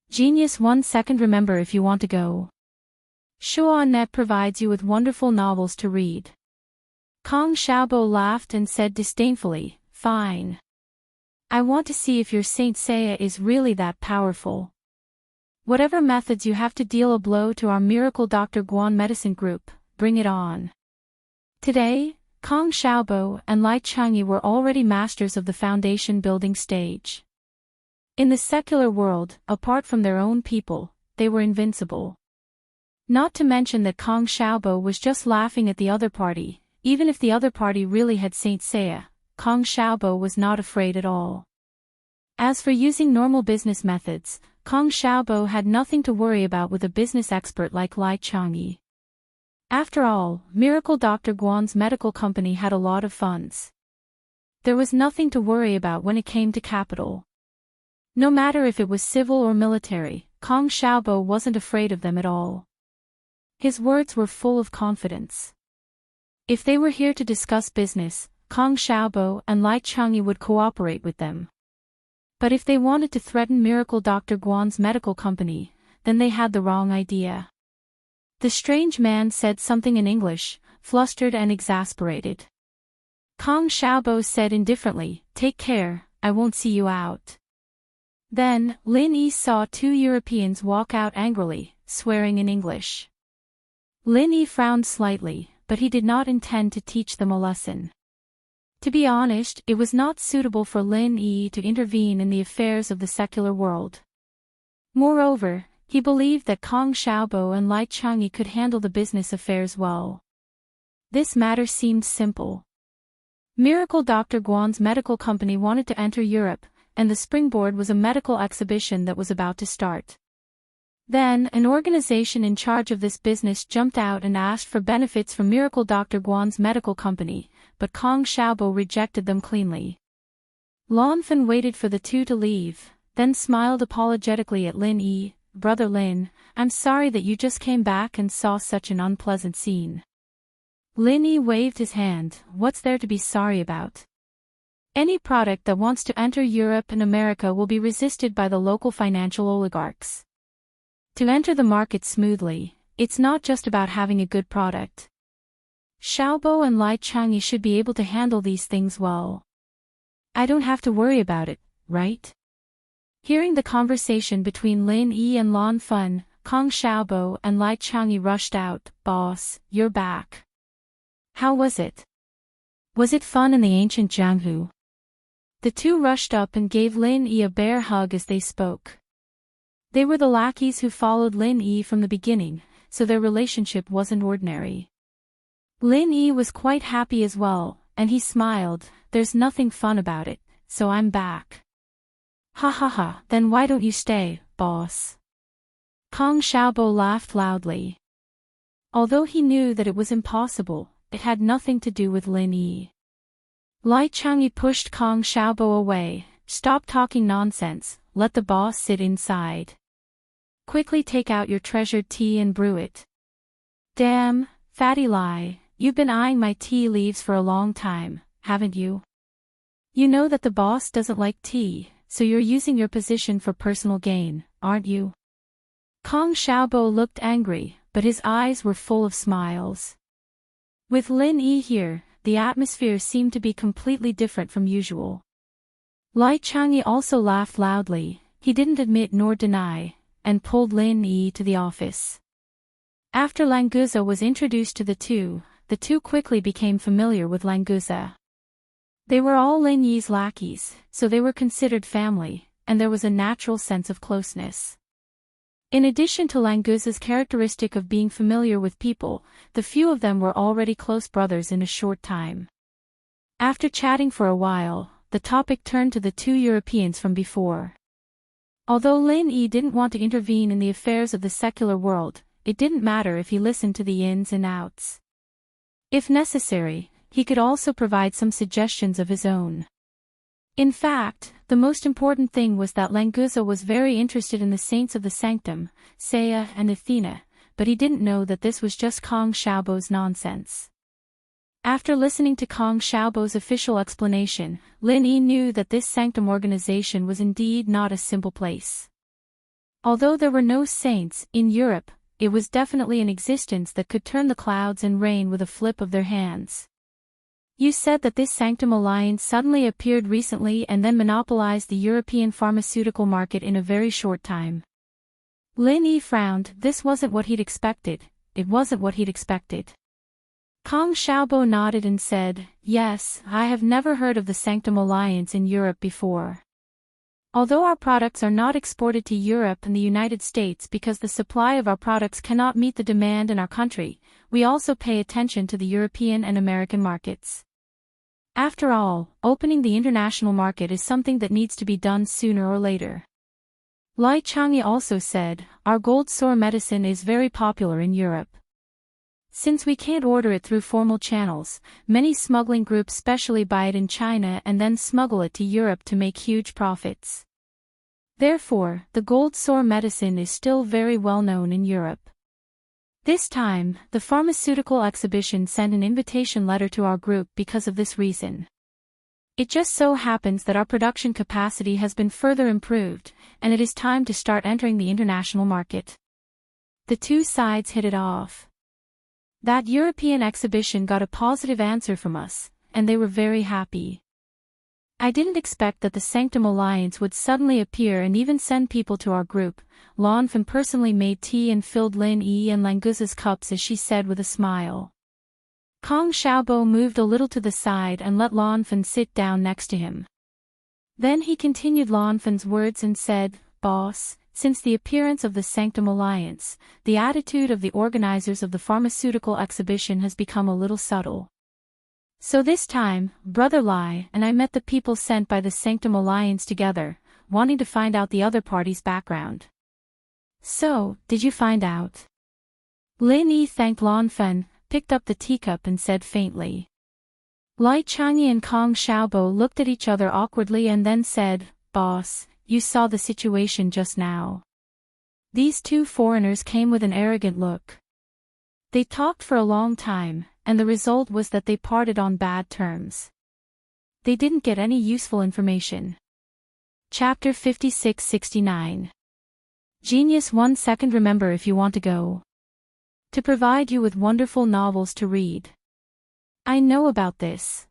Genius 1 second. Remember, if you want to go. Shuanet provides you with wonderful novels to read. Kong Xiaobo laughed and said disdainfully, "Fine. I want to see if your Saint Seiya is really that powerful." Whatever methods you have to deal a blow to our miracle Dr. Guan medicine group, bring it on. Today, Kong Xiaobo and Lai Changyi were already masters of the foundation building stage. In the secular world, apart from their own people, they were invincible. Not to mention that Kong Xiaobo was just laughing at the other party. Even if the other party really had Saint Seiya, Kong Xiaobo was not afraid at all. As for using normal business methods, Kong Xiaobo had nothing to worry about with a business expert like Lai Changyi. After all, Miracle Dr. Guan's medical company had a lot of funds. There was nothing to worry about when it came to capital. No matter if it was civil or military, Kong Xiaobo wasn't afraid of them at all. His words were full of confidence. If they were here to discuss business, Kong Xiaobo and Lai Changyi would cooperate with them. But if they wanted to threaten Miracle Dr. Guan's medical company, then they had the wrong idea. The strange man said something in English, flustered and exasperated. Kong Xiaobo said indifferently, "Take care, I won't see you out." Then, Lin Yi saw two Europeans walk out angrily, swearing in English. Lin Yi frowned slightly, but he did not intend to teach them a lesson. To be honest, it was not suitable for Lin Yi to intervene in the affairs of the secular world. Moreover, he believed that Kong Xiaobo and Lai Changyi could handle the business affairs well. This matter seemed simple. Miracle Dr. Guan's medical company wanted to enter Europe, and the springboard was a medical exhibition that was about to start. Then, an organization in charge of this business jumped out and asked for benefits from Miracle Dr. Guan's medical company, but Kong Xiaobo rejected them cleanly. Lan Fan waited for the two to leave, then smiled apologetically at Lin Yi. "Brother Lin, I'm sorry that you just came back and saw such an unpleasant scene." Lin Yi waved his hand. "What's there to be sorry about? Any product that wants to enter Europe and America will be resisted by the local financial oligarchs. To enter the market smoothly, it's not just about having a good product. Xiaobo and Lai Changyi should be able to handle these things well. I don't have to worry about it, right?" Hearing the conversation between Lin Yi and Lan Fan, Kong Xiaobo and Lai Changyi rushed out. "Boss, you're back. How was it? Was it fun in the ancient Jianghu?" The two rushed up and gave Lin Yi a bear hug as they spoke. They were the lackeys who followed Lin Yi from the beginning, so their relationship wasn't ordinary. Lin Yi was quite happy as well, and he smiled. "There's nothing fun about it, so I'm back." "Ha ha ha, then why don't you stay, boss?" Kong Xiaobo laughed loudly. Although he knew that it was impossible, it had nothing to do with Lin Yi. Lai Changyi pushed Kong Xiaobo away. "Stop talking nonsense, let the boss sit inside. Quickly take out your treasured tea and brew it." "Damn, fatty Lai, you've been eyeing my tea leaves for a long time, haven't you? You know that the boss doesn't like tea, so you're using your position for personal gain, aren't you?" Kong Xiaobo looked angry, but his eyes were full of smiles. With Lin Yi here, the atmosphere seemed to be completely different from usual. Lai Changyi also laughed loudly. He didn't admit nor deny, and pulled Lin Yi to the office. After Languza was introduced to the two quickly became familiar with Languza. They were all Lin Yi's lackeys, so they were considered family, and there was a natural sense of closeness. In addition to Languza's characteristic of being familiar with people, the few of them were already close brothers in a short time. After chatting for a while, the topic turned to the two Europeans from before. Although Lin Yi didn't want to intervene in the affairs of the secular world, it didn't matter if he listened to the ins and outs. If necessary, he could also provide some suggestions of his own. In fact, the most important thing was that Languza was very interested in the saints of the sanctum, Seiya and Athena, but he didn't know that this was just Kong Xiaobo's nonsense. After listening to Kong Xiaobo's official explanation, Lin Yi knew that this sanctum organization was indeed not a simple place. Although there were no saints in Europe, it was definitely an existence that could turn the clouds and rain with a flip of their hands. "You said that this sanctum alliance suddenly appeared recently and then monopolized the European pharmaceutical market in a very short time." Lin Yi frowned. This wasn't what he'd expected. It wasn't what he'd expected. Kong Xiaobo nodded and said, "Yes, I have never heard of the Sanctum Alliance in Europe before. Although our products are not exported to Europe and the United States because the supply of our products cannot meet the demand in our country, we also pay attention to the European and American markets. After all, opening the international market is something that needs to be done sooner or later." Lai Changyi also said, "Our gold sore medicine is very popular in Europe. Since we can't order it through formal channels, many smuggling groups specially buy it in China and then smuggle it to Europe to make huge profits. Therefore, the gold sore medicine is still very well known in Europe." This time, the pharmaceutical exhibition sent an invitation letter to our group because of this reason. It just so happens that our production capacity has been further improved, and it is time to start entering the international market. The two sides hit it off. That European exhibition got a positive answer from us, and they were very happy. I didn't expect that the Sanctum Alliance would suddenly appear and even send people to our group. Lan Fan personally made tea and filled Lin Yi and Languza's cups as she said with a smile. Kong Xiaobo moved a little to the side and let Lan Fan sit down next to him. Then he continued Lan Fan's words and said, "Boss, since the appearance of the Sanctum Alliance, the attitude of the organizers of the pharmaceutical exhibition has become a little subtle. So this time, Brother Lai and I met the people sent by the Sanctum Alliance together, wanting to find out the other party's background." "So, did you find out?" Lin Yi thanked Lan Fan, picked up the teacup and said faintly. Lai Changyi and Kong Xiaobo looked at each other awkwardly and then said, "Boss, you saw the situation just now." These two foreigners came with an arrogant look. They talked for a long time, and the result was that they parted on bad terms. They didn't get any useful information. Chapter 56-69. Genius 1 second. Remember, if you want to go to provide you with wonderful novels to read. I know about this.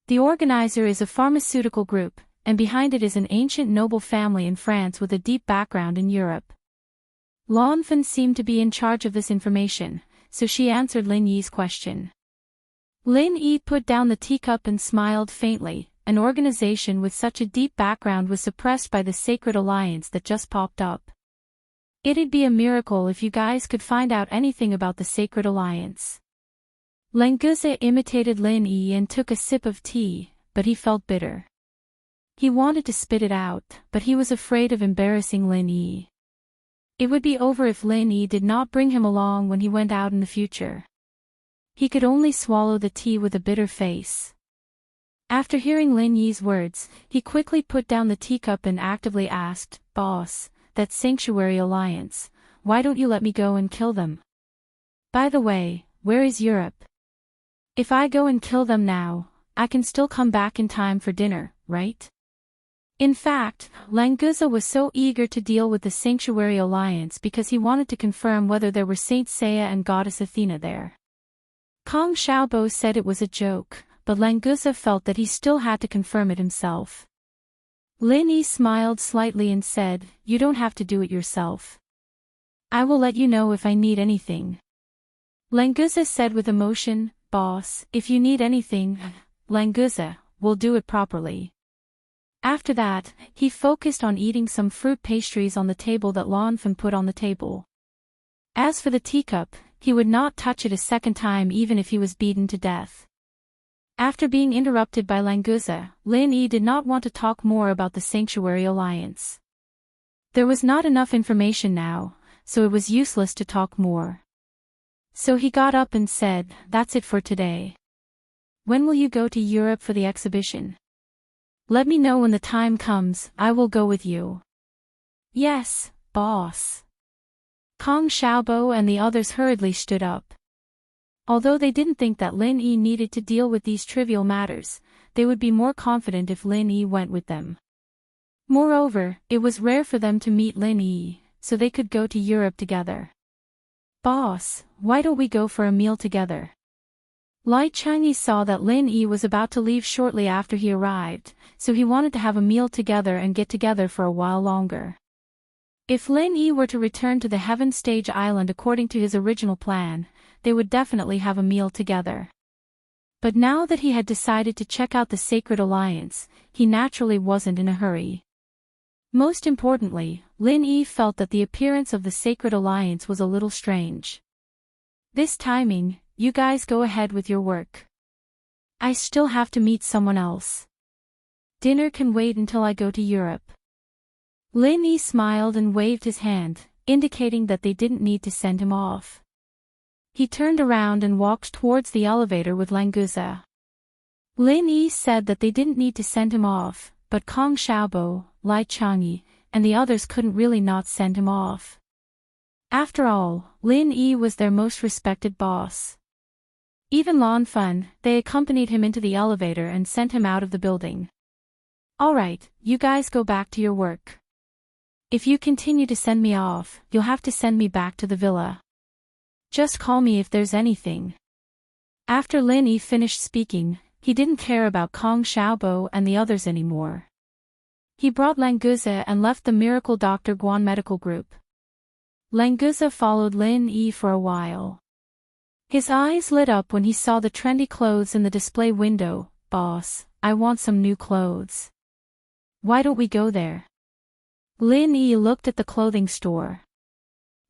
The organizer is a pharmaceutical group, and behind it is an ancient noble family in France with a deep background in Europe. Lan Fan seemed to be in charge of this information, so she answered Lin Yi's question. Lin Yi put down the teacup and smiled faintly. An organization with such a deep background was suppressed by the Sacred Alliance that just popped up. It'd be a miracle if you guys could find out anything about the Sacred Alliance. Languza imitated Lin Yi and took a sip of tea, but he felt bitter. He wanted to spit it out, but he was afraid of embarrassing Lin Yi. It would be over if Lin Yi did not bring him along when he went out in the future. He could only swallow the tea with a bitter face. After hearing Lin Yi's words, he quickly put down the teacup and actively asked, "Boss, that Sanctuary Alliance, why don't you let me go and kill them? By the way, where is Europe? If I go and kill them now, I can still come back in time for dinner, right?" In fact, Languza was so eager to deal with the Sanctuary Alliance because he wanted to confirm whether there were Saint Seiya and Goddess Athena there. Kong Xiaobo said it was a joke, but Languza felt that he still had to confirm it himself. Lin Yi smiled slightly and said, "You don't have to do it yourself. I will let you know if I need anything." Languza said with emotion, "Boss, if you need anything, Languza, we'll do it properly." After that, he focused on eating some fruit pastries on the table that Lan Fan put on the table. As for the teacup, he would not touch it a second time even if he was beaten to death. After being interrupted by Languza, Lin Yi did not want to talk more about the Sanctuary Alliance. There was not enough information now, so it was useless to talk more. So he got up and said, "That's it for today. When will you go to Europe for the exhibition? Let me know when the time comes, I will go with you." "Yes, boss." Kong Xiaobo and the others hurriedly stood up. Although they didn't think that Lin Yi needed to deal with these trivial matters, they would be more confident if Lin Yi went with them. Moreover, it was rare for them to meet Lin Yi, so they could go to Europe together. "Boss, why don't we go for a meal together?" Lai Changyi saw that Lin Yi was about to leave shortly after he arrived, so he wanted to have a meal together and get together for a while longer. If Lin Yi were to return to the Heaven Stage Island according to his original plan, they would definitely have a meal together. But now that he had decided to check out the Sacred Alliance, he naturally wasn't in a hurry. Most importantly, Lin Yi felt that the appearance of the Sacred Alliance was a little strange. This timing, you guys go ahead with your work. I still have to meet someone else. Dinner can wait until I go to Europe. Lin Yi smiled and waved his hand, indicating that they didn't need to send him off. He turned around and walked towards the elevator with Languza. Lin Yi said that they didn't need to send him off, but Kong Xiaobo, Lai Changyi, and the others couldn't really not send him off. After all, Lin Yi was their most respected boss. Even Lan Fun, they accompanied him into the elevator and sent him out of the building. Alright, you guys go back to your work. If you continue to send me off, you'll have to send me back to the villa. Just call me if there's anything. After Lin Yi finished speaking, he didn't care about Kong Xiaobo and the others anymore. He brought Languza and left the Miracle Dr. Guan Medical Group. Languza followed Lin Yi for a while. His eyes lit up when he saw the trendy clothes in the display window. Boss, I want some new clothes. Why don't we go there? Lin Yi looked at the clothing store.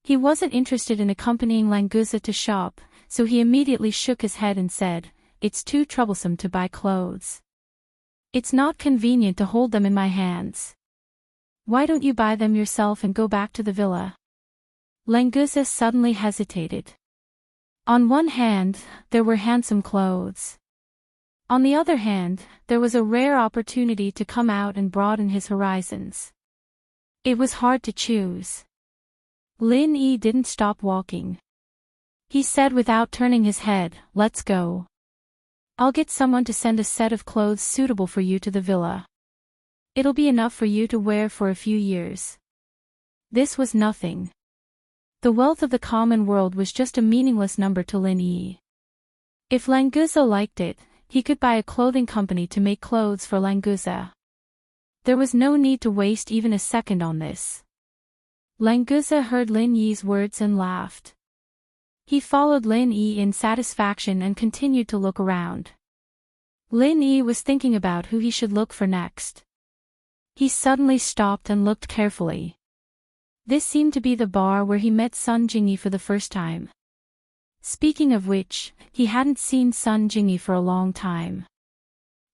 He wasn't interested in accompanying Languza to shop, so he immediately shook his head and said, "It's too troublesome to buy clothes. It's not convenient to hold them in my hands. Why don't you buy them yourself and go back to the villa?" Languza suddenly hesitated. On one hand, there were handsome clothes. On the other hand, there was a rare opportunity to come out and broaden his horizons. It was hard to choose. Lin Yi didn't stop walking. He said without turning his head, "Let's go. I'll get someone to send a set of clothes suitable for you to the villa. It'll be enough for you to wear for a few years." This was nothing. The wealth of the common world was just a meaningless number to Lin Yi. If Languza liked it, he could buy a clothing company to make clothes for Languza. There was no need to waste even a second on this. Languza heard Lin Yi's words and laughed. He followed Lin Yi in satisfaction and continued to look around. Lin Yi was thinking about who he should look for next. He suddenly stopped and looked carefully. This seemed to be the bar where he met Sun Jingyi for the first time. Speaking of which, he hadn't seen Sun Jingyi for a long time.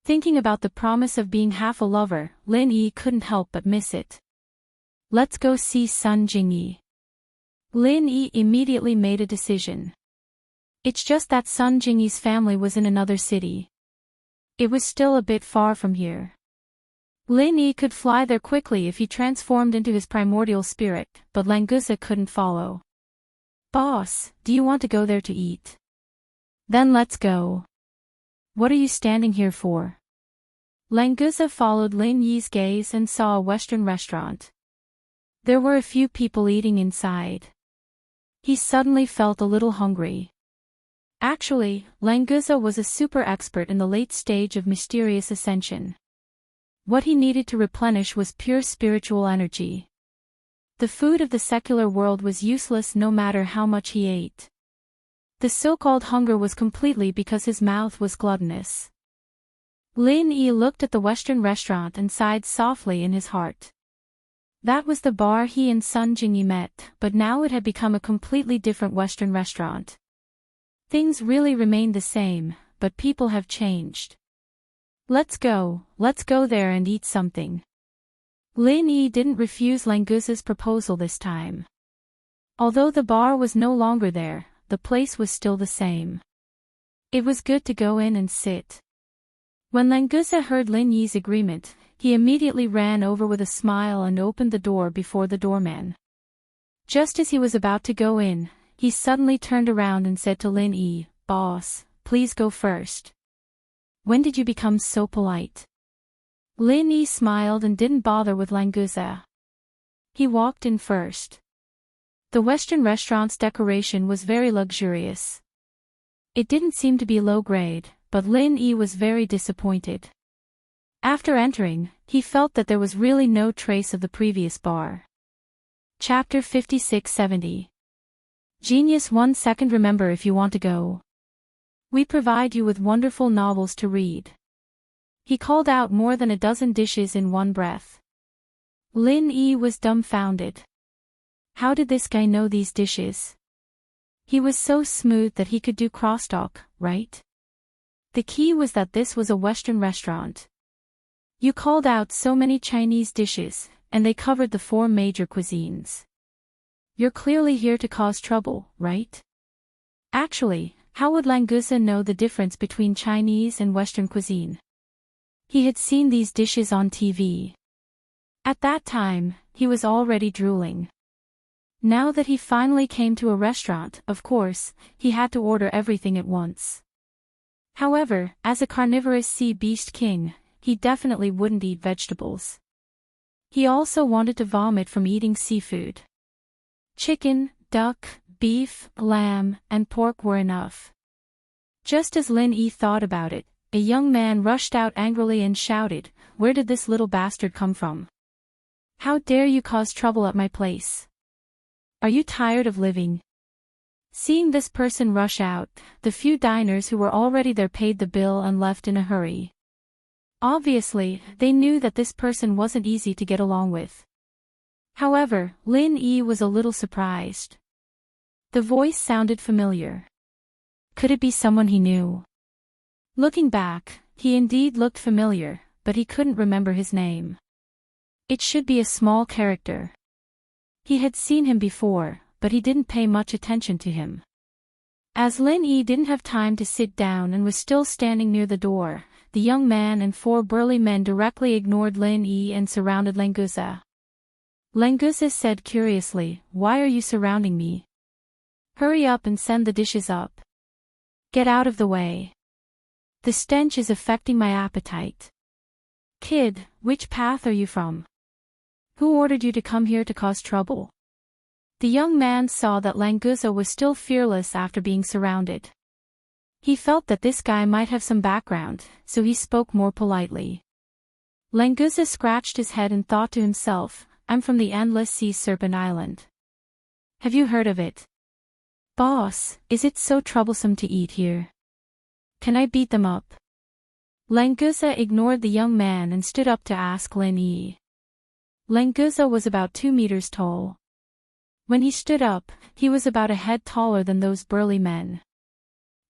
Thinking about the promise of being half a lover, Lin Yi couldn't help but miss it. Let's go see Sun Jingyi. Lin Yi immediately made a decision. It's just that Sun Jingyi's family was in another city. It was still a bit far from here. Lin Yi could fly there quickly if he transformed into his primordial spirit, but Languza couldn't follow. "Boss, do you want to go there to eat? Then let's go. What are you standing here for?" Languza followed Lin Yi's gaze and saw a Western restaurant. There were a few people eating inside. He suddenly felt a little hungry. Actually, Languza was a super expert in the late stage of mysterious ascension. What he needed to replenish was pure spiritual energy. The food of the secular world was useless no matter how much he ate. The so-called hunger was completely because his mouth was gluttonous. Lin Yi looked at the Western restaurant and sighed softly in his heart. That was the bar he and Sun Jingyi met, but now it had become a completely different Western restaurant. Things really remained the same, but people have changed. Let's go there and eat something. Lin Yi didn't refuse Languza's proposal this time. Although the bar was no longer there, the place was still the same. It was good to go in and sit. When Languza heard Lin Yi's agreement, he immediately ran over with a smile and opened the door before the doorman. Just as he was about to go in, he suddenly turned around and said to Lin Yi, "Boss, please go first." "When did you become so polite?" Lin Yi smiled and didn't bother with Languza. He walked in first. The Western restaurant's decoration was very luxurious. It didn't seem to be low grade, but Lin Yi was very disappointed. After entering, he felt that there was really no trace of the previous bar. Chapter 5670. Genius 1 second. Remember, if you want to go, we provide you with wonderful novels to read. He called out more than a dozen dishes in one breath. Lin Yi was dumbfounded. How did this guy know these dishes? He was so smooth that he could do crosstalk, right? The key was that this was a Western restaurant. You called out so many Chinese dishes, and they covered the 4 major cuisines. You're clearly here to cause trouble, right? Actually, how would Langusa know the difference between Chinese and Western cuisine? He had seen these dishes on TV. At that time, he was already drooling. Now that he finally came to a restaurant, of course, he had to order everything at once. However, as a carnivorous sea beast king, he definitely wouldn't eat vegetables. He also wanted to vomit from eating seafood. Chicken, duck, beef, lamb, and pork were enough. Just as Lin Yi thought about it, a young man rushed out angrily and shouted, "Where did this little bastard come from? How dare you cause trouble at my place? Are you tired of living?" Seeing this person rush out, the few diners who were already there paid the bill and left in a hurry. Obviously, they knew that this person wasn't easy to get along with. However, Lin Yi was a little surprised. The voice sounded familiar. Could it be someone he knew? Looking back, he indeed looked familiar, but he couldn't remember his name. It should be a small character. He had seen him before, but he didn't pay much attention to him. As Lin Yi didn't have time to sit down and was still standing near the door, the young man and 4 burly men directly ignored Lin Yi and surrounded Langusa. Langusa said curiously, "Why are you surrounding me? Hurry up and send the dishes up. Get out of the way. The stench is affecting my appetite." "Kid, which path are you from? Who ordered you to come here to cause trouble?" The young man saw that Langusa was still fearless after being surrounded. He felt that this guy might have some background, so he spoke more politely. Langusa scratched his head and thought to himself, "I'm from the Endless Sea Serpent Island. Have you heard of it? Boss, is it so troublesome to eat here? Can I beat them up?" Langusa ignored the young man and stood up to ask Lin Yi. Langusa was about 2 meters tall. When he stood up, he was about a head taller than those burly men.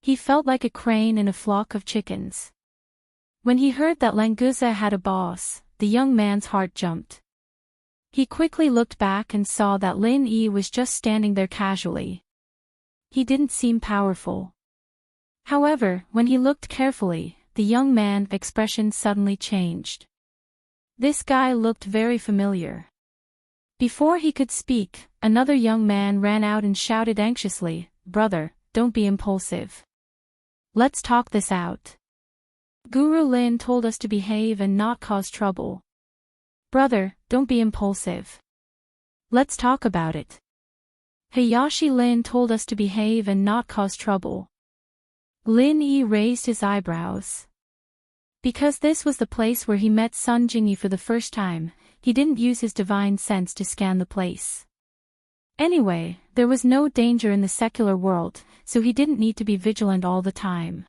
He felt like a crane in a flock of chickens. When he heard that Langusa had a boss, the young man's heart jumped. He quickly looked back and saw that Lin Yi was just standing there casually. He didn't seem powerful. However, when he looked carefully, the young man's expression suddenly changed. This guy looked very familiar. Before he could speak, another young man ran out and shouted anxiously, "Brother, don't be impulsive. Let's talk this out. Guru Lin told us to behave and not cause trouble. Brother, don't be impulsive. Let's talk about it. Hayashi Lin told us to behave and not cause trouble." Lin Yi raised his eyebrows. Because this was the place where he met Sun Jingyi for the first time, he didn't use his divine sense to scan the place. Anyway, there was no danger in the secular world, so he didn't need to be vigilant all the time.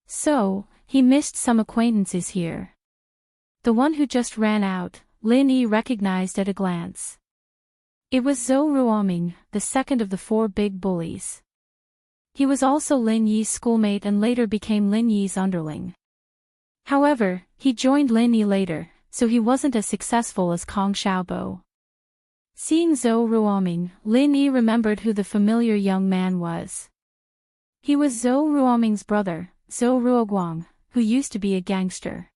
So, he missed some acquaintances here. The one who just ran out, Lin Yi recognized at a glance. It was Zhou Ruoming, the second of the 4 big bullies. He was also Lin Yi's schoolmate and later became Lin Yi's underling. However, he joined Lin Yi later, so he wasn't as successful as Kong Xiaobo. Seeing Zhou Ruoming, Lin Yi remembered who the familiar young man was. He was Zhou Ruoming's brother, Zhou Ruoguang, who used to be a gangster.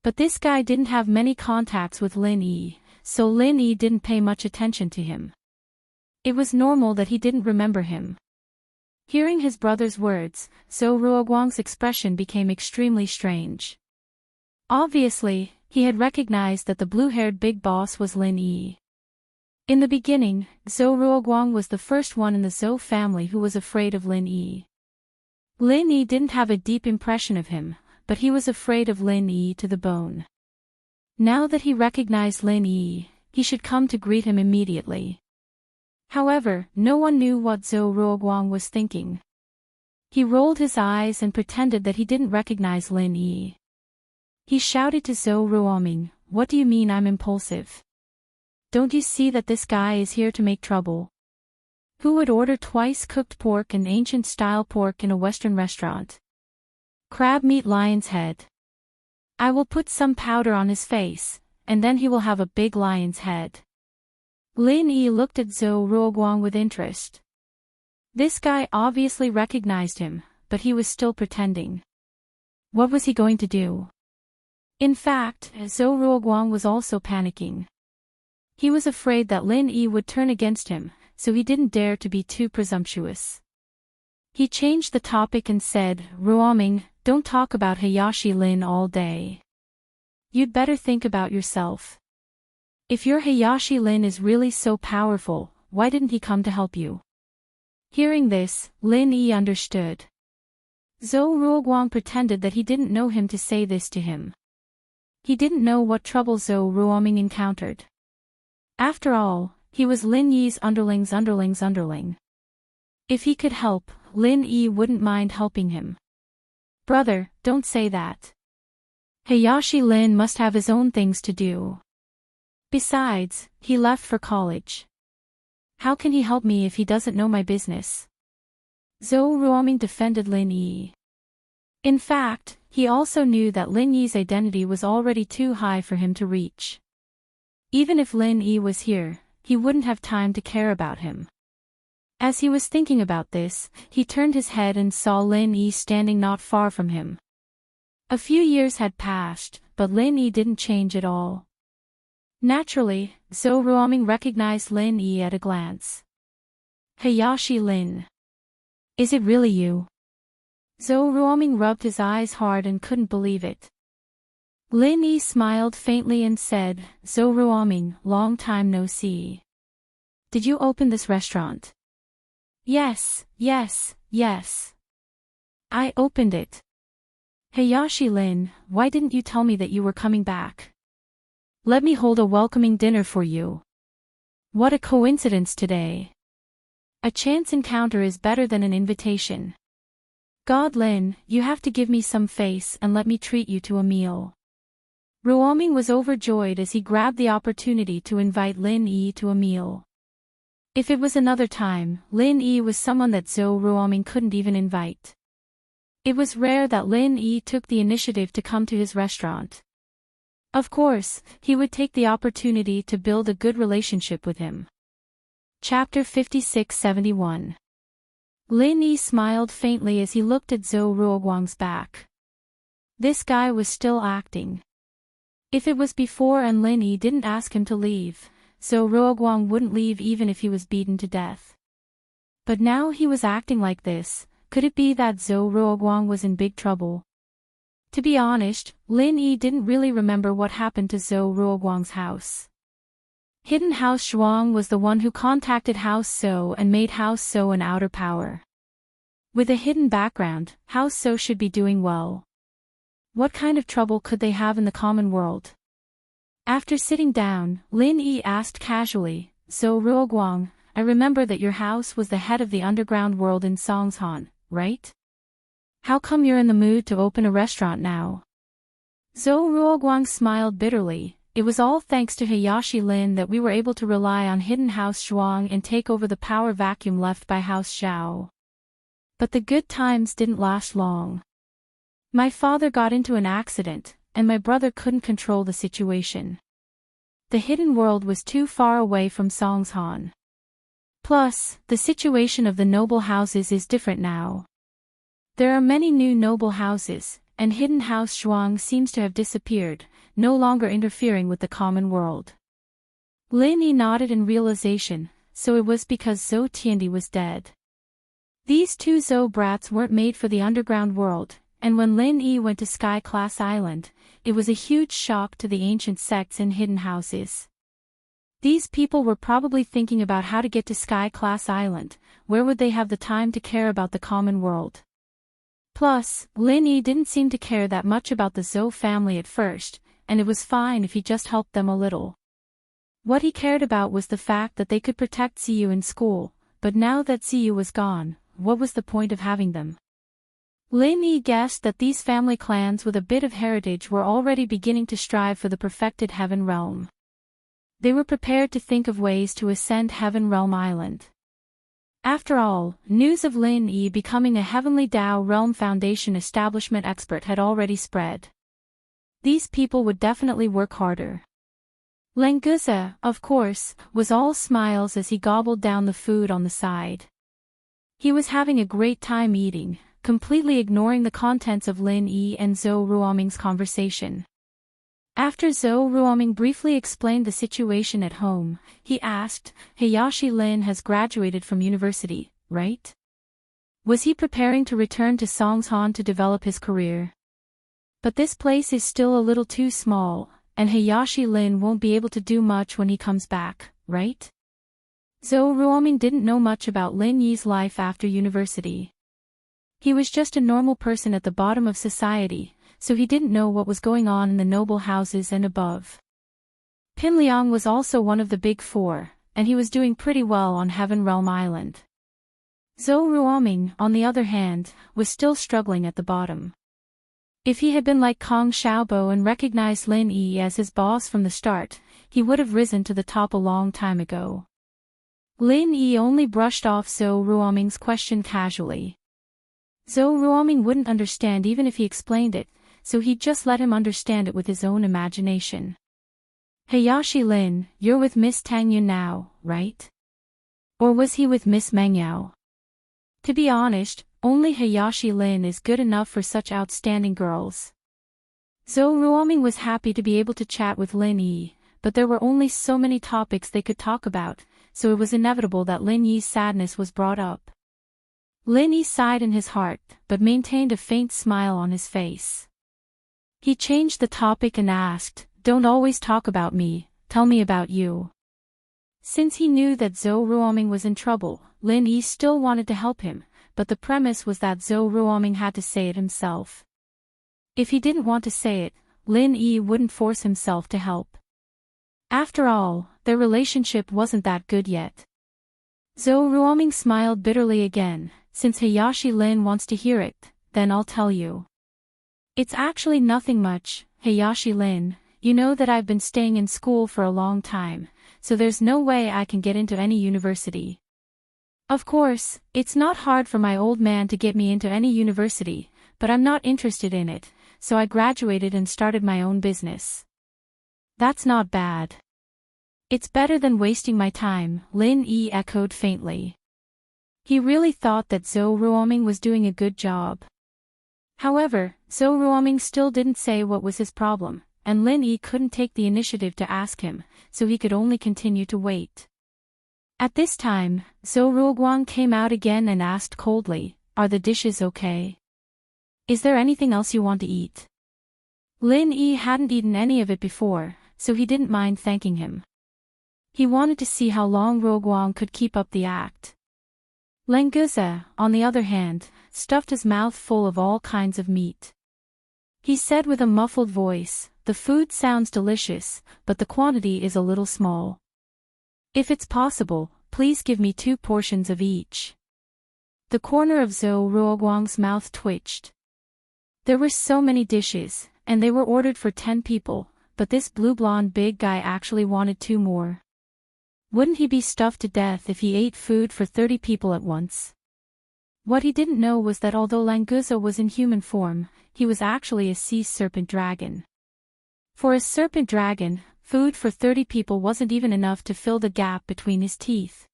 But this guy didn't have many contacts with Lin Yi, so Lin Yi didn't pay much attention to him. It was normal that he didn't remember him. Hearing his brother's words, Zhou Ruoguang's expression became extremely strange. Obviously, he had recognized that the blue-haired big boss was Lin Yi. In the beginning, Zhou Ruoguang was the first one in the Zhou family who was afraid of Lin Yi. Lin Yi didn't have a deep impression of him, but he was afraid of Lin Yi to the bone. Now that he recognized Lin Yi, he should come to greet him immediately. However, no one knew what Zhou Ruoguang was thinking. He rolled his eyes and pretended that he didn't recognize Lin Yi. He shouted to Zhou Ruoguang, "What do you mean I'm impulsive? Don't you see that this guy is here to make trouble? Who would order twice cooked pork and ancient-style pork in a Western restaurant? Crab meat lion's head. I will put some powder on his face, and then he will have a big lion's head." Lin Yi looked at Zhou Ruoguang with interest. This guy obviously recognized him, but he was still pretending. What was he going to do? In fact, Zhou Ruoguang was also panicking. He was afraid that Lin Yi would turn against him, so he didn't dare to be too presumptuous. He changed the topic and said, "Ruoguang, don't talk about Hayashi Lin all day. You'd better think about yourself. If your Hayashi Lin is really so powerful, why didn't he come to help you?" Hearing this, Lin Yi understood. Zhou Ruoguang pretended that he didn't know him to say this to him. He didn't know what trouble Zhou Ruoguang encountered. After all, he was Lin Yi's underling. If he could help, Lin Yi wouldn't mind helping him. "Brother, don't say that. Hayashi Lin must have his own things to do. Besides, he left for college. How can he help me if he doesn't know my business?" Zhou Ruoguang defended Lin Yi. In fact, he also knew that Lin Yi's identity was already too high for him to reach. Even if Lin Yi was here, he wouldn't have time to care about him. As he was thinking about this, he turned his head and saw Lin Yi standing not far from him. A few years had passed, but Lin Yi didn't change at all. Naturally, Zhou Ruoguang recognized Lin Yi at a glance. "Hayashi Lin. Is it really you?" Zhou Ruoguang rubbed his eyes hard and couldn't believe it. Lin Yi smiled faintly and said, "Zhou Ruoguang, long time no see. Did you open this restaurant?" Yes. I opened it." "Hayashi Lin, why didn't you tell me that you were coming back? Let me hold a welcoming dinner for you. What a coincidence today. A chance encounter is better than an invitation. God Lin, you have to give me some face and let me treat you to a meal." Ruoguang was overjoyed as he grabbed the opportunity to invite Lin Yi to a meal. If it was another time, Lin Yi was someone that Zhou Ruoguang couldn't even invite. It was rare that Lin Yi took the initiative to come to his restaurant. Of course, he would take the opportunity to build a good relationship with him. Chapter 56-71. Lin Yi smiled faintly as he looked at Zhou Ruoguang's back. This guy was still acting. If it was before and Lin Yi didn't ask him to leave, Zhou Ruoguang wouldn't leave even if he was beaten to death. But now he was acting like this. Could it be that Zhou Ruoguang was in big trouble? To be honest, Lin Yi didn't really remember what happened to Zhou Ruoguang's house. Hidden House Zhuang was the one who contacted House So and made House So an outer power. With a hidden background, House So should be doing well. What kind of trouble could they have in the common world? After sitting down, Lin Yi asked casually, "Zhou Ruoguang, I remember that your house was the head of the underground world in Songshan, right? How come you're in the mood to open a restaurant now?" Zhou Ruoguang smiled bitterly. "It was all thanks to Hayashi Lin that we were able to rely on Hidden House Zhuang and take over the power vacuum left by House Xiao. But the good times didn't last long. My father got into an accident, and my brother couldn't control the situation. The hidden world was too far away from Songshan. Plus, the situation of the noble houses is different now. There are many new noble houses, and Hidden House Zhuang seems to have disappeared, no longer interfering with the common world." Lin Yi nodded in realization, so it was because Zhou Tiandi was dead. These two Zhou brats weren't made for the underground world, and when Lin Yi went to Sky Class Island, it was a huge shock to the ancient sects and hidden houses. These people were probably thinking about how to get to Sky Class Island. Where would they have the time to care about the common world? Plus, Lin Yi didn't seem to care that much about the Zhou family at first, and it was fine if he just helped them a little. What he cared about was the fact that they could protect Siyu in school, but now that Siyu was gone, what was the point of having them? Lin Yi guessed that these family clans with a bit of heritage were already beginning to strive for the perfected Heaven Realm. They were prepared to think of ways to ascend Heaven Realm Island. After all, news of Lin Yi becoming a Heavenly Dao Realm Foundation establishment expert had already spread. These people would definitely work harder. Lenguza, of course, was all smiles as he gobbled down the food on the side. He was having a great time eating, completely ignoring the contents of Lin Yi and Zhou Ruoming's conversation. After Zhou Ruoming briefly explained the situation at home, he asked, Hayashi Lin has graduated from university, right? Was he preparing to return to Songshan to develop his career? But this place is still a little too small, and Hayashi Lin won't be able to do much when he comes back, right? Zhou Ruoming didn't know much about Lin Yi's life after university. He was just a normal person at the bottom of society, so he didn't know what was going on in the noble houses and above. Pin Liang was also one of the big four, and he was doing pretty well on Heaven Realm Island. Zhou Ruoming, on the other hand, was still struggling at the bottom. If he had been like Kong Xiaobo and recognized Lin Yi as his boss from the start, he would have risen to the top a long time ago. Lin Yi only brushed off Zhou Ruoming's question casually. Zhou Ruoming wouldn't understand even if he explained it, so he'd just let him understand it with his own imagination. Hayashi Lin, you're with Miss Tang Yun now, right? Or was he with Miss Meng Yao? To be honest, only Hayashi Lin is good enough for such outstanding girls. Zhou Ruoming was happy to be able to chat with Lin Yi, but there were only so many topics they could talk about, so it was inevitable that Lin Yi's sadness was brought up. Lin Yi sighed in his heart, but maintained a faint smile on his face. He changed the topic and asked, Don't always talk about me, tell me about you. Since he knew that Zhou Ruoming was in trouble, Lin Yi still wanted to help him, but the premise was that Zhou Ruoming had to say it himself. If he didn't want to say it, Lin Yi wouldn't force himself to help. After all, their relationship wasn't that good yet. Zhou Ruoming smiled bitterly again. Since Hayashi Lin wants to hear it, then I'll tell you. It's actually nothing much, Hayashi Lin, you know that I've been staying in school for a long time, so there's no way I can get into any university. Of course, it's not hard for my old man to get me into any university, but I'm not interested in it, so I graduated and started my own business. That's not bad. It's better than wasting my time, Lin Yi echoed faintly. He really thought that Zhou Ruoming was doing a good job. However, Zhou Ruoming still didn't say what was his problem, and Lin Yi couldn't take the initiative to ask him, so he could only continue to wait. At this time, Zhou Ruoguang came out again and asked coldly, Are the dishes okay? Is there anything else you want to eat? Lin Yi hadn't eaten any of it before, so he didn't mind thanking him. He wanted to see how long Ruoguang could keep up the act. Lenguza, on the other hand, stuffed his mouth full of all kinds of meat. He said with a muffled voice, The food sounds delicious, but the quantity is a little small. If it's possible, please give me 2 portions of each. The corner of Zhou Ruoguang's mouth twitched. There were so many dishes, and they were ordered for 10 people, but this blue-blonde big guy actually wanted 2 more. Wouldn't he be stuffed to death if he ate food for 30 people at once? What he didn't know was that although Languza was in human form, he was actually a sea serpent dragon. For a serpent dragon, food for 30 people wasn't even enough to fill the gap between his teeth.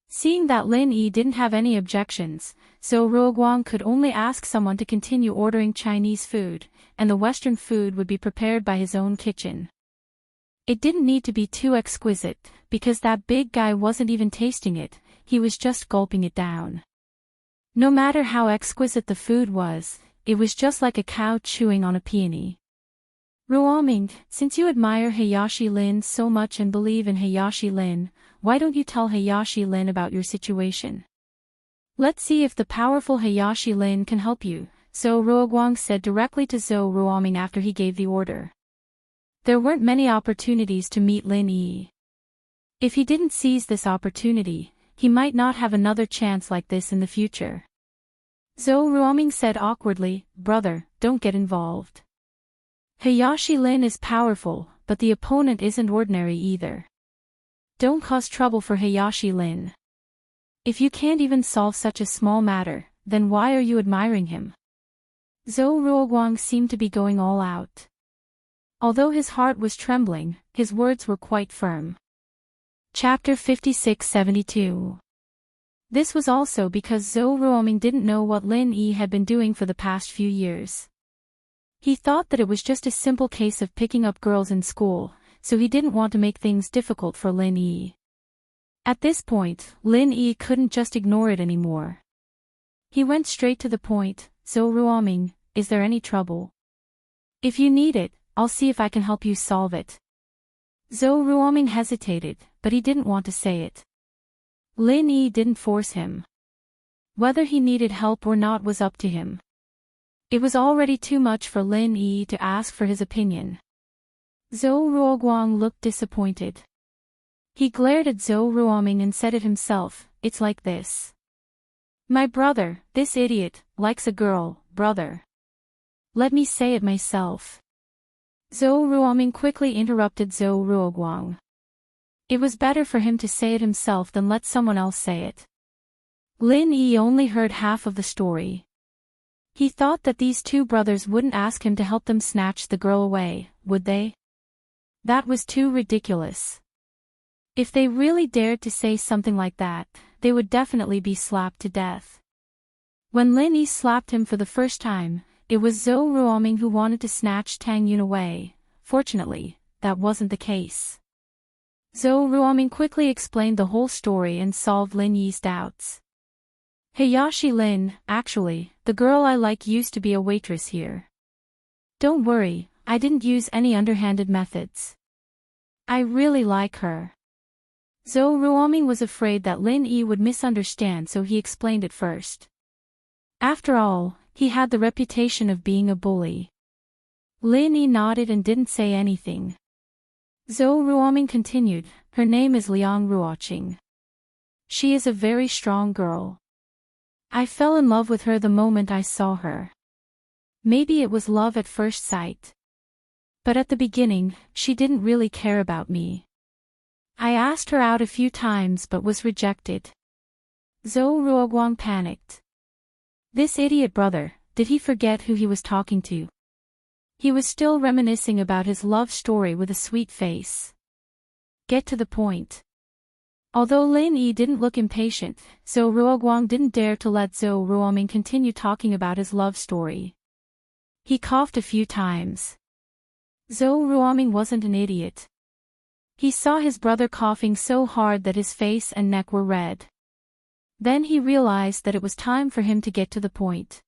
Seeing that Lin Yi didn't have any objections, Zhou Ruoguang could only ask someone to continue ordering Chinese food, and the Western food would be prepared by his own kitchen. It didn't need to be too exquisite, because that big guy wasn't even tasting it, he was just gulping it down. No matter how exquisite the food was, it was just like a cow chewing on a peony. Ruoming, since you admire Hayashi Lin so much and believe in Hayashi Lin, why don't you tell Hayashi Lin about your situation? Let's see if the powerful Hayashi Lin can help you, Zhou Ruoguang said directly to Zhou Ruoming after he gave the order. There weren't many opportunities to meet Lin Yi. If he didn't seize this opportunity, he might not have another chance like this in the future. Heartwarming said awkwardly, "Brother, don't get involved. Hayashi Lin is powerful, but the opponent isn't ordinary either. Don't cause trouble for Hayashi Lin. If you can't even solve such a small matter, then why are you admiring him?" Heartwarming seemed to be going all out. Although his heart was trembling, his words were quite firm. Chapter 56-72. This was also because Heartwarming didn't know what Lin Yi had been doing for the past few years. He thought that it was just a simple case of picking up girls in school, so he didn't want to make things difficult for Lin Yi. At this point, Lin Yi couldn't just ignore it anymore. He went straight to the point. "Heartwarming, is there any trouble? If you need it, I'll see if I can help you solve it." Heartwarming hesitated, but he didn't want to say it. Lin Yi didn't force him. Whether he needed help or not was up to him. It was already too much for Lin Yi to ask for his opinion. Heartwarming looked disappointed. He glared at Heartwarming and said it himself, "It's like this. My brother, this idiot, likes a girl, brother. Let me say it myself." Heartwarming quickly interrupted Heartwarming. It was better for him to say it himself than let someone else say it. Lin Yi only heard half of the story. He thought that these two brothers wouldn't ask him to help them snatch the girl away, would they? That was too ridiculous. If they really dared to say something like that, they would definitely be slapped to death. When Lin Yi slapped him for the first time, it was Heartwarming who wanted to snatch Tang Yun away. Fortunately, that wasn't the case. Heartwarming quickly explained the whole story and solved Lin Yi's doubts. "Hayashi Lin, actually, the girl I like used to be a waitress here. Don't worry, I didn't use any underhanded methods. I really like her." Heartwarming was afraid that Lin Yi would misunderstand, so he explained it first. After all, he had the reputation of being a bully. Lin Yi nodded and didn't say anything. Heartwarming continued, "Her name is Liang Ruoqing. She is a very strong girl. I fell in love with her the moment I saw her. Maybe it was love at first sight. But at the beginning, she didn't really care about me. I asked her out a few times but was rejected." Heartwarming panicked. This idiot brother, did he forget who he was talking to? He was still reminiscing about his love story with a sweet face. "Get to the point." Although Lin Yi didn't look impatient, Heartwarming didn't dare to let Heartwarming continue talking about his love story. He coughed a few times. Heartwarming wasn't an idiot. He saw his brother coughing so hard that his face and neck were red. Then he realized that it was time for him to get to the point.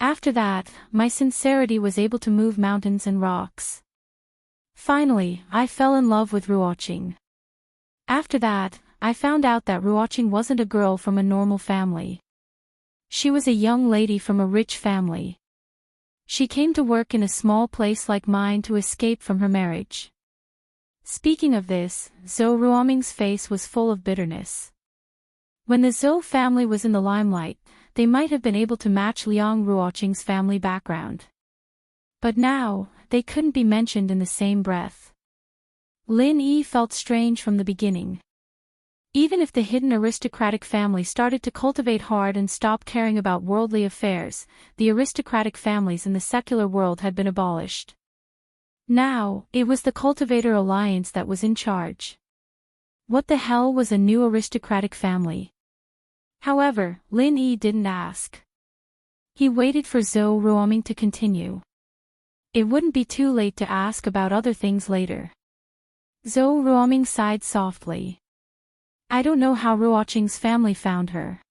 "After that, my sincerity was able to move mountains and rocks. Finally, I fell in love with Ruoqing. After that, I found out that Ruoqing wasn't a girl from a normal family. She was a young lady from a rich family. She came to work in a small place like mine to escape from her marriage." Speaking of this, Heartwarming's face was full of bitterness. When the Zhou family was in the limelight, they might have been able to match Liang Ruoqing's family background. But now, they couldn't be mentioned in the same breath. Lin Yi felt strange from the beginning. Even if the hidden aristocratic family started to cultivate hard and stop caring about worldly affairs, the aristocratic families in the secular world had been abolished. Now, it was the Cultivator Alliance that was in charge. What the hell was a new aristocratic family? However, Lin Yi didn't ask. He waited for Heartwarming to continue. It wouldn't be too late to ask about other things later. Heartwarming sighed softly. "I don't know how Ruoqing's family found her.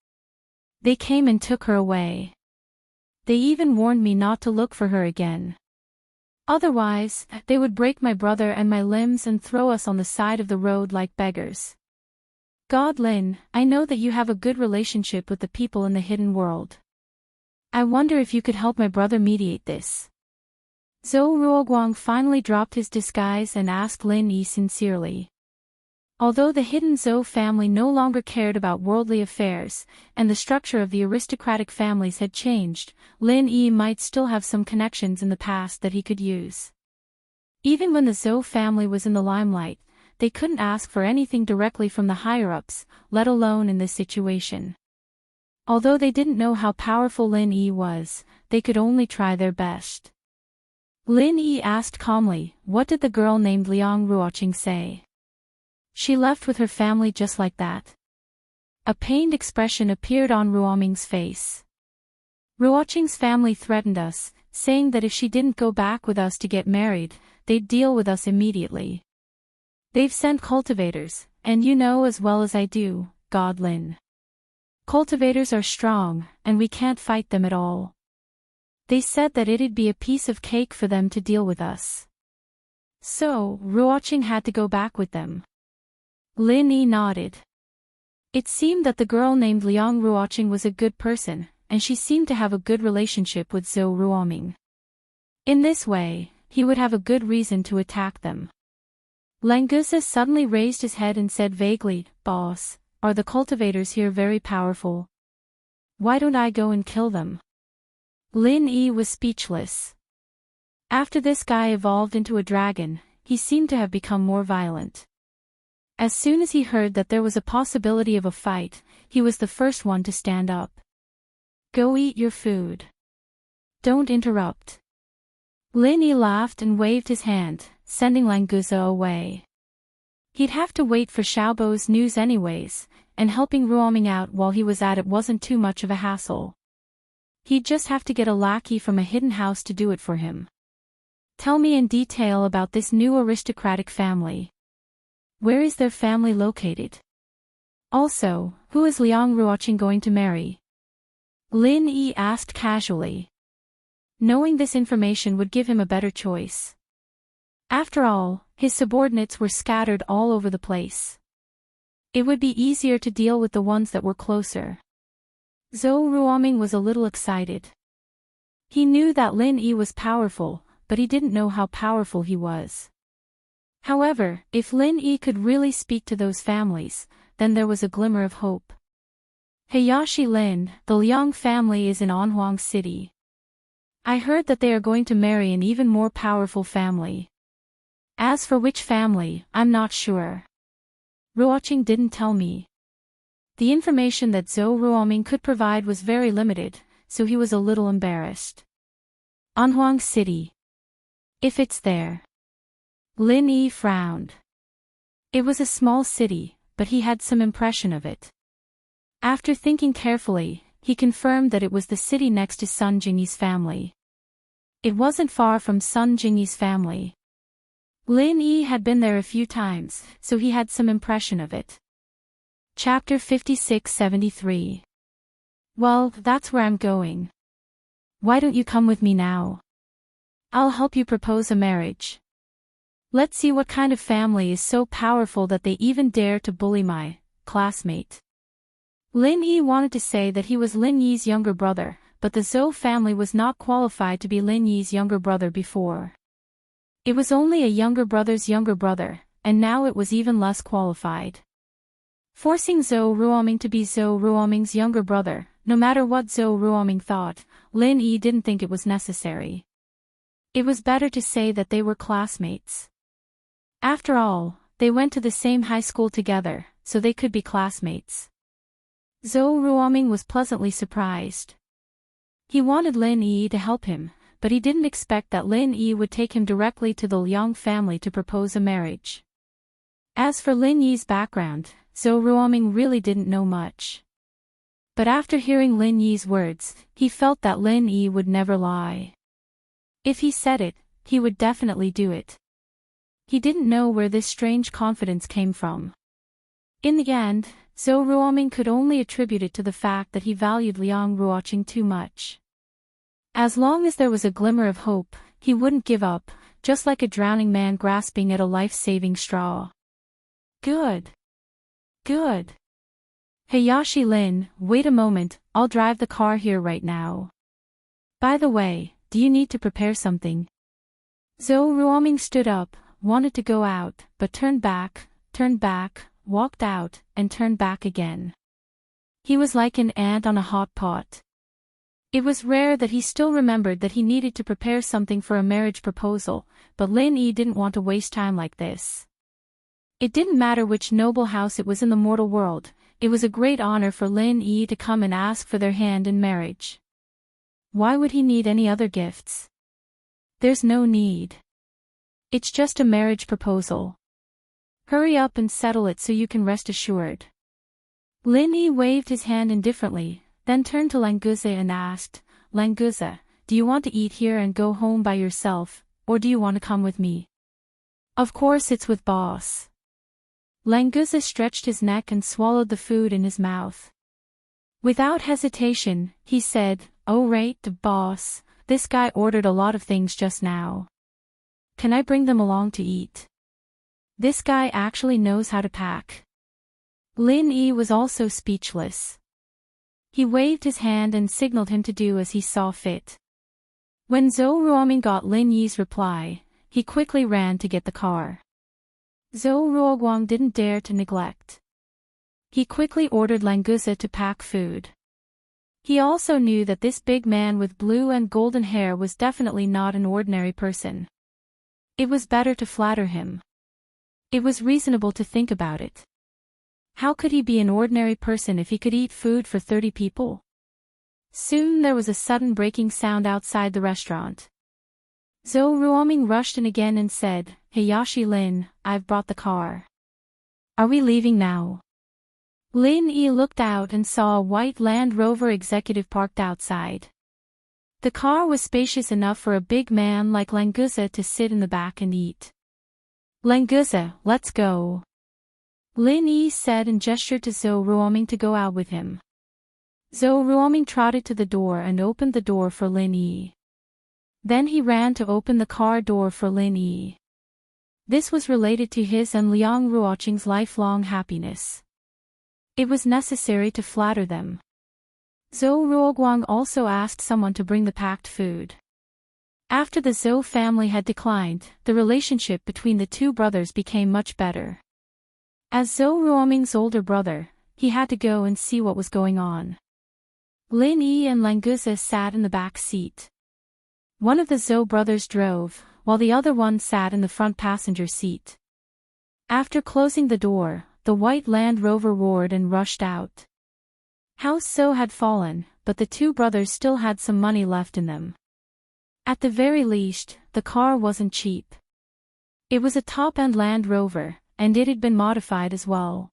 They came and took her away. They even warned me not to look for her again. Otherwise, they would break my brother and my limbs and throw us on the side of the road like beggars. God Lin, I know that you have a good relationship with the people in the hidden world. I wonder if you could help my brother mediate this." Heartwarming finally dropped his disguise and asked Lin Yi sincerely. Although the hidden Zhou family no longer cared about worldly affairs, and the structure of the aristocratic families had changed, Lin Yi might still have some connections in the past that he could use. Even when the Zhou family was in the limelight, they couldn't ask for anything directly from the higher-ups, let alone in this situation. Although they didn't know how powerful Lin Yi was, they could only try their best. Lin Yi asked calmly, "What did the girl named Liang Ruoqing say? She left with her family just like that?" A pained expression appeared on Ruoming's face. "Ruoqing's family threatened us, saying that if she didn't go back with us to get married, they'd deal with us immediately. They've sent cultivators, and you know as well as I do, God Lin. Cultivators are strong, and we can't fight them at all. They said that it'd be a piece of cake for them to deal with us. So, Ruoqing had to go back with them." Lin Yi nodded. It seemed that the girl named Liang Ruoqing was a good person, and she seemed to have a good relationship with Zhou Ruoming. In this way, he would have a good reason to attack them. Langusa suddenly raised his head and said vaguely, "Boss, are the cultivators here very powerful? Why don't I go and kill them?" Lin Yi was speechless. After this guy evolved into a dragon, he seemed to have become more violent. As soon as he heard that there was a possibility of a fight, he was the first one to stand up. "Go eat your food. Don't interrupt." Lin Yi laughed and waved his hand, sending Langusa away. He'd have to wait for Xiaobo's news anyways, and helping Ruoming out while he was at it wasn't too much of a hassle. He'd just have to get a lackey from a hidden house to do it for him. "Tell me in detail about this new aristocratic family. Where is their family located? Also, who is Liang Ruoqing going to marry?" Lin Yi asked casually. Knowing this information would give him a better choice. After all, his subordinates were scattered all over the place. It would be easier to deal with the ones that were closer. Zhou Ruoming was a little excited. He knew that Lin Yi was powerful, but he didn't know how powerful he was. However, if Lin Yi could really speak to those families, then there was a glimmer of hope. "Hayashi Lin, the Liang family is in Anhuang City. I heard that they are going to marry an even more powerful family. As for which family, I'm not sure. Ruoqing didn't tell me." The information that Zhou Ruoming could provide was very limited, so he was a little embarrassed. "Anhuang City. If it's there." Lin Yi frowned. It was a small city, but he had some impression of it. After thinking carefully, he confirmed that it was the city next to Sun Jingyi's family. It wasn't far from Sun Jingyi's family. Lin Yi had been there a few times, so he had some impression of it. Chapter 56-73. "Well, that's where I'm going. Why don't you come with me now? I'll help you propose a marriage. Let's see what kind of family is so powerful that they even dare to bully my classmate." Lin Yi wanted to say that he was Lin Yi's younger brother, but the Zhou family was not qualified to be Lin Yi's younger brother before. It was only a younger brother's younger brother, and now it was even less qualified. Forcing Zhou Ruoming to be Zhou Ruoming's younger brother, no matter what Zhou Ruoming thought, Lin Yi didn't think it was necessary. It was better to say that they were classmates. After all, they went to the same high school together, so they could be classmates. Zhou Ruoming was pleasantly surprised. He wanted Lin Yi to help him, but he didn't expect that Lin Yi would take him directly to the Liang family to propose a marriage. As for Lin Yi's background, Zhou Ruoming really didn't know much. But after hearing Lin Yi's words, he felt that Lin Yi would never lie. If he said it, he would definitely do it. He didn't know where this strange confidence came from. In the end, Zhou Ruoming could only attribute it to the fact that he valued Liang Ruoqing too much. As long as there was a glimmer of hope, he wouldn't give up, just like a drowning man grasping at a life-saving straw. Good. Good. Hayashi Lin, wait a moment, I'll drive the car here right now. By the way, do you need to prepare something? Zhou Ruoming stood up, wanted to go out, but turned back, turned back, walked out, and turned back again. He was like an ant on a hot pot. It was rare that he still remembered that he needed to prepare something for a marriage proposal, but Lin Yi didn't want to waste time like this. It didn't matter which noble house it was in the mortal world, it was a great honor for Lin Yi to come and ask for their hand in marriage. Why would he need any other gifts? There's no need. It's just a marriage proposal. Hurry up and settle it so you can rest assured. Lin Yi waved his hand indifferently, then turned to Languze and asked, Languze, do you want to eat here and go home by yourself, or do you want to come with me? Of course it's with boss. Languze stretched his neck and swallowed the food in his mouth. Without hesitation, he said, Oh right, boss, this guy ordered a lot of things just now. Can I bring them along to eat? This guy actually knows how to pack. Lin Yi was also speechless. He waved his hand and signaled him to do as he saw fit. When Zhou Ruoming got Lin Yi's reply, he quickly ran to get the car. Zhou Ruoguang didn't dare to neglect. He quickly ordered Languze to pack food. He also knew that this big man with blue and golden hair was definitely not an ordinary person. It was better to flatter him. It was reasonable to think about it. How could he be an ordinary person if he could eat food for 30 people? Soon there was a sudden breaking sound outside the restaurant. Zhou Ruoming rushed in again and said, Hayashi Lin, I've brought the car. Are we leaving now? Lin Yi looked out and saw a white Land Rover executive parked outside. The car was spacious enough for a big man like Languze to sit in the back and eat. Languze, let's go. Lin Yi said and gestured to Zhou Ruoming to go out with him. Zhou Ruoming trotted to the door and opened the door for Lin Yi. Then he ran to open the car door for Lin Yi. This was related to his and Liang Ruoqing's lifelong happiness. It was necessary to flatter them. Zhou Ruoguang also asked someone to bring the packed food. After the Zhou family had declined, the relationship between the two brothers became much better. As Zhou Ruoming's older brother, he had to go and see what was going on. Lin Yi and Languze sat in the back seat. One of the Zhou brothers drove, while the other one sat in the front passenger seat. After closing the door, the white Land Rover roared and rushed out. House Zhou had fallen, but the two brothers still had some money left in them. At the very least, the car wasn't cheap. It was a top-end Land Rover, and it had been modified as well.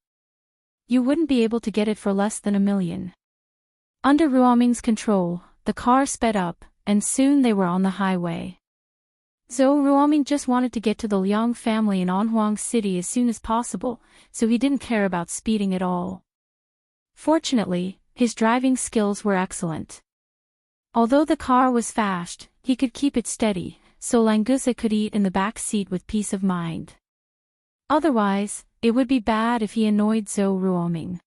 You wouldn't be able to get it for less than $1 million. Under Ruoming's control, the car sped up, and soon they were on the highway. Zhou Ruoming just wanted to get to the Liang family in Anhuang City as soon as possible, so he didn't care about speeding at all. Fortunately, his driving skills were excellent. Although the car was fast, he could keep it steady, so Languze could eat in the back seat with peace of mind. Otherwise, it would be bad if he annoyed Zhou Ruoming.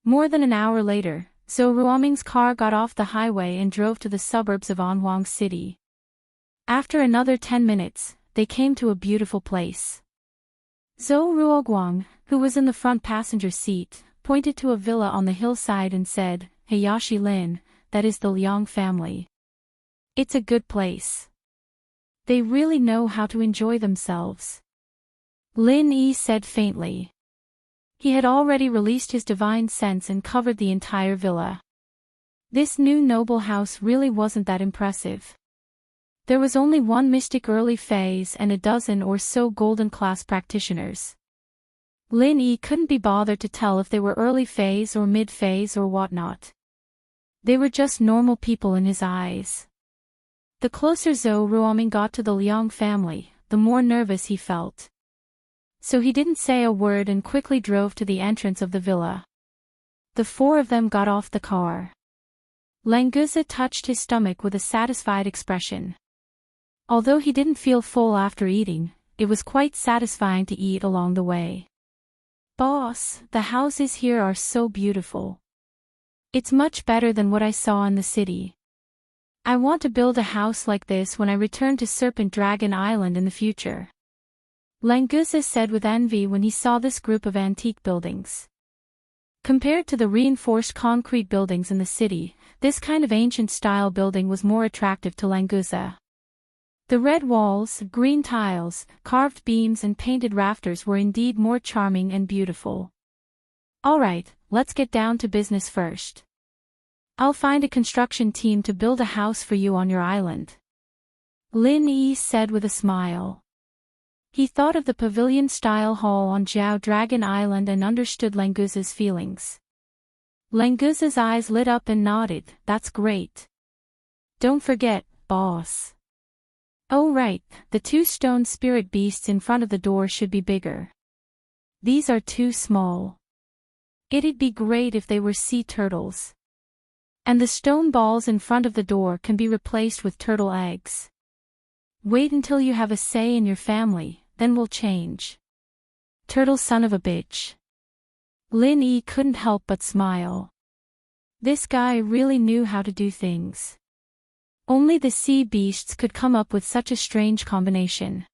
More than an hour later, Zhou Ruoming's car got off the highway and drove to the suburbs of Anhuang City. After another 10 minutes, they came to a beautiful place. Zhou Ruoguang, who was in the front passenger seat, pointed to a villa on the hillside and said, Hayashi Lin, that is the Liang family. It's a good place. They really know how to enjoy themselves. Lin Yi said faintly. He had already released his divine sense and covered the entire villa. This new noble house really wasn't that impressive. There was only one mystic early phase and a dozen or so golden class practitioners. Lin Yi couldn't be bothered to tell if they were early phase or mid phase or whatnot. They were just normal people in his eyes. The closer Zhou Ruoming got to the Liang family, the more nervous he felt. So he didn't say a word and quickly drove to the entrance of the villa. The four of them got off the car. Languze touched his stomach with a satisfied expression. Although he didn't feel full after eating, it was quite satisfying to eat along the way. Boss, the houses here are so beautiful. It's much better than what I saw in the city. I want to build a house like this when I return to Serpent Dragon Island in the future. Languza said with envy when he saw this group of antique buildings. Compared to the reinforced concrete buildings in the city, this kind of ancient-style building was more attractive to Languza. The red walls, green tiles, carved beams and painted rafters were indeed more charming and beautiful. Alright, let's get down to business first. I'll find a construction team to build a house for you on your island. Lin Yi said with a smile. He thought of the pavilion-style hall on Zhao Dragon Island and understood Languza's feelings. Languza's eyes lit up and nodded, that's great. Don't forget, boss. Oh right, the 2 stone spirit beasts in front of the door should be bigger. These are too small. It'd be great if they were sea turtles. And the stone balls in front of the door can be replaced with turtle eggs. Wait until you have a say in your family, then we'll change. Turtle son of a bitch. Lin Yi couldn't help but smile. This guy really knew how to do things. Only the sea beasts could come up with such a strange combination.